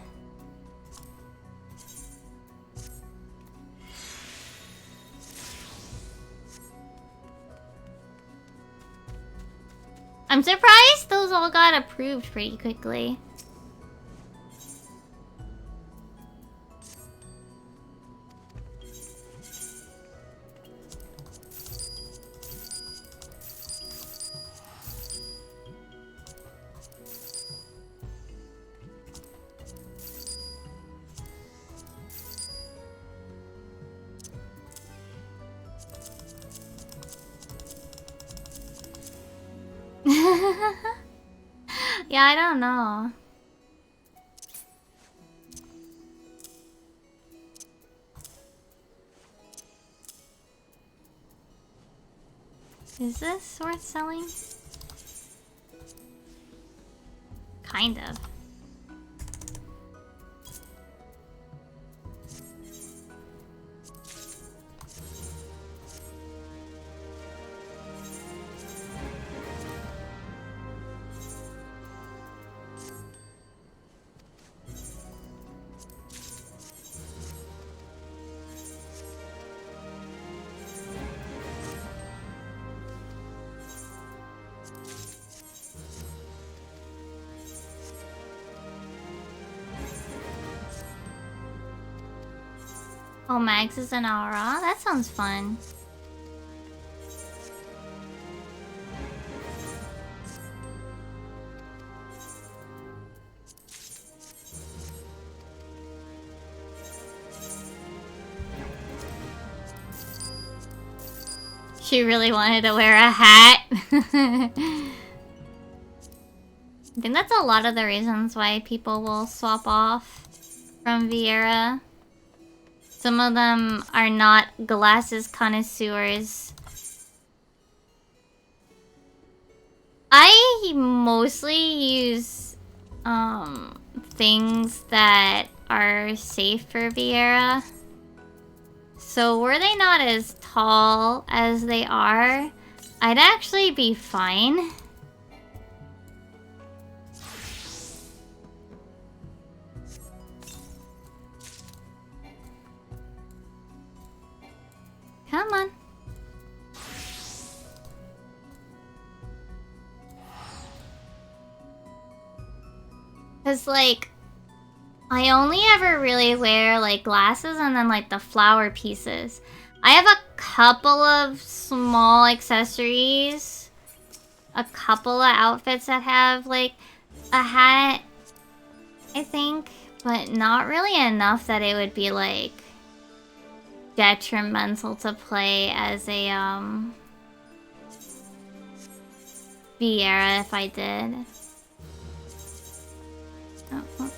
I'm surprised those all got approved pretty quickly. Yeah, I don't know. Is this worth selling? Kind of. Oh, Mags is an aura? That sounds fun. She really wanted to wear a hat. I think that's a lot of the reasons why people will swap off from Vieira. Some of them are not glasses connoisseurs. I mostly use things that are safe for Vieira. So were they not as tall as they are, I'd actually be fine. Come on. Cause like, I only ever really wear like glasses and then like the flower pieces. I have a couple of small accessories. A couple of outfits that have like a hat, I think. But not really enough that it would be like detrimental to play as a Vieira if I did. Oh.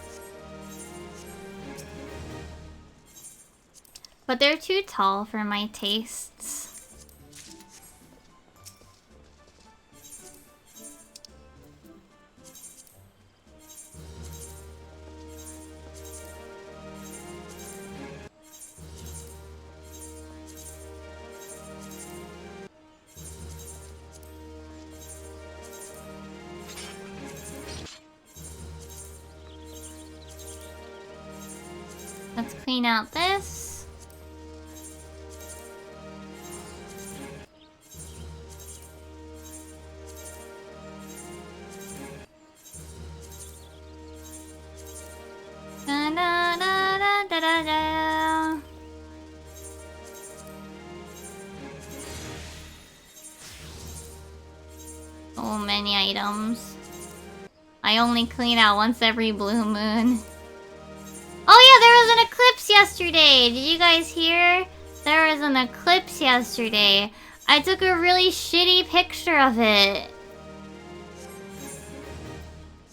But they're too tall for my tastes. Let's clean out this. Da da da da da da da. So many items. I only clean out once every blue moon. Oh yeah, there was an eclipse yesterday! Did you guys hear? There was an eclipse yesterday. I took a really shitty picture of it.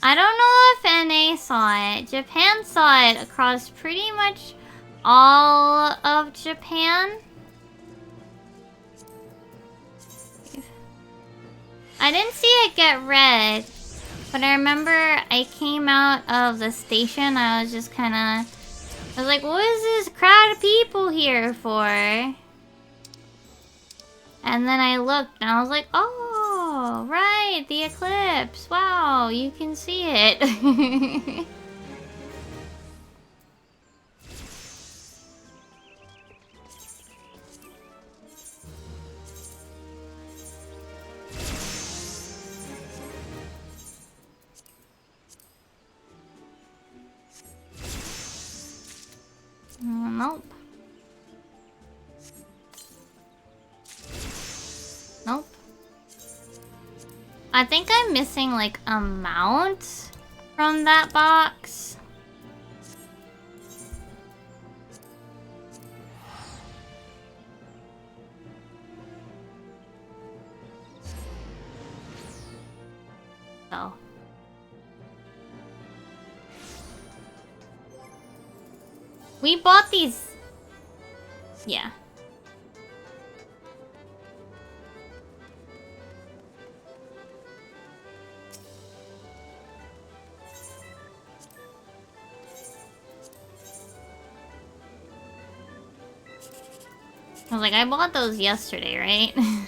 I don't know if NA saw it. Japan saw it across pretty much all of Japan. I didn't see it get red, but I remember I came out of the station. I was just kind of, I was like, what is this crowd of people here for? And then I looked and I was like, oh, right, the eclipse. Wow, you can see it. Nope. Nope. I think I'm missing like a mount from that box. So. We bought these. Yeah. I was like, I bought those yesterday, right?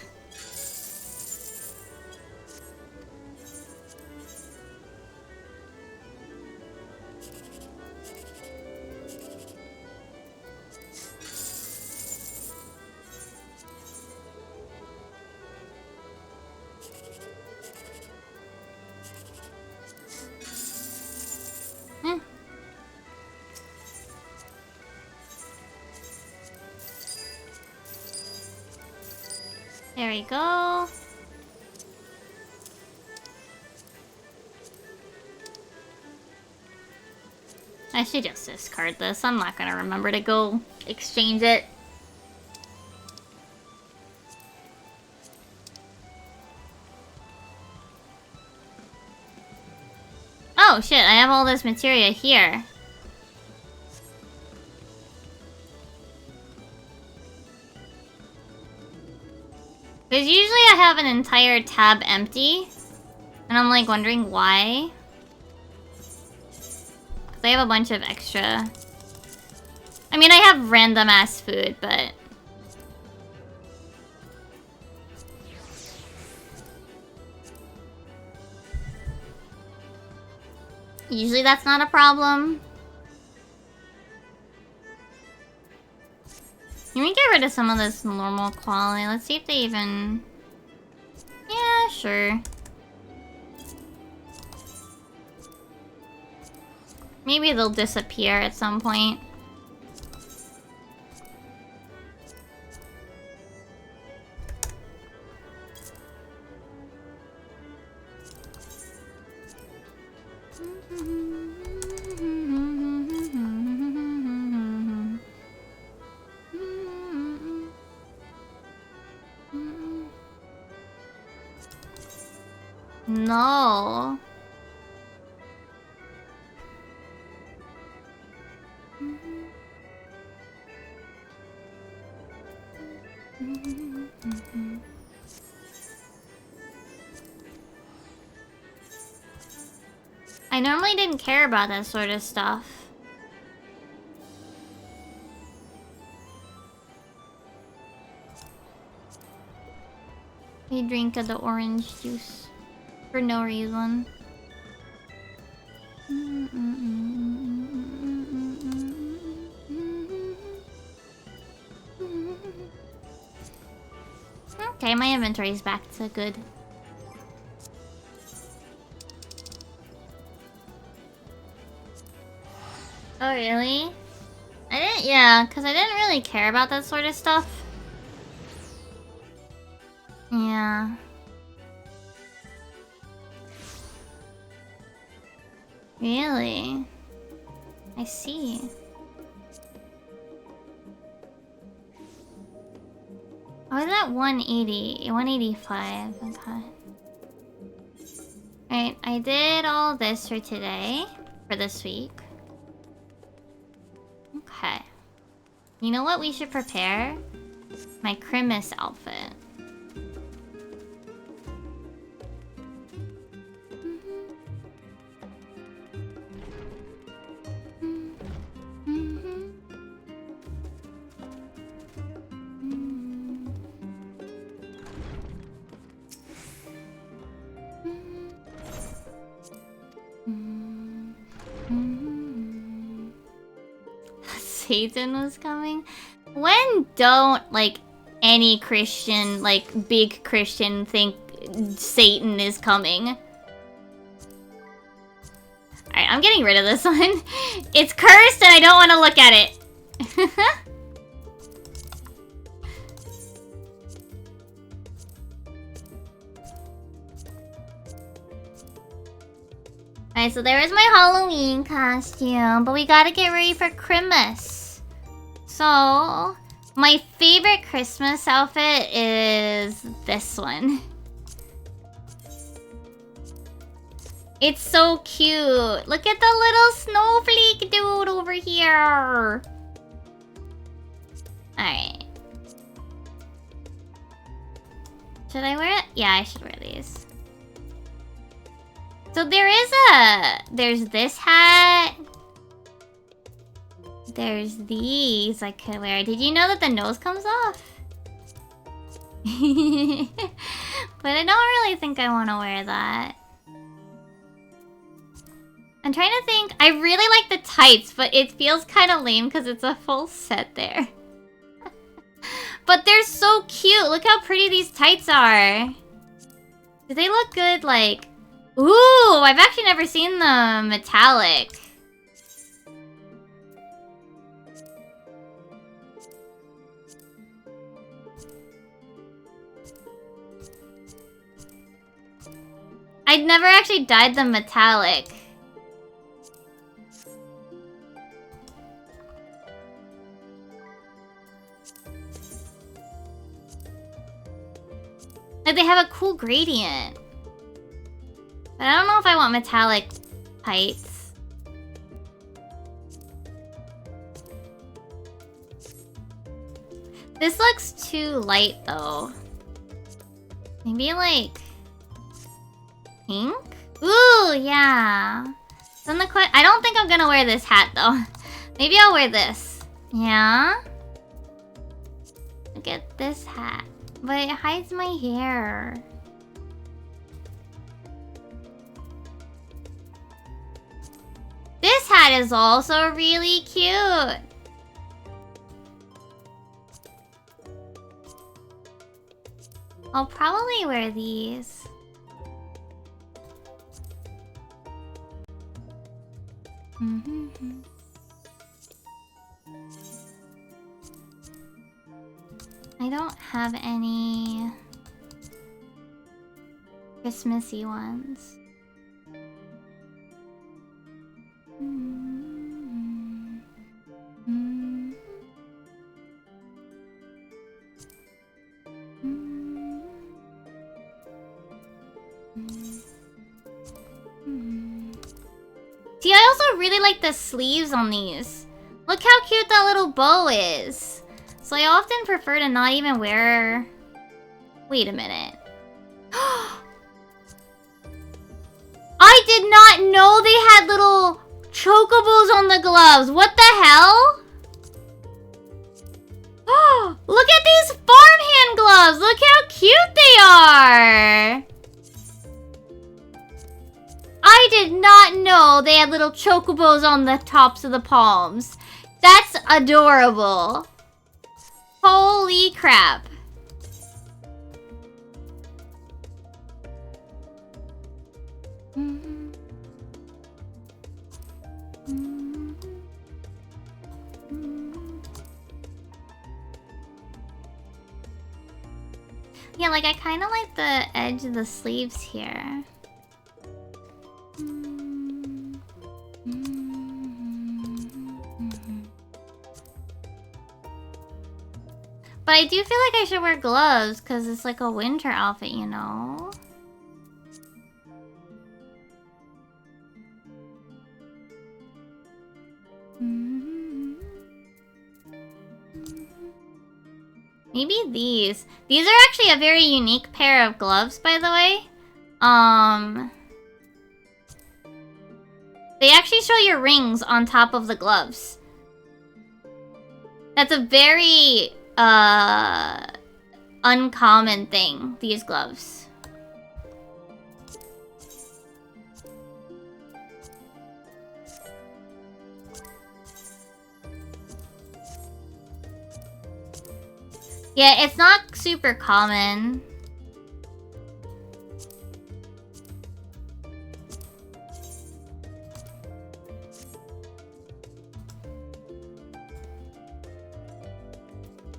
There we go. I should just discard this. I'm not gonna remember to go exchange it. Oh shit, I have all this materia here. Because usually I have an entire tab empty. And I'm like wondering why. Because I have a bunch of extra. I mean, I have random ass food, but... usually that's not a problem. Can we get rid of some of this normal quality? Let's see if they even... yeah, sure. Maybe they'll disappear at some point. No. I normally didn't care about that sort of stuff. You drink of the orange juice for no reason. Okay, my inventory's back to good. Oh, really? I didn't, yeah, because I didn't really care about that sort of stuff. Yeah. Really? I see. I was at 180, 185, okay. Alright, I did all this for today. For this week. Okay. You know what we should prepare? My Christmas outfit. Satan was coming? When don't, like, any Christian, like, big Christian think Satan is coming? Alright, I'm getting rid of this one. It's cursed and I don't want to look at it. Alright, so there is my Halloween costume, but we gotta get ready for Christmas. So, my favorite Christmas outfit is this one. It's so cute. Look at the little snowflake dude over here. Alright. Should I wear it? Yeah, I should wear these. So there's this hat. There's these I could wear. Did you know that the nose comes off? But I don't really think I want to wear that. I'm trying to think. I really like the tights, but it feels kind of lame because it's a full set there. But they're so cute. Look how pretty these tights are. Do they look good, like... Ooh, I've actually never seen the metallic. I'd never actually dyed them metallic. Like, they have a cool gradient. But I don't know if I want metallic tights. This looks too light, though. Maybe, like... pink? Ooh, yeah. Then I don't think I'm gonna wear this hat, though. Maybe I'll wear this. Yeah? Look at this hat. But it hides my hair. This hat is also really cute. I'll probably wear these. I don't have any Christmassy ones. See, I also really like the sleeves on these. Look how cute that little bow is. So I often prefer to not even wear... Wait a minute. I did not know they had little chocobos on the gloves. What the hell? Look at these farmhand gloves. Look how cute they are. I did not know they had little chocobos on the tops of the palms. That's adorable. Holy crap. Yeah, like I kind of like the edge of the sleeves here. But I do feel like I should wear gloves because it's like a winter outfit, you know? Maybe these. These are actually a very unique pair of gloves, by the way. They actually show your rings on top of the gloves. That's a very, uncommon thing, these gloves. Yeah, it's not super common.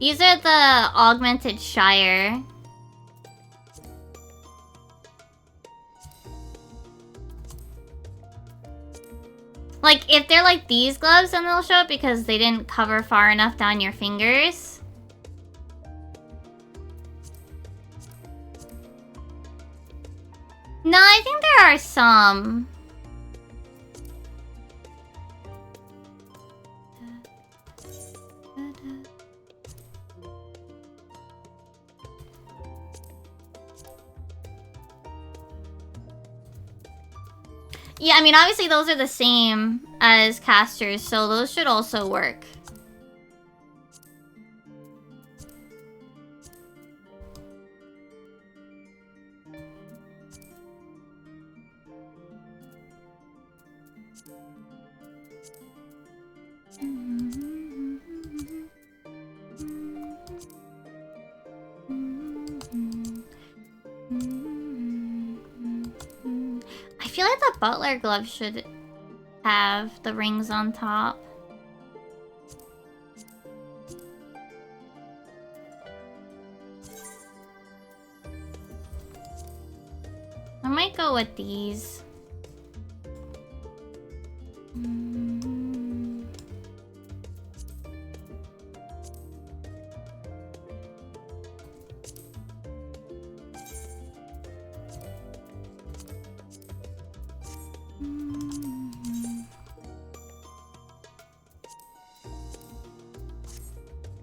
These are the augmented Shire. Like, if they're like these gloves, then they'll show up because they didn't cover far enough down your fingers. No, I think there are some. Yeah, I mean, obviously those are the same as casters, so those should also work. I feel like the butler glove should have the rings on top. I might go with these.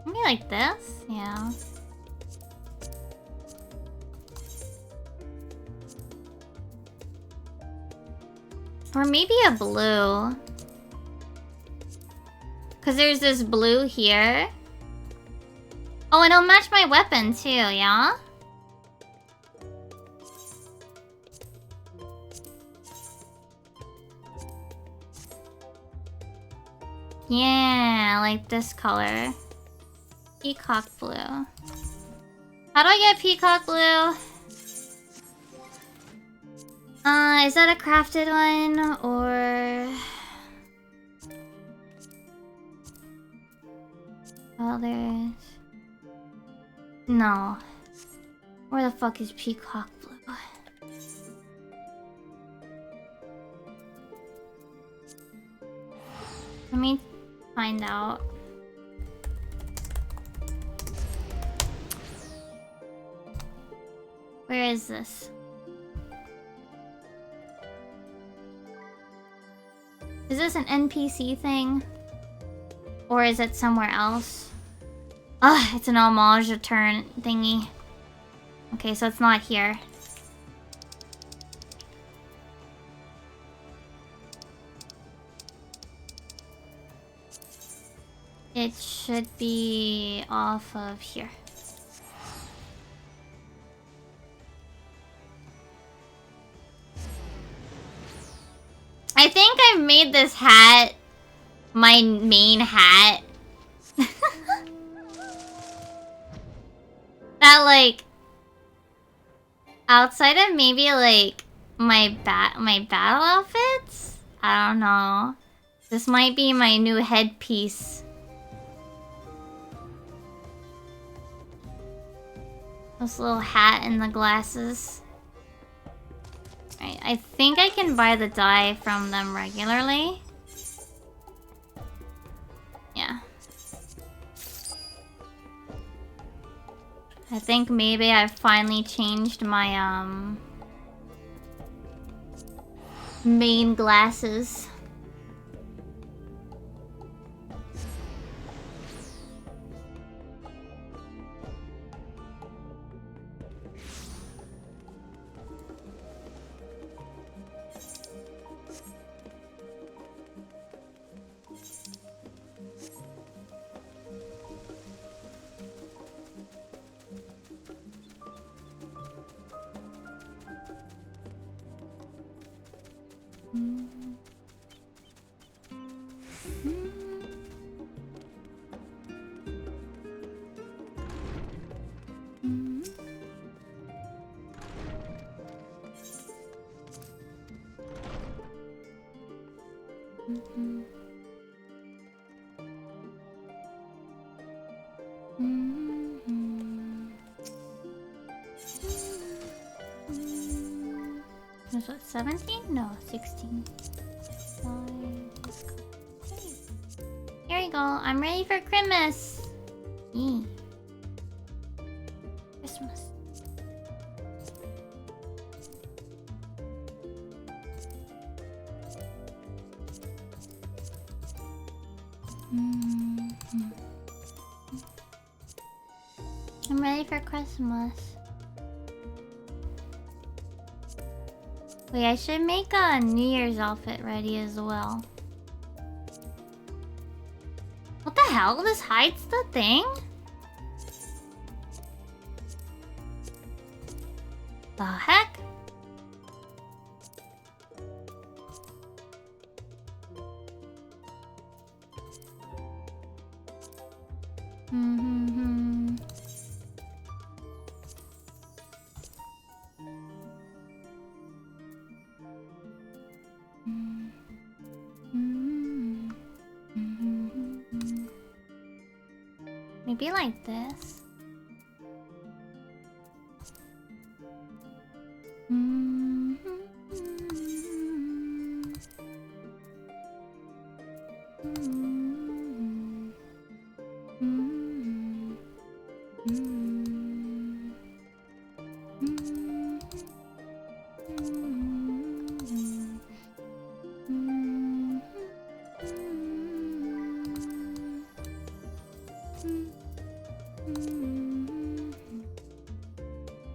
Maybe like this? Yeah. Or maybe a blue. Because there's this blue here. Oh, and it'll match my weapon too, yeah? Yeah, like this color. Peacock blue. How do I get peacock blue? Is that a crafted one, or... Well, there's... No. Where the fuck is peacock blue? Let me find out. Where is this? Is this an NPC thing? Or is it somewhere else? Ugh, it's an homage return thingy. Okay, so it's not here. It should be off of here. I think I've made this hat my main hat. That, like, outside of maybe, like, my battle outfits? I don't know. This might be my new headpiece. This little hat and the glasses. Right, I think I can buy the dye from them regularly. Yeah. I think maybe I've finally changed my, main glasses. Was it 17? No, 16. Here we go. I'm ready for Christmas. Yee. Christmas. I'm ready for Christmas. Wait, I should make a New Year's outfit ready as well. What the hell? This hides the thing? The heck? Maybe like this.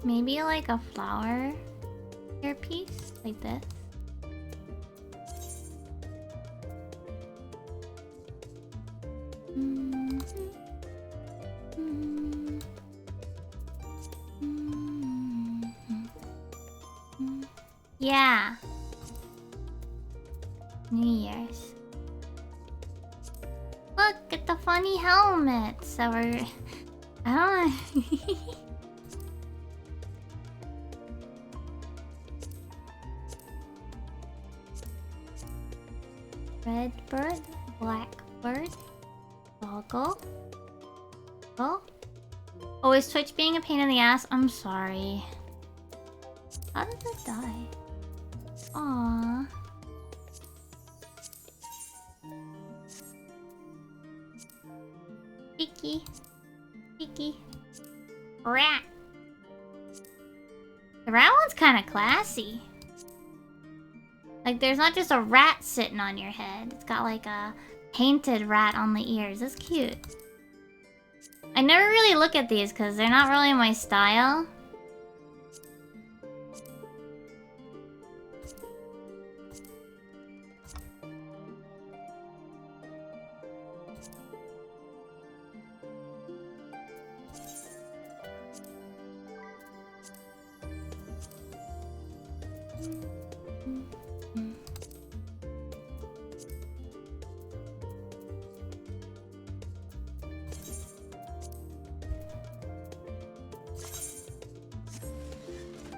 Maybe like a flower earpiece, like this. Yeah. New Year's. Look at the funny helmets that were... I don't know. Red bird, black bird, goggle. Oh. Oh, is Twitch being a pain in the ass? I'm sorry. How did it die? Aww. Picky. Picky. Rat. The rat one's kind of classy. Like, there's not just a rat sitting on your head. It's got like a painted rat on the ears. That's cute. I never really look at these because they're not really my style.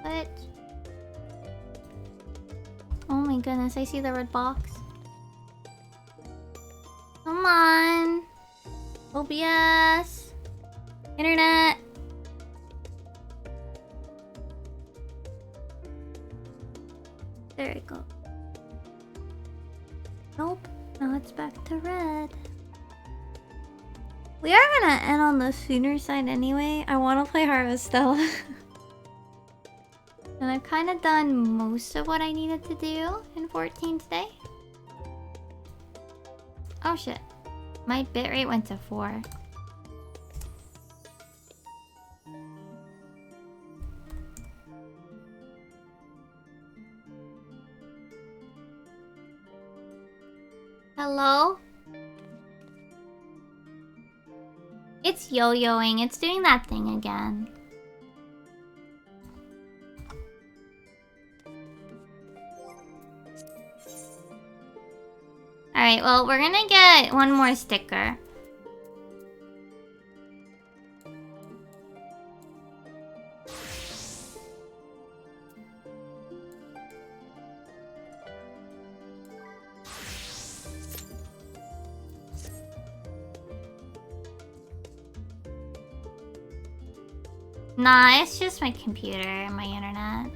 What? Oh my goodness, I see the red box. Come on. OBS. Internet. There we go. Nope. Now it's back to red. We are gonna end on the sooner side anyway. I want to play Harvestella. And I've kind of done most of what I needed to do in 14 today. Oh shit. My bitrate went to 4. Hello? It's yo-yoing. It's doing that thing again. Alright, well, we're gonna get one more sticker. Nah, it's just my computer and my internet.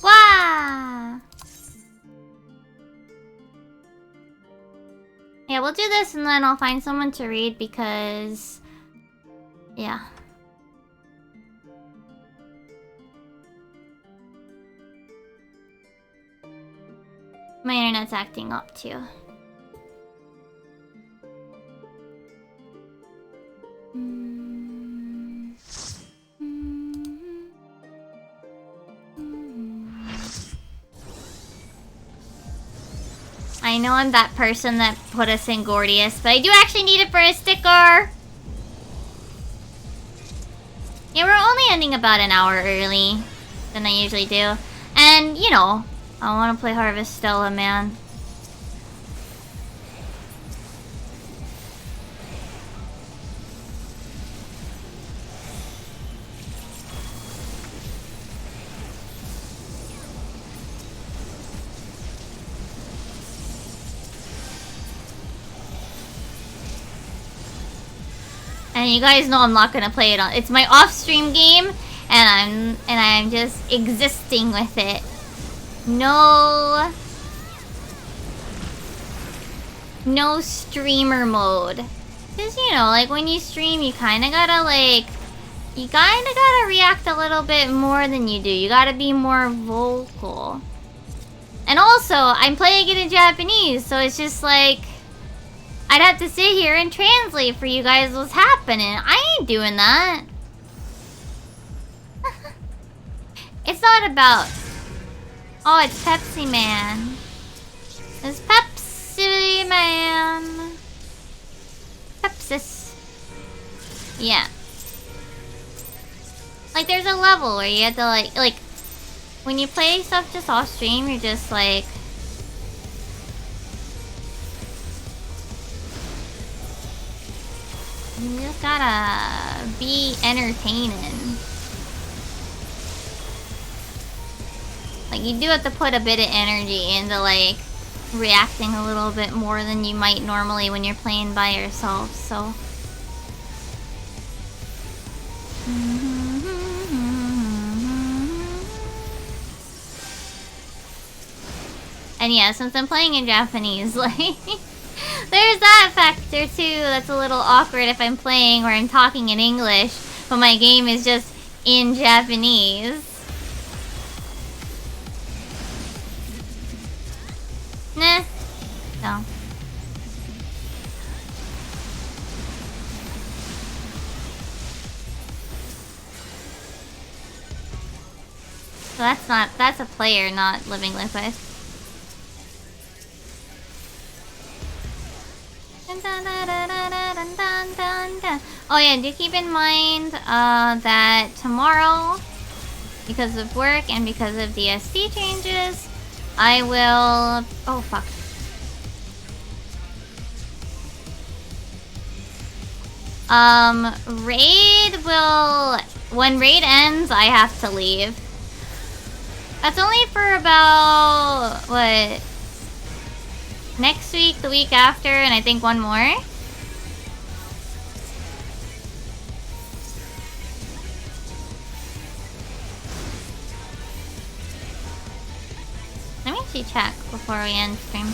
Wow! Yeah, we'll do this and then I'll find someone to read because... yeah. My internet's acting up too. I know I'm that person that put us in Gordius, but I do actually need it for a sticker! Yeah, we're only ending about an hour early than I usually do. And, you know, I want to play Harvestella, man. And you guys know I'm not gonna play it on. It's my off-stream game, and I'm just existing with it. No streamer mode. Cause you know, like when you stream, you kind of gotta react a little bit more than you do. You gotta be more vocal. And also, I'm playing it in Japanese, so it's just like I'd have to sit here and translate for you guys what's happening. I ain't doing that. It's not about... oh, it's Pepsi Man. It's Pepsi Man. Pepsis. Yeah. Like, there's a level where you have to, like... when you play stuff just off stream, you're just like... you just gotta be entertaining. Like, you do have to put a bit of energy into, like, reacting a little bit more than you might normally when you're playing by yourself, so... And yeah, since I'm playing in Japanese, like... there's that factor too that's a little awkward if I'm playing or I'm talking in English, but my game is just in Japanese. Nah. No. So that's a player, not Living Liquid. Oh yeah, do keep in mind that tomorrow, because of work and because of the SD changes, I will... oh fuck. Raid will... when raid ends, I have to leave. That's only for about... what? Next week, the week after, and I think one more. Let me actually check before we end stream.